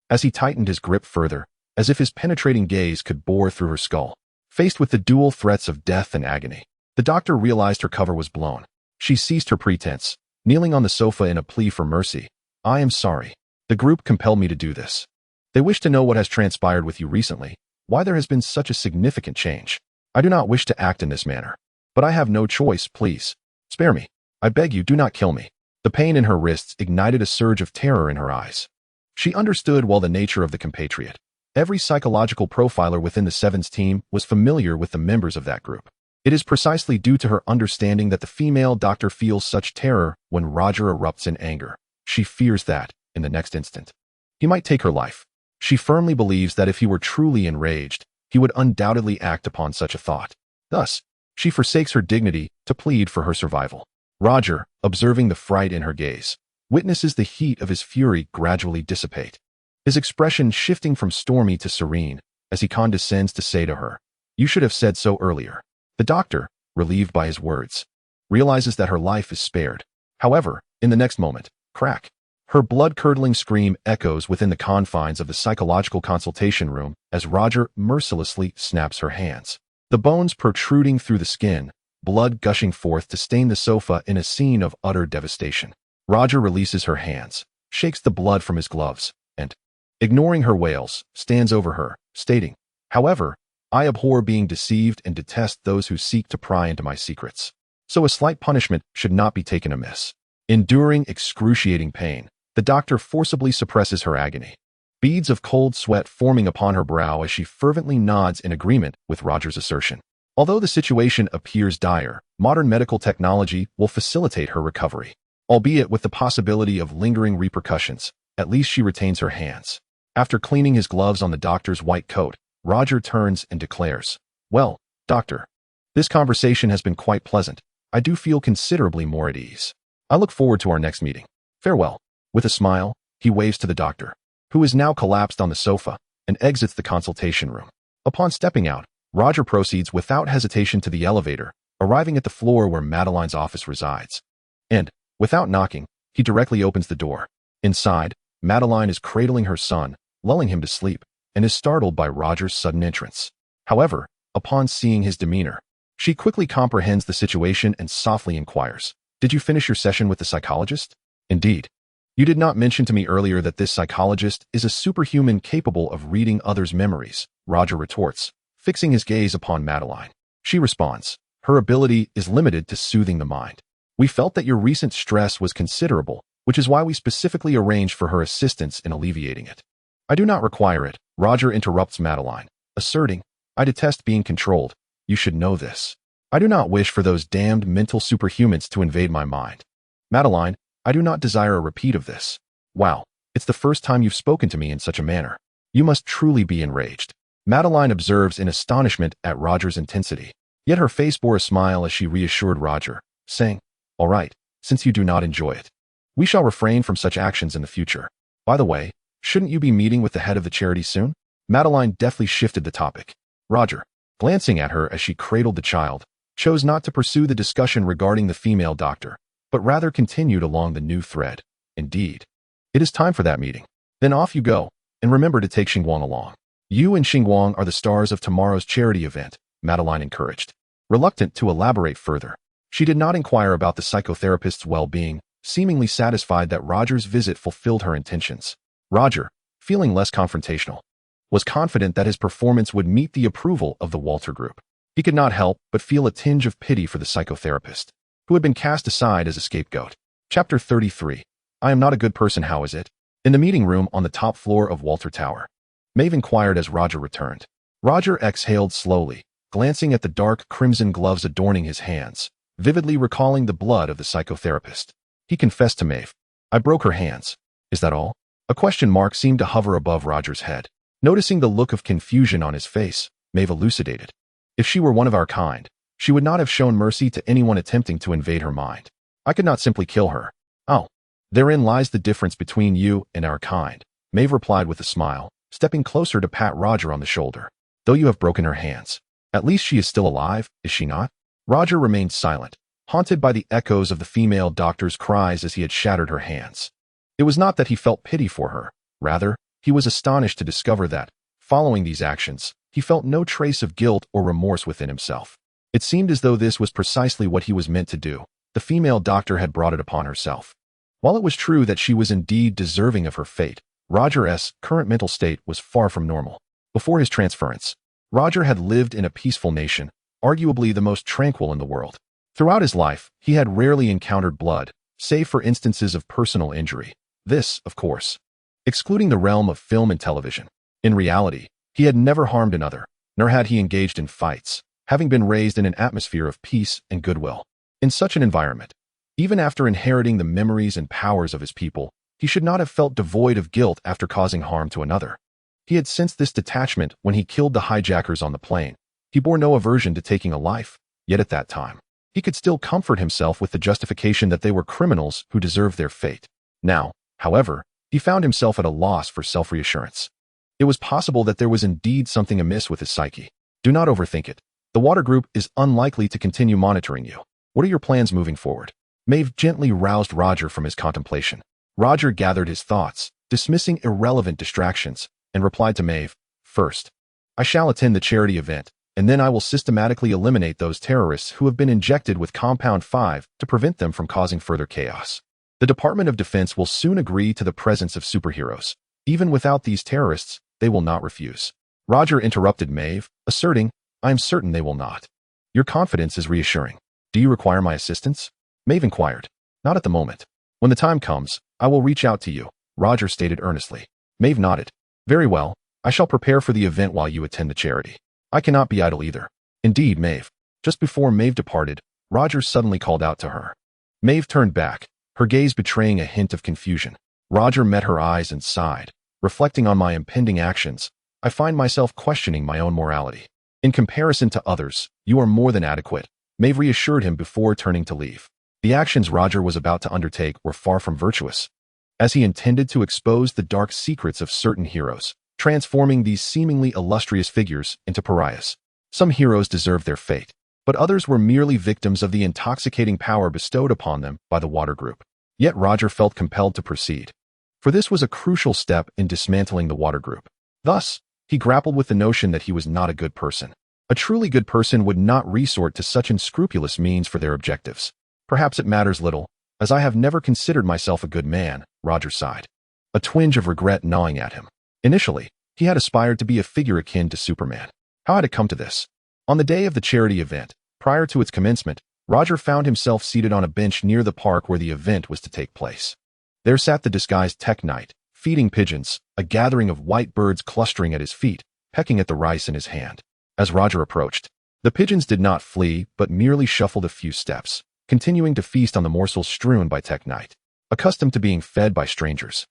As he tightened his grip further, as if his penetrating gaze could bore through her skull. Faced with the dual threats of death and agony, the doctor realized her cover was blown. She ceased her pretense, kneeling on the sofa in a plea for mercy. "I am sorry. The group compelled me to do this. They wish to know what has transpired with you recently, why there has been such a significant change. I do not wish to act in this manner, but I have no choice. Please, spare me. I beg you, do not kill me." The pain in her wrists ignited a surge of terror in her eyes. She understood well the nature of the compatriot. Every psychological profiler within the Sevens team was familiar with the members of that group. It is precisely due to her understanding that the female doctor feels such terror when Roger erupts in anger. She fears that, in the next instant, he might take her life. She firmly believes that if he were truly enraged, he would undoubtedly act upon such a thought. Thus, she forsakes her dignity to plead for her survival. Roger, observing the fright in her gaze, witnesses the heat of his fury gradually dissipate, his expression shifting from stormy to serene as he condescends to say to her, "You should have said so earlier." The doctor, relieved by his words, realizes that her life is spared. However, in the next moment, crack, her blood-curdling scream echoes within the confines of the psychological consultation room as Roger mercilessly snaps her hands. The bones protruding through the skin, blood gushing forth to stain the sofa in a scene of utter devastation. Roger releases her hands, shakes the blood from his gloves, and, ignoring her wails, stands over her, stating, "However, I abhor being deceived and detest those who seek to pry into my secrets. So a slight punishment should not be taken amiss." Enduring excruciating pain, the doctor forcibly suppresses her agony, beads of cold sweat forming upon her brow as she fervently nods in agreement with Roger's assertion. Although the situation appears dire, modern medical technology will facilitate her recovery. Albeit with the possibility of lingering repercussions, at least she retains her hands. After cleaning his gloves on the doctor's white coat, Roger turns and declares, "Well, doctor, this conversation has been quite pleasant. I do feel considerably more at ease. I look forward to our next meeting. Farewell." With a smile, he waves to the doctor, who is now collapsed on the sofa, and exits the consultation room. Upon stepping out, Roger proceeds without hesitation to the elevator, arriving at the floor where Madeline's office resides. And, without knocking, he directly opens the door. Inside, Madeline is cradling her son, lulling him to sleep, and is startled by Roger's sudden entrance. However, upon seeing his demeanor, she quickly comprehends the situation and softly inquires, "Did you finish your session with the psychologist?" "Indeed. You did not mention to me earlier that this psychologist is a superhuman capable of reading others' memories," Roger retorts, fixing his gaze upon Madeline. She responds, "Her ability is limited to soothing the mind. We felt that your recent stress was considerable, which is why we specifically arranged for her assistance in alleviating it." "I do not require it," Roger interrupts Madeline, asserting, "I detest being controlled. You should know this. I do not wish for those damned mental superhumans to invade my mind. Madeline, I do not desire a repeat of this. Wow, it's the first time you've spoken to me in such a manner. You must truly be enraged." Madeline observes in astonishment at Roger's intensity, yet her face bore a smile as she reassured Roger, saying, "All right, since you do not enjoy it. We shall refrain from such actions in the future. By the way, shouldn't you be meeting with the head of the charity soon?" Madeline deftly shifted the topic. Roger, glancing at her as she cradled the child, chose not to pursue the discussion regarding the female doctor, but rather continued along the new thread. "Indeed. It is time for that meeting. Then off you go, and remember to take Xingguang along. You and Xingguang are the stars of tomorrow's charity event," Madeline encouraged. Reluctant to elaborate further, she did not inquire about the psychotherapist's well-being, seemingly satisfied that Roger's visit fulfilled her intentions. Roger, feeling less confrontational, was confident that his performance would meet the approval of the Walter Group. He could not help but feel a tinge of pity for the psychotherapist, who had been cast aside as a scapegoat. Chapter 33. I am not a good person, how is it? In the meeting room on the top floor of Walter Tower, Maeve inquired as Roger returned. Roger exhaled slowly, glancing at the dark crimson gloves adorning his hands, vividly recalling the blood of the psychotherapist. He confessed to Maeve. I broke her hands. Is that all? A question mark seemed to hover above Roger's head. Noticing the look of confusion on his face, Maeve elucidated. If she were one of our kind, she would not have shown mercy to anyone attempting to invade her mind. I could not simply kill her. Oh, therein lies the difference between you and our kind, Maeve replied with a smile, stepping closer to pat Roger on the shoulder. Though you have broken her hands, at least she is still alive, is she not? Roger remained silent, haunted by the echoes of the female doctor's cries as he had shattered her hands. It was not that he felt pity for her. Rather, he was astonished to discover that, following these actions, he felt no trace of guilt or remorse within himself. It seemed as though this was precisely what he was meant to do. The female doctor had brought it upon herself. While it was true that she was indeed deserving of her fate, Roger's current mental state was far from normal. Before his transference, Roger had lived in a peaceful nation, arguably the most tranquil in the world. Throughout his life, he had rarely encountered blood, save for instances of personal injury. This, of course, excluding the realm of film and television. In reality, he had never harmed another, nor had he engaged in fights, having been raised in an atmosphere of peace and goodwill. In such an environment, even after inheriting the memories and powers of his people, he should not have felt devoid of guilt after causing harm to another. He had sensed this detachment when he killed the hijackers on the plane. He bore no aversion to taking a life, yet at that time, he could still comfort himself with the justification that they were criminals who deserved their fate. Now, however, he found himself at a loss for self-reassurance. It was possible that there was indeed something amiss with his psyche. Do not overthink it. The Water Group is unlikely to continue monitoring you. What are your plans moving forward? Maeve gently roused Roger from his contemplation. Roger gathered his thoughts, dismissing irrelevant distractions, and replied to Maeve, First, I shall attend the charity event, and then I will systematically eliminate those terrorists who have been injected with Compound 5 to prevent them from causing further chaos. The Department of Defense will soon agree to the presence of superheroes. Even without these terrorists, they will not refuse. Roger interrupted Maeve, asserting, I am certain they will not. Your confidence is reassuring. Do you require my assistance? Maeve inquired. Not at the moment. When the time comes, I will reach out to you, Roger stated earnestly. Maeve nodded. Very well, I shall prepare for the event while you attend the charity. I cannot be idle either. Indeed, Maeve. Just before Maeve departed, Roger suddenly called out to her. Maeve turned back, her gaze betraying a hint of confusion. Roger met her eyes and sighed. Reflecting on my impending actions, I find myself questioning my own morality. In comparison to others, you are more than adequate, Maeve reassured him before turning to leave. The actions Roger was about to undertake were far from virtuous, as he intended to expose the dark secrets of certain heroes, transforming these seemingly illustrious figures into pariahs. Some heroes deserved their fate, but others were merely victims of the intoxicating power bestowed upon them by the Water Group. Yet Roger felt compelled to proceed, for this was a crucial step in dismantling the Water Group. Thus, he grappled with the notion that he was not a good person. A truly good person would not resort to such unscrupulous means for their objectives. Perhaps it matters little, as I have never considered myself a good man, Roger sighed, a twinge of regret gnawing at him. Initially, he had aspired to be a figure akin to Superman. How had it come to this? On the day of the charity event, prior to its commencement, Roger found himself seated on a bench near the park where the event was to take place. There sat the disguised Tech Knight, feeding pigeons, a gathering of white birds clustering at his feet, pecking at the rice in his hand. As Roger approached, the pigeons did not flee but merely shuffled a few steps, continuing to feast on the morsels strewn by Tech Knight. Accustomed to being fed by strangers,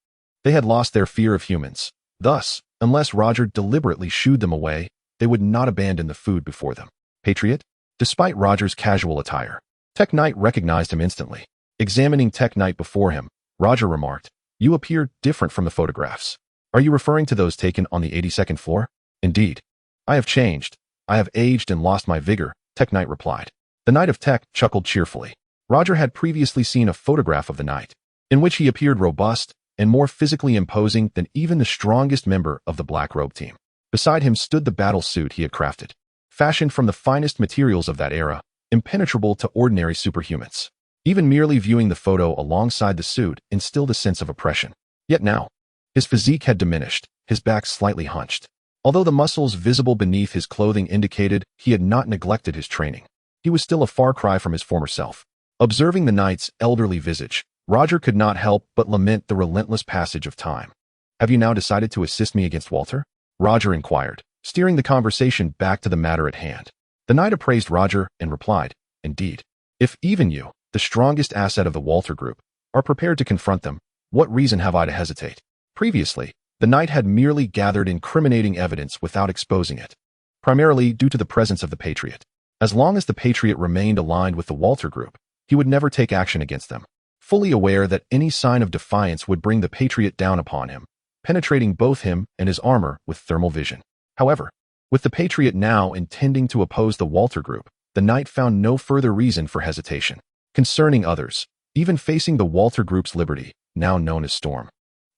they had lost their fear of humans. Thus, unless Roger deliberately shooed them away, they would not abandon the food before them. Patriot? Despite Roger's casual attire, Tech Knight recognized him instantly. Examining Tech Knight before him, Roger remarked, You appear different from the photographs. Are you referring to those taken on the 82nd floor? Indeed. I have changed. I have aged and lost my vigor, Tech Knight replied. The Knight of Tech chuckled cheerfully. Roger had previously seen a photograph of the Knight, in which he appeared robust and more physically imposing than even the strongest member of the Black Robe team. Beside him stood the battle suit he had crafted, fashioned from the finest materials of that era, impenetrable to ordinary superhumans. Even merely viewing the photo alongside the suit instilled a sense of oppression. Yet now, his physique had diminished, his back slightly hunched, Although the muscles visible beneath his clothing indicated he had not neglected his training, he was still a far cry from his former self. Observing the knight's elderly visage, Roger could not help but lament the relentless passage of time. "Have you now decided to assist me against Walter?" Roger inquired, steering the conversation back to the matter at hand. The knight appraised Roger and replied, "Indeed. If even you, the strongest asset of the Walter group, are prepared to confront them, what reason have I to hesitate?" Previously, the knight had merely gathered incriminating evidence without exposing it, primarily due to the presence of the Patriot. As long as the Patriot remained aligned with the Walter group, he would never take action against them, fully aware that any sign of defiance would bring the Patriot down upon him, penetrating both him and his armor with thermal vision. However, with the Patriot now intending to oppose the Walter group, the knight found no further reason for hesitation. Concerning others, even facing the Walter group's liberty, now known as Storm,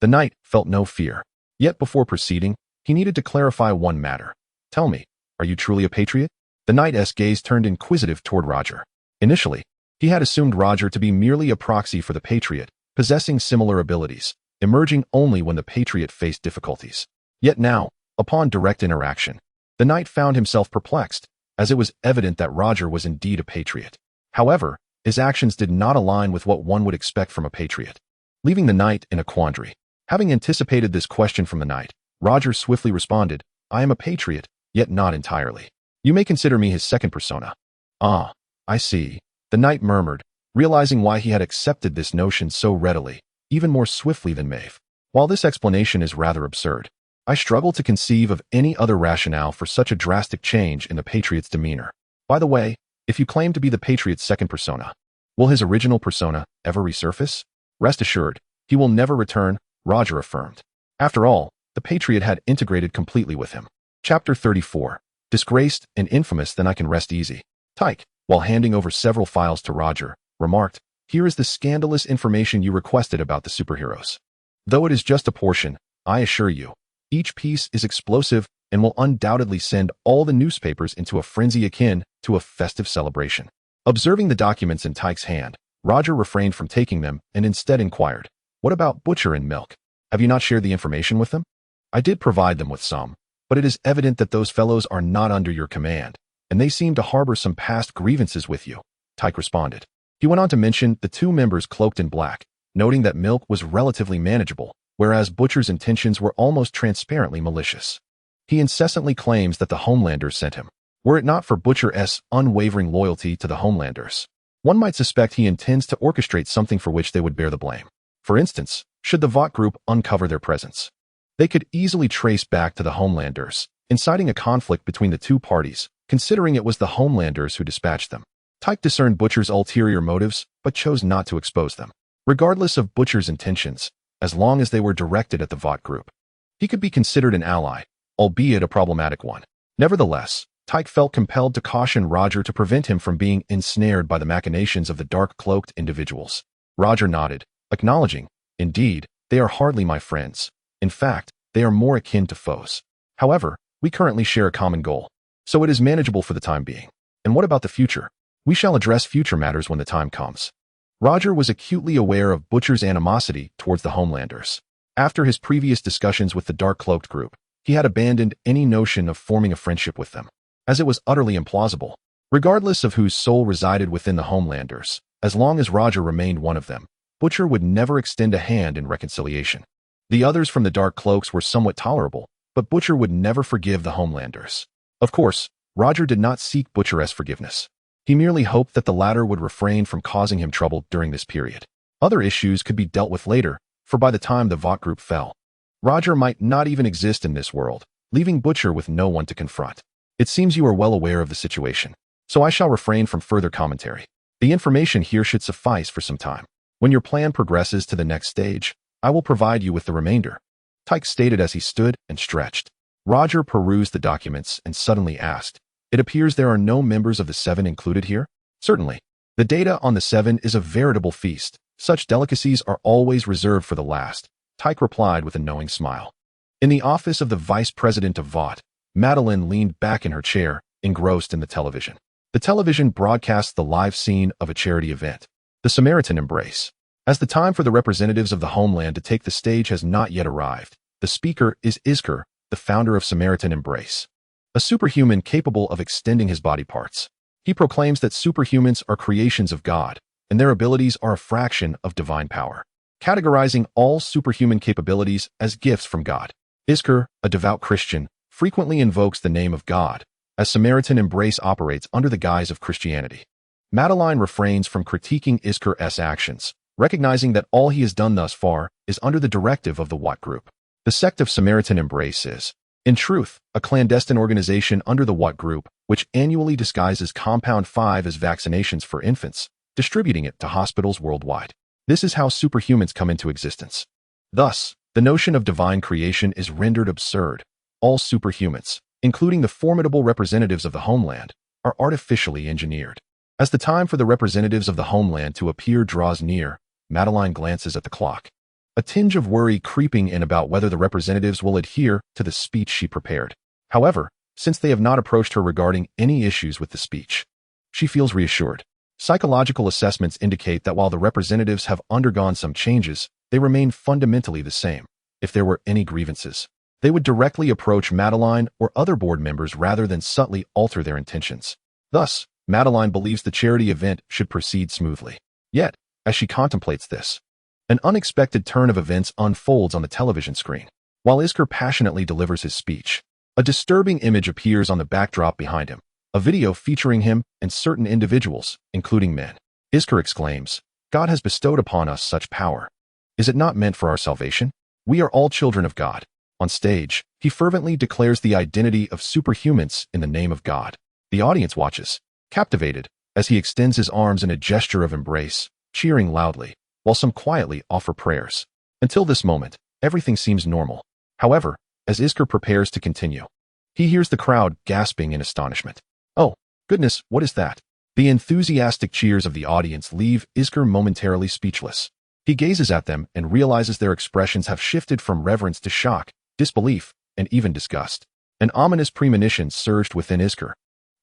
the knight felt no fear. Yet before proceeding, he needed to clarify one matter. "Tell me, are you truly a Patriot?" The knight's gaze turned inquisitive toward Roger. Initially, he had assumed Roger to be merely a proxy for the Patriot, possessing similar abilities, emerging only when the Patriot faced difficulties. Yet now, upon direct interaction, the knight found himself perplexed, as it was evident that Roger was indeed a Patriot. However, his actions did not align with what one would expect from a Patriot, leaving the knight in a quandary. Having anticipated this question from the knight, Roger swiftly responded, "I am a Patriot, yet not entirely. You may consider me his second persona." "Ah, I see," the knight murmured, realizing why he had accepted this notion so readily, even more swiftly than Maeve. "While this explanation is rather absurd, I struggle to conceive of any other rationale for such a drastic change in the Patriot's demeanor. By the way, if you claim to be the Patriot's second persona, will his original persona ever resurface?" "Rest assured, he will never return," Roger affirmed. After all, the Patriot had integrated completely with him. Chapter 34. Disgraced and infamous, then I can rest easy. Tyke, while handing over several files to Roger, remarked, "Here is the scandalous information you requested about the superheroes. Though it is just a portion, I assure you, each piece is explosive and will undoubtedly send all the newspapers into a frenzy akin to a festive celebration." Observing the documents in Tyke's hand, Roger refrained from taking them and instead inquired, "What about Butcher and Milk? Have you not shared the information with them?" "I did provide them with some, but it is evident that those fellows are not under your command, and they seem to harbor some past grievances with you," Tyke responded. He went on to mention the two members cloaked in black, noting that Milk was relatively manageable, whereas Butcher's intentions were almost transparently malicious. He incessantly claims that the Homelanders sent him. Were it not for Butcher's unwavering loyalty to the Homelanders, one might suspect he intends to orchestrate something for which they would bear the blame. For instance, should the Vought group uncover their presence, they could easily trace back to the Homelanders, inciting a conflict between the two parties, considering it was the Homelanders who dispatched them. Tyke discerned Butcher's ulterior motives, but chose not to expose them. Regardless of Butcher's intentions, as long as they were directed at the Vought group, he could be considered an ally, albeit a problematic one. Nevertheless, Tyke felt compelled to caution Roger to prevent him from being ensnared by the machinations of the dark-cloaked individuals. Roger nodded, acknowledging, "Indeed, they are hardly my friends. In fact, they are more akin to foes. However, we currently share a common goal, so it is manageable for the time being. And what about the future? We shall address future matters when the time comes." Roger was acutely aware of Butcher's animosity towards the Homelanders. After his previous discussions with the dark-cloaked group, he had abandoned any notion of forming a friendship with them, as it was utterly implausible. Regardless of whose soul resided within the Homelanders, as long as Roger remained one of them, Butcher would never extend a hand in reconciliation. The others from the Dark Cloaks were somewhat tolerable, but Butcher would never forgive the Homelanders. Of course, Roger did not seek Butcher's forgiveness. He merely hoped that the latter would refrain from causing him trouble during this period. Other issues could be dealt with later, for by the time the Vought group fell, Roger might not even exist in this world, leaving Butcher with no one to confront. It seems you are well aware of the situation, so I shall refrain from further commentary. The information here should suffice for some time. When your plan progresses to the next stage, I will provide you with the remainder," Tyke stated as he stood and stretched. Roger perused the documents and suddenly asked, "It appears there are no members of the Seven included here?" "Certainly. The data on the Seven is a veritable feast. Such delicacies are always reserved for the last," Tyke replied with a knowing smile. In the office of the Vice President of Vought, Madeline leaned back in her chair, engrossed in the television. The television broadcasts the live scene of a charity event, the Samaritan Embrace. As the time for the representatives of the homeland to take the stage has not yet arrived, the speaker is Iskar, the founder of Samaritan Embrace, a superhuman capable of extending his body parts. He proclaims that superhumans are creations of God, and their abilities are a fraction of divine power, categorizing all superhuman capabilities as gifts from God. Isker, a devout Christian, frequently invokes the name of God, as Samaritan Embrace operates under the guise of Christianity. Madeline refrains from critiquing Isker's actions, recognizing that all he has done thus far is under the directive of the Watt Group. The sect of Samaritan Embrace is, in truth, a clandestine organization under the Watt Group, which annually disguises Compound 5 as vaccinations for infants, distributing it to hospitals worldwide. This is how superhumans come into existence. Thus, the notion of divine creation is rendered absurd. All superhumans, including the formidable representatives of the homeland, are artificially engineered. As the time for the representatives of the homeland to appear draws near, Madeline glances at the clock, a tinge of worry creeping in about whether the representatives will adhere to the speech she prepared. However, since they have not approached her regarding any issues with the speech, she feels reassured. Psychological assessments indicate that while the representatives have undergone some changes, they remain fundamentally the same. If there were any grievances, they would directly approach Madeline or other board members rather than subtly alter their intentions. Thus, Madeline believes the charity event should proceed smoothly. Yet, as she contemplates this, an unexpected turn of events unfolds on the television screen. While Isker passionately delivers his speech, a disturbing image appears on the backdrop behind him, a video featuring him and certain individuals, including men. Isker exclaims, "God has bestowed upon us such power. Is it not meant for our salvation? We are all children of God." On stage, he fervently declares the identity of superhumans in the name of God. The audience watches, captivated, as he extends his arms in a gesture of embrace, cheering loudly, while some quietly offer prayers. Until this moment, everything seems normal. However, as Isker prepares to continue, he hears the crowd gasping in astonishment. "Oh, goodness, what is that?" The enthusiastic cheers of the audience leave Isker momentarily speechless. He gazes at them and realizes their expressions have shifted from reverence to shock, disbelief, and even disgust. An ominous premonition surged within Isker,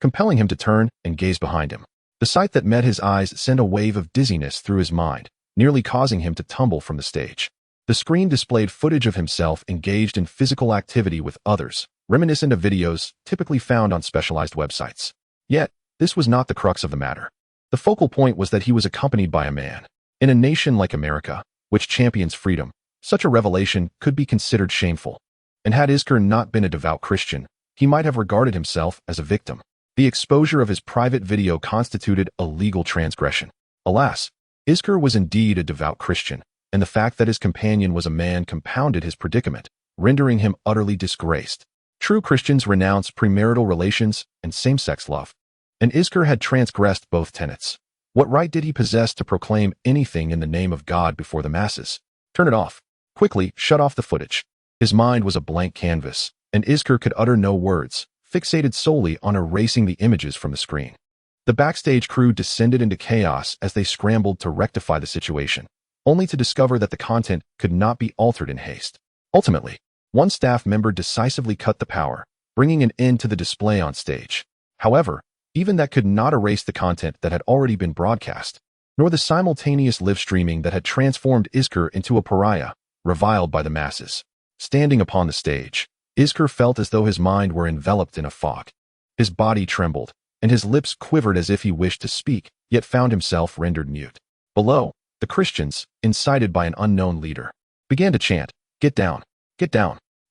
compelling him to turn and gaze behind him. The sight that met his eyes sent a wave of dizziness through his mind, nearly causing him to tumble from the stage. The screen displayed footage of himself engaged in physical activity with others, reminiscent of videos typically found on specialized websites. Yet, this was not the crux of the matter. The focal point was that he was accompanied by a man. In a nation like America, which champions freedom, such a revelation could be considered shameful. And had Isker not been a devout Christian, he might have regarded himself as a victim. The exposure of his private video constituted a legal transgression. Alas, Isker was indeed a devout Christian, and the fact that his companion was a man compounded his predicament, rendering him utterly disgraced. True Christians renounce premarital relations and same-sex love, and Isker had transgressed both tenets. What right did he possess to proclaim anything in the name of God before the masses? Turn it off. Quickly, shut off the footage. His mind was a blank canvas, and Isker could utter no words, fixated solely on erasing the images from the screen. The backstage crew descended into chaos as they scrambled to rectify the situation, only to discover that the content could not be altered in haste. Ultimately, one staff member decisively cut the power, bringing an end to the display on stage. However, even that could not erase the content that had already been broadcast, nor the simultaneous live streaming that had transformed Isker into a pariah, reviled by the masses. Standing upon the stage, Isker felt as though his mind were enveloped in a fog. His body trembled, and his lips quivered as if he wished to speak, yet found himself rendered mute. Below, the Christians, incited by an unknown leader, began to chant, get down,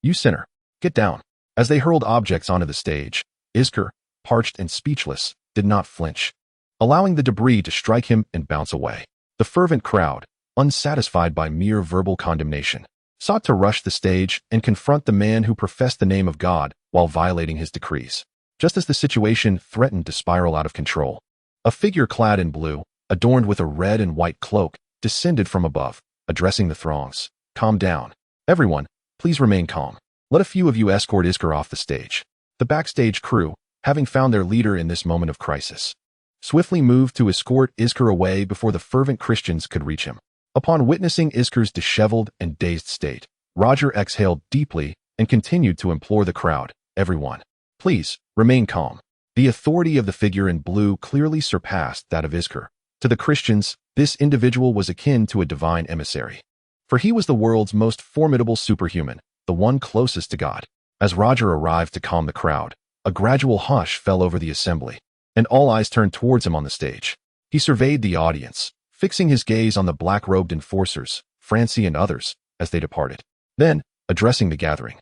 you sinner, get down." As they hurled objects onto the stage, Isker, parched and speechless, did not flinch, allowing the debris to strike him and bounce away. The fervent crowd, unsatisfied by mere verbal condemnation, sought to rush the stage and confront the man who professed the name of God while violating his decrees. Just as the situation threatened to spiral out of control, a figure clad in blue, adorned with a red and white cloak, descended from above, addressing the throngs. "Calm down. Everyone, please remain calm. Let a few of you escort Isker off the stage." The backstage crew, having found their leader in this moment of crisis, swiftly moved to escort Isker away before the fervent Christians could reach him. Upon witnessing Isker's disheveled and dazed state, Roger exhaled deeply and continued to implore the crowd, "Everyone, please, remain calm." The authority of the figure in blue clearly surpassed that of Isker. To the Christians, this individual was akin to a divine emissary, for he was the world's most formidable superhuman, the one closest to God. As Roger arrived to calm the crowd, a gradual hush fell over the assembly, and all eyes turned towards him on the stage. He surveyed the audience, fixing his gaze on the black-robed enforcers, Francie and others, as they departed. Then, addressing the gathering,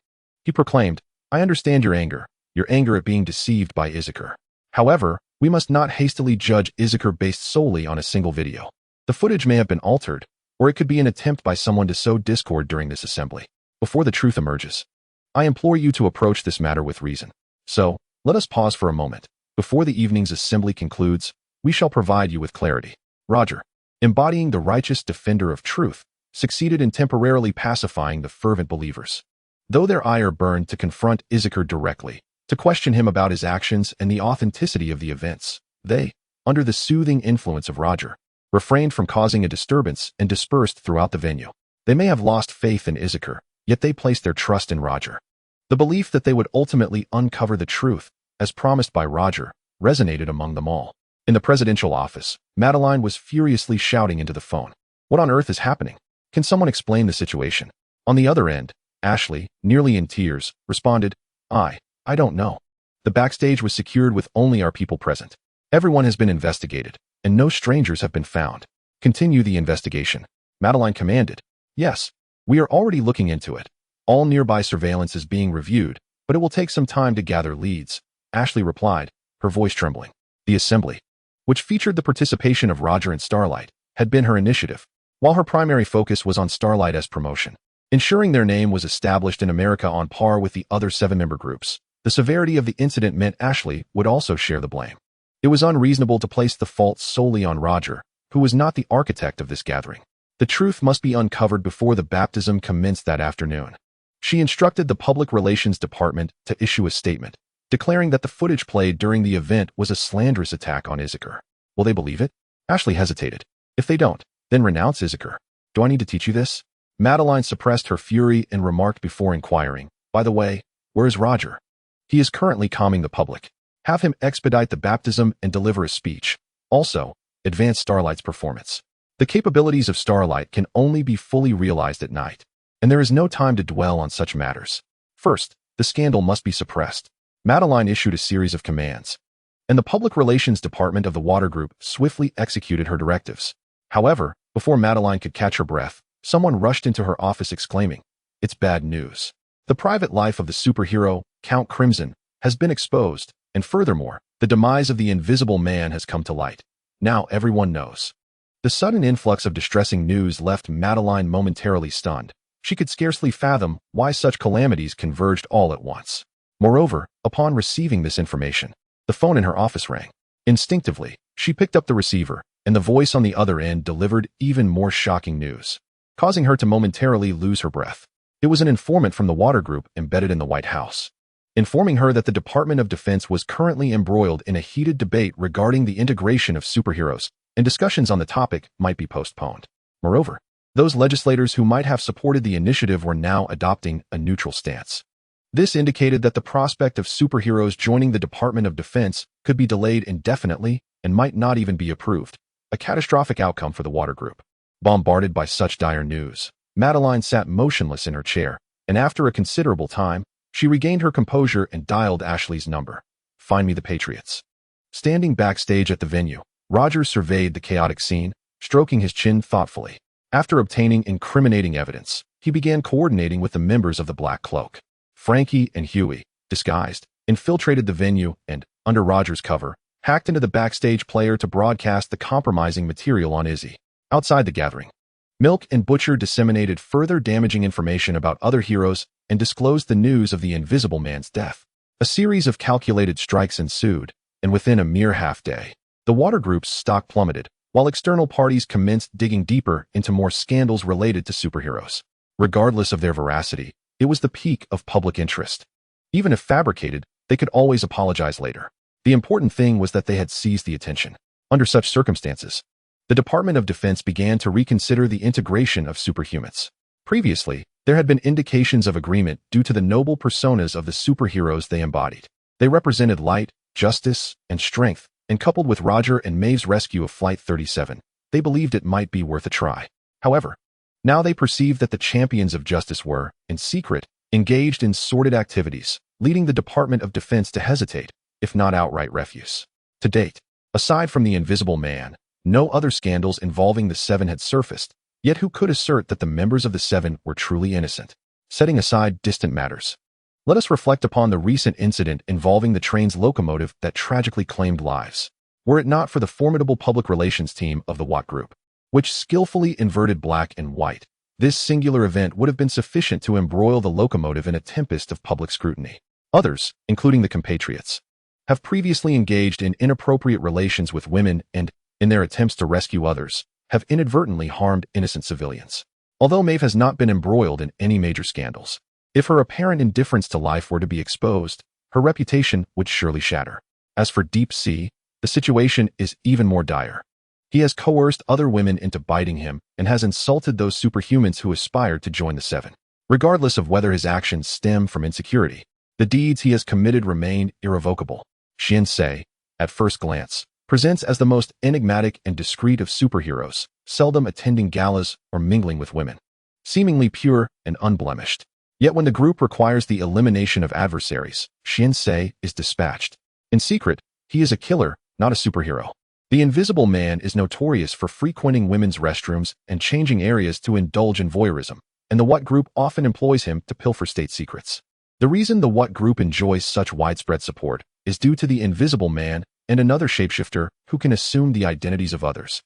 he proclaimed, "I understand your anger at being deceived by Issachar. However, we must not hastily judge Issachar based solely on a single video. The footage may have been altered, or it could be an attempt by someone to sow discord during this assembly. Before the truth emerges, I implore you to approach this matter with reason. So, let us pause for a moment. Before the evening's assembly concludes, we shall provide you with clarity." Roger, embodying the righteous defender of truth, succeeded in temporarily pacifying the fervent believers. Though their ire burned to confront Issachar directly, to question him about his actions and the authenticity of the events, they, under the soothing influence of Roger, refrained from causing a disturbance and dispersed throughout the venue. They may have lost faith in Issachar, yet they placed their trust in Roger. The belief that they would ultimately uncover the truth, as promised by Roger, resonated among them all. In the presidential office, Madeline was furiously shouting into the phone. "What on earth is happening? Can someone explain the situation?" On the other end, Ashley, nearly in tears, responded, I don't know. The backstage was secured with only our people present. Everyone has been investigated, and no strangers have been found. Continue the investigation, Madeline commanded. Yes, we are already looking into it. All nearby surveillance is being reviewed, but it will take some time to gather leads, Ashley replied, her voice trembling. The assembly, which featured the participation of Roger and Starlight, had been her initiative, while her primary focus was on Starlight's promotion. Ensuring their name was established in America on par with the other 7-member groups. The severity of the incident meant Ashley would also share the blame. It was unreasonable to place the fault solely on Roger, who was not the architect of this gathering. The truth must be uncovered before the baptism commenced that afternoon. She instructed the Public Relations Department to issue a statement, declaring that the footage played during the event was a slanderous attack on Issachar. Will they believe it? Ashley hesitated. If they don't, then renounce Issachar. Do I need to teach you this? Madeline suppressed her fury and remarked before inquiring, by the way, where is Roger? He is currently calming the public. Have him expedite the baptism and deliver a speech. Also, advance Starlight's performance. The capabilities of Starlight can only be fully realized at night, and there is no time to dwell on such matters. First, the scandal must be suppressed. Madeline issued a series of commands, and the Public Relations Department of the Water Group swiftly executed her directives. However, before Madeline could catch her breath, someone rushed into her office exclaiming, "It's bad news. The private life of the superhero, Count Crimson, has been exposed, and furthermore, the demise of the Invisible Man has come to light. Now everyone knows." The sudden influx of distressing news left Madeline momentarily stunned. She could scarcely fathom why such calamities converged all at once. Moreover, upon receiving this information, the phone in her office rang. Instinctively, she picked up the receiver, and the voice on the other end delivered even more shocking news, causing her to momentarily lose her breath. It was an informant from the Water Group embedded in the White House, informing her that the Department of Defense was currently embroiled in a heated debate regarding the integration of superheroes, and discussions on the topic might be postponed. Moreover, those legislators who might have supported the initiative were now adopting a neutral stance. This indicated that the prospect of superheroes joining the Department of Defense could be delayed indefinitely and might not even be approved, a catastrophic outcome for the Water Group. Bombarded by such dire news, Madeline sat motionless in her chair, and after a considerable time, she regained her composure and dialed Ashley's number. "Find me the Patriots." Standing backstage at the venue, Roger surveyed the chaotic scene, stroking his chin thoughtfully. After obtaining incriminating evidence, he began coordinating with the members of the Black Cloak. Frankie and Huey, disguised, infiltrated the venue and, under Roger's cover, hacked into the backstage player to broadcast the compromising material on Izzy. Outside the gathering, Milk and Butcher disseminated further damaging information about other heroes and disclosed the news of the Invisible Man's death. A series of calculated strikes ensued, and within a mere half-day, the Water Group's stock plummeted, while external parties commenced digging deeper into more scandals related to superheroes. Regardless of their veracity, it was the peak of public interest. Even if fabricated, they could always apologize later. The important thing was that they had seized the attention. Under such circumstances, the Department of Defense began to reconsider the integration of superhumans. Previously, there had been indications of agreement due to the noble personas of the superheroes they embodied. They represented light, justice, and strength, and coupled with Roger and Maeve's rescue of Flight 37, they believed it might be worth a try. However, now they perceived that the champions of justice were, in secret, engaged in sordid activities, leading the Department of Defense to hesitate, if not outright refuse. To date, aside from the Invisible Man, no other scandals involving the Seven had surfaced, yet who could assert that the members of the Seven were truly innocent? Setting aside distant matters, let us reflect upon the recent incident involving the train's locomotive that tragically claimed lives. Were it not for the formidable public relations team of the Watt Group, which skillfully inverted black and white, this singular event would have been sufficient to embroil the locomotive in a tempest of public scrutiny. Others, including the compatriots, have previously engaged in inappropriate relations with women and, in their attempts to rescue others, have inadvertently harmed innocent civilians. Although Maeve has not been embroiled in any major scandals, if her apparent indifference to life were to be exposed, her reputation would surely shatter. As for Deep Sea, the situation is even more dire. He has coerced other women into biting him and has insulted those superhumans who aspired to join the Seven. Regardless of whether his actions stem from insecurity, the deeds he has committed remain irrevocable. Shinsei, at first glance, presents as the most enigmatic and discreet of superheroes, seldom attending galas or mingling with women. Seemingly pure and unblemished. Yet when the group requires the elimination of adversaries, Shinsei is dispatched. In secret, he is a killer, not a superhero. The Invisible Man is notorious for frequenting women's restrooms and changing areas to indulge in voyeurism, and the Watt Group often employs him to pilfer state secrets. The reason the Watt Group enjoys such widespread support is due to the Invisible Man and another shapeshifter who can assume the identities of others,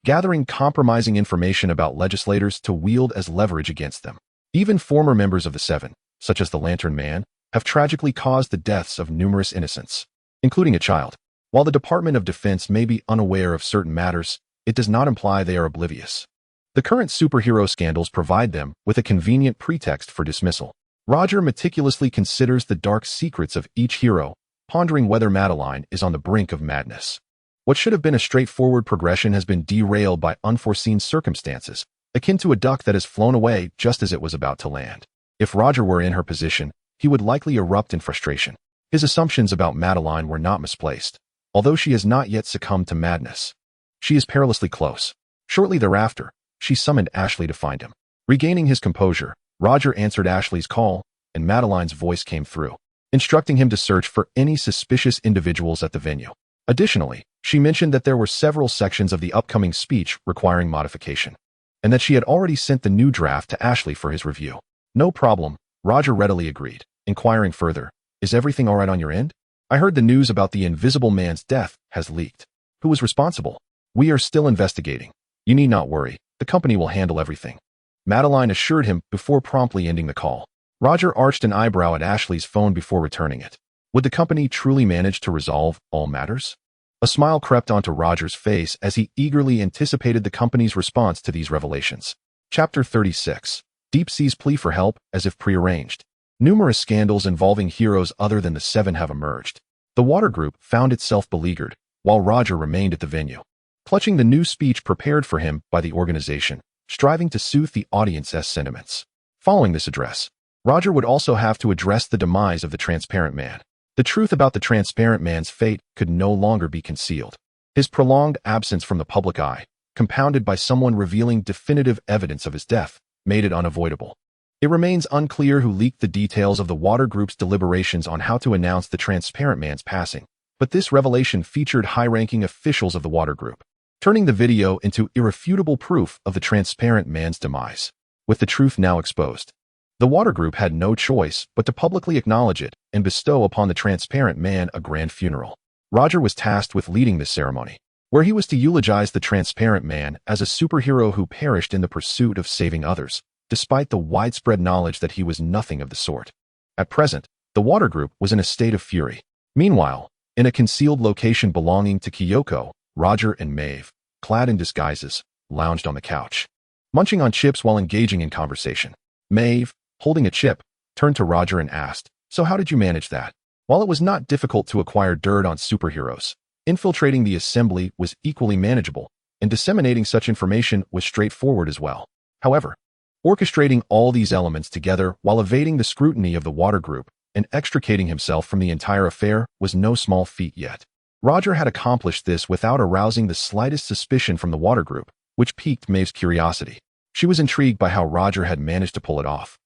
gathering compromising information about legislators to wield as leverage against them. Even former members of the Seven, such as the Lantern Man, have tragically caused the deaths of numerous innocents, including a child. While the Department of Defense may be unaware of certain matters, it does not imply they are oblivious. The current superhero scandals provide them with a convenient pretext for dismissal. Roger meticulously considers the dark secrets of each hero, pondering whether Madeline is on the brink of madness. What should have been a straightforward progression has been derailed by unforeseen circumstances, akin to a duck that has flown away just as it was about to land. If Roger were in her position, he would likely erupt in frustration. His assumptions about Madeline were not misplaced. Although she has not yet succumbed to madness, she is perilously close. Shortly thereafter, she summoned Ashley to find him. Regaining his composure, Roger answered Ashley's call, and Madeline's voice came through, instructing him to search for any suspicious individuals at the venue. Additionally, she mentioned that there were several sections of the upcoming speech requiring modification, and that she had already sent the new draft to Ashley for his review. No problem, Roger readily agreed, inquiring further, "Is everything all right on your end? I heard the news about the Invisible Man's death has leaked. Who was responsible? We are still investigating. You need not worry, the company will handle everything," Madeline assured him before promptly ending the call. Roger arched an eyebrow at Ashley's phone before returning it. Would the company truly manage to resolve all matters? A smile crept onto Roger's face as he eagerly anticipated the company's response to these revelations. Chapter 36. Deep Sea's plea for help as if prearranged. Numerous scandals involving heroes other than the Seven have emerged. The Water Group found itself beleaguered, while Roger remained at the venue, clutching the new speech prepared for him by the organization, striving to soothe the audience's sentiments. Following this address, Roger would also have to address the demise of the Transparent Man. The truth about the Transparent Man's fate could no longer be concealed. His prolonged absence from the public eye, compounded by someone revealing definitive evidence of his death, made it unavoidable. It remains unclear who leaked the details of the Water Group's deliberations on how to announce the Transparent Man's passing, but this revelation featured high-ranking officials of the Water Group, turning the video into irrefutable proof of the Transparent Man's demise. With the truth now exposed, the Water Group had no choice but to publicly acknowledge it and bestow upon the Transparent Man a grand funeral. Roger was tasked with leading this ceremony, where he was to eulogize the Transparent Man as a superhero who perished in the pursuit of saving others, despite the widespread knowledge that he was nothing of the sort. At present, the Water Group was in a state of fury. Meanwhile, in a concealed location belonging to Kyoko, Roger and Maeve, clad in disguises, lounged on the couch, munching on chips while engaging in conversation. Maeve, holding a chip, turned to Roger and asked, "So how did you manage that?" While it was not difficult to acquire dirt on superheroes, infiltrating the assembly was equally manageable, and disseminating such information was straightforward as well. However, orchestrating all these elements together while evading the scrutiny of the Water Group and extricating himself from the entire affair was no small feat yet. Roger had accomplished this without arousing the slightest suspicion from the Water Group, which piqued Maeve's curiosity. She was intrigued by how Roger had managed to pull it off.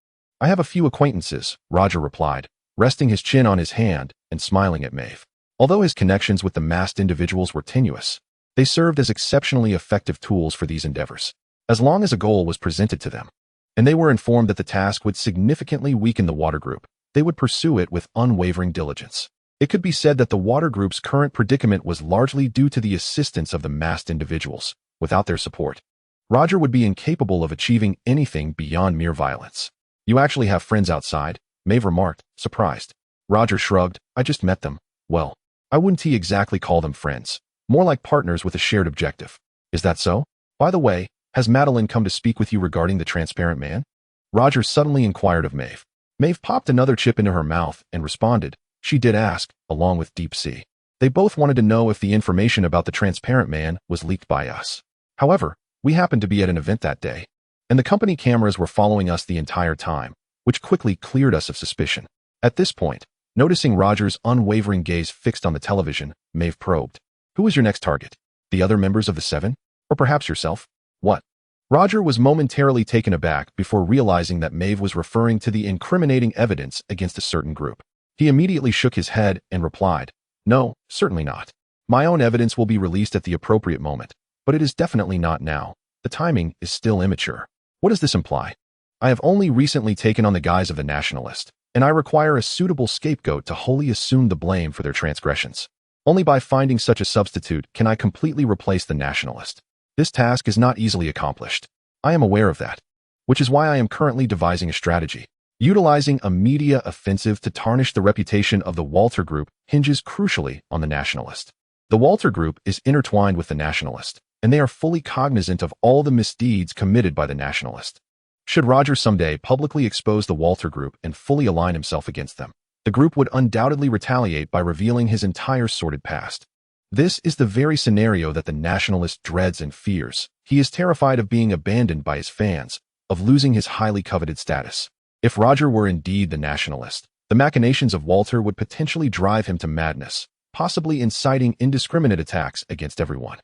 I have a few acquaintances, Roger replied, resting his chin on his hand and smiling at Maeve. Although his connections with the masked individuals were tenuous, they served as exceptionally effective tools for these endeavors. As long as a goal was presented to them, and they were informed that the task would significantly weaken the water group, they would pursue it with unwavering diligence. It could be said that the water group's current predicament was largely due to the assistance of the masked individuals. Without their support, Roger would be incapable of achieving anything beyond mere violence. You actually have friends outside? Maeve remarked, surprised. Roger shrugged. I just met them. Well, I wouldn't exactly call them friends. More like partners with a shared objective. Is that so? By the way, has Madeline come to speak with you regarding the transparent man? Roger suddenly inquired of Maeve. Maeve popped another chip into her mouth and responded. She did ask, along with Deep Sea. They both wanted to know if the information about the transparent man was leaked by us. However, we happened to be at an event that day, and the company cameras were following us the entire time, which quickly cleared us of suspicion. At this point, noticing Roger's unwavering gaze fixed on the television, Maeve probed. Who is your next target? The other members of the Seven? Or perhaps yourself? What? Roger was momentarily taken aback before realizing that Maeve was referring to the incriminating evidence against a certain group. He immediately shook his head and replied, No, certainly not. My own evidence will be released at the appropriate moment, but it is definitely not now. The timing is still immature. What does this imply? I have only recently taken on the guise of the nationalist, and I require a suitable scapegoat to wholly assume the blame for their transgressions. Only by finding such a substitute can I completely replace the nationalist. This task is not easily accomplished. I am aware of that, which is why I am currently devising a strategy. Utilizing a media offensive to tarnish the reputation of the Walter Group hinges crucially on the nationalist. The Walter Group is intertwined with the nationalist, and they are fully cognizant of all the misdeeds committed by the nationalist. Should Roger someday publicly expose the Walter Group and fully align himself against them, the group would undoubtedly retaliate by revealing his entire sordid past. This is the very scenario that the nationalist dreads and fears. He is terrified of being abandoned by his fans, of losing his highly coveted status. If Roger were indeed the nationalist, the machinations of Walter would potentially drive him to madness, possibly inciting indiscriminate attacks against everyone.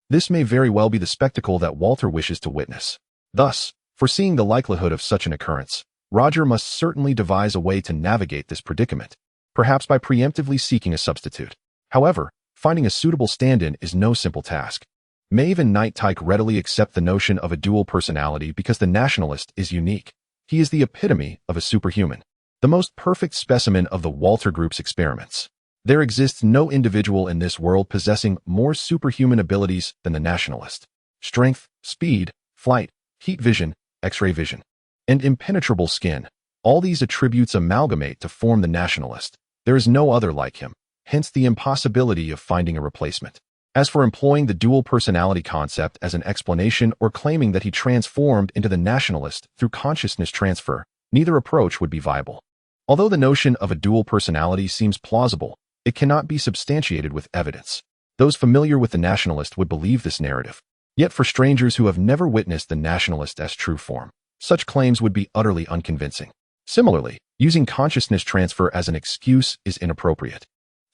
This may very well be the spectacle that Walter wishes to witness. Thus, foreseeing the likelihood of such an occurrence, Roger must certainly devise a way to navigate this predicament, perhaps by preemptively seeking a substitute. However, finding a suitable stand-in is no simple task. Maeve and Night Tyke readily accept the notion of a dual personality because the nationalist is unique. He is the epitome of a superhuman, the most perfect specimen of the Walter Group's experiments. There exists no individual in this world possessing more superhuman abilities than the nationalist. Strength, speed, flight, heat vision, X-ray vision, and impenetrable skin. All these attributes amalgamate to form the nationalist. There is no other like him, hence the impossibility of finding a replacement. As for employing the dual personality concept as an explanation or claiming that he transformed into the nationalist through consciousness transfer, neither approach would be viable. Although the notion of a dual personality seems plausible, it cannot be substantiated with evidence. Those familiar with the nationalist would believe this narrative. Yet for strangers who have never witnessed the nationalist as true form, such claims would be utterly unconvincing. Similarly, using consciousness transfer as an excuse is inappropriate.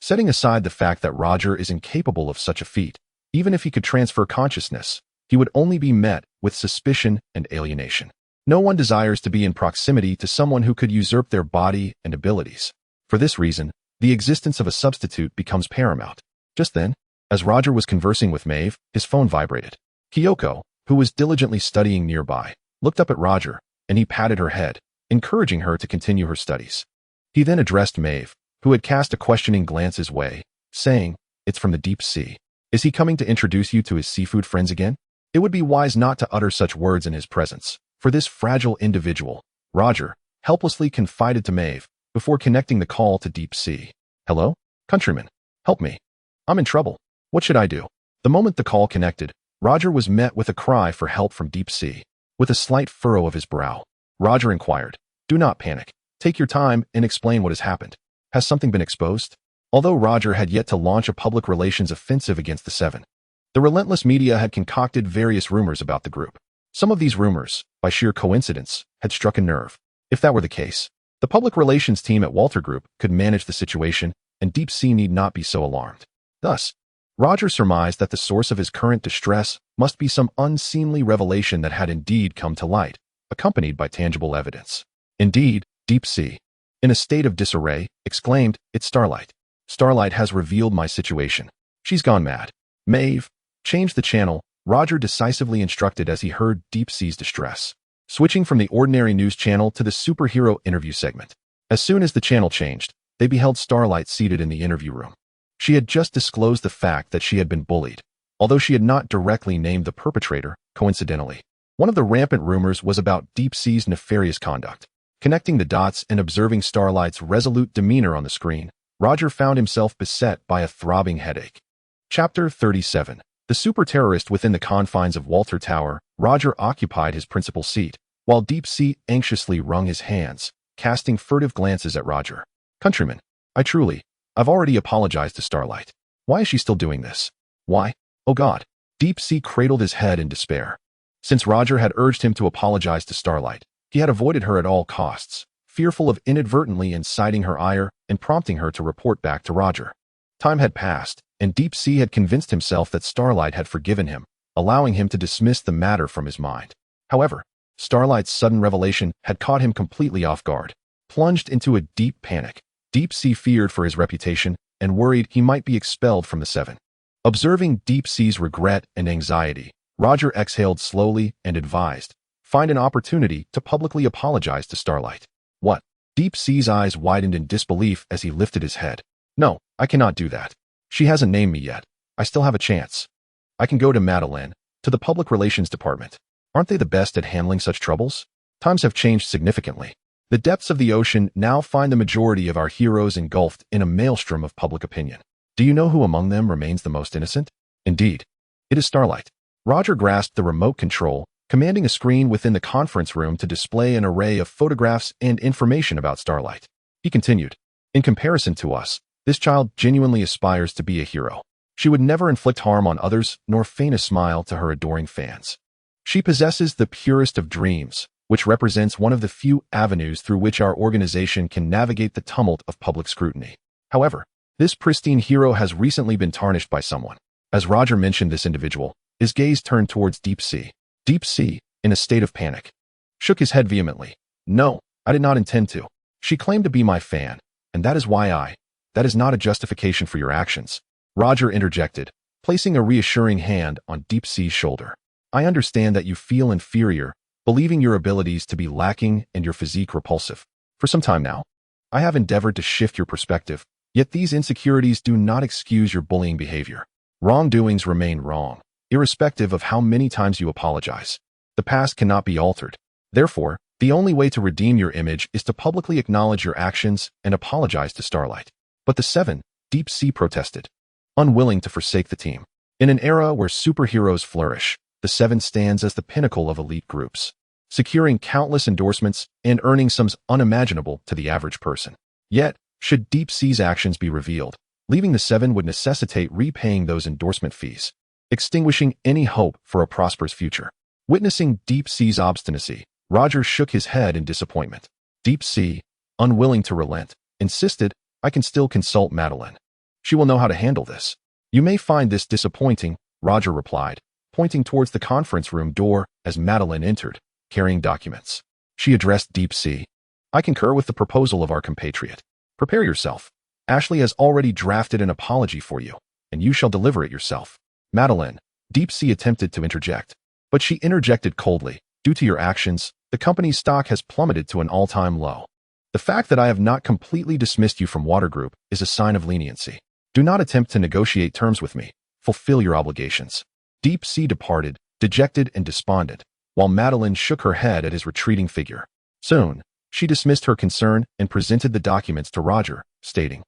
Setting aside the fact that Roger is incapable of such a feat, even if he could transfer consciousness, he would only be met with suspicion and alienation. No one desires to be in proximity to someone who could usurp their body and abilities. For this reason, the existence of a substitute becomes paramount. Just then, as Roger was conversing with Maeve, his phone vibrated. Kyoko, who was diligently studying nearby, looked up at Roger, and he patted her head, encouraging her to continue her studies. He then addressed Maeve, who had cast a questioning glance his way, saying, "It's from the deep sea. Is he coming to introduce you to his seafood friends again?" It would be wise not to utter such words in his presence, for this fragile individual, Roger, helplessly confided to Maeve, before connecting the call to Deep Sea. "Hello? Countryman, help me. I'm in trouble. What should I do?" The moment the call connected, Roger was met with a cry for help from Deep Sea. With a slight furrow of his brow, Roger inquired, "Do not panic. Take your time and explain what has happened. Has something been exposed?" Although Roger had yet to launch a public relations offensive against the Seven, the relentless media had concocted various rumors about the group. Some of these rumors, by sheer coincidence, had struck a nerve. If that were the case, the public relations team at Walter Group could manage the situation, and Deep Sea need not be so alarmed. Thus, Roger surmised that the source of his current distress must be some unseemly revelation that had indeed come to light, accompanied by tangible evidence. Indeed, Deep Sea, in a state of disarray, exclaimed, "It's Starlight. Starlight has revealed my situation. She's gone mad. Maeve, change the channel," Roger decisively instructed as he heard Deep Sea's distress, switching from the ordinary news channel to the superhero interview segment. As soon as the channel changed, they beheld Starlight seated in the interview room. She had just disclosed the fact that she had been bullied, although she had not directly named the perpetrator, coincidentally. One of the rampant rumors was about Deep Sea's nefarious conduct. Connecting the dots and observing Starlight's resolute demeanor on the screen, Roger found himself beset by a throbbing headache. Chapter 37. The super-terrorist within the confines of Walter Tower, Roger occupied his principal seat, while Deep Sea anxiously wrung his hands, casting furtive glances at Roger. "Countryman, I've already apologized to Starlight. Why is she still doing this? Why? Oh God." Deep Sea cradled his head in despair. Since Roger had urged him to apologize to Starlight, he had avoided her at all costs, fearful of inadvertently inciting her ire and prompting her to report back to Roger. Time had passed, and Deep Sea had convinced himself that Starlight had forgiven him, allowing him to dismiss the matter from his mind. However, Starlight's sudden revelation had caught him completely off guard. Plunged into a deep panic, Deep Sea feared for his reputation and worried he might be expelled from the Seven. Observing Deep Sea's regret and anxiety, Roger exhaled slowly and advised, "Find an opportunity to publicly apologize to Starlight." "What?" Deep Sea's eyes widened in disbelief as he lifted his head. "No, I cannot do that. She hasn't named me yet. I still have a chance. I can go to Madeline, to the public relations department. Aren't they the best at handling such troubles? Times have changed significantly. The depths of the ocean now find the majority of our heroes engulfed in a maelstrom of public opinion. Do you know who among them remains the most innocent? Indeed, it is Starlight." Roger grasped the remote control, commanding a screen within the conference room to display an array of photographs and information about Starlight. He continued, "In comparison to us, this child genuinely aspires to be a hero. She would never inflict harm on others nor feign a smile to her adoring fans. She possesses the purest of dreams, which represents one of the few avenues through which our organization can navigate the tumult of public scrutiny. However, this pristine hero has recently been tarnished by someone." As Roger mentioned this individual, his gaze turned towards Deep Sea. Deep Sea, in a state of panic, shook his head vehemently. "No, I did not intend to. She claimed to be my fan, and that is why that is not a justification for your actions." Roger interjected, placing a reassuring hand on Deep Sea's shoulder. "I understand that you feel inferior, believing your abilities to be lacking and your physique repulsive. For some time now, I have endeavored to shift your perspective, yet these insecurities do not excuse your bullying behavior. Wrongdoings remain wrong, irrespective of how many times you apologize. The past cannot be altered. Therefore, the only way to redeem your image is to publicly acknowledge your actions and apologize to Starlight." "But the Seven," Deep Sea protested, unwilling to forsake the team. In an era where superheroes flourish, the Seven stands as the pinnacle of elite groups, securing countless endorsements and earning sums unimaginable to the average person. Yet, should Deep Sea's actions be revealed, leaving the Seven would necessitate repaying those endorsement fees, extinguishing any hope for a prosperous future. Witnessing Deep Sea's obstinacy, Roger shook his head in disappointment. Deep Sea, unwilling to relent, insisted, "I can still consult Madeline. She will know how to handle this." "You may find this disappointing," Roger replied, pointing towards the conference room door as Madeline entered, carrying documents. She addressed Deep Sea. "I concur with the proposal of our compatriot. Prepare yourself. Ashley has already drafted an apology for you, and you shall deliver it yourself." "Madeline," Deep Sea attempted to interject, but she interjected coldly, "Due to your actions, the company's stock has plummeted to an all-time low. The fact that I have not completely dismissed you from Water Group is a sign of leniency. Do not attempt to negotiate terms with me. Fulfill your obligations." Deep Sea departed, dejected and despondent, while Madeline shook her head at his retreating figure. Soon, she dismissed her concern and presented the documents to Roger, stating,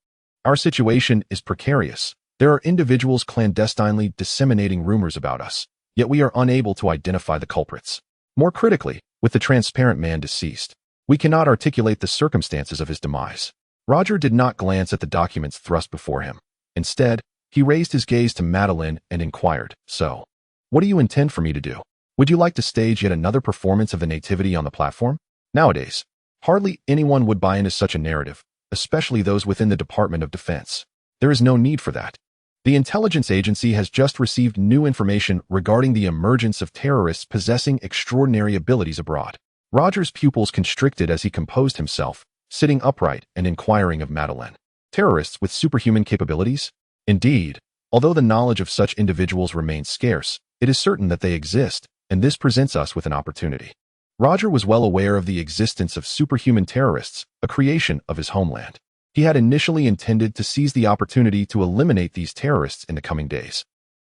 "Our situation is precarious. There are individuals clandestinely disseminating rumors about us, yet we are unable to identify the culprits. More critically, with the transparent man deceased, we cannot articulate the circumstances of his demise." Roger did not glance at the documents thrust before him. Instead, he raised his gaze to Madeline and inquired, "So, what do you intend for me to do? Would you like to stage yet another performance of the nativity on the platform?" Nowadays, hardly anyone would buy into such a narrative, especially those within the Department of Defense. There is no need for that. The intelligence agency has just received new information regarding the emergence of terrorists possessing extraordinary abilities abroad. Roger's pupils constricted as he composed himself, sitting upright and inquiring of Madeline. Terrorists with superhuman capabilities? Indeed, although the knowledge of such individuals remains scarce, it is certain that they exist, and this presents us with an opportunity. Roger was well aware of the existence of superhuman terrorists, a creation of his homeland. He had initially intended to seize the opportunity to eliminate these terrorists in the coming days.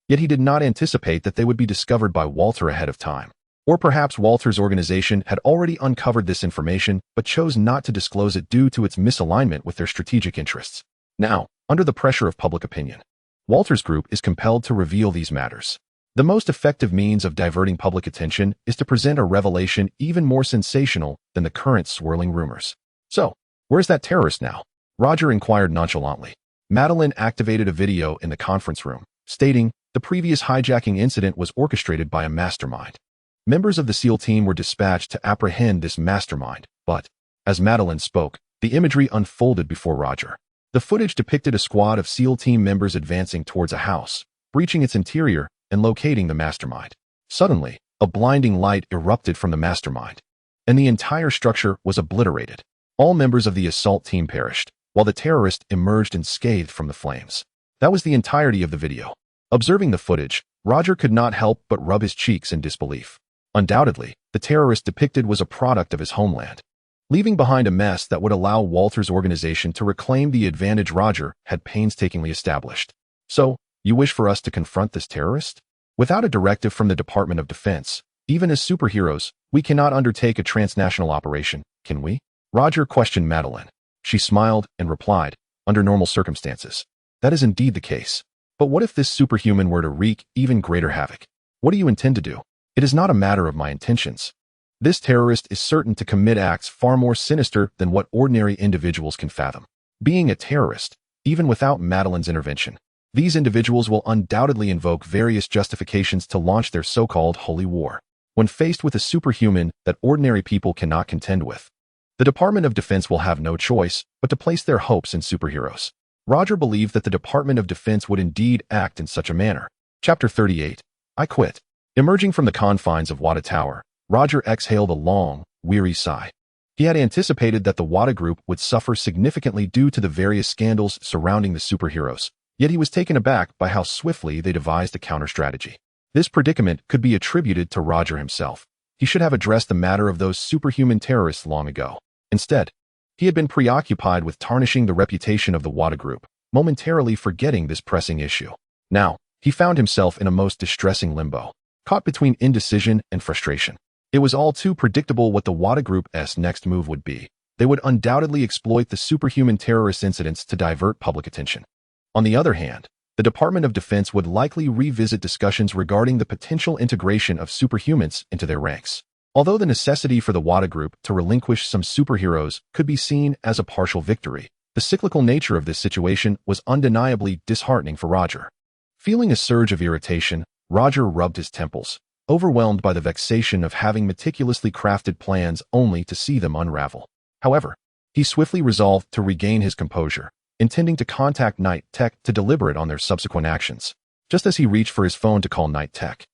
Yet he did not anticipate that they would be discovered by Walter ahead of time. Or perhaps Walter's organization had already uncovered this information but chose not to disclose it due to its misalignment with their strategic interests. Now, under the pressure of public opinion, Walter's group is compelled to reveal these matters. The most effective means of diverting public attention is to present a revelation even more sensational than the current swirling rumors. So, where's that terrorist now? Roger inquired nonchalantly. Madeline activated a video in the conference room, stating the previous hijacking incident was orchestrated by a mastermind. Members of the SEAL team were dispatched to apprehend this mastermind, but, as Madeline spoke, the imagery unfolded before Roger. The footage depicted a squad of SEAL team members advancing towards a house, breaching its interior, and locating the mastermind. Suddenly, a blinding light erupted from the mastermind, and the entire structure was obliterated. All members of the assault team perished, while the terrorist emerged unscathed from the flames. That was the entirety of the video. Observing the footage, Roger could not help but rub his cheeks in disbelief. Undoubtedly, the terrorist depicted was a product of his homeland, leaving behind a mess that would allow Walter's organization to reclaim the advantage Roger had painstakingly established. So, you wish for us to confront this terrorist? Without a directive from the Department of Defense, even as superheroes, we cannot undertake a transnational operation, can we? Roger questioned Madeline. She smiled and replied, under normal circumstances. That is indeed the case. But what if this superhuman were to wreak even greater havoc? What do you intend to do? It is not a matter of my intentions. This terrorist is certain to commit acts far more sinister than what ordinary individuals can fathom. Being a terrorist, even without Madeline's intervention, these individuals will undoubtedly invoke various justifications to launch their so-called holy war. When faced with a superhuman that ordinary people cannot contend with, the Department of Defense will have no choice but to place their hopes in superheroes. Roger believed that the Department of Defense would indeed act in such a manner. Chapter 38. I Quit. Emerging from the confines of Wada Tower, Roger exhaled a long, weary sigh. He had anticipated that the Wada Group would suffer significantly due to the various scandals surrounding the superheroes, yet he was taken aback by how swiftly they devised a counter-strategy. This predicament could be attributed to Roger himself. He should have addressed the matter of those superhuman terrorists long ago. Instead, he had been preoccupied with tarnishing the reputation of the Wada Group, momentarily forgetting this pressing issue. Now, he found himself in a most distressing limbo, caught between indecision and frustration. It was all too predictable what the Wada Group's next move would be. They would undoubtedly exploit the superhuman terrorist incidents to divert public attention. On the other hand, the Department of Defense would likely revisit discussions regarding the potential integration of superhumans into their ranks. Although the necessity for the Wada Group to relinquish some superheroes could be seen as a partial victory, the cyclical nature of this situation was undeniably disheartening for Roger. Feeling a surge of irritation, Roger rubbed his temples, overwhelmed by the vexation of having meticulously crafted plans only to see them unravel. However, he swiftly resolved to regain his composure, intending to contact Night Tech to deliberate on their subsequent actions. Just as he reached for his phone to call Night Tech,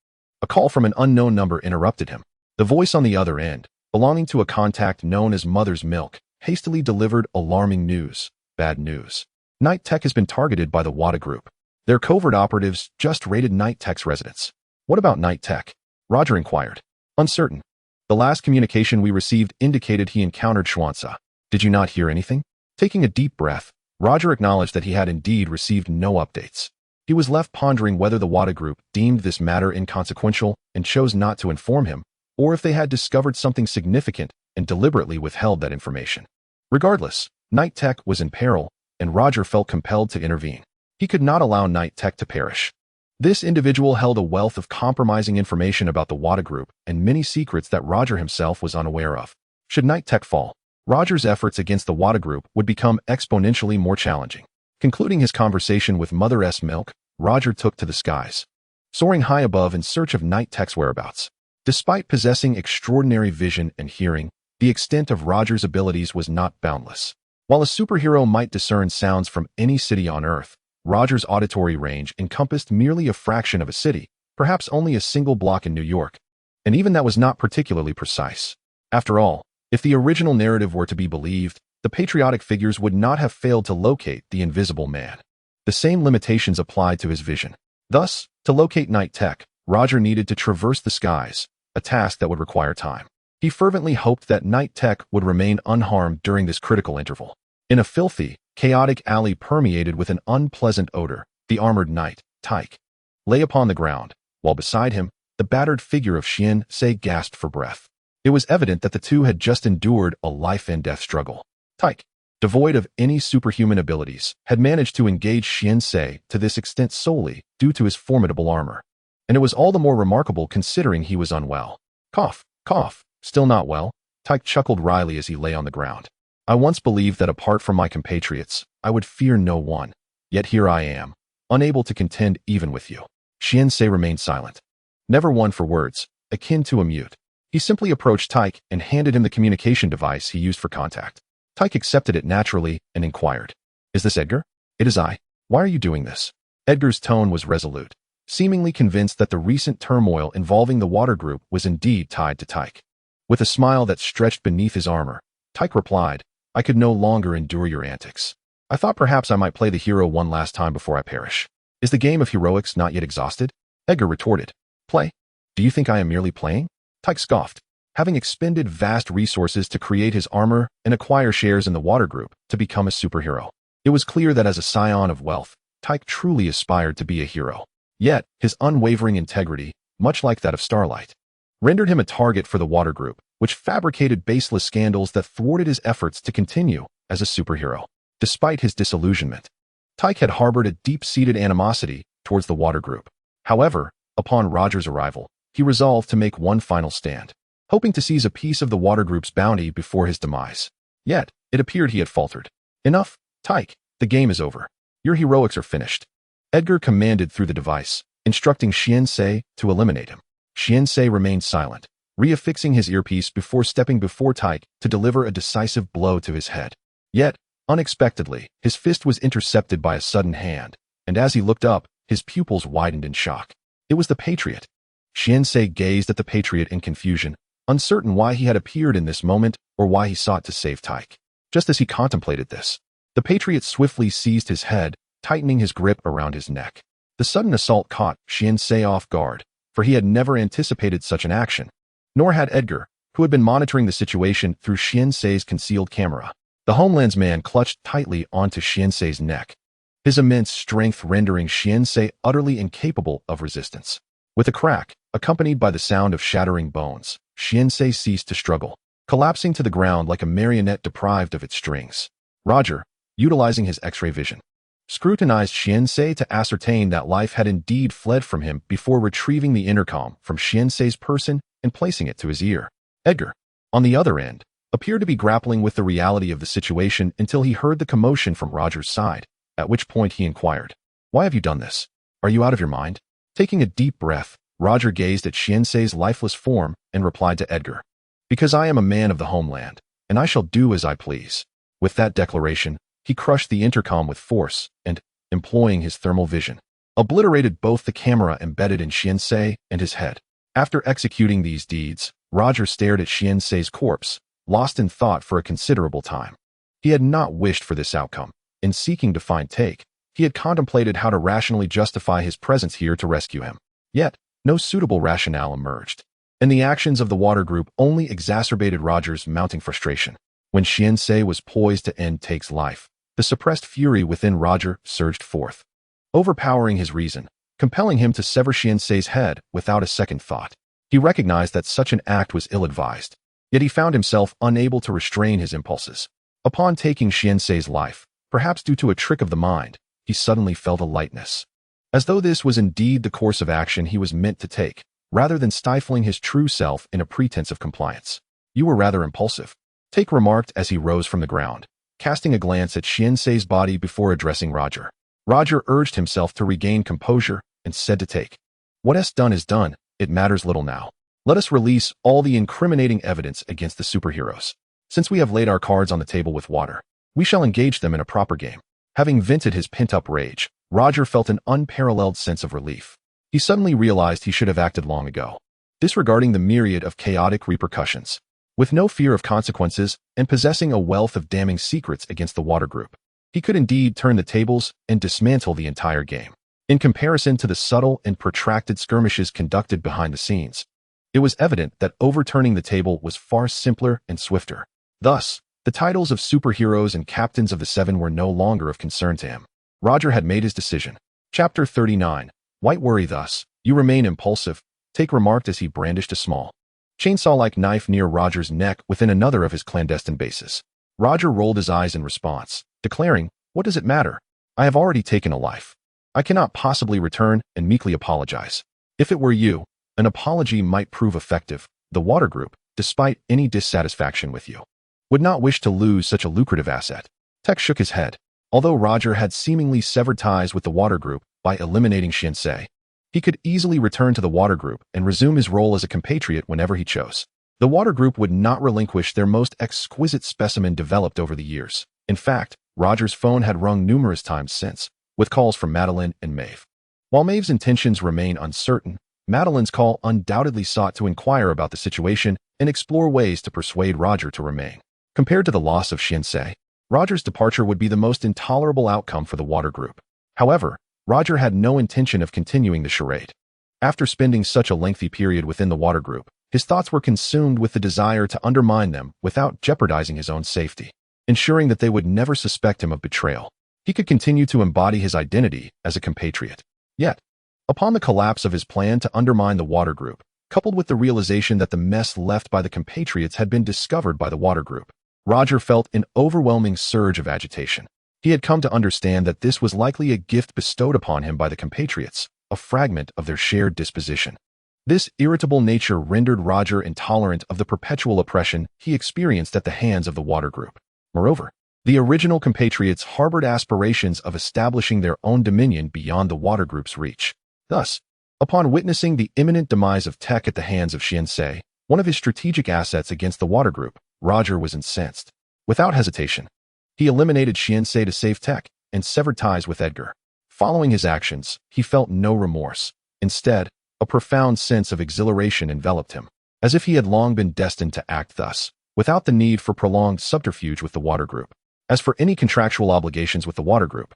a call from an unknown number interrupted him. The voice on the other end, belonging to a contact known as Mother's Milk, hastily delivered alarming news. Bad news. Night Tech has been targeted by the Wada Group. Their covert operatives just raided Night Tech's residence. What about Night Tech? Roger inquired. Uncertain. The last communication we received indicated he encountered Schwanza. Did you not hear anything? Taking a deep breath, Roger acknowledged that he had indeed received no updates. He was left pondering whether the Wada Group deemed this matter inconsequential and chose not to inform him, or if they had discovered something significant and deliberately withheld that information. Regardless, Night Tech was in peril, and Roger felt compelled to intervene. He could not allow Night Tech to perish. This individual held a wealth of compromising information about the Wada Group and many secrets that Roger himself was unaware of. Should Night Tech fall, Roger's efforts against the Wada Group would become exponentially more challenging. Concluding his conversation with Mother's Milk, Roger took to the skies, soaring high above in search of Night Tech's whereabouts. Despite possessing extraordinary vision and hearing, the extent of Roger's abilities was not boundless. While a superhero might discern sounds from any city on Earth, Roger's auditory range encompassed merely a fraction of a city, perhaps only a single block in New York, and even that was not particularly precise. After all, if the original narrative were to be believed, the patriotic figures would not have failed to locate the Invisible Man. The same limitations applied to his vision. Thus, to locate Night Tech, Roger needed to traverse the skies, a task that would require time. He fervently hoped that Night Tech would remain unharmed during this critical interval. In a filthy, chaotic alley permeated with an unpleasant odor, the armored knight, Tyke, lay upon the ground, while beside him, the battered figure of Xian-Se gasped for breath. It was evident that the two had just endured a life-and-death struggle. Tyke, devoid of any superhuman abilities, had managed to engage Xian-Se to this extent solely due to his formidable armor. And it was all the more remarkable considering he was unwell. Cough, cough, still not well, Tyke chuckled wryly as he lay on the ground. I once believed that apart from my compatriots, I would fear no one. Yet here I am, unable to contend even with you. Xian-Se remained silent. Never one for words, akin to a mute. He simply approached Tyke and handed him the communication device he used for contact. Tyke accepted it naturally and inquired, "Is this Edgar?" "It is I. Why are you doing this?" Edgar's tone was resolute, seemingly convinced that the recent turmoil involving the water group was indeed tied to Tyke. With a smile that stretched beneath his armor, Tyke replied, "I could no longer endure your antics. I thought perhaps I might play the hero one last time before I perish. Is the game of heroics not yet exhausted?" Edgar retorted, "Play? Do you think I am merely playing?" Tyke scoffed. Having expended vast resources to create his armor and acquire shares in the water group to become a superhero, it was clear that as a scion of wealth, Tyke truly aspired to be a hero. Yet, his unwavering integrity, much like that of Starlight, rendered him a target for the water group, which fabricated baseless scandals that thwarted his efforts to continue as a superhero. Despite his disillusionment, Tyke had harbored a deep-seated animosity towards the water group. However, upon Roger's arrival, he resolved to make one final stand, hoping to seize a piece of the water group's bounty before his demise. Yet, it appeared he had faltered. "Enough, Tyke, the game is over. Your heroics are finished." Edgar commanded through the device, instructing Xian-Se to eliminate him. Xian-Se remained silent, reaffixing his earpiece before stepping before Tyke to deliver a decisive blow to his head. Yet, unexpectedly, his fist was intercepted by a sudden hand, and as he looked up, his pupils widened in shock. It was the Patriot. Xian-Se gazed at the Patriot in confusion, uncertain why he had appeared in this moment or why he sought to save Tyke. Just as he contemplated this, the Patriot swiftly seized his head, tightening his grip around his neck. The sudden assault caught Xian-Se off guard, for he had never anticipated such an action. Nor had Edgar, who had been monitoring the situation through Xian-Se's concealed camera. The Homeland's man clutched tightly onto Xian-Se's neck, his immense strength rendering Xian-Se utterly incapable of resistance. With a crack, accompanied by the sound of shattering bones, Xian-Se ceased to struggle, collapsing to the ground like a marionette deprived of its strings. Roger, utilizing his X-ray vision, scrutinized Xian-Se to ascertain that life had indeed fled from him before retrieving the intercom from Xian-Se's person and placing it to his ear. Edgar, on the other end, appeared to be grappling with the reality of the situation until he heard the commotion from Roger's side, at which point he inquired, "Why have you done this? Are you out of your mind?" Taking a deep breath, Roger gazed at Xian-Se's lifeless form and replied to Edgar, "Because I am a man of the homeland, and I shall do as I please." With that declaration, he crushed the intercom with force and, employing his thermal vision, obliterated both the camera embedded in Xian-Se and his head. After executing these deeds, Roger stared at Xian-Se's corpse, lost in thought for a considerable time. He had not wished for this outcome. In seeking to find Tyke, he had contemplated how to rationally justify his presence here to rescue him. Yet, no suitable rationale emerged, and the actions of the water group only exacerbated Roger's mounting frustration. When Xian-Se was poised to end Tyke's life, the suppressed fury within Roger surged forth, overpowering his reason, compelling him to sever Xian-Se's head without a second thought. He recognized that such an act was ill-advised, yet he found himself unable to restrain his impulses. Upon taking Xian-Se's life, perhaps due to a trick of the mind, he suddenly felt a lightness, as though this was indeed the course of action he was meant to take, rather than stifling his true self in a pretense of compliance. "You were rather impulsive," Tyke remarked as he rose from the ground, casting a glance at Xian-Se's body before addressing Roger. Roger urged himself to regain composure and said to Tyke, "What is done is done, it matters little now. Let us release all the incriminating evidence against the superheroes. Since we have laid our cards on the table with water, we shall engage them in a proper game." Having vented his pent-up rage, Roger felt an unparalleled sense of relief. He suddenly realized he should have acted long ago, disregarding the myriad of chaotic repercussions. With no fear of consequences and possessing a wealth of damning secrets against the water group, he could indeed turn the tables and dismantle the entire game. In comparison to the subtle and protracted skirmishes conducted behind the scenes, it was evident that overturning the table was far simpler and swifter. Thus, the titles of superheroes and captains of the Seven were no longer of concern to him. Roger had made his decision. Chapter 39. White worry thus. You remain impulsive, Take remarked as he brandished a small, chainsaw-like knife near Roger's neck within another of his clandestine bases. Roger rolled his eyes in response, declaring, "What does it matter? I have already taken a life. I cannot possibly return and meekly apologize. If it were you, an apology might prove effective. The water group, despite any dissatisfaction with you, would not wish to lose such a lucrative asset." Tech shook his head. Although Roger had seemingly severed ties with the water group by eliminating Shinsei, he could easily return to the water group and resume his role as a compatriot whenever he chose. The water group would not relinquish their most exquisite specimen developed over the years. In fact, Roger's phone had rung numerous times since, with calls from Madeline and Maeve. While Maeve's intentions remain uncertain, Madeline's call undoubtedly sought to inquire about the situation and explore ways to persuade Roger to remain. Compared to the loss of Shinsei, Roger's departure would be the most intolerable outcome for the water group. However, Roger had no intention of continuing the charade. After spending such a lengthy period within the water group, his thoughts were consumed with the desire to undermine them without jeopardizing his own safety, ensuring that they would never suspect him of betrayal. He could continue to embody his identity as a compatriot. Yet, upon the collapse of his plan to undermine the water group, coupled with the realization that the mess left by the compatriots had been discovered by the water group, Roger felt an overwhelming surge of agitation. He had come to understand that this was likely a gift bestowed upon him by the compatriots, a fragment of their shared disposition. This irritable nature rendered Roger intolerant of the perpetual oppression he experienced at the hands of the water group. Moreover, the original compatriots harbored aspirations of establishing their own dominion beyond the water group's reach. Thus, upon witnessing the imminent demise of Tech at the hands of Shinsei, one of his strategic assets against the water group, Roger was incensed. Without hesitation, he eliminated Shinsei to save Tech and severed ties with Edgar. Following his actions, he felt no remorse. Instead, a profound sense of exhilaration enveloped him, as if he had long been destined to act thus, without the need for prolonged subterfuge with the water group. As for any contractual obligations with the water group,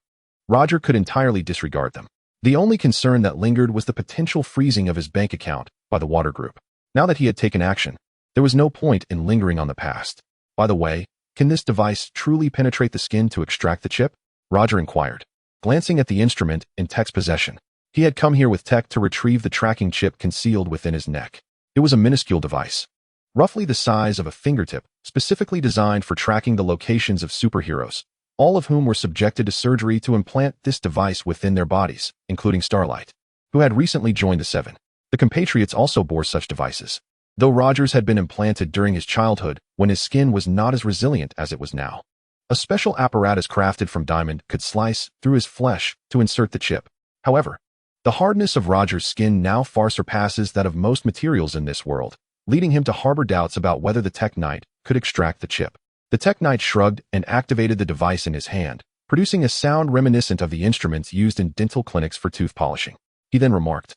Roger could entirely disregard them. The only concern that lingered was the potential freezing of his bank account by the water group. Now that he had taken action, there was no point in lingering on the past. By the way, can this device truly penetrate the skin to extract the chip? Roger inquired, glancing at the instrument in Tech's possession. He had come here with Tech to retrieve the tracking chip concealed within his neck. It was a minuscule device, roughly the size of a fingertip, specifically designed for tracking the locations of superheroes, all of whom were subjected to surgery to implant this device within their bodies, including Starlight, who had recently joined the Seven. The compatriots also bore such devices, though Roger's had been implanted during his childhood when his skin was not as resilient as it was now. A special apparatus crafted from diamond could slice through his flesh to insert the chip. However, the hardness of Roger's skin now far surpasses that of most materials in this world, leading him to harbor doubts about whether the Tech Knight could extract the chip. The Tech Knight shrugged and activated the device in his hand, producing a sound reminiscent of the instruments used in dental clinics for tooth polishing. He then remarked,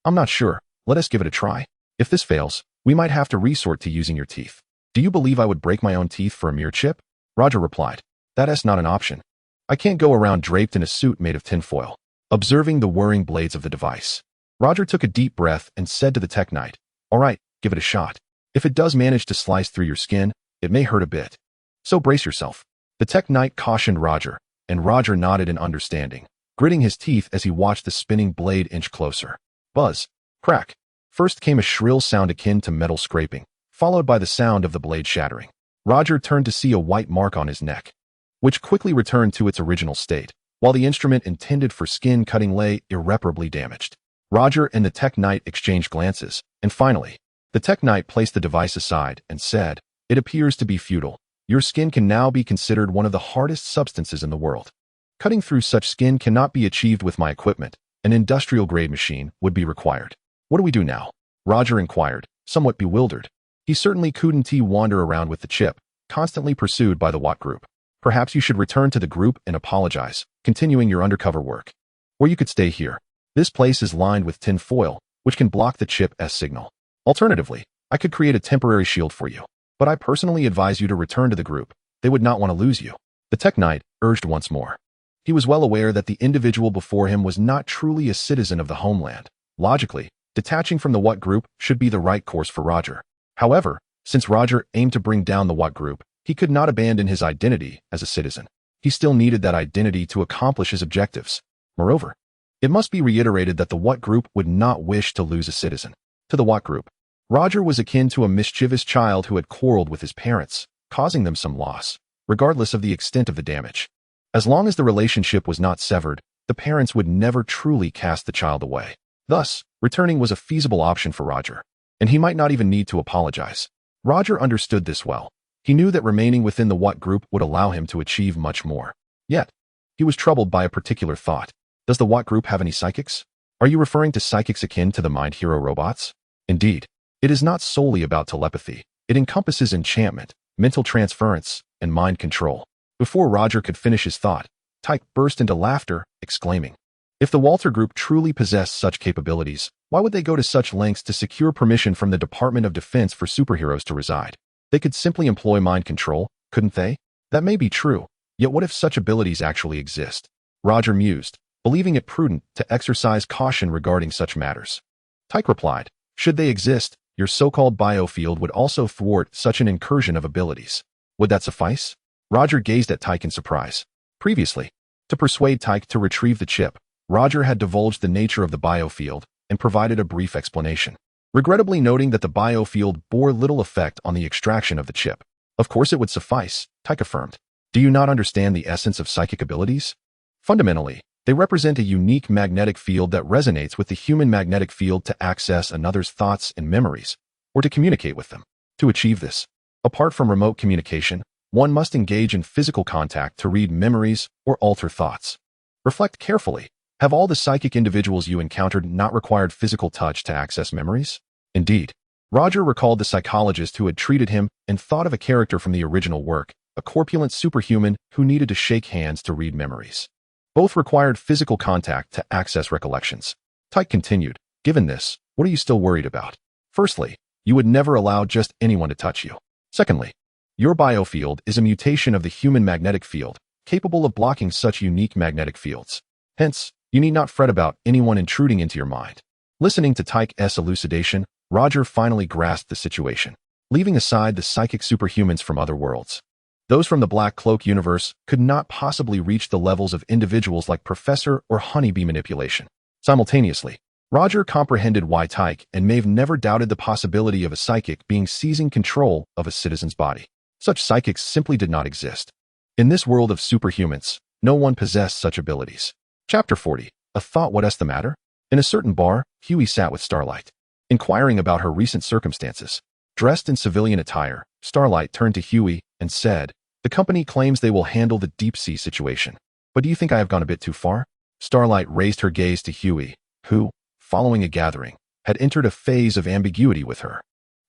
"I'm not sure. Let us give it a try. If this fails, we might have to resort to using your teeth." "Do you believe I would break my own teeth for a mere chip?" Roger replied, "That's not an option. I can't go around draped in a suit made of tinfoil." Observing the whirring blades of the device, Roger took a deep breath and said to the Tech Knight, "All right, give it a shot. If it does manage to slice through your skin, it may hurt a bit. So brace yourself." The Tech Knight cautioned Roger, and Roger nodded in understanding, gritting his teeth as he watched the spinning blade inch closer. Buzz. Crack. First came a shrill sound akin to metal scraping, followed by the sound of the blade shattering. Roger turned to see a white mark on his neck, which quickly returned to its original state, while the instrument intended for skin cutting lay irreparably damaged. Roger and the Tech Knight exchanged glances, and finally, the Tech Knight placed the device aside and said, "It appears to be futile. Your skin can now be considered one of the hardest substances in the world. Cutting through such skin cannot be achieved with my equipment. An industrial-grade machine would be required." "What do we do now?" Roger inquired, somewhat bewildered. He certainly couldn't wander around with the chip, constantly pursued by the Watt group. "Perhaps you should return to the group and apologize, continuing your undercover work. Or you could stay here. This place is lined with tin foil, which can block the chip's signal. Alternatively, I could create a temporary shield for you." But I personally advise you to return to the group. They would not want to lose you. The Tech Knight urged once more. He was well aware that the individual before him was not truly a citizen of the homeland. Logically, detaching from the What group should be the right course for Roger. However, since Roger aimed to bring down the What group, he could not abandon his identity as a citizen. He still needed that identity to accomplish his objectives. Moreover, it must be reiterated that the What group would not wish to lose a citizen. To the What group, Roger was akin to a mischievous child who had quarreled with his parents, causing them some loss, regardless of the extent of the damage. As long as the relationship was not severed, the parents would never truly cast the child away. Thus, returning was a feasible option for Roger, and he might not even need to apologize. Roger understood this well. He knew that remaining within the What group would allow him to achieve much more. Yet, he was troubled by a particular thought. Does the What group have any psychics? Are you referring to psychics akin to the Mind Hero robots? Indeed, it is not solely about telepathy. It encompasses enchantment, mental transference, and mind control. Before Roger could finish his thought, Tyke burst into laughter, exclaiming, "If the Walter Group truly possessed such capabilities, why would they go to such lengths to secure permission from the Department of Defense for superheroes to reside? They could simply employ mind control, couldn't they? That may be true, yet what if such abilities actually exist?" Roger mused, believing it prudent to exercise caution regarding such matters. Tyke replied, "Should they exist, your so-called biofield would also thwart such an incursion of abilities. Would that suffice?" Roger gazed at Tyke in surprise. Previously, to persuade Tyke to retrieve the chip, Roger had divulged the nature of the biofield and provided a brief explanation, regrettably noting that the biofield bore little effect on the extraction of the chip. "Of course it would suffice," Tyke affirmed. "Do you not understand the essence of psychic abilities? Fundamentally, they represent a unique magnetic field that resonates with the human magnetic field to access another's thoughts and memories, or to communicate with them. To achieve this, apart from remote communication, one must engage in physical contact to read memories or alter thoughts. Reflect carefully. Have all the psychic individuals you encountered not required physical touch to access memories? Indeed. Roger recalled the psychologist who had treated him and thought of a character from the original work, a corpulent superhuman who needed to shake hands to read memories. Both required physical contact to access recollections. Tyke continued, "Given this, what are you still worried about? Firstly, you would never allow just anyone to touch you. Secondly, your biofield is a mutation of the human magnetic field, capable of blocking such unique magnetic fields. Hence, you need not fret about anyone intruding into your mind." Listening to Tyke's elucidation, Roger finally grasped the situation, leaving aside the psychic superhumans from other worlds. Those from the Black Cloak universe could not possibly reach the levels of individuals like Professor or Honeybee manipulation. Simultaneously, Roger comprehended why Tyke and Maeve never doubted the possibility of a psychic being seizing control of a citizen's body. Such psychics simply did not exist. In this world of superhumans, no one possessed such abilities. Chapter 40. A thought. What's the matter? In a certain bar, Huey sat with Starlight, inquiring about her recent circumstances. Dressed in civilian attire, Starlight turned to Huey and said, "The company claims they will handle the deep-sea situation. But do you think I have gone a bit too far?" Starlight raised her gaze to Huey, who, following a gathering, had entered a phase of ambiguity with her.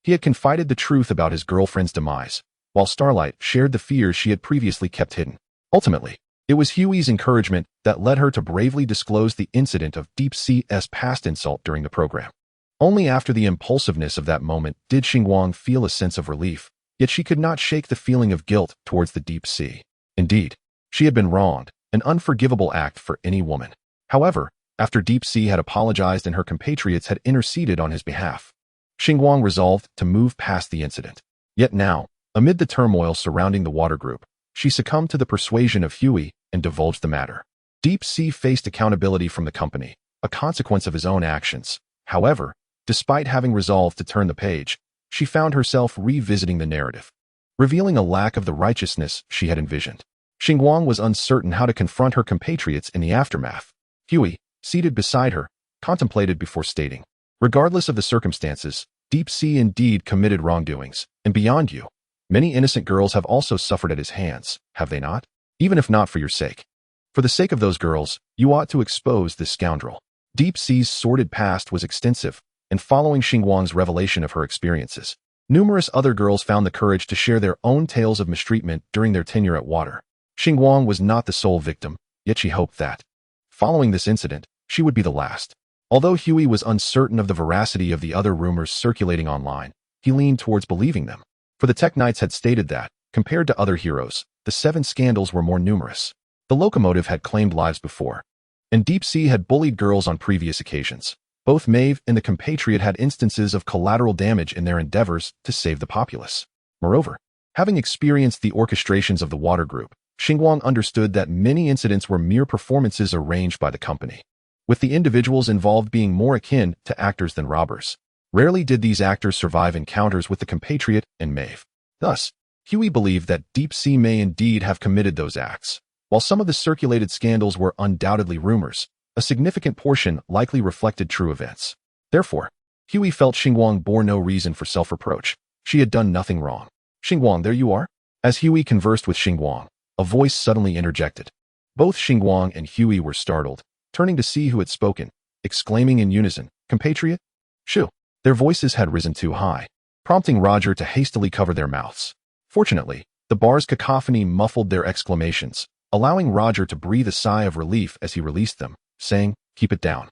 He had confided the truth about his girlfriend's demise, while Starlight shared the fears she had previously kept hidden. Ultimately, it was Huey's encouragement that led her to bravely disclose the incident of Deep Sea's past insult during the program. Only after the impulsiveness of that moment did Xinguang feel a sense of relief, yet she could not shake the feeling of guilt towards the deep sea. Indeed, she had been wronged, an unforgivable act for any woman. However, after Deep Sea had apologized and her compatriots had interceded on his behalf, Xinguang resolved to move past the incident. Yet now, amid the turmoil surrounding the water group, she succumbed to the persuasion of Huey and divulged the matter. Deep Sea faced accountability from the company, a consequence of his own actions. However, despite having resolved to turn the page, she found herself revisiting the narrative, revealing a lack of the righteousness she had envisioned. Xinguang was uncertain how to confront her compatriots in the aftermath. Huey, seated beside her, contemplated before stating, "Regardless of the circumstances, Deep Sea indeed committed wrongdoings, and beyond you, many innocent girls have also suffered at his hands, have they not? Even if not for your sake. For the sake of those girls, you ought to expose this scoundrel." Deep Sea's sordid past was extensive, and following Xinguang's revelation of her experiences, numerous other girls found the courage to share their own tales of mistreatment during their tenure at Water. Xinguang was not the sole victim, yet she hoped that, following this incident, she would be the last. Although Huey was uncertain of the veracity of the other rumors circulating online, he leaned towards believing them. For the Tech Knights had stated that, compared to other heroes, the 7 scandals were more numerous. The locomotive had claimed lives before, and Deep Sea had bullied girls on previous occasions. Both Maeve and the compatriot had instances of collateral damage in their endeavors to save the populace. Moreover, having experienced the orchestrations of the water group, Xinguang understood that many incidents were mere performances arranged by the company, with the individuals involved being more akin to actors than robbers. Rarely did these actors survive encounters with the compatriot and Maeve. Thus, Huey believed that Deep Sea may indeed have committed those acts. While some of the circulated scandals were undoubtedly rumors, a significant portion likely reflected true events. Therefore, Huey felt Xinguang bore no reason for self-reproach. She had done nothing wrong. "Xinguang, there you are?" As Huey conversed with Xinguang, a voice suddenly interjected. Both Xinguang and Huey were startled, turning to see who had spoken, exclaiming in unison, "Compatriot? Shoo!" Their voices had risen too high, prompting Roger to hastily cover their mouths. Fortunately, the bar's cacophony muffled their exclamations, allowing Roger to breathe a sigh of relief as he released them, saying, "Keep it down.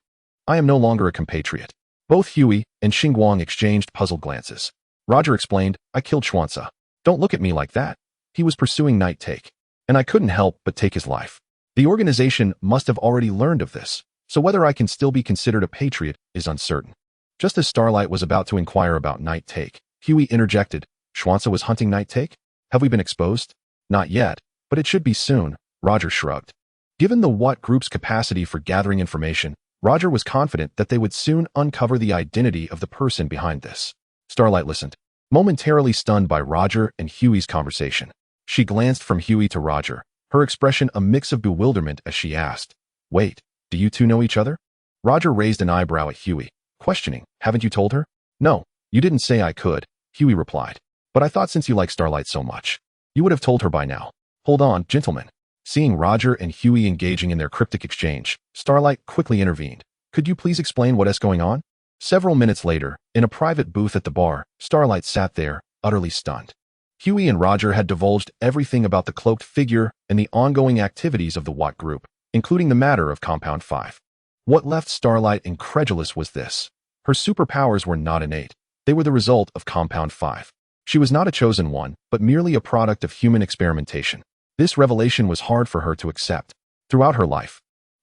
I am no longer a compatriot." Both Huey and Xinguang exchanged puzzled glances. Roger explained, "I killed Xuanza. Don't look at me like that. He was pursuing Night Take, and I couldn't help but take his life. The organization must have already learned of this, so whether I can still be considered a patriot is uncertain." Just as Starlight was about to inquire about Night Take, Huey interjected, "Xuanza was hunting Night Take? Have we been exposed?" "Not yet, but it should be soon," Roger shrugged. Given the What group's capacity for gathering information, Roger was confident that they would soon uncover the identity of the person behind this. Starlight listened, momentarily stunned by Roger and Huey's conversation. She glanced from Huey to Roger, her expression a mix of bewilderment as she asked, "Wait, do you two know each other?" Roger raised an eyebrow at Huey, questioning, "Haven't you told her?" "No, you didn't say I could," Huey replied. "But I thought since you like Starlight so much, you would have told her by now." "Hold on, gentlemen." Seeing Roger and Huey engaging in their cryptic exchange, Starlight quickly intervened. "Could you please explain what is going on?" Several minutes later, in a private booth at the bar, Starlight sat there, utterly stunned. Huey and Roger had divulged everything about the cloaked figure and the ongoing activities of the What group, including the matter of Compound 5. What left Starlight incredulous was this. Her superpowers were not innate. They were the result of Compound 5. She was not a chosen one, but merely a product of human experimentation. This revelation was hard for her to accept. Throughout her life,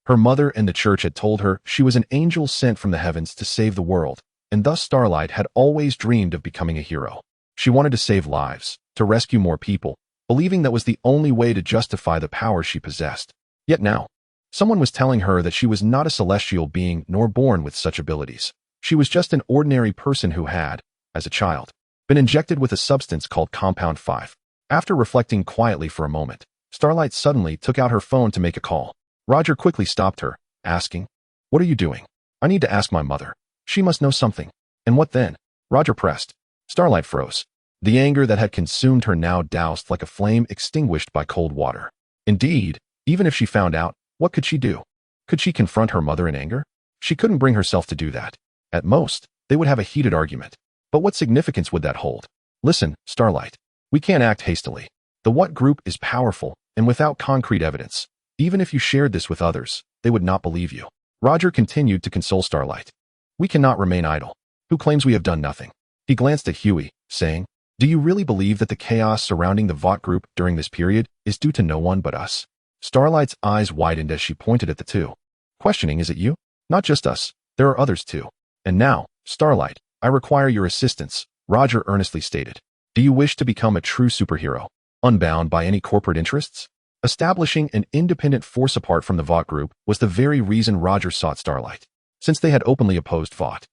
her mother and the church had told her she was an angel sent from the heavens to save the world, and thus Starlight had always dreamed of becoming a hero. She wanted to save lives, to rescue more people, believing that was the only way to justify the power she possessed. Yet now, someone was telling her that she was not a celestial being nor born with such abilities. She was just an ordinary person who had, as a child, been injected with a substance called Compound 5. After reflecting quietly for a moment, Starlight suddenly took out her phone to make a call. Roger quickly stopped her, asking, "What are you doing?" "I need to ask my mother. She must know something." "And what then?" Roger pressed. Starlight froze. The anger that had consumed her now doused like a flame extinguished by cold water. Indeed, even if she found out, what could she do? Could she confront her mother in anger? She couldn't bring herself to do that. At most, they would have a heated argument. But what significance would that hold? "Listen, Starlight. We can't act hastily. The What group is powerful, and without concrete evidence, even if you shared this with others, they would not believe you." Roger continued to console Starlight. "We cannot remain idle. Who claims we have done nothing?" He glanced at Huey, saying, "Do you really believe that the chaos surrounding the Vought group during this period is due to no one but us?" Starlight's eyes widened as she pointed at the two, questioning, "Is it you?" "Not just us. There are others too. And now, Starlight, I require your assistance," Roger earnestly stated. "Do you wish to become a true superhero, unbound by any corporate interests?" Establishing an independent force apart from the Vought group was the very reason Roger sought Starlight. Since they had openly opposed Vought,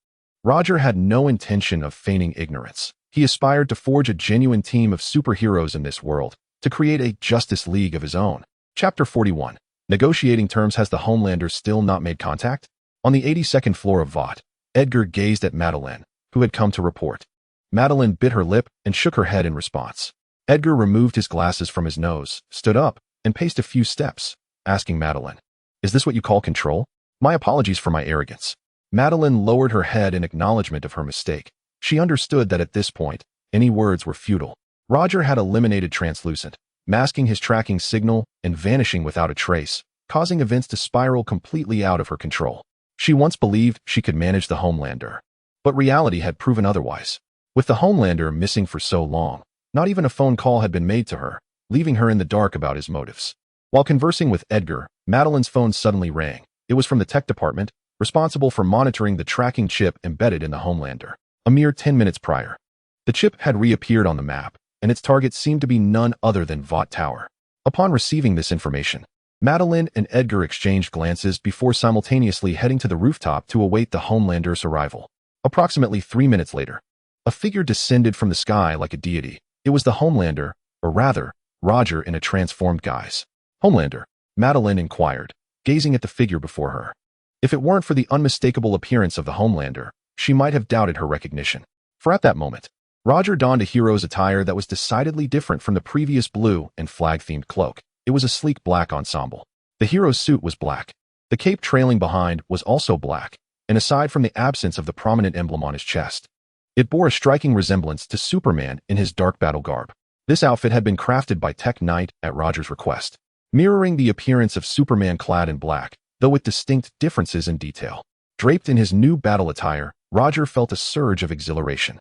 Roger had no intention of feigning ignorance. He aspired to forge a genuine team of superheroes in this world, to create a Justice League of his own. Chapter 41. Negotiating terms. Has the Homelander still not made contact? On the 82nd floor of Vought, Edgar gazed at Madeline, who had come to report. Madeline bit her lip and shook her head in response. Edgar removed his glasses from his nose, stood up, and paced a few steps, asking Madeline, "Is this what you call control?" "My apologies for my arrogance." Madeline lowered her head in acknowledgement of her mistake. She understood that at this point, any words were futile. Roger had eliminated Translucent, masking his tracking signal and vanishing without a trace, causing events to spiral completely out of her control. She once believed she could manage the Homelander, but reality had proven otherwise. With the Homelander missing for so long, Not even a phone call had been made to her, leaving her in the dark about his motives. While conversing with Edgar, Madeline's phone suddenly rang. It was from the tech department, responsible for monitoring the tracking chip embedded in the Homelander. A mere 10 minutes prior, the chip had reappeared on the map, and its target seemed to be none other than Vought Tower. Upon receiving this information, Madeline and Edgar exchanged glances before simultaneously heading to the rooftop to await the Homelander's arrival. Approximately 3 minutes later, a figure descended from the sky like a deity. It was the Homelander, or rather, Roger in a transformed guise. Homelander, Madeline inquired, gazing at the figure before her. If it weren't for the unmistakable appearance of the Homelander, she might have doubted her recognition. For at that moment, Roger donned a hero's attire that was decidedly different from the previous blue and flag-themed cloak. It was a sleek black ensemble. The hero's suit was black. The cape trailing behind was also black, and aside from the absence of the prominent emblem on his chest, it bore a striking resemblance to Superman in his dark battle garb. This outfit had been crafted by Tech Knight at Roger's request, mirroring the appearance of Superman clad in black, though with distinct differences in detail. Draped in his new battle attire, Roger felt a surge of exhilaration.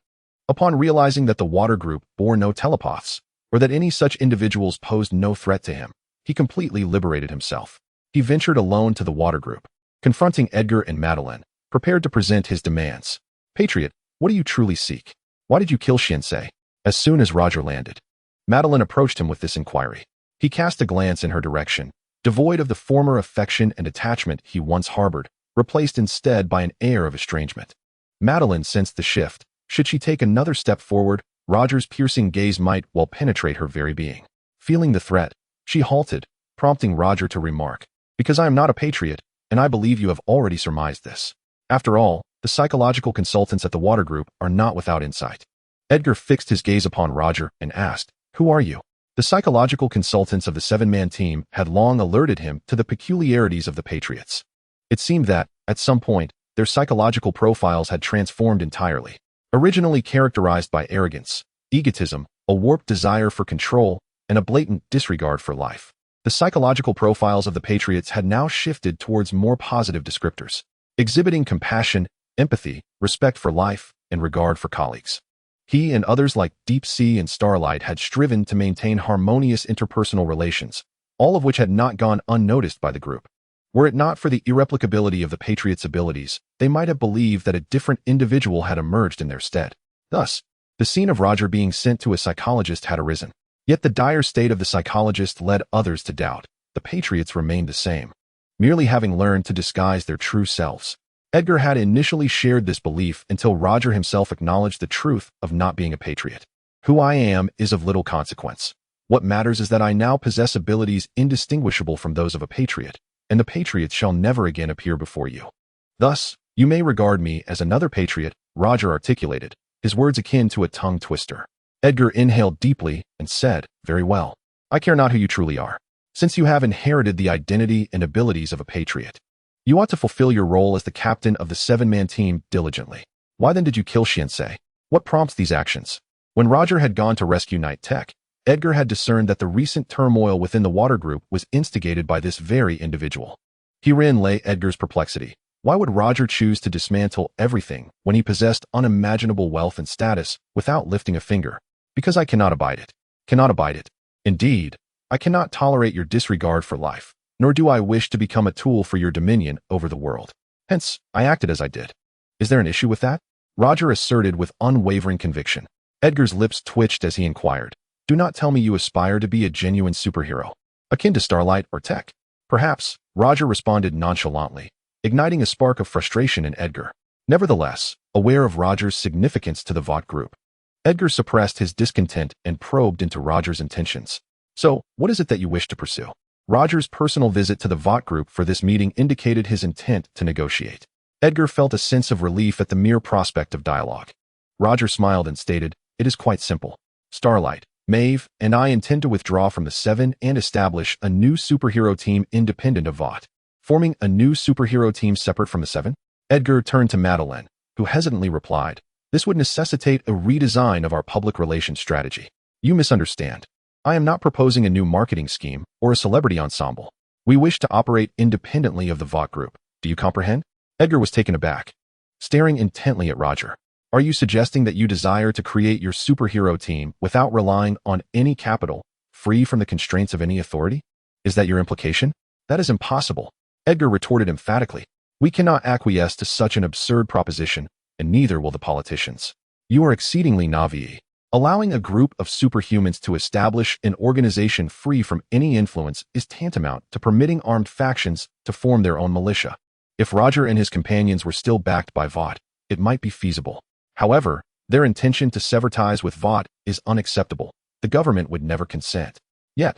Upon realizing that the water group bore no telepaths, or that any such individuals posed no threat to him, he completely liberated himself. He ventured alone to the water group, confronting Edgar and Madeline, prepared to present his demands. Patriot, what do you truly seek? Why did you kill Shinsei? As soon as Roger landed, Madeline approached him with this inquiry. He cast a glance in her direction, devoid of the former affection and attachment he once harbored, replaced instead by an air of estrangement. Madeline sensed the shift. Should she take another step forward, Roger's piercing gaze might well penetrate her very being. Feeling the threat, she halted, prompting Roger to remark, "Because I am not a patriot, and I believe you have already surmised this. After all, the psychological consultants at the water group are not without insight." Edgar fixed his gaze upon Roger and asked, "Who are you?" The psychological consultants of the seven-man team had long alerted him to the peculiarities of the Patriots. It seemed that, at some point, their psychological profiles had transformed entirely. Originally characterized by arrogance, egotism, a warped desire for control, and a blatant disregard for life, the psychological profiles of the Patriots had now shifted towards more positive descriptors, exhibiting compassion, empathy, respect for life, and regard for colleagues. He and others like Deep Sea and Starlight had striven to maintain harmonious interpersonal relations, all of which had not gone unnoticed by the group. Were it not for the irreplicability of the Patriots' abilities, they might have believed that a different individual had emerged in their stead. Thus, the scene of Roger being sent to a psychologist had arisen. Yet the dire state of the psychologist led others to doubt. The Patriots remained the same, merely having learned to disguise their true selves. Edgar had initially shared this belief until Roger himself acknowledged the truth of not being a patriot. "Who I am is of little consequence. What matters is that I now possess abilities indistinguishable from those of a patriot, and the patriots shall never again appear before you. Thus, you may regard me as another patriot," Roger articulated, his words akin to a tongue twister. Edgar inhaled deeply and said, "Very well. I care not who you truly are. Since you have inherited the identity and abilities of a patriot, you ought to fulfill your role as the captain of the seven-man team diligently. Why then did you kill Shinsei? What prompts these actions?" When Roger had gone to rescue Night Tech, Edgar had discerned that the recent turmoil within the water group was instigated by this very individual. Herein lay Edgar's perplexity. Why would Roger choose to dismantle everything when he possessed unimaginable wealth and status without lifting a finger? "Because I cannot abide it. Cannot abide it. Indeed, I cannot tolerate your disregard for life, nor do I wish to become a tool for your dominion over the world. Hence, I acted as I did." "Is there an issue with that?" Roger asserted with unwavering conviction. Edgar's lips twitched as he inquired, "Do not tell me you aspire to be a genuine superhero, akin to Starlight or Tech." "Perhaps," Roger responded nonchalantly, igniting a spark of frustration in Edgar. Nevertheless, aware of Roger's significance to the Vought group, Edgar suppressed his discontent and probed into Roger's intentions. "So, what is it that you wish to pursue?" Roger's personal visit to the Vought group for this meeting indicated his intent to negotiate. Edgar felt a sense of relief at the mere prospect of dialogue. Roger smiled and stated, "It is quite simple. Starlight, Maeve, and I intend to withdraw from the Seven and establish a new superhero team independent of Vought." "Forming a new superhero team separate from the Seven?" Edgar turned to Madeline, who hesitantly replied, "This would necessitate a redesign of our public relations strategy." "You misunderstand. I am not proposing a new marketing scheme or a celebrity ensemble. We wish to operate independently of the Vought group. Do you comprehend?" Edgar was taken aback, staring intently at Roger. Are you suggesting that you desire to create your superhero team without relying on any capital, free from the constraints of any authority? Is that your implication? That is impossible, Edgar retorted emphatically. We cannot acquiesce to such an absurd proposition, and neither will the politicians. You are exceedingly naive. Allowing a group of superhumans to establish an organization free from any influence is tantamount to permitting armed factions to form their own militia. If Roger and his companions were still backed by Vought, it might be feasible. However, their intention to sever ties with Vought is unacceptable. The government would never consent. Yet,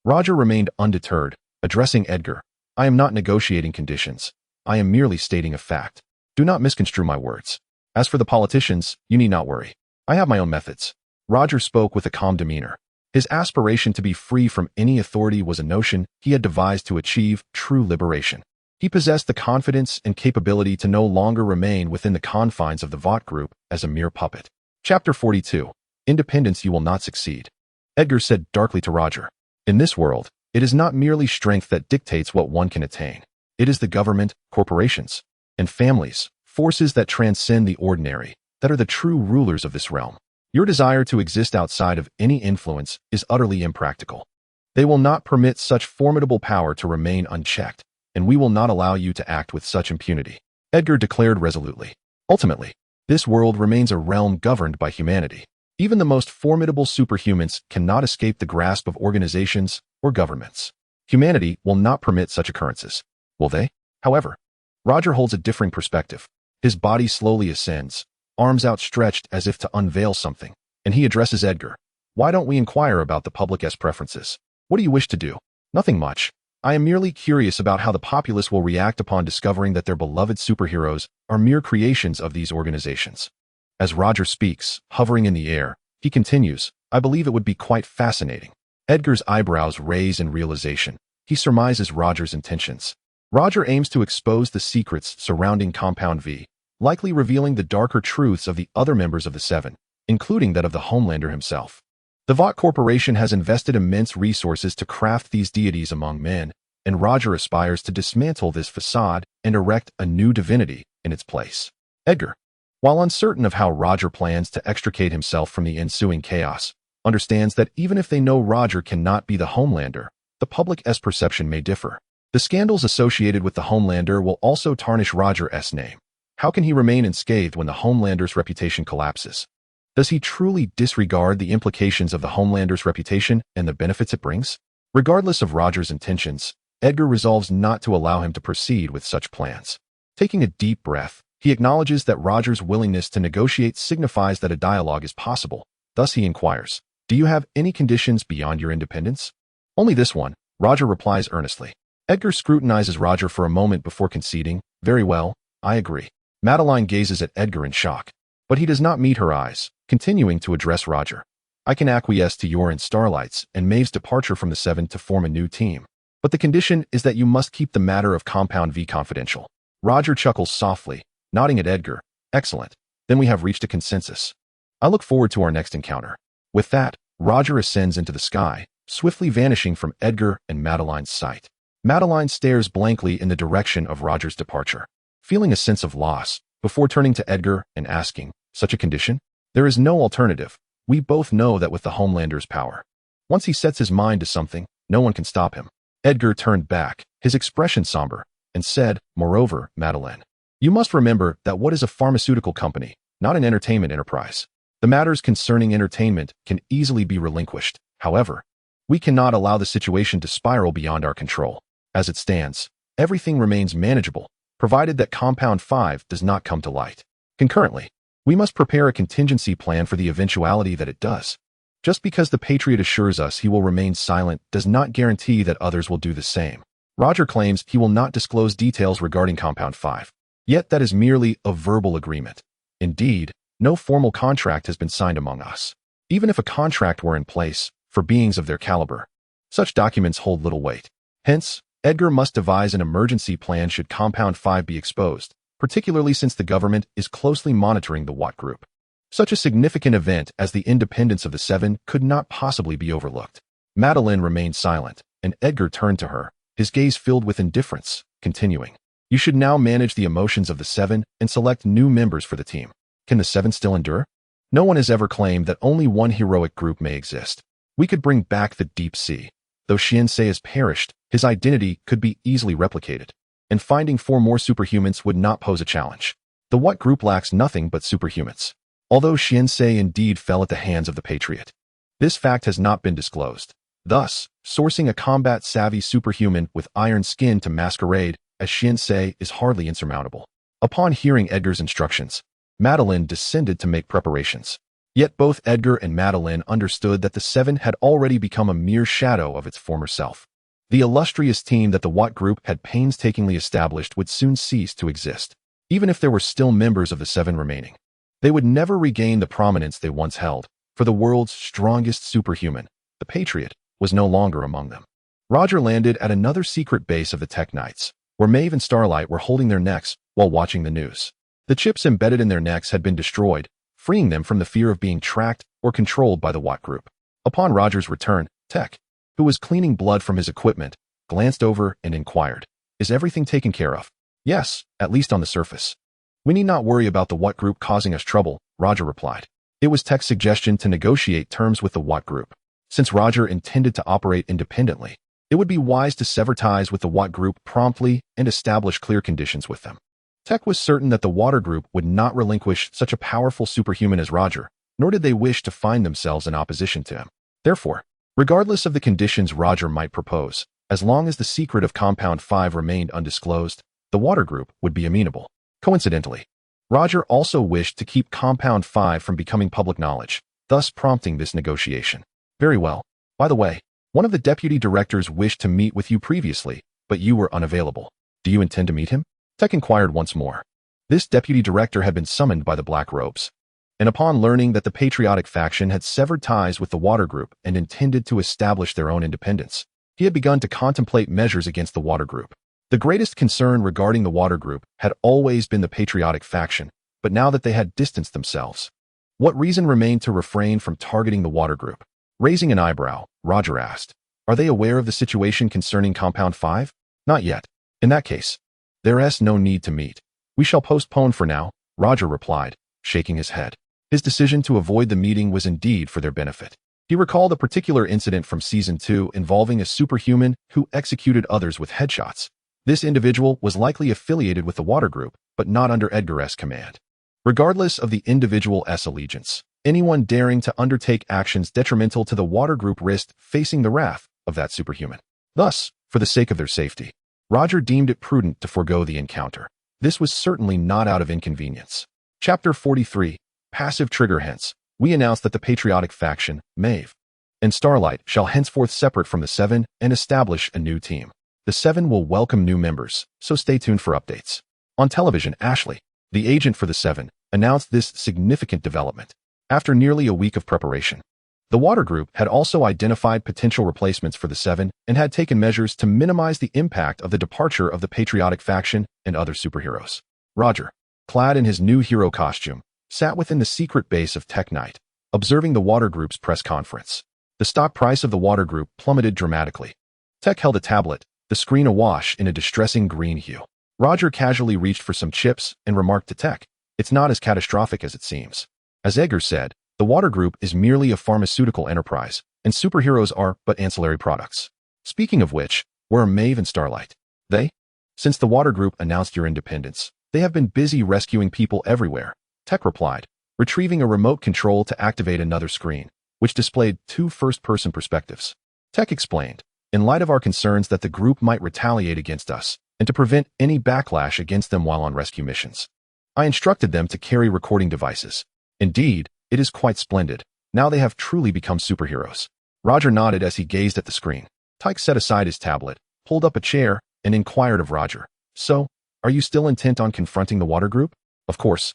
Roger remained undeterred, addressing Edgar. I am not negotiating conditions. I am merely stating a fact. Do not misconstrue my words. As for the politicians, you need not worry. I have my own methods. Roger spoke with a calm demeanor. His aspiration to be free from any authority was a notion he had devised to achieve true liberation. He possessed the confidence and capability to no longer remain within the confines of the Vought group as a mere puppet. Chapter 42. Independence You Will Not Succeed. Edgar said darkly to Roger. In this world, it is not merely strength that dictates what one can attain. It is the government, corporations, and families, forces that transcend the ordinary, that are the true rulers of this realm. Your desire to exist outside of any influence is utterly impractical. They will not permit such formidable power to remain unchecked, and we will not allow you to act with such impunity, Edgar declared resolutely. Ultimately, this world remains a realm governed by humanity. Even the most formidable superhumans cannot escape the grasp of organizations or governments. Humanity will not permit such occurrences. Will they? However, Roger holds a differing perspective. His body slowly ascends, arms outstretched as if to unveil something, and he addresses Edgar. Why don't we inquire about the public's preferences? What do you wish to do? Nothing much. I am merely curious about how the populace will react upon discovering that their beloved superheroes are mere creations of these organizations. As Roger speaks, hovering in the air, he continues, I believe it would be quite fascinating. Edgar's eyebrows raise in realization. He surmises Roger's intentions. Roger aims to expose the secrets surrounding Compound V, likely revealing the darker truths of the other members of the Seven, including that of the Homelander himself. The Vought Corporation has invested immense resources to craft these deities among men, and Roger aspires to dismantle this facade and erect a new divinity in its place. Edgar, while uncertain of how Roger plans to extricate himself from the ensuing chaos, understands that even if they know Roger cannot be the Homelander, the public's perception may differ. The scandals associated with the Homelander will also tarnish Roger's name. How can he remain unscathed when the Homelander's reputation collapses? Does he truly disregard the implications of the Homelander's reputation and the benefits it brings? Regardless of Roger's intentions, Edgar resolves not to allow him to proceed with such plans. Taking a deep breath, he acknowledges that Roger's willingness to negotiate signifies that a dialogue is possible. Thus he inquires, do you have any conditions beyond your independence? Only this one, Roger replies earnestly. Edgar scrutinizes Roger for a moment before conceding, very well, I agree. Madeline gazes at Edgar in shock, but he does not meet her eyes, continuing to address Roger. I can acquiesce to your and Starlight's and Maeve's departure from the Seven to form a new team, but the condition is that you must keep the matter of Compound V confidential. Roger chuckles softly, nodding at Edgar. Excellent. Then we have reached a consensus. I look forward to our next encounter. With that, Roger ascends into the sky, swiftly vanishing from Edgar and Madeline's sight. Madeline stares blankly in the direction of Roger's departure, feeling a sense of loss, before turning to Edgar and asking, such a condition? There is no alternative. We both know that with the Homelander's power, once he sets his mind to something, no one can stop him. Edgar turned back, his expression somber, and said, moreover, Madeline, you must remember that what is a pharmaceutical company, not an entertainment enterprise. The matters concerning entertainment can easily be relinquished. However, we cannot allow the situation to spiral beyond our control. As it stands, everything remains manageable, provided that Compound 5 does not come to light. Concurrently, we must prepare a contingency plan for the eventuality that it does. Just because the Patriot assures us he will remain silent does not guarantee that others will do the same. Roger claims he will not disclose details regarding Compound 5. Yet that is merely a verbal agreement. Indeed, no formal contract has been signed among us. Even if a contract were in place, for beings of their caliber, such documents hold little weight. Hence, Edgar must devise an emergency plan should Compound 5 be exposed, particularly since the government is closely monitoring the Vought group. Such a significant event as the independence of the Seven could not possibly be overlooked. Madeline remained silent, and Edgar turned to her, his gaze filled with indifference, continuing, you should now manage the emotions of the Seven and select new members for the team. Can the seven still endure? No one has ever claimed that only one heroic group may exist. We could bring back the deep sea. Though Xiansei has perished, his identity could be easily replicated, and finding 4 more superhumans would not pose a challenge. The What group lacks nothing but superhumans. Although Xiansei indeed fell at the hands of the Patriot, this fact has not been disclosed. Thus, sourcing a combat-savvy superhuman with iron skin to masquerade as Xiansei is hardly insurmountable. Upon hearing Edgar's instructions, Madeline descended to make preparations. Yet both Edgar and Madeline understood that the Seven had already become a mere shadow of its former self. The illustrious team that the What group had painstakingly established would soon cease to exist. Even if there were still members of the Seven remaining, they would never regain the prominence they once held, for the world's strongest superhuman, the Patriot, was no longer among them. Roger landed at another secret base of the Tech Knights, where Maeve and Starlight were holding their necks while watching the news. The chips embedded in their necks had been destroyed, freeing them from the fear of being tracked or controlled by the What group. Upon Roger's return, Tech, who was cleaning blood from his equipment, glanced over and inquired, "Is everything taken care of?" "Yes, at least on the surface. We need not worry about the What group causing us trouble," Roger replied. It was Tech's suggestion to negotiate terms with the What group. Since Roger intended to operate independently, it would be wise to sever ties with the What group promptly and establish clear conditions with them. Tech was certain that the Water group would not relinquish such a powerful superhuman as Roger, nor did they wish to find themselves in opposition to him. Therefore, regardless of the conditions Roger might propose, as long as the secret of Compound 5 remained undisclosed, the Water group would be amenable. Coincidentally, Roger also wished to keep Compound 5 from becoming public knowledge, thus prompting this negotiation. "Very well. By the way, one of the deputy directors wished to meet with you previously, but you were unavailable. Do you intend to meet him?" Tech inquired once more. This deputy director had been summoned by the Black Robes, and upon learning that the patriotic faction had severed ties with the Water group and intended to establish their own independence, he had begun to contemplate measures against the Water group. The greatest concern regarding the Water group had always been the patriotic faction, but now that they had distanced themselves, what reason remained to refrain from targeting the Water group? Raising an eyebrow, Roger asked, "Are they aware of the situation concerning Compound 5? "Not yet. In that case, there's no need to meet. We shall postpone for now," Roger replied, shaking his head. His decision to avoid the meeting was indeed for their benefit. He recalled a particular incident from Season 2 involving a superhuman who executed others with headshots. This individual was likely affiliated with the Water group, but not under Edgar's command. Regardless of the individual's allegiance, anyone daring to undertake actions detrimental to the Water group risked facing the wrath of that superhuman. Thus, for the sake of their safety, Roger deemed it prudent to forego the encounter. This was certainly not out of inconvenience. Chapter 43, Passive Trigger. Hence, we announce that the patriotic faction, Maeve and Starlight, shall henceforth separate from the Seven and establish a new team. The Seven will welcome new members, so stay tuned for updates. On television, Ashley, the agent for the Seven, announced this significant development. After nearly a week of preparation, the Water group had also identified potential replacements for the Seven and had taken measures to minimize the impact of the departure of the patriotic faction and other superheroes. Roger, clad in his new hero costume, sat within the secret base of Tech Knight, observing the Water group's press conference. The stock price of the Water group plummeted dramatically. Tech held a tablet, the screen awash in a distressing green hue. Roger casually reached for some chips and remarked to Tech, "It's not as catastrophic as it seems." As Edgar said, the Water group is merely a pharmaceutical enterprise, and superheroes are but ancillary products. Speaking of which, where are Maeve and Starlight? They? Since the Water group announced your independence, they have been busy rescuing people everywhere, Tech replied, retrieving a remote control to activate another screen, which displayed 2 first-person perspectives. Tech explained, "In light of our concerns that the group might retaliate against us, and to prevent any backlash against them while on rescue missions, I instructed them to carry recording devices. Indeed, it is quite splendid. Now they have truly become superheroes." Roger nodded as he gazed at the screen. Tyke set aside his tablet, pulled up a chair, and inquired of Roger, "So, are you still intent on confronting the Water group?" "Of course.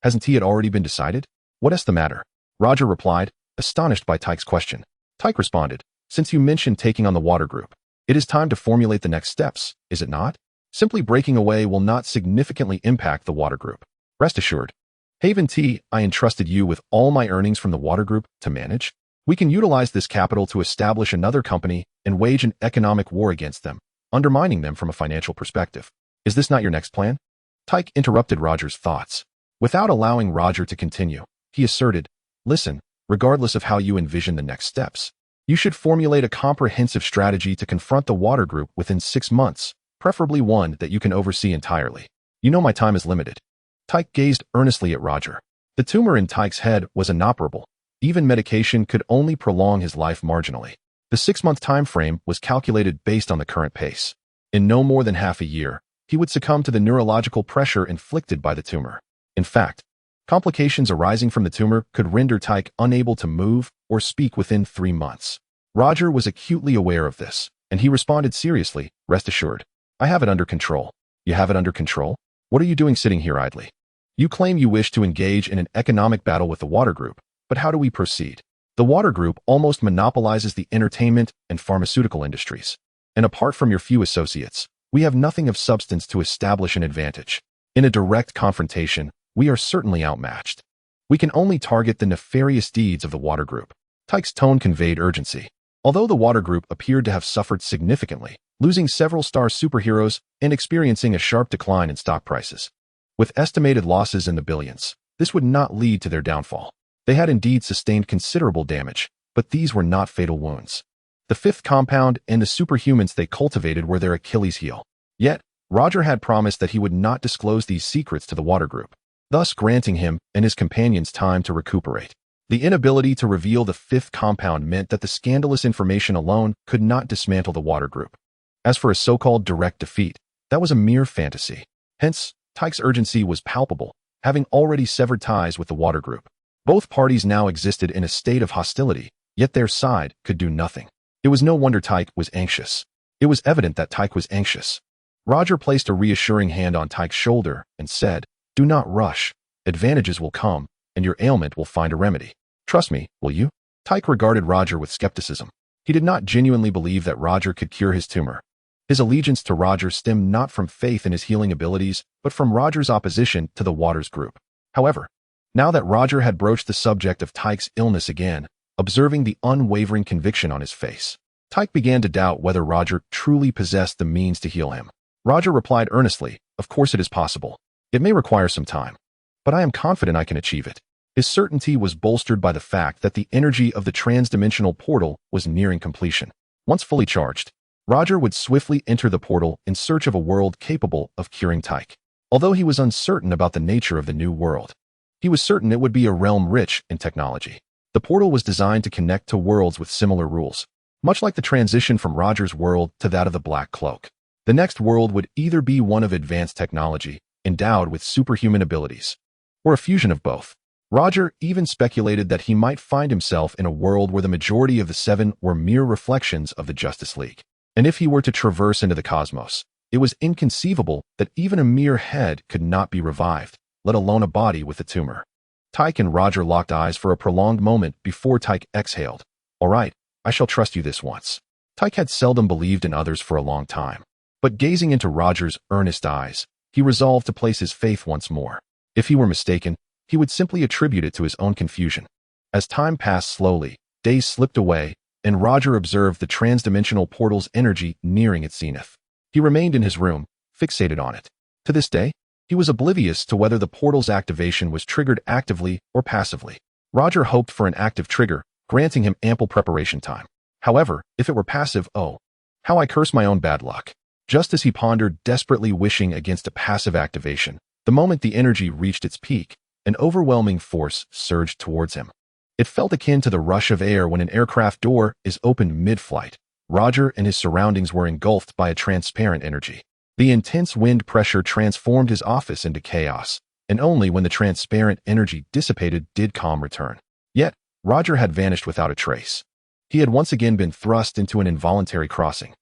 Hasn't it already been decided?" "What's the matter?" Roger replied, astonished by Tyke's question. Tyke responded, "Since you mentioned taking on the Water group, it is time to formulate the next steps, is it not? Simply breaking away will not significantly impact the Water group. Rest assured, Haven T, I entrusted you with all my earnings from the Water group to manage. We can utilize this capital to establish another company and wage an economic war against them, undermining them from a financial perspective. Is this not your next plan?" Tyke interrupted Roger's thoughts. Without allowing Roger to continue, he asserted, "Listen, regardless of how you envision the next steps, you should formulate a comprehensive strategy to confront the water group within 6 months, preferably one that you can oversee entirely. You know my time is limited." Tyke gazed earnestly at Roger. The tumor in Tyke's head was inoperable. Even medication could only prolong his life marginally. The 6-month time frame was calculated based on the current pace. In no more than half a year, he would succumb to the neurological pressure inflicted by the tumor. In fact, complications arising from the tumor could render Tyke unable to move or speak within 3 months. Roger was acutely aware of this, and he responded seriously, "Rest assured. I have it under control." "You have it under control? What are you doing sitting here idly? You claim you wish to engage in an economic battle with the water group, but how do we proceed? The water group almost monopolizes the entertainment and pharmaceutical industries. And apart from your few associates, we have nothing of substance to establish an advantage. In a direct confrontation, we are certainly outmatched. We can only target the nefarious deeds of the water group." Tyke's tone conveyed urgency. Although the water group appeared to have suffered significantly, losing several star superheroes and experiencing a sharp decline in stock prices, with estimated losses in the billions, this would not lead to their downfall. They had indeed sustained considerable damage, but these were not fatal wounds. The fifth compound and the superhumans they cultivated were their Achilles heel. Yet, Roger had promised that he would not disclose these secrets to the water group, thus granting him and his companions time to recuperate. The inability to reveal the fifth compound meant that the scandalous information alone could not dismantle the water group. As for a so-called direct defeat, that was a mere fantasy. Hence, Tyke's urgency was palpable, having already severed ties with the water group. Both parties now existed in a state of hostility, yet their side could do nothing. It was no wonder Tyke was anxious. It was evident that Tyke was anxious. Roger placed a reassuring hand on Tyke's shoulder and said, "Do not rush. Advantages will come, and your ailment will find a remedy. Trust me, will you?" Tyke regarded Roger with skepticism. He did not genuinely believe that Roger could cure his tumor. His allegiance to Roger stemmed not from faith in his healing abilities, but from Roger's opposition to the Waters group. However, now that Roger had broached the subject of Tyke's illness again, observing the unwavering conviction on his face, Tyke began to doubt whether Roger truly possessed the means to heal him. Roger replied earnestly, "Of course it is possible. It may require some time, but I am confident I can achieve it." His certainty was bolstered by the fact that the energy of the transdimensional portal was nearing completion. Once fully charged, Roger would swiftly enter the portal in search of a world capable of curing Tyke. Although he was uncertain about the nature of the new world, he was certain it would be a realm rich in technology. The portal was designed to connect to worlds with similar rules, much like the transition from Roger's world to that of the Black Cloak. The next world would either be one of advanced technology, endowed with superhuman abilities, or a fusion of both. Roger even speculated that he might find himself in a world where the majority of the Seven were mere reflections of the Justice League. And if he were to traverse into the cosmos, it was inconceivable that even a mere head could not be revived, let alone a body with a tumor. Tyke and Roger locked eyes for a prolonged moment before Tyke exhaled. "All right, I shall trust you this once." Tyke had seldom believed in others for a long time, but gazing into Roger's earnest eyes, he resolved to place his faith once more. If he were mistaken, he would simply attribute it to his own confusion. As time passed slowly, days slipped away, and Roger observed the transdimensional portal's energy nearing its zenith. He remained in his room, fixated on it. To this day, he was oblivious to whether the portal's activation was triggered actively or passively. Roger hoped for an active trigger, granting him ample preparation time. However, if it were passive, oh, how I curse my own bad luck. Just as he pondered, desperately wishing against a passive activation, the moment the energy reached its peak, an overwhelming force surged towards him. It felt akin to the rush of air when an aircraft door is opened mid-flight. Roger and his surroundings were engulfed by a transparent energy. The intense wind pressure transformed his office into chaos, and only when the transparent energy dissipated did calm return. Yet, Roger had vanished without a trace. He had once again been thrust into an involuntary crossing.